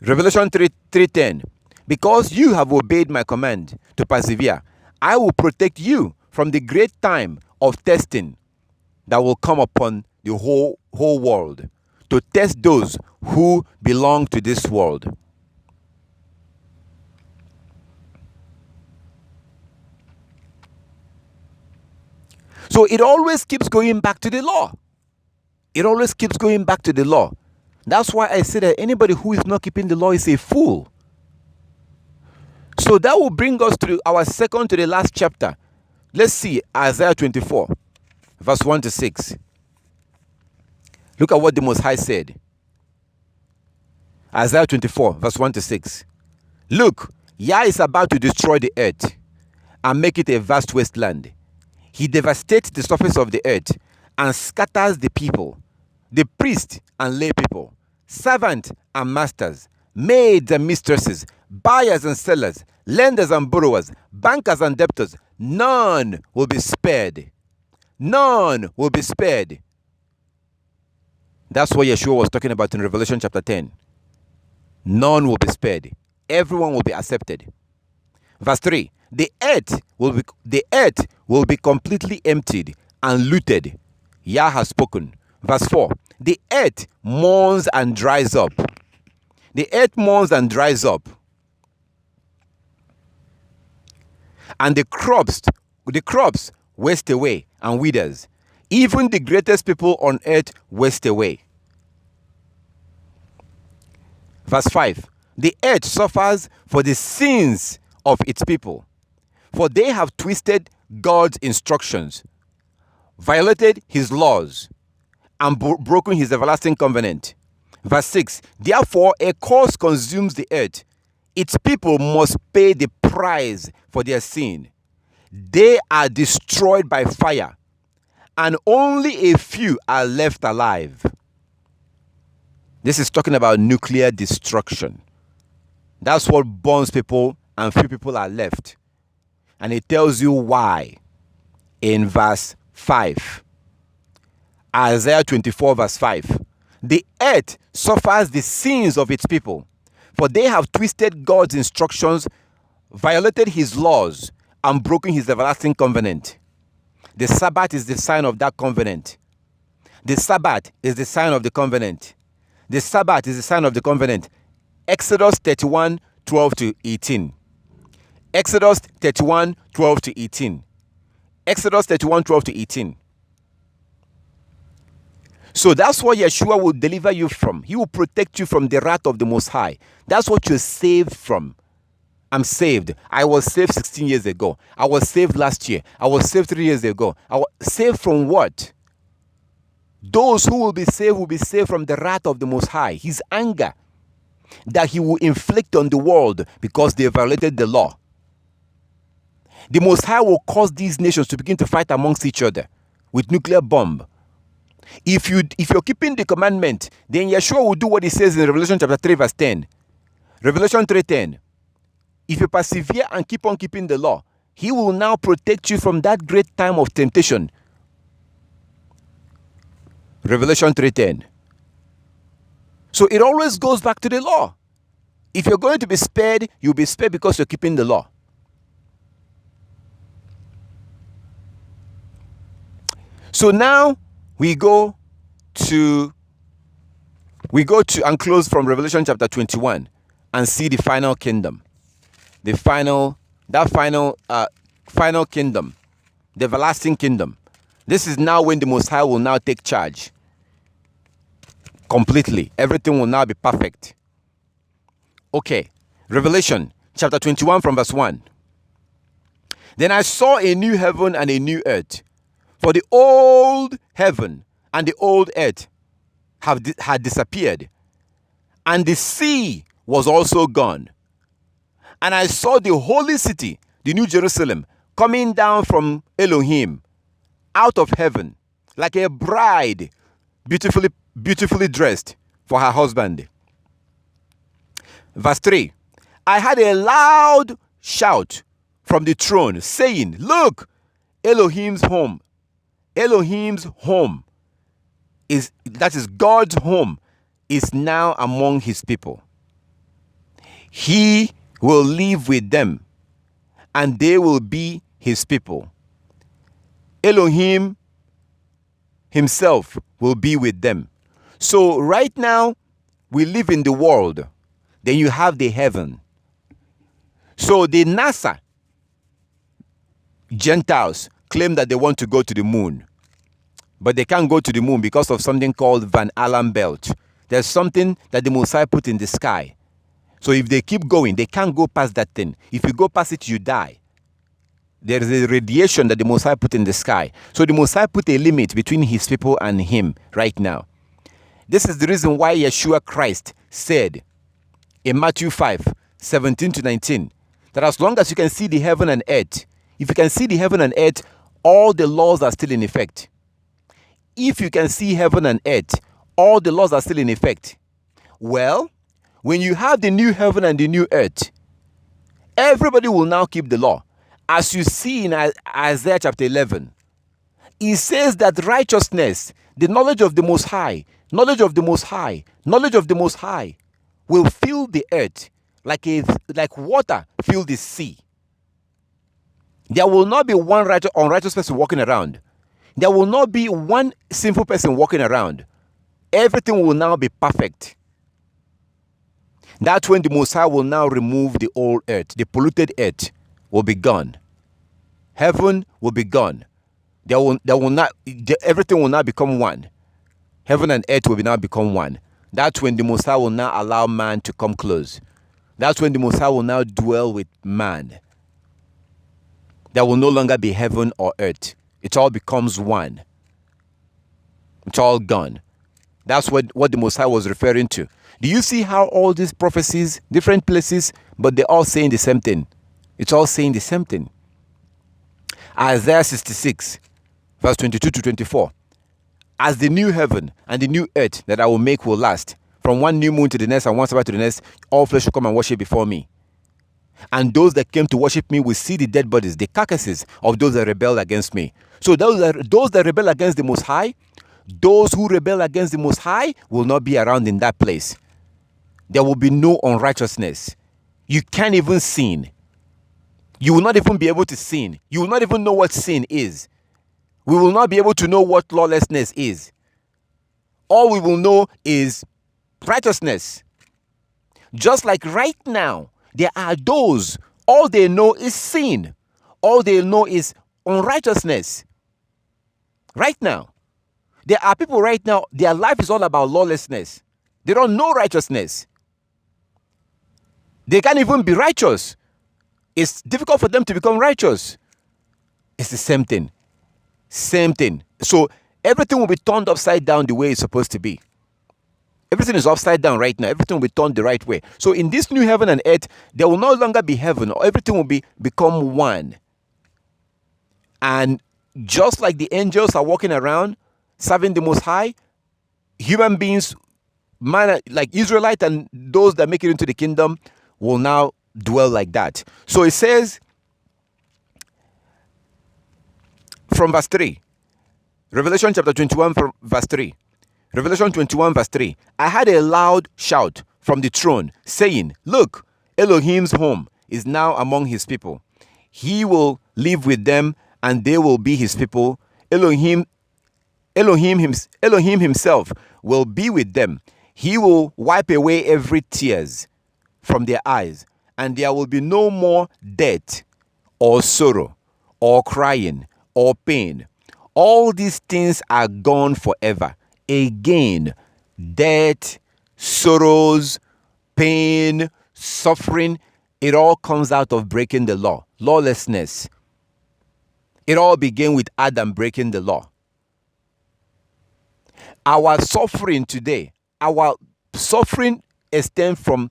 Revelation 3:10. Because you have obeyed my command to persevere, I will protect you from the great time of testing that will come upon the whole world, to test those who belong to this world. So it always keeps going back to the law. It always keeps going back to the law. That's why I say that anybody who is not keeping the law is a fool. So that will bring us to our second to the last chapter. Let's see Isaiah 24, verse 1 to 6. Look at what the Most High said. Isaiah 24, verse 1 to 6. Look, Yah is about to destroy the earth and make it a vast wasteland. He devastates the surface of the earth and scatters the people, the priests and lay people, servants and masters, maids and mistresses, buyers and sellers, lenders and borrowers, bankers and debtors. None will be spared. None will be spared. That's what Yeshua was talking about in Revelation chapter 10. None will be spared. Everyone will be accepted. Verse 3. The earth will be completely emptied and looted. Yah has spoken. Verse 4. The earth mourns and dries up. The earth mourns and dries up. And the crops waste away and withers. Even the greatest people on earth waste away. Verse 5. The earth suffers for the sins of its people, for they have twisted God's instructions, violated his laws, and broken his everlasting covenant. Verse 6. Therefore a curse consumes the earth. Its people must pay the price for their sin. They are destroyed by fire, and only a few are left alive. This is talking about nuclear destruction. That's what burns people, and few people are left. And it tells you why in verse 5. Isaiah 24 verse 5. The earth suffers the sins of its people, for they have twisted God's instructions, violated his laws, and broken his everlasting covenant. The Sabbath is the sign of that covenant. The Sabbath is the sign of the covenant. The Sabbath is the sign of the covenant. Exodus 31, 12 to 18. Exodus 31, 12 to 18. Exodus 31, 12 to 18. So that's what Yeshua will deliver you from. He will protect you from the wrath of the Most High. That's what you're saved from. I'm saved. I was saved 16 years ago. I was saved last year. I was saved 3 years ago. I was saved from what? Those who will be saved from the wrath of the Most High, his anger that he will inflict on the world because they violated the law. The Most High will cause these nations to begin to fight amongst each other with nuclear bomb. If you're keeping the commandment, then Yeshua will do what he says in Revelation chapter 3 verse 10. Revelation 3:10. If you persevere and keep on keeping the law, he will now protect you from that great time of temptation. Revelation 3:10. So it always goes back to the law. If you're going to be spared, you'll be spared because you're keeping the law. So now we go to and close from Revelation chapter 21 and see the final kingdom. Final kingdom, the everlasting kingdom. This is now when the Most High will now take charge completely. Everything will now be perfect. Okay, Revelation chapter 21 from verse 1. Then I saw a new heaven and a new earth, for the old heaven and the old earth had disappeared, and the sea was also gone. And I saw the holy city, the New Jerusalem, coming down from Elohim, out of heaven, like a bride beautifully dressed for her husband. Verse 3. I had a loud shout from the throne, saying, look, Elohim's home, that is God's home, is now among his people. He will live with them, and they will be his people. Elohim himself will be with them. So right now, we live in the world. Then you have the heaven. So the NASA Gentiles claim that they want to go to the moon. But they can't go to the moon because of something called Van Allen belt. There's something that the Messiah put in the sky. So if they keep going, they can't go past that thing. If you go past it, you die. There is a radiation that the Messiah put in the sky. So the Messiah put a limit between his people and him right now. This is the reason why Yeshua Christ said in Matthew 5, 17 to 19, that as long as you can see the heaven and earth, if you can see the heaven and earth, all the laws are still in effect. If you can see heaven and earth, all the laws are still in effect. Well, when you have the new heaven and the new earth, everybody will now keep the law. As you see in Isaiah chapter 11, it says that righteousness, the knowledge of the Most High, knowledge of the Most High, knowledge of the Most High will fill the earth like water fill the sea. There will not be one unrighteous person walking around. There will not be one sinful person walking around. Everything will now be perfect. That's when the Messiah will now remove the old earth. The polluted earth will be gone. Heaven will be gone. Everything will now become one. Heaven and earth will now become one. That's when the Messiah will now allow man to come close. That's when the Messiah will now dwell with man. There will no longer be heaven or earth. It all becomes one. It's all gone. That's what the Messiah was referring to. Do you see how all these prophecies, different places, but they're all saying the same thing? It's all saying the same thing. Isaiah 66, verse 22 to 24. As the new heaven and the new earth that I will make will last, from one new moon to the next and one Sabbath to the next, all flesh will come and worship before me. And those that came to worship me will see the dead bodies, the carcasses of those that rebelled against me. So those that rebel against the Most High, those who rebel against the Most High will not be around in that place. There will be no unrighteousness. You can't even sin. You will not even be able to sin. You will not even know what sin is. We will not be able to know what lawlessness is. All we will know is righteousness. Just like right now, there are those, all they know is sin. All they know is unrighteousness. Right now. There are people right now, their life is all about lawlessness. They don't know righteousness. They can't even be righteous. It's difficult for them to become righteous. It's the same thing. Same thing. So everything will be turned upside down the way it's supposed to be. Everything is upside down right now. Everything will be turned the right way. So in this new heaven and earth, there will no longer be heaven. Everything will become one. And just like the angels are walking around serving the Most High, human beings, man, like Israelite and those that make it into the kingdom will now dwell like that. So it says from verse 3, Revelation chapter 21 from verse 3. Revelation 21 verse 3. I heard a loud shout from the throne saying, look, Elohim's home is now among his people. He will live with them and they will be his people. Elohim himself will be with them. He will wipe away every tears from their eyes, and there will be no more death or sorrow or crying or pain. All these things are gone forever. Again, death, sorrows, pain, suffering, it all comes out of breaking the law. Lawlessness. It all began with Adam breaking the law. Our suffering today, our suffering stems from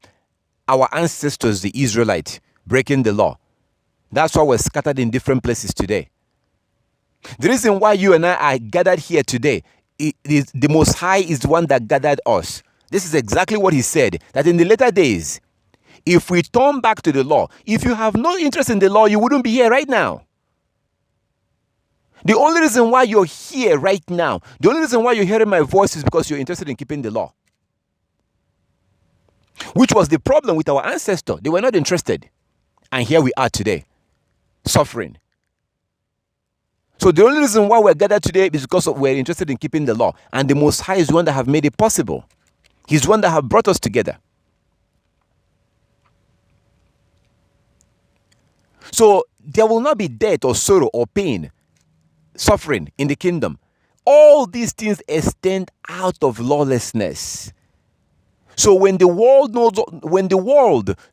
our ancestors, the Israelites, breaking the law. That's why we're scattered in different places today. The reason why you and I are gathered here today is the Most High is the one that gathered us. This is exactly what he said, that in the later days, if we turn back to the law, if you have no interest in the law, you wouldn't be here right now. The only reason why you're here right now, the only reason why you're hearing my voice is because you're interested in keeping the law. Which was the problem with our ancestors. They were not interested. And here we are today, suffering. So the only reason why we're gathered today is because we're interested in keeping the law. And the Most High is the one that have made it possible. He's the one that have brought us together. So there will not be death or sorrow or pain, suffering in the kingdom. All these things extend out of lawlessness. So when the world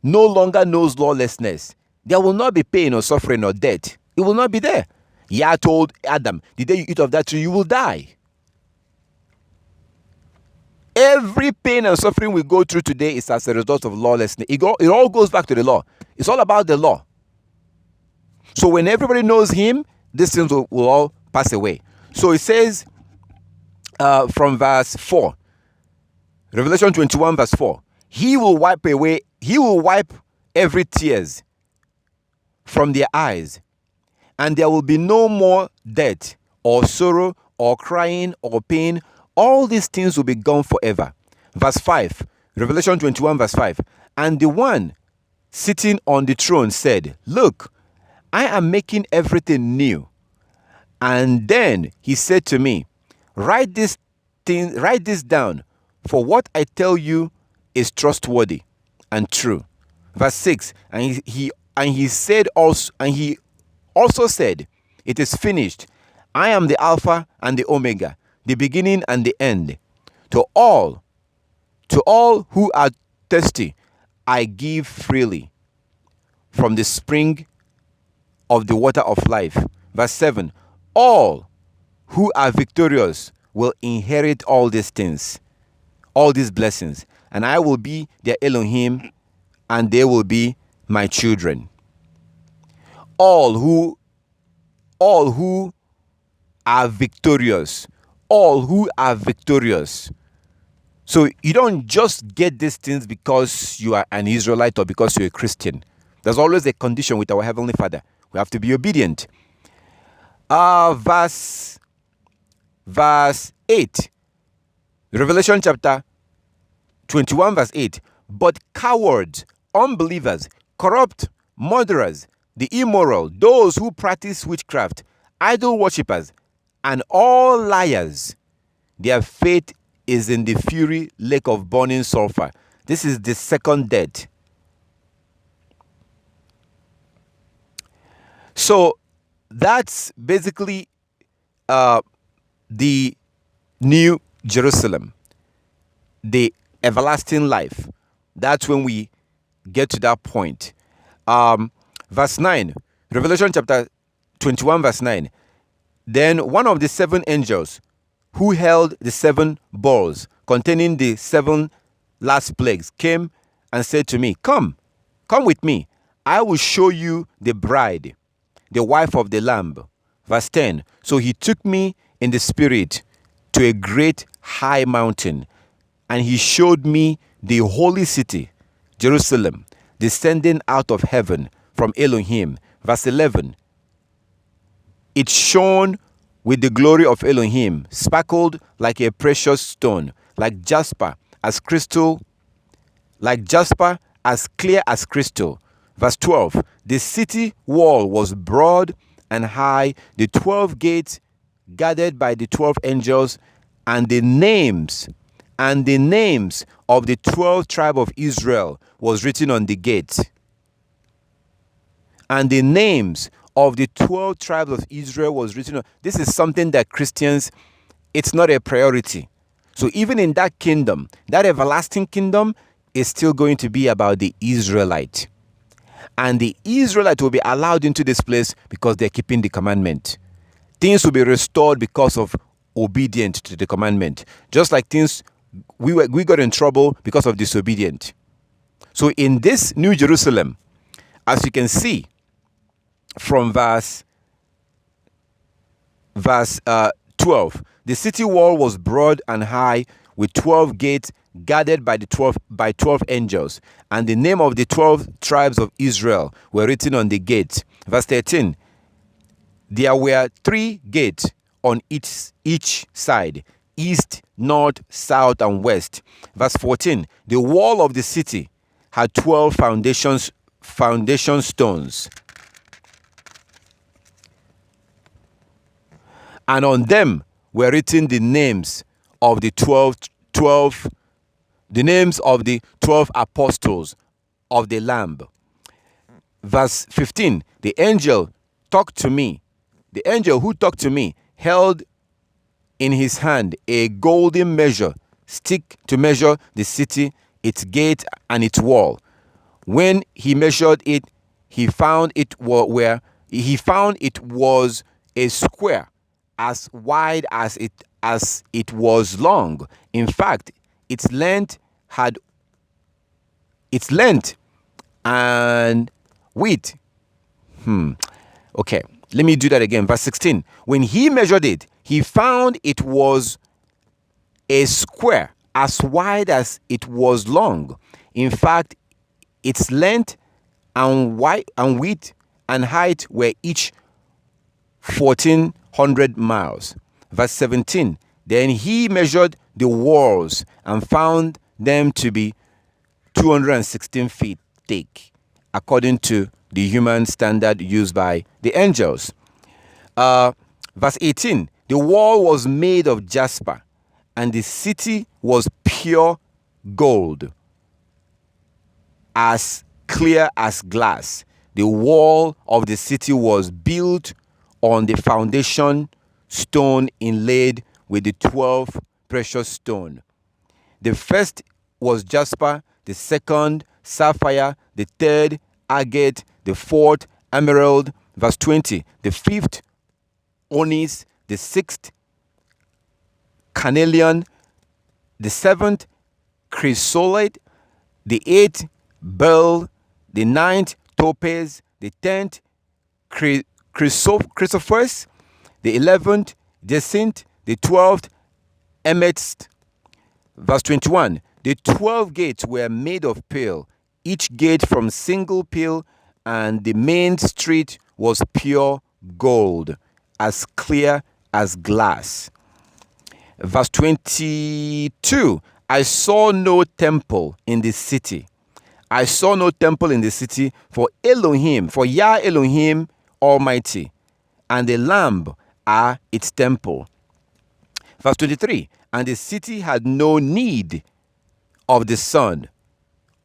no longer knows lawlessness, there will not be pain or suffering or death. It will not be there. Yah told Adam, the day you eat of that tree, you will die. Every pain and suffering we go through today is as a result of lawlessness. It all goes back to the law. It's all about the law. So when everybody knows him, these things will all pass away. So it says from verse 4, Revelation 21 verse 4, he will wipe every tears from their eyes, and there will be no more death or sorrow or crying or pain. All these things will be gone forever. Verse 5, Revelation 21 verse 5, and the one sitting on the throne said, look, I am making everything new. And then he said to me, write this down, for what I tell you is trustworthy and true. Verse 6, and he also said, it is finished. I am the Alpha and the Omega, the beginning and the end. To all who are thirsty, I give freely from the spring of the water of life. Verse 7, all who are victorious will inherit all these things, all these blessings, and I will be their Elohim, and they will be my children. All who are victorious. All who are victorious. So you don't just get these things because you are an Israelite or because you're a Christian. There's always a condition with our Heavenly Father. We have to be obedient. Verse verse 8. Revelation chapter 21 verse 8. But cowards, unbelievers, corrupt, murderers, the immoral, those who practice witchcraft, idol worshippers, and all liars, their fate is in the fury lake of burning sulfur. This is the second death. So that's basically the New Jerusalem, the everlasting life. That's when we get to that point. Verse 9, Revelation chapter 21 verse 9. Then one of the seven angels who held the seven bowls containing the seven last plagues came and said to me, come with me. I will show you the bride, the wife of the Lamb. Verse 10. So he took me in the spirit to a great high mountain, and he showed me the holy city, Jerusalem, descending out of heaven from Elohim. Verse 11. It shone with the glory of Elohim, sparkled like a precious stone, like jasper as crystal, like jasper as clear as crystal. Verse 12. The city wall was broad and high, the 12 gates guarded by the 12 angels, and the names of the 12 tribes of Israel was written on the gate. And the names of the 12 tribes of Israel was written on. This is something that Christians, it's not a priority. So even in that kingdom, that everlasting kingdom is still going to be about the Israelite. And the Israelite will be allowed into this place because they're keeping the commandment. Things will be restored because of obedience to the commandment. Just like things we got in trouble because of disobedience. So in this New Jerusalem, as you can see from verse 12, the city wall was broad and high with 12 gates guarded by 12 angels, and the name of the 12 tribes of Israel were written on the gate. Verse 13, there were 3 gates on each side, east, north, south, and west. Verse 14, the wall of the city had 12 foundation stones, and on them were written the names of the 12 apostles of the Lamb. Verse 15, the angel who talked to me held in his hand a golden measure stick to measure the city, its gate, and its wall. When he measured it, he found it was a square as wide as it was long. In fact, its length and width. Okay, let me do that again. Verse 16. When he measured it, he found it was a square as wide as it was long. In fact, its length and width and height were each 1,400 miles. Verse 17. Then he measured the walls and found them to be 216 feet thick, according to the human standard used by the angels. Verse 18, the wall was made of jasper, and the city was pure gold, as clear as glass. The wall of the city was built on the foundation stone inlaid with the 12 precious stones. The first was jasper, the second sapphire, the third agate, the fourth emerald. Verse 20, the fifth onyx, the sixth carnelian, the seventh chrysolite, the eighth beryl, the ninth topaz, the 10th chrysoprase, the 11th jacinth, the 12th amethyst. Verse 21, the 12 gates were made of pearl, each gate from single pearl, and the main street was pure gold, as clear as glass. Verse 22. I saw no temple in the city. I saw no temple in the city for Elohim, for Yah Elohim Almighty, and the Lamb are its temple. Verse 23. And the city had no need of the sun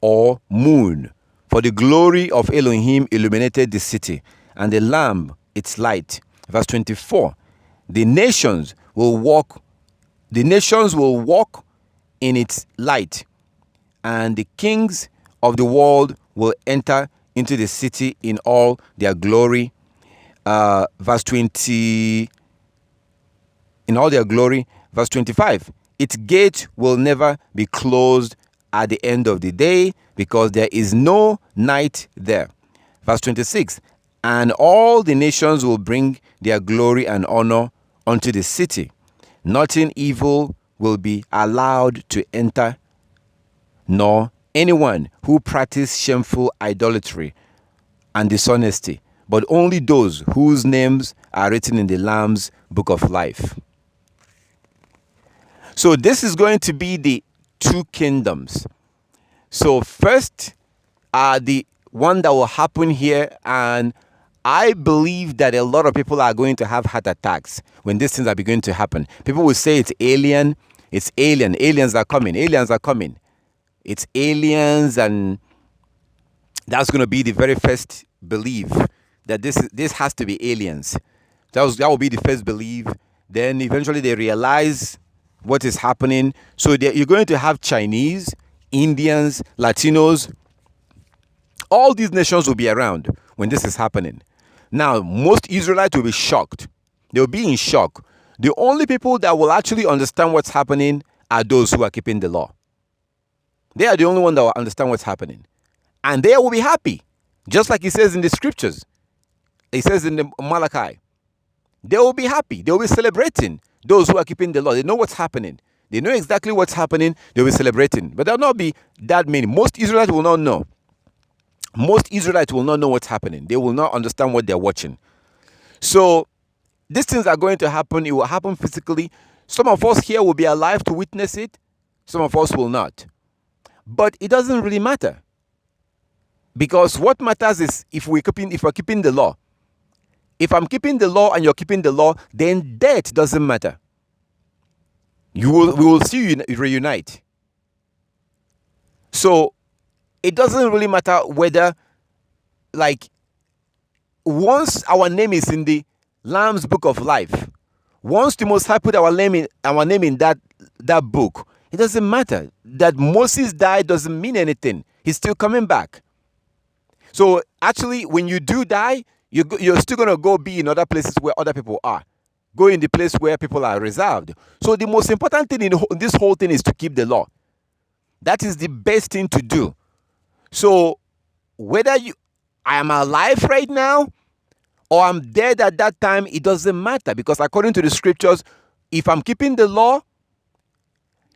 or moon, for the glory of Elohim illuminated the city, and the Lamb its light. Verse 24. The nations will walk in its light, and the kings of the world will enter into the city in all their glory. Verse 20. In all their glory. Verse 25. Its gate will never be closed at the end of the day, because there is no night there. Verse 26. And all the nations will bring their glory and honor unto the city. Nothing evil will be allowed to enter, nor anyone who practice shameful idolatry and dishonesty, but only those whose names are written in the Lamb's book of life. So this is going to be the two kingdoms. So first, the one that will happen here, and I believe that a lot of people are going to have heart attacks when these things are beginning to happen. People will say it's alien. It's alien. Aliens are coming. Aliens are coming. It's aliens, and that's going to be the very first belief that this has to be aliens. That will be the first belief. Then eventually they realize what is happening. So you're going to have Chinese, Indians, Latinos. All these nations will be around when this is happening. Now, most Israelites will be shocked. They'll be in shock. The only people that will actually understand what's happening are those who are keeping the law. They are the only one that will understand what's happening. And they will be happy. Just like it says in the scriptures. It says in the Malachi. They will be happy. They will be celebrating. Those who are keeping the law, they know what's happening. They know exactly what's happening. They will be celebrating. But there will not be that many. Most Israelites will not know. Most Israelites will not know what's happening. They will not understand what they're watching. So these things are going to happen. It will happen physically. Some of us here will be alive to witness it. Some of us will not. But it doesn't really matter. Because what matters is if we're keeping the law. If I'm keeping the law and you're keeping the law, then death doesn't matter. We will see you reunite. So it doesn't really matter whether, like, once our name is in the Lamb's book of life, once the Most High put our name in that book, it doesn't matter. That Moses died doesn't mean anything. He's still coming back. So actually, when you do die, you're still going to go be in other places where other people are. Go in the place where people are reserved. So the most important thing in this whole thing is to keep the law. That is the best thing to do. So whether I am alive right now or I'm dead at that time, it doesn't matter, because according to the scriptures, if I'm keeping the law,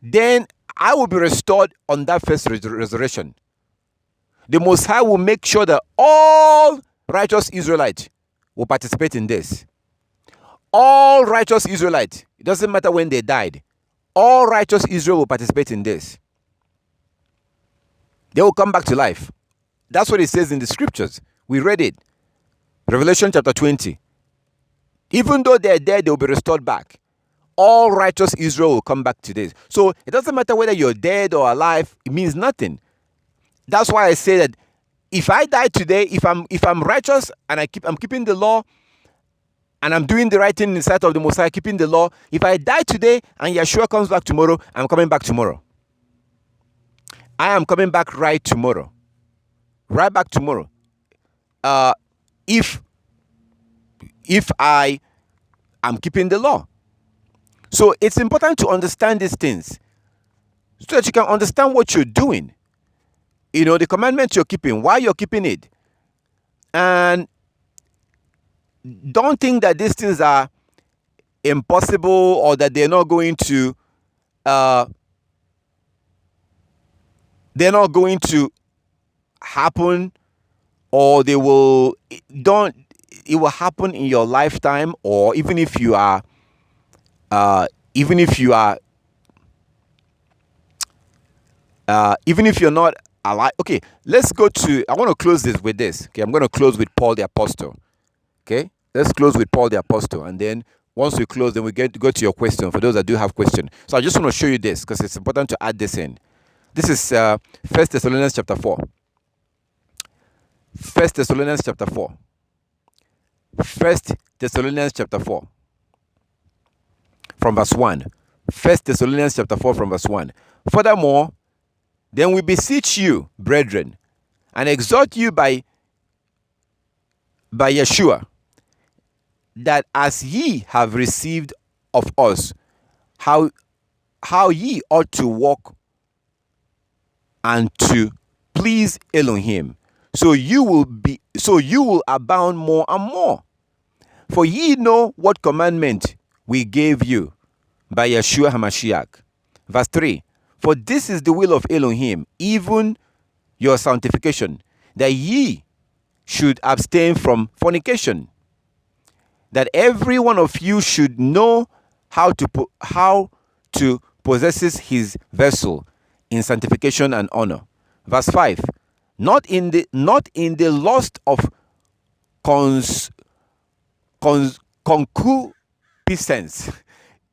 then I will be restored on that first resurrection. The Most High will make sure that all righteous Israelites will participate in this. All righteous Israelites, it doesn't matter when they died, all righteous Israel will participate in this. They will come back to life. That's what it says in the scriptures. We read it. Revelation chapter 20. Even though they're dead, they will be restored back. All righteous Israel will come back to this. So it doesn't matter whether you're dead or alive. It means nothing. That's why I say that if I die today, if I'm righteous and I'm keeping the law and I'm doing the right thing in the sight of the Most High, keeping the law, if I die today and Yeshua comes back tomorrow, I'm coming back tomorrow. I am coming back right tomorrow. Right back tomorrow. If I am keeping the law. So it's important to understand these things so that you can understand what you're doing. You know, the commandments you're keeping, why you're keeping it. And don't think that these things are impossible or that they're not going to happen, or it will happen in your lifetime, or even if you are even if you are, even if you're not alive. Okay, let's go to, I want to close this with this. Okay, I'm going to close with Paul the Apostle. Okay, let's close with Paul the Apostle, and then once we close, then we get to go to your question for those that do have question. So I just want to show you this because it's important to add this in. This is 1 Thessalonians chapter 4. 1 Thessalonians chapter 4. 1 Thessalonians chapter 4 from verse 1. 1 Thessalonians chapter 4 from verse 1. Furthermore, then we beseech you, brethren, and exhort you by Yeshua, that as ye have received of us, how ye ought to walk and to please Elohim, so you will abound more and more. For ye know what commandment we gave you by Yeshua HaMashiach. Verse 3. For this is the will of Elohim, even your sanctification, that ye should abstain from fornication, that every one of you should know how to possess his vessel in sanctification and honor. Verse 5. Not in the lust of concupiscence,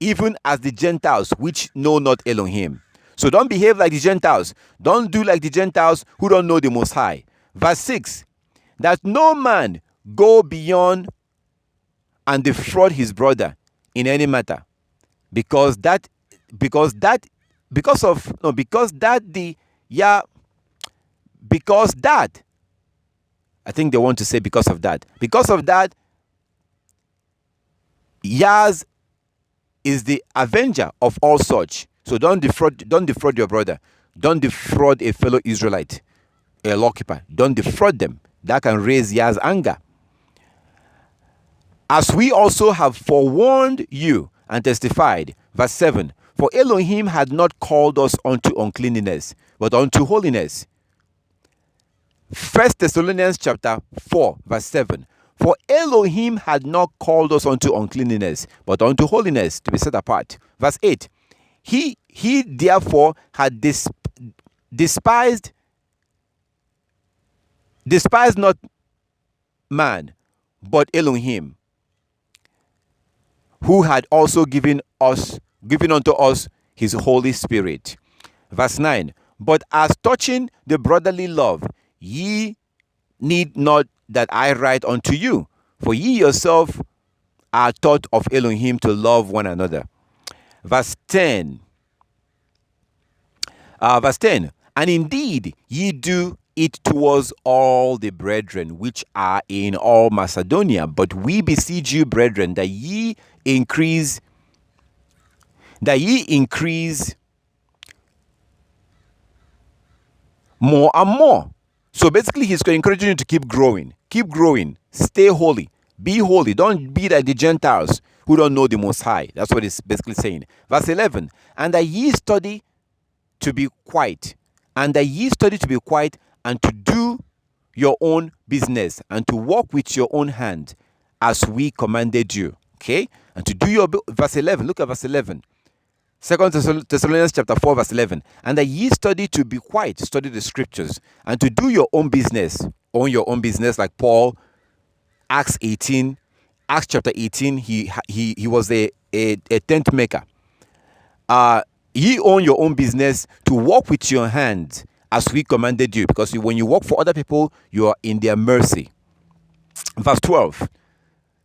even as the Gentiles which know not Elohim. So don't behave like the Gentiles. Don't do like the Gentiles who don't know the Most High. Verse 6. That no man go beyond and defraud his brother in any matter, because that I think they want to say because of that Yahs is the avenger of all such. So don't defraud your brother. Don't defraud a fellow Israelite, a lawkeeper. Don't defraud them. That can raise Yah's anger. As we also have forewarned you and testified. Verse 7. For Elohim had not called us unto uncleanness, but unto holiness. 1 Thessalonians chapter 4, verse 7. For Elohim had not called us unto uncleanness, but unto holiness, to be set apart. Verse 8. He therefore had despised not man, but Elohim, who had also given unto us his Holy Spirit. Verse 9. But as touching the brotherly love, ye need not that I write unto you, for ye yourself are taught of Elohim to love one another. Verse 10. And indeed ye do it towards all the brethren which are in all Macedonia. But we beseech you, brethren, that ye increase more and more. So basically he's encouraging you to keep growing, stay holy, be holy. Don't be like the Gentiles who don't know the Most High. That's what it's basically saying. Verse 11. And that ye study to be quiet, and to do your own business, and to walk with your own hand, as we commanded you. Okay? And to do your, verse 11, look at verse 11. 2 Thessalonians chapter 4, verse 11. And that ye study to be quiet, study the scriptures, and to do your own business. Own your own business, like Paul, Acts chapter 18, he was a tent maker. Ye own your own business, to walk with your hands, as we commanded you, because when you work for other people, you are in their mercy. Verse 12.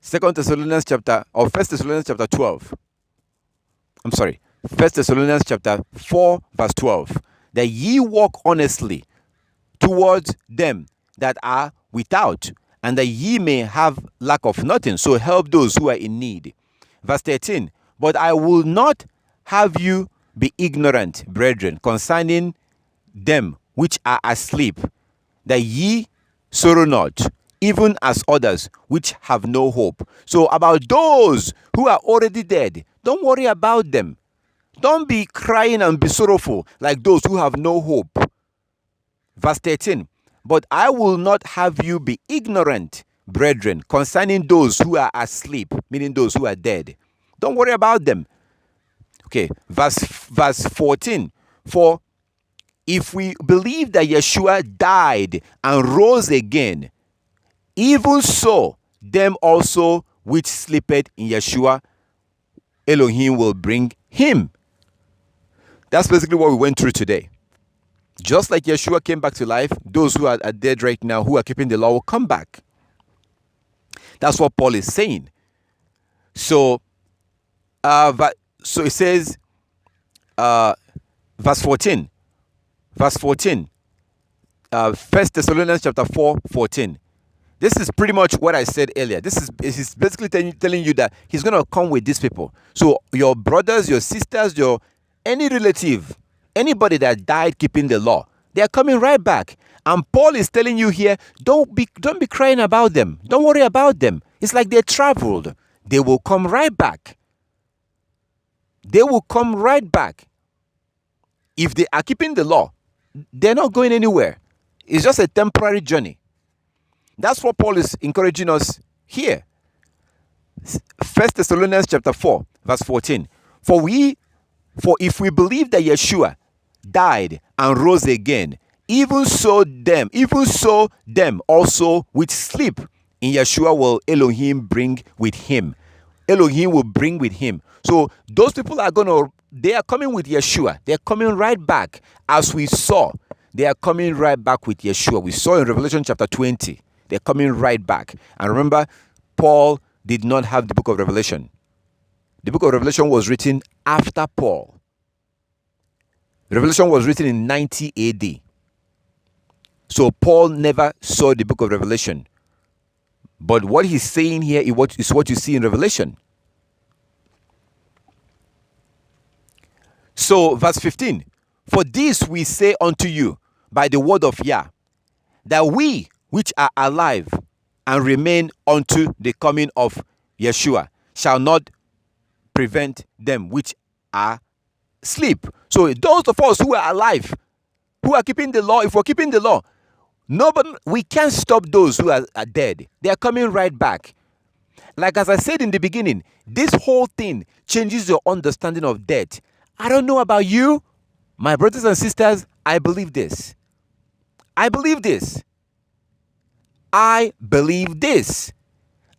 1 Thessalonians chapter 12. I'm sorry. 1 Thessalonians chapter 4, verse 12. That ye walk honestly towards them that are without, and that ye may have lack of nothing. So help those who are in need. Verse 13. But I will not have you be ignorant, brethren, concerning them which are asleep, that ye sorrow not, even as others which have no hope. So about those who are already dead, don't worry about them. Don't be crying and be sorrowful like those who have no hope. Verse 13. But I will not have you be ignorant, brethren, concerning those who are asleep, meaning those who are dead. Don't worry about them. Okay, verse 14. For if we believe that Yeshua died and rose again, even so, them also which sleepeth in Yeshua, Elohim will bring him. That's basically what we went through today. Just like Yeshua came back to life, those who are dead right now, who are keeping the law, will come back. That's what Paul is saying. So it says, verse 14. Verse 14. 1 Thessalonians chapter 4:14. This is pretty much what I said earlier. This is basically telling you that he's going to come with these people. So your brothers, your sisters, any relative, anybody that died keeping the law, they are coming right back. And Paul is telling you here, don't be crying about them. Don't worry about them. It's like they traveled. They will come right back. They will come right back. If they are keeping the law, they're not going anywhere. It's just a temporary journey. That's what Paul is encouraging us here. 1 Thessalonians chapter 4, verse 14. For if we believe that Yeshua died and rose again, even so them also which sleep in Yeshua will Elohim bring with him. Elohim will bring with him. So those people they are coming with Yeshua. They're coming right back, as we saw. They are coming right back with Yeshua. We saw in Revelation chapter 20. They're coming right back. And remember, Paul did not have the book of Revelation. The book of Revelation was written after Paul. Revelation was written in 90 AD. So Paul never saw the book of Revelation. But what he's saying here is what you see in Revelation. So verse 15. For this we say unto you by the word of Yah, that we which are alive and remain unto the coming of Yeshua shall not prevent them which are asleep. So those of us who are alive, who are keeping the law, if we're keeping the law, we can't stop those who are dead. They are coming right back. Like as I said in the beginning, this whole thing changes your understanding of death. I don't know about you, my brothers and sisters, I believe this. I believe this. I believe this.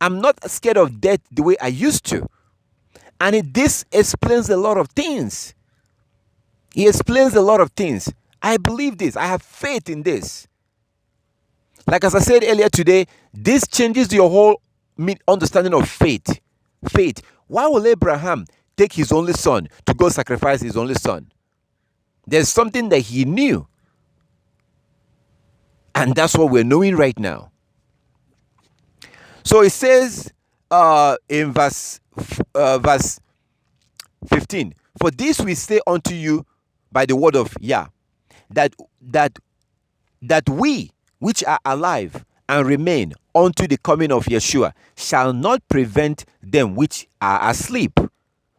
I'm not scared of death the way I used to. And this explains a lot of things. He explains a lot of things. I believe this. I have faith in this. Like as I said earlier today, this changes your whole understanding of faith. Faith. Why will Abraham take his only son to go sacrifice his only son? There's something that he knew. And that's what we're knowing right now. So it says in verse 15, for this we say unto you by the word of Yah, that we which are alive and remain unto the coming of Yeshua shall not prevent them which are asleep.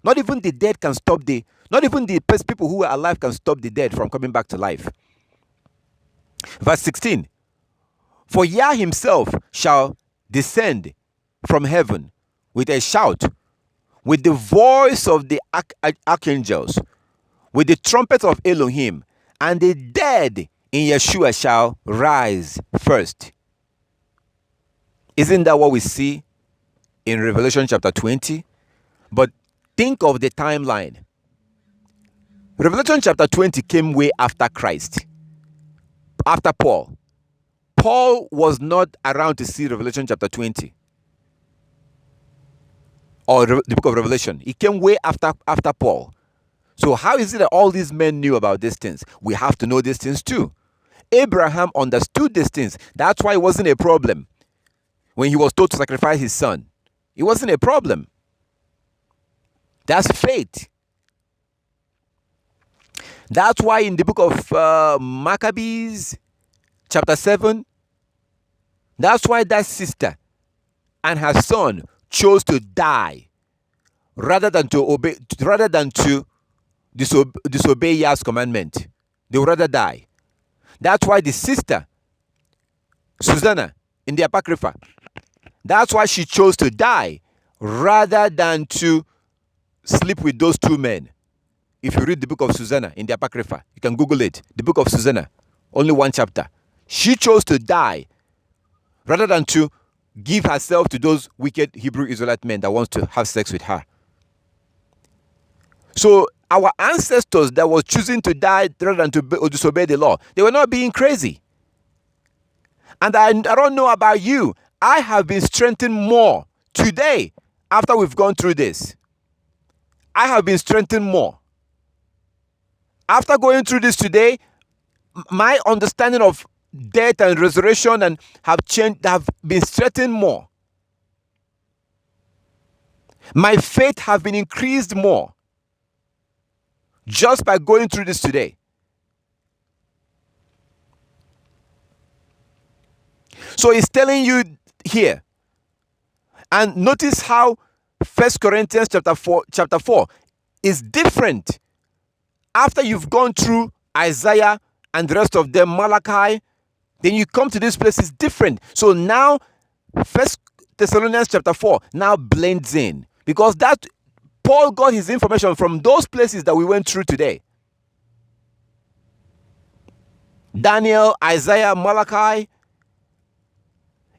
Not even the dead can stop not even the people who are alive can stop the dead from coming back to life. Verse 16, for Yah himself shall descend from heaven with a shout, with the voice of the archangels, with the trumpet of Elohim, and the dead in Yeshua shall rise first. Isn't that what we see in Revelation chapter 20? But think of the timeline. Revelation chapter 20 came way after Christ, after Paul. Paul was not around to see Revelation chapter 20 or the book of Revelation. It came way after Paul. So how is it that all these men knew about these things? We have to know these things too. Abraham understood these things. That's why it wasn't a problem when he was told to sacrifice his son. It wasn't a problem. That's faith. That's why in the book of Maccabees, chapter 7, that's why that sister and her son chose to die rather than to disobey Yah's commandment. They would rather die. That's why the sister, Susanna, in the Apocrypha, that's why she chose to die rather than to sleep with those two men. if you read the book of Susanna in the Apocrypha, you can Google it. The book of Susanna, only one chapter. She chose to die rather than to give herself to those wicked Hebrew Israelite men that wants to have sex with her. So our ancestors that was choosing to die rather than to disobey the law, they were not being crazy. And I don't know about you, I have been strengthened more today after we've gone through this. I have been strengthened more. After going through this today, my understanding of death and resurrection and have been strengthened more. My faith have been increased more just by going through this today. So he's telling you here, and notice how 1 Corinthians chapter 4 is different. After you've gone through Isaiah and the rest of them, Malachi, then you come to this place, it's different. So now 1 Thessalonians chapter 4 now blends in, because that Paul got his information from those places that we went through today. Daniel, Isaiah, Malachi.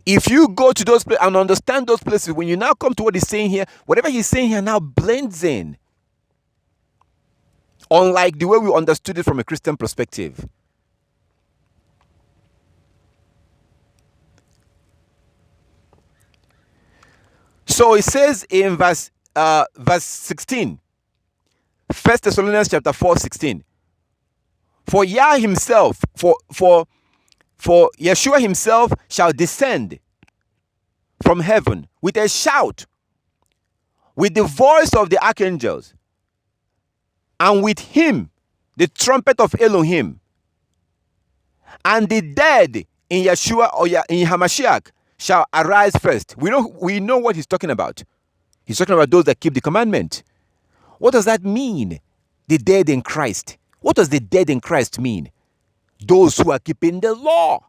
If you go to those places and understand those places, when you now come to what he's saying here, whatever he's saying here now blends in. Unlike the way we understood it from a Christian perspective. So it says in verse 16, 1 Thessalonians chapter 4, 16. For Yah himself, for Yeshua himself shall descend from heaven with a shout, with the voice of the archangels, and with him the trumpet of Elohim. And the dead in Yeshua or in Hamashiach shall arise first. We know what he's talking about. He's talking about those that keep the commandment. What does that mean? The dead in Christ. What does the dead in Christ mean? Those who are keeping the law.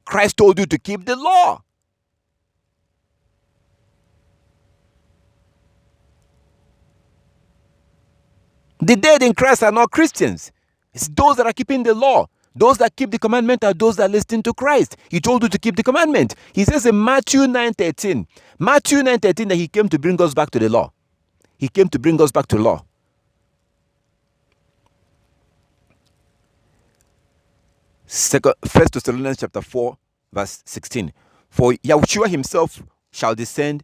Christ told you to keep the law. The dead in Christ are not Christians. It's those that are keeping the law. Those that keep the commandment are those that listen to Christ. He told you to keep the commandment. He says in Matthew 9:13, that he came to bring us back to the law. He came to bring us back to law. First Thessalonians chapter 4, verse 16. For Yeshua himself shall descend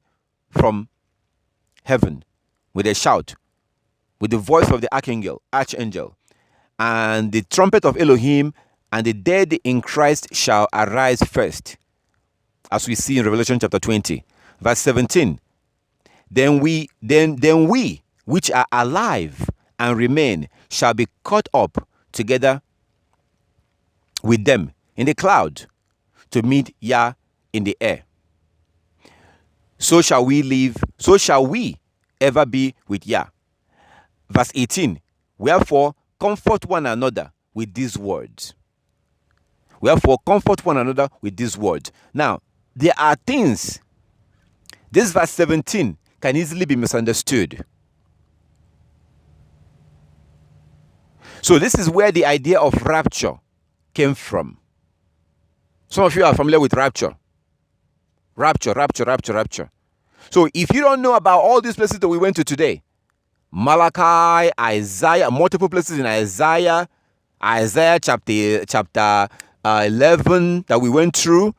from heaven with a shout, with the voice of the archangel, and the trumpet of Elohim, and the dead in Christ shall arise first. As we see in Revelation chapter 20, verse 17. Then we which are alive and remain shall be caught up together with them in the cloud to meet Yah in the air. So shall we live, so shall we ever be with Yah. Verse 18. Wherefore comfort one another with these words. Wherefore comfort one another with these words. Now, there are things. This verse 17 can easily be misunderstood. So this is where the idea of rapture came from. Some of you are familiar with rapture. Rapture. So if you don't know about all these places that we went to today, Malachi, Isaiah, multiple places in Isaiah chapter 11 that we went through,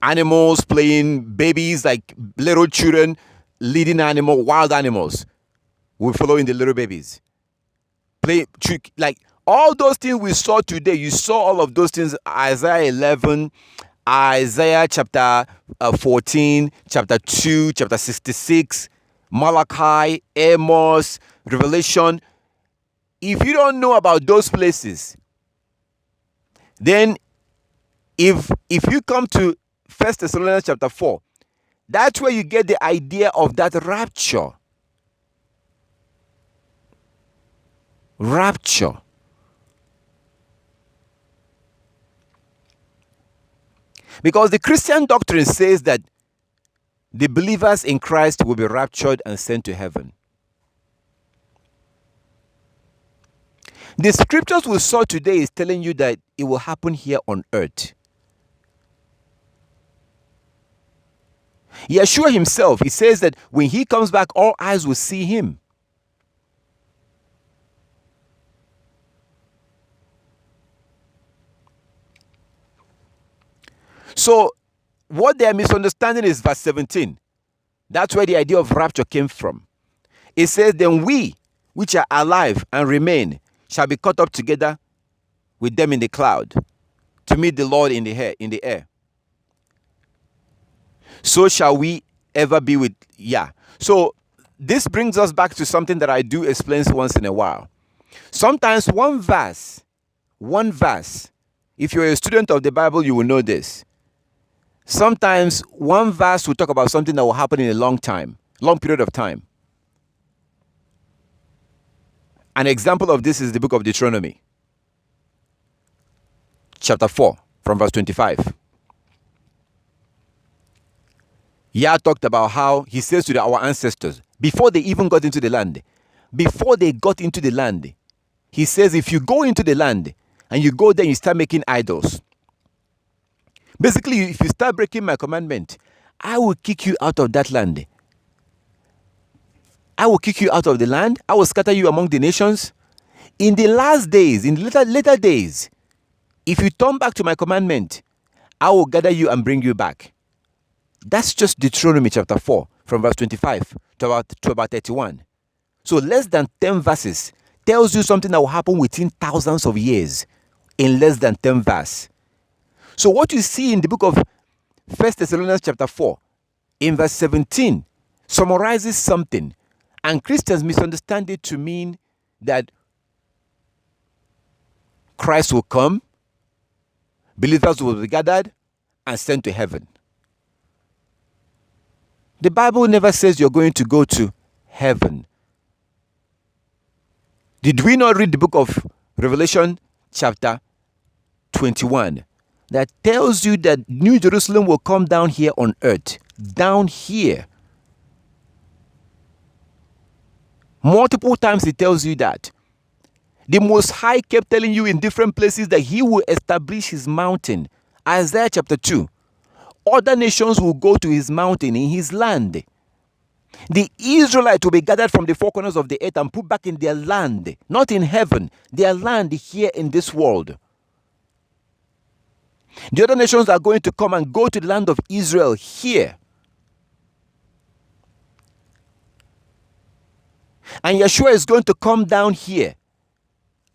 animals playing, babies like little children leading wild animals. We're following the little babies. Like all those things we saw today, you saw all of those things, Isaiah 11, Isaiah chapter 14, chapter 2, chapter 66, Malachi, Amos, Revelation. If you don't know about those places, then if you come to 1 Thessalonians chapter 4, that's where you get the idea of that rapture. Rapture. Because the Christian doctrine says that the believers in Christ will be raptured and sent to heaven. The scriptures we saw today is telling you that it will happen here on earth. Yeshua himself, he says that when he comes back, all eyes will see him. So what they are misunderstanding is verse 17. That's where the idea of rapture came from. It says, then we, which are alive and remain, shall be caught up together with them in the cloud to meet the Lord in the air. So shall we ever be with, So this brings us back to something that I do explain once in a while. Sometimes one verse, if you're a student of the Bible, you will know this. Sometimes one verse will talk about something that will happen in a long period of time. An example of this is the book of Deuteronomy, chapter 4, from verse 25. Yah talked about how he says to our ancestors, before they even got into the land, he says, if you go into the land and you go there and you start making idols, basically, if you start breaking my commandment, I will kick you out of that land. I will kick you out of the land. I will scatter you among the nations. In the last days, in later days, if you turn back to my commandment, I will gather you and bring you back. That's just Deuteronomy chapter 4, from verse 25 to about 31. So less than 10 verses tells you something that will happen within thousands of years in less than 10 verses. So what you see in the book of 1 Thessalonians chapter 4, in verse 17, summarizes something, and Christians misunderstand it to mean that Christ will come, believers will be gathered, and sent to heaven. The Bible never says you're going to go to heaven. Did we not read the book of Revelation chapter 21 that tells you that New Jerusalem will come down here on earth? Down here. Multiple times it tells you that. The Most High kept telling you in different places that he will establish his mountain. Isaiah chapter 2. Other nations will go to his mountain in his land. The Israelites will be gathered from the four corners of the earth and put back in their land, not in heaven, their land here in this world. The other nations are going to come and go to the land of Israel here. And Yeshua is going to come down here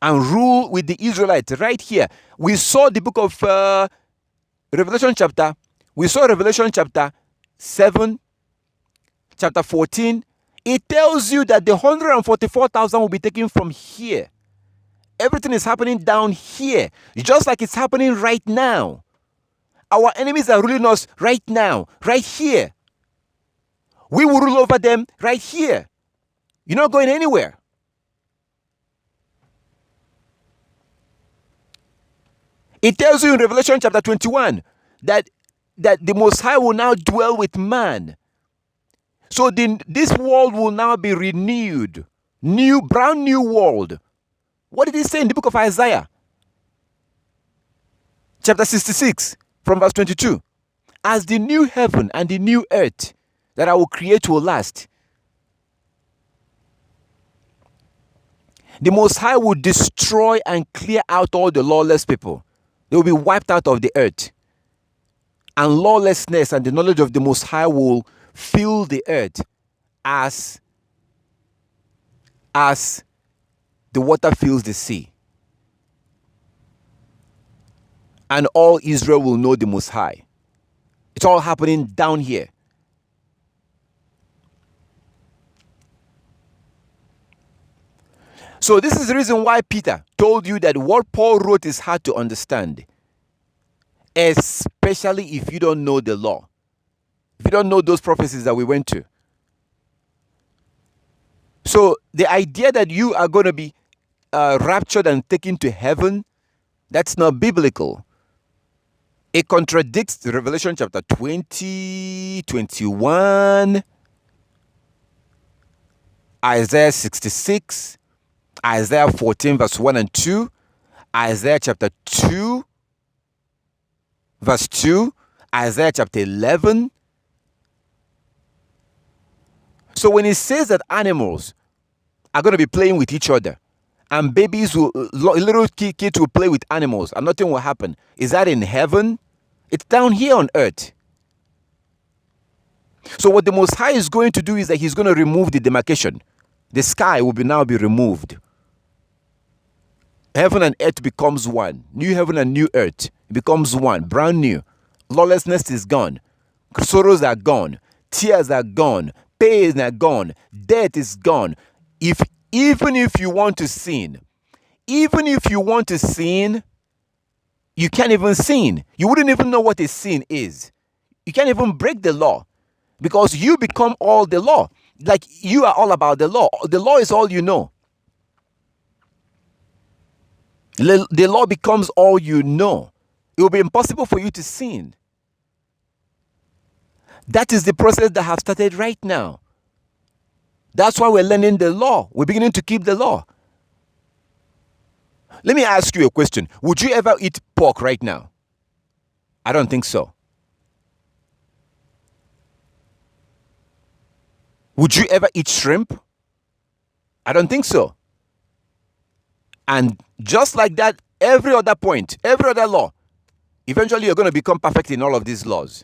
and rule with the Israelites right here. We saw the book of Revelation chapter 7, chapter 14. It tells you that the 144,000 will be taken from here. Everything is happening down here, just like it's happening right now. Our enemies are ruling us right now, right here. We will rule over them right here. You're not going anywhere. It tells you in Revelation chapter 21 that the Most High will now dwell with man. So this world will now be renewed. Brand new world. What did he say in the book of Isaiah? Chapter 66, from verse 22. As the new heaven and the new earth that I will create will last, the Most High will destroy and clear out all the lawless people. They will be wiped out of the earth. And lawlessness and the knowledge of the Most High will fill the earth as the water fills the sea. And all Israel will know the Most High. It's all happening down here. So this is the reason why Peter told you that what Paul wrote is hard to understand. Especially if you don't know the law. If you don't know those prophecies that we went to. So the idea that you are going to be raptured and taken to heaven, that's not biblical. It contradicts Revelation chapter 20, 21, Isaiah 66, Isaiah 14 verse 1 and 2, Isaiah chapter 2 verse 2, Isaiah chapter 11. So when it says that animals are going to be playing with each other, and little kids will play with animals and nothing will happen, is that in heaven? It's down here on earth. So what the Most High is going to do is that he's going to remove the demarcation. The sky will now be removed. Heaven and earth becomes one. New heaven and new earth becomes one, brand new. Lawlessness is gone. Sorrows are gone. Tears are gone. Pain are gone. Death is gone. Even if you want to sin, you can't even sin. You wouldn't even know what a sin is. You can't even break the law because you become all the law. Like you are all about the law. The law is all you know. The law becomes all you know. It will be impossible for you to sin. That is the process that has started right now. That's why we're learning the law. We're beginning to keep the law. Let me ask you a question. Would you ever eat pork right now? I don't think so. Would you ever eat shrimp? I don't think so. And just like that, every other point, every other law, eventually you're going to become perfect in all of these laws.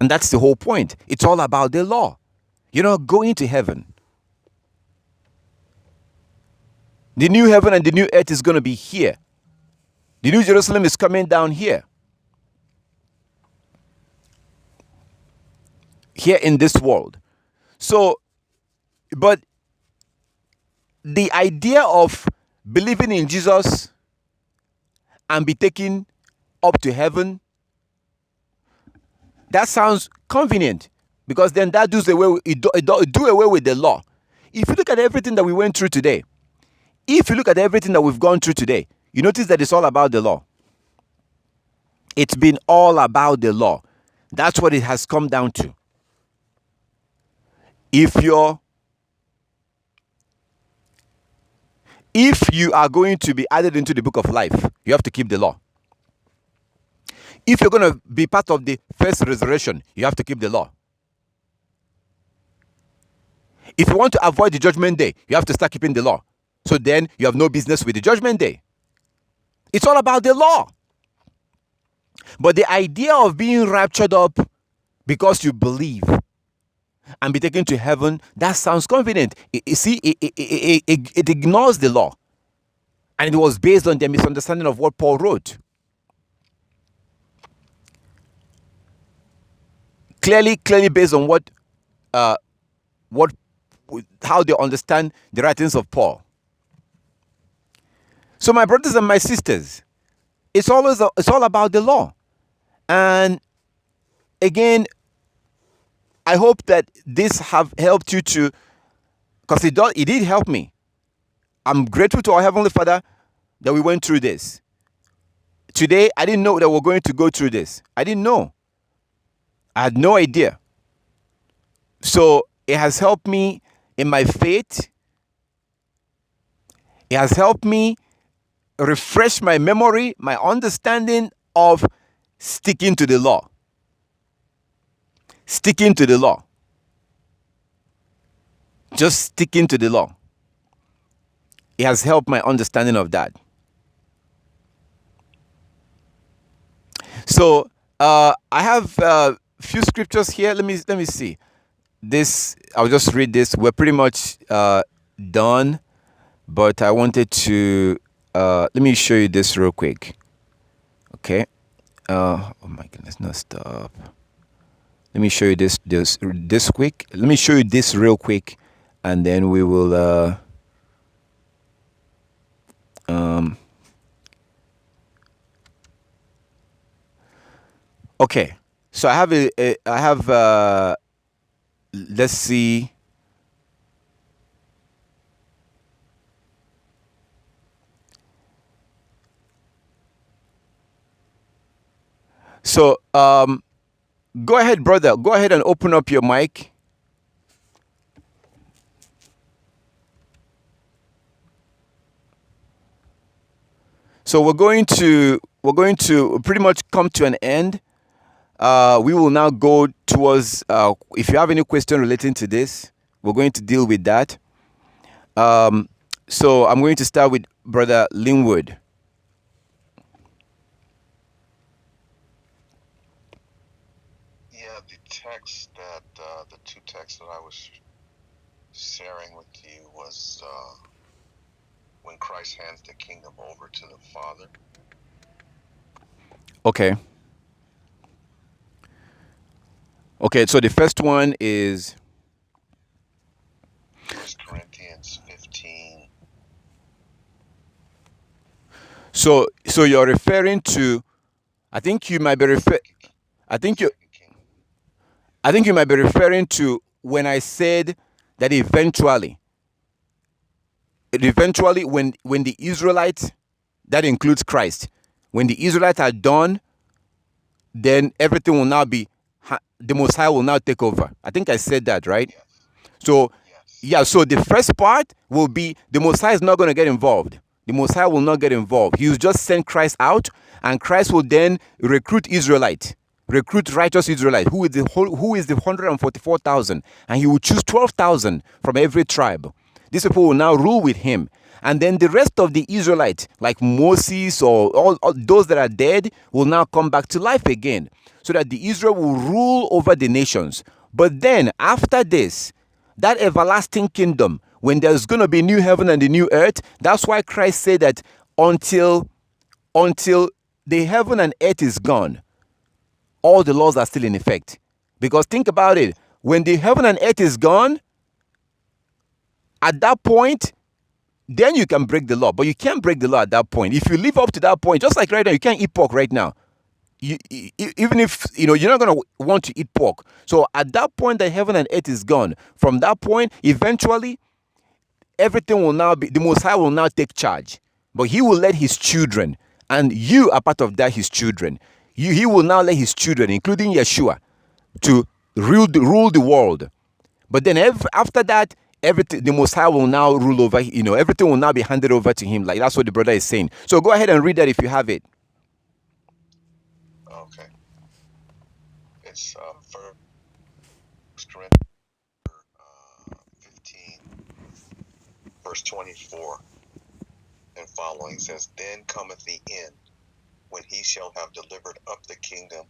And that's the whole point. It's all about the law. You're not going to heaven. The new heaven and the new earth is going to be here. The new Jerusalem is coming down here. Here in this world. So, but the idea of believing in Jesus and be taken up to heaven, that sounds convenient because then that does away, do away with the law. If you look at everything that we went through today, if you look at everything that we've gone through today, you notice that it's all about the law. It's been all about the law. That's what it has come down to. If you are going to be added into the book of life, you have to keep the law. If you're going to be part of the first resurrection, you have to keep the law. If you want to avoid the judgment day, you have to start keeping the law. So then you have no business with the judgment day. It's all about the law. But the idea of being raptured up because you believe and be taken to heaven, that sounds convenient. It ignores the law. And it was based on their misunderstanding of what Paul wrote. Clearly based on how they understand the writings of Paul. So my brothers and my sisters, it's all about the law. And again, I hope that this have helped you to, because it did help me. I'm grateful to our Heavenly Father that we went through this. Today, I didn't know that we're going to go through this. I didn't know. I had no idea. So it has helped me in my faith. It has helped me refresh my memory, my understanding of sticking to the law. Sticking to the law. Just sticking to the law. It has helped my understanding of that. So I have a few scriptures here. Let me see. This, I'll just read this. We're pretty much done, but I wanted to let me show you this real quick. Okay. Oh my goodness, no, stop. Let me show you this quick. Let me show you this real quick, and then we will okay. So I have let's see. So Go ahead, brother. Go ahead and open up your mic. So we're going to pretty much come to an end. We will now go towards. If you have any question relating to this, we're going to deal with that. So I'm going to start with Brother Linwood. Yeah, the text that the two texts that I was sharing with you was when Christ hands the kingdom over to the Father. Okay. Okay, so the first one is 1 Corinthians 15. So you're referring to, I think you might be I think you might be referring to when I said that eventually when the Israelites, that includes Christ, when the Israelites are done, then everything will now be, the Most High will now take over. I think I said that, right? Yes. So Yes. yeah, so the first part will be the Most High is not going to get involved. The Most High will not get involved. He will just send Christ out, and Christ will then recruit righteous Israelite, who is the 144,000, and he will choose 12,000 from every tribe. These people will now rule with him. And then the rest of the Israelites, like Moses or all those that are dead, will now come back to life again, so that the Israel will rule over the nations. But then after this, that everlasting kingdom, when there's going to be new heaven and the new earth, that's why Christ said that until the heaven and earth is gone, all the laws are still in effect. Because think about it, when the heaven and earth is gone, at that point, then you can break the law. But you can't break the law at that point. If you live up to that point, just like right now, you can't eat pork right now. Even if you're not going to want to eat pork. So at that point, the heaven and earth is gone. From that point, eventually, everything will now be, the Most High will now take charge. But he will let his children, and you are part of that, his children. He will now let his children, including Yeshua, to rule the world. But then after that, everything, the Most High will now rule over, everything will now be handed over to him. Like that's what the brother is saying. So go ahead and read that if you have it. Okay. It's 1 Corinthians 15, verse 24 and following says, "Then cometh the end, when he shall have delivered up the kingdom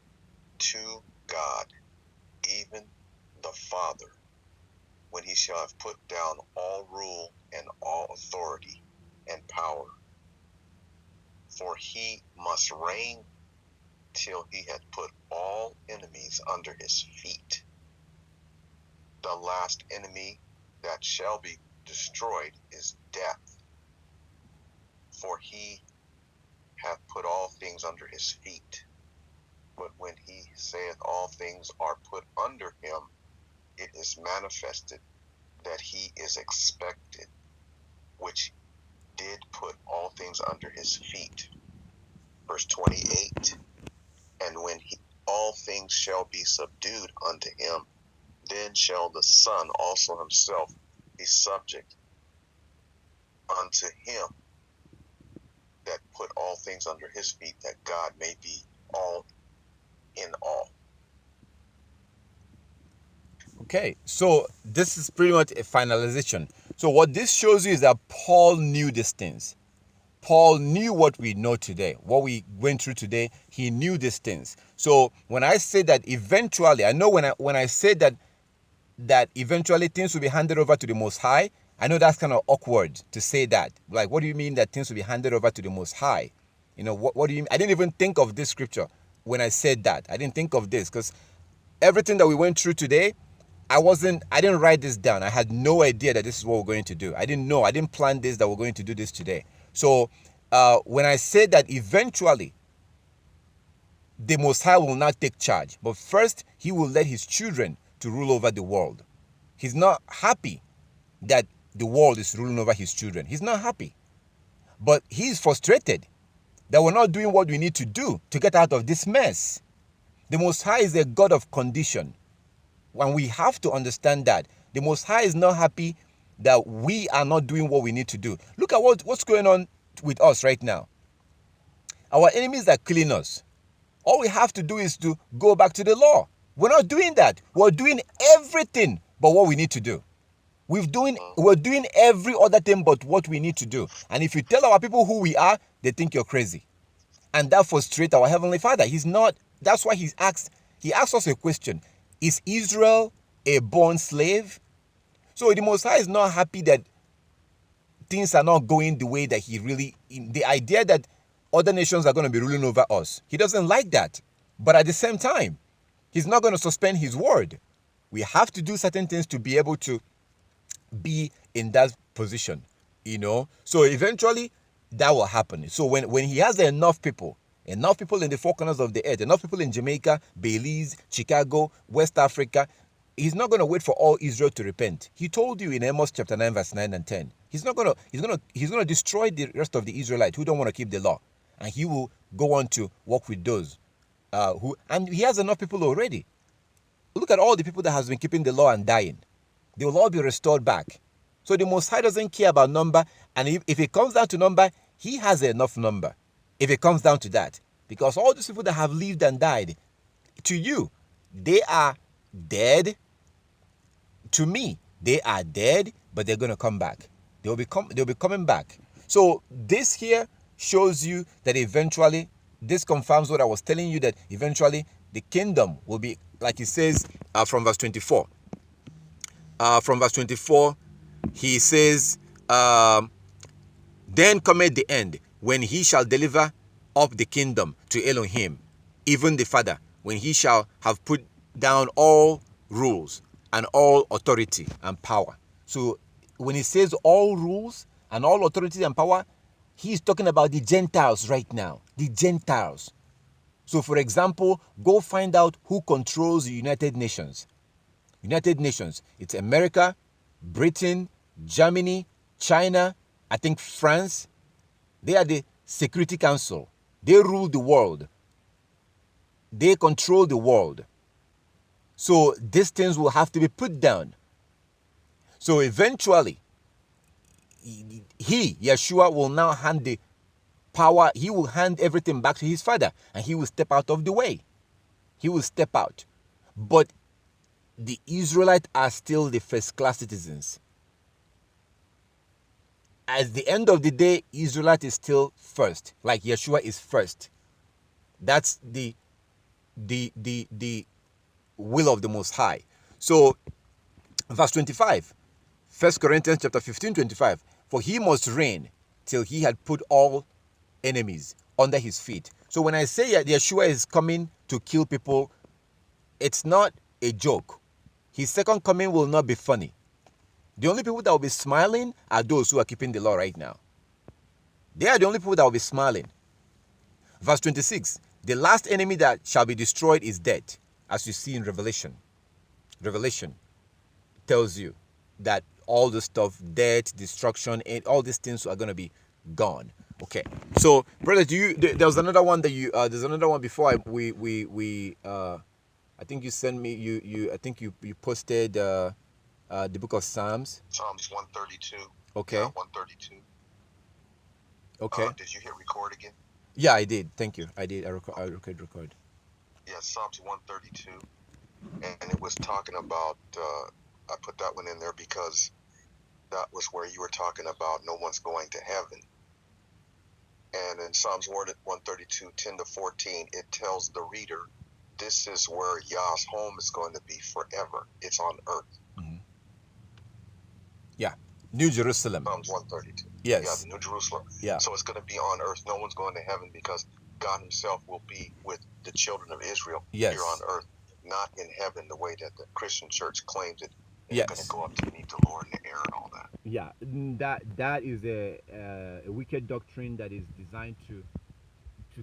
to God, even the Father, when he shall have put down all rule and all authority and power. For he must reign till he had put all enemies under his feet. The last enemy that shall be destroyed is death. For he hath put all things under his feet. But when he saith all things are put under him, it is manifested that he is expected, which did put all things under his feet." Verse 28, "And when all things shall be subdued unto him, then shall the Son also himself be subject unto him that put all things under his feet, that God may be all in all." Okay, so this is pretty much a finalization. So what this shows you is that Paul knew these things. Paul knew what we know today, what we went through today. He knew these things. So when I say that eventually, I know when I say that eventually things will be handed over to the Most High, I know that's kind of awkward to say that. Like, what do you mean that things will be handed over to the Most High? What do you mean? I didn't even think of this scripture when I said that. I didn't think of this because everything that we went through today, I didn't write this down. I had no idea that this is what we're going to do. I didn't know. I didn't plan this, that we're going to do this today. So when I say that eventually the Most High will not take charge, but first he will let his children to rule over the world. He's not happy that the world is ruling over his children. He's not happy. But he's frustrated that we're not doing what we need to do to get out of this mess. The Most High is a God of condition. And we have to understand that. The Most High is not happy that we are not doing what we need to do. Look at what's going on with us right now. Our enemies are killing us. All we have to do is to go back to the law. We're not doing that. We're doing everything but what we need to do. We're doing every other thing but what we need to do. And if you tell our people who we are, they think you're crazy. And that frustrates our Heavenly Father. That's why he asks us a question. Is Israel a born slave? So the Most High is not happy that things are not going the way that the idea that other nations are going to be ruling over us. He doesn't like that. But at the same time, he's not going to suspend his word. We have to do certain things to be able to be in that position, So eventually, that will happen. So when he has enough people in the four corners of the earth, enough people in Jamaica, Belize, Chicago, West Africa, he's not going to wait for all Israel to repent. He told you in Amos chapter 9, verse 9 and 10. He's going to destroy the rest of the Israelites who don't want to keep the law. And he will go on to work with those and he has enough people already. Look at all the people that has been keeping the law and dying. They will all be restored back. So the Most High doesn't care about number. And if it comes down to number, he has enough number. If it comes down to that. Because all those people that have lived and died, to you, they are dead. To me, they are dead, but they're going to come back. They'll be coming back. So this here shows you that eventually, this confirms what I was telling you, that eventually the kingdom will be, like it says from verse 24. From verse 24, he says, then cometh the end, when he shall deliver up the kingdom to Elohim, even the Father, when he shall have put down all rules and all authority and power. So when he says all rules and all authority and power, he's talking about the Gentiles right now. The Gentiles. So for example, go find out who controls the United Nations. United Nations. It's America, Britain, Germany, China, I think France. They are the Security Council. They rule the world. They control the world. So these things will have to be put down. So eventually, Yeshua, will now hand the power. He will hand everything back to his Father, and he will step out of the way. He will step out. But the Israelites are still the first-class citizens. At the end of the day, Israelite is still first, like Yeshua is first. That's the will of the Most High. So, verse 25, 1 Corinthians chapter 15, 25. For he must reign till he had put all enemies under his feet. So when I say that Yeshua is coming to kill people, it's not a joke. His second coming will not be funny. The only people that will be smiling are those who are keeping the law right now. They are the only people that will be smiling. Verse 26. The last enemy that shall be destroyed is death, as you see in Revelation. Revelation tells you that all the stuff, death, destruction, and all these things are going to be gone. Okay. So, brother, there was another one that there's another one before I think you sent me, I think you posted the book of Psalms. Psalms 132. Okay. 132. Okay. Did you hit record again? Yeah, I did. Thank you. I did. I record. Yeah, Psalms 132. And it was talking about, I put that one in there because that was where you were talking about no one's going to heaven. And in Psalms 132, 10 to 14, it tells the reader, this is where Yah's home is going to be forever. It's on earth. Mm-hmm. Yeah. New Jerusalem. Psalms 132. Yes. Yeah, the New Jerusalem. Yeah. So it's going to be on earth. No one's going to heaven because God himself will be with the children of Israel here on earth, not in heaven the way that the Christian church claims it. They're going to go up to meet the Lord in the air and all that. Yeah, that is a wicked doctrine that is designed to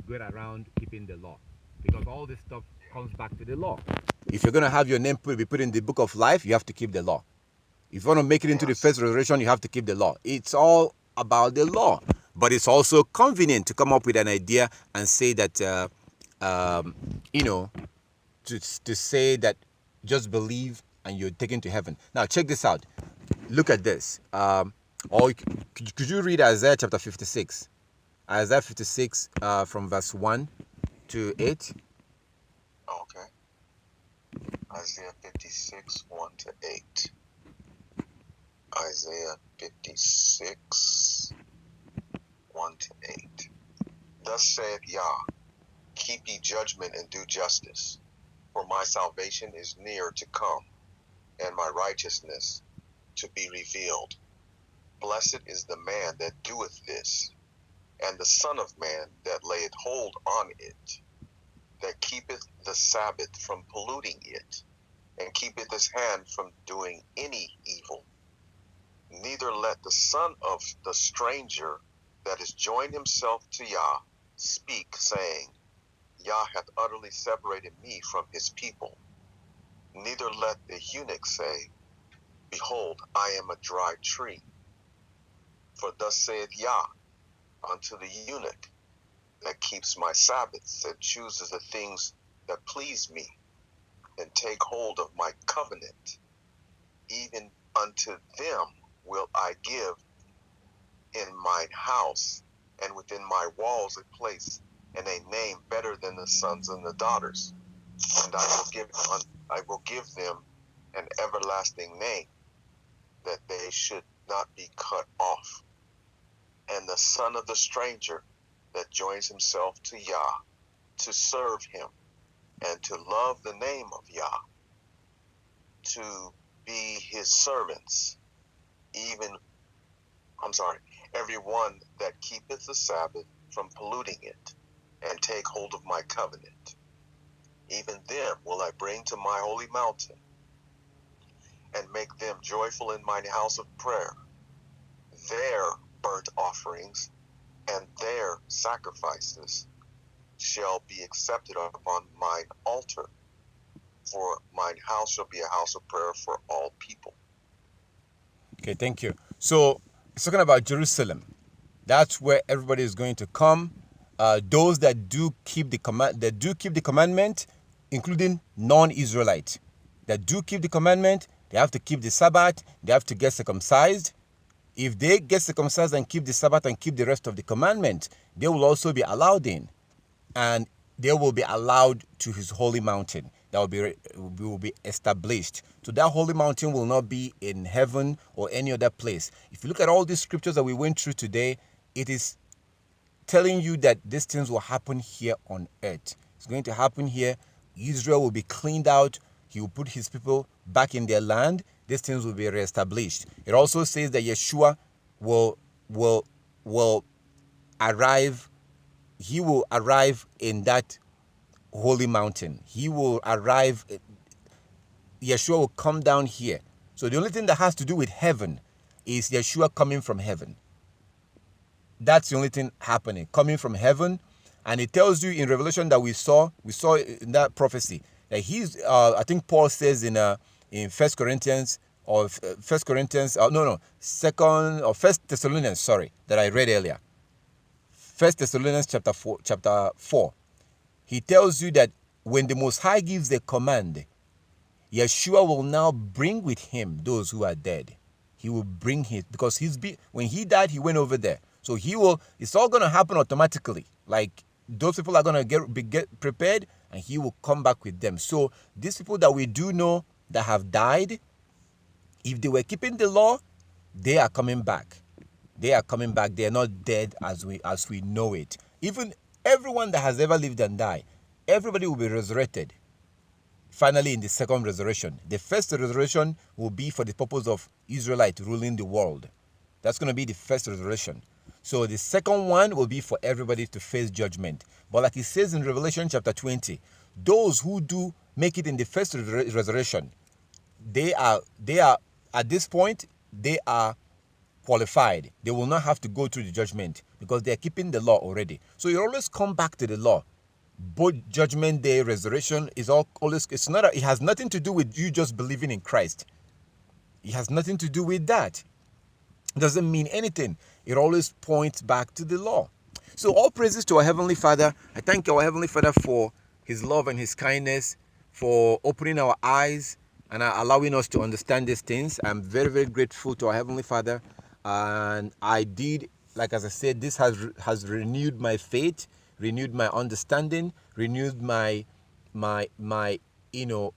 get around keeping the law, because all this stuff comes back to the law. If you're going to have your name be put in the book of life, you have to keep the law. If you want to make it into the first resurrection, you have to keep the law. It's all about the law, but it's also convenient to come up with an idea and say that to say that just believe and you're taken to heaven. Now check this out. Look at this. Or could you read Isaiah chapter 56? Isaiah 56 from verse 1 to 8. Okay. Isaiah 56, 1 to 8. Isaiah 56, 1 to 8. Thus saith Yah, keep ye judgment and do justice, for my salvation is near to come, and my righteousness to be revealed. Blessed is the man that doeth this, and the Son of Man that layeth hold on it, that keepeth the Sabbath from polluting it, and keepeth his hand from doing any evil. Neither let the son of the stranger that is joined himself to Yah speak, saying, Yah hath utterly separated me from his people. Neither let the eunuch say, behold, I am a dry tree. For thus saith Yah unto the eunuch that keeps my Sabbaths, and chooses the things that please me, and take hold of my covenant, even unto them will I give in mine house and within my walls a place and a name better than the sons and the daughters. And I will give them an everlasting name, that they should not be cut off. And the son of the stranger that joins himself to Yah, to serve him and to love the name of Yah, to be his servants, every one that keepeth the Sabbath from polluting it, and take hold of my covenant. Even them will I bring to my holy mountain, and make them joyful in mine house of prayer. Their burnt offerings and their sacrifices shall be accepted upon mine altar, for mine house shall be a house of prayer for all people. Okay, thank you. So it's talking about Jerusalem. That's where everybody is going to come. Those that do keep the commandment, including non-Israelites, that do keep the commandment, they have to keep the Sabbath. They have to get circumcised. If they get circumcised and keep the Sabbath and keep the rest of the commandment, they will also be allowed in, and they will be allowed to his holy mountain. That will be established. So that holy mountain will not be in heaven or any other place. If you look at all these scriptures that we went through today, it is telling you that these things will happen here on earth. It's going to happen here. Israel will be cleaned out. He will put his people back in their land. These things will be reestablished. It also says that Yeshua will arrive. He will arrive in that holy mountain. He will arrive. Yeshua will come down here. So the only thing that has to do with heaven is Yeshua coming from heaven. That's the only thing happening, coming from heaven. And it tells you in Revelation that we saw in that prophecy that he's, I think Paul says in 1 Corinthians, or 1 Corinthians, Second or 1 Thessalonians, sorry, that I read earlier. 1 Thessalonians chapter 4. He tells you that when the Most High gives the command, Yeshua will now bring with him those who are dead. He will bring his, because when he died, he went over there. So it's all going to happen automatically. Like those people are going to get prepared, and he will come back with them. So these people that we do know that have died, if they were keeping the law, they are coming back. They are coming back. They are not dead as we know it. Even everyone that has ever lived and died, everybody will be resurrected. Finally, in the second resurrection. The first resurrection will be for the purpose of Israelite ruling the world. That's going to be the first resurrection. So the second one will be for everybody to face judgment. But like it says in Revelation chapter 20, those who do make it in the first resurrection, they are at this point, they are qualified. They will not have to go through the judgment because they are keeping the law already. So you always come back to the law. Both judgment day, resurrection is it has nothing to do with you just believing in Christ. It has nothing to do with that. It doesn't mean anything. It always points back to the law. So all praises to our Heavenly Father. I thank our Heavenly Father for his love and his kindness, for opening our eyes and allowing us to understand these things. I'm very, very grateful to our Heavenly Father. And I did, like as I said, this has renewed my faith, renewed my understanding, renewed my you know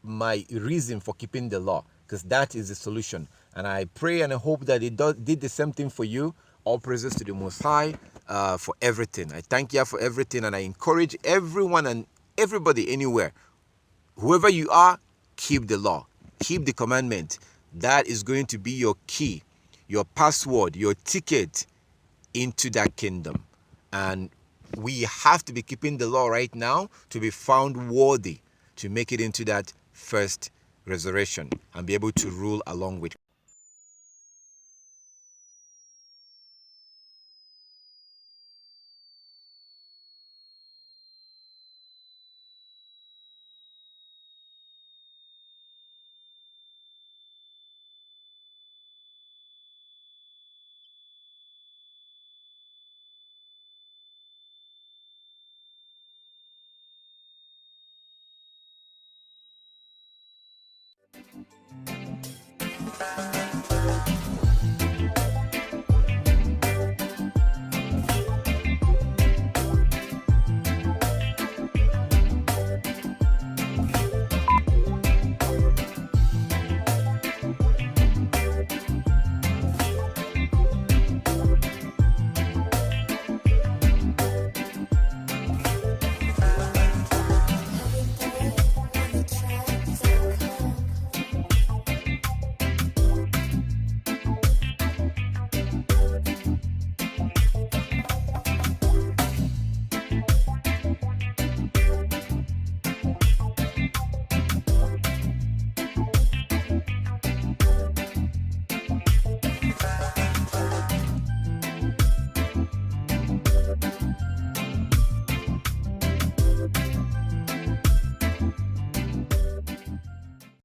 my reason for keeping the law, because that is the solution. And I pray and I hope that it did the same thing for you. All praises to the Most High for everything. I thank you for everything, and I encourage everyone and everybody anywhere, whoever you are, keep the law, keep the commandment. That is going to be your key, your password, your ticket into that kingdom. And we have to be keeping the law right now to be found worthy to make it into that first resurrection and be able to rule along with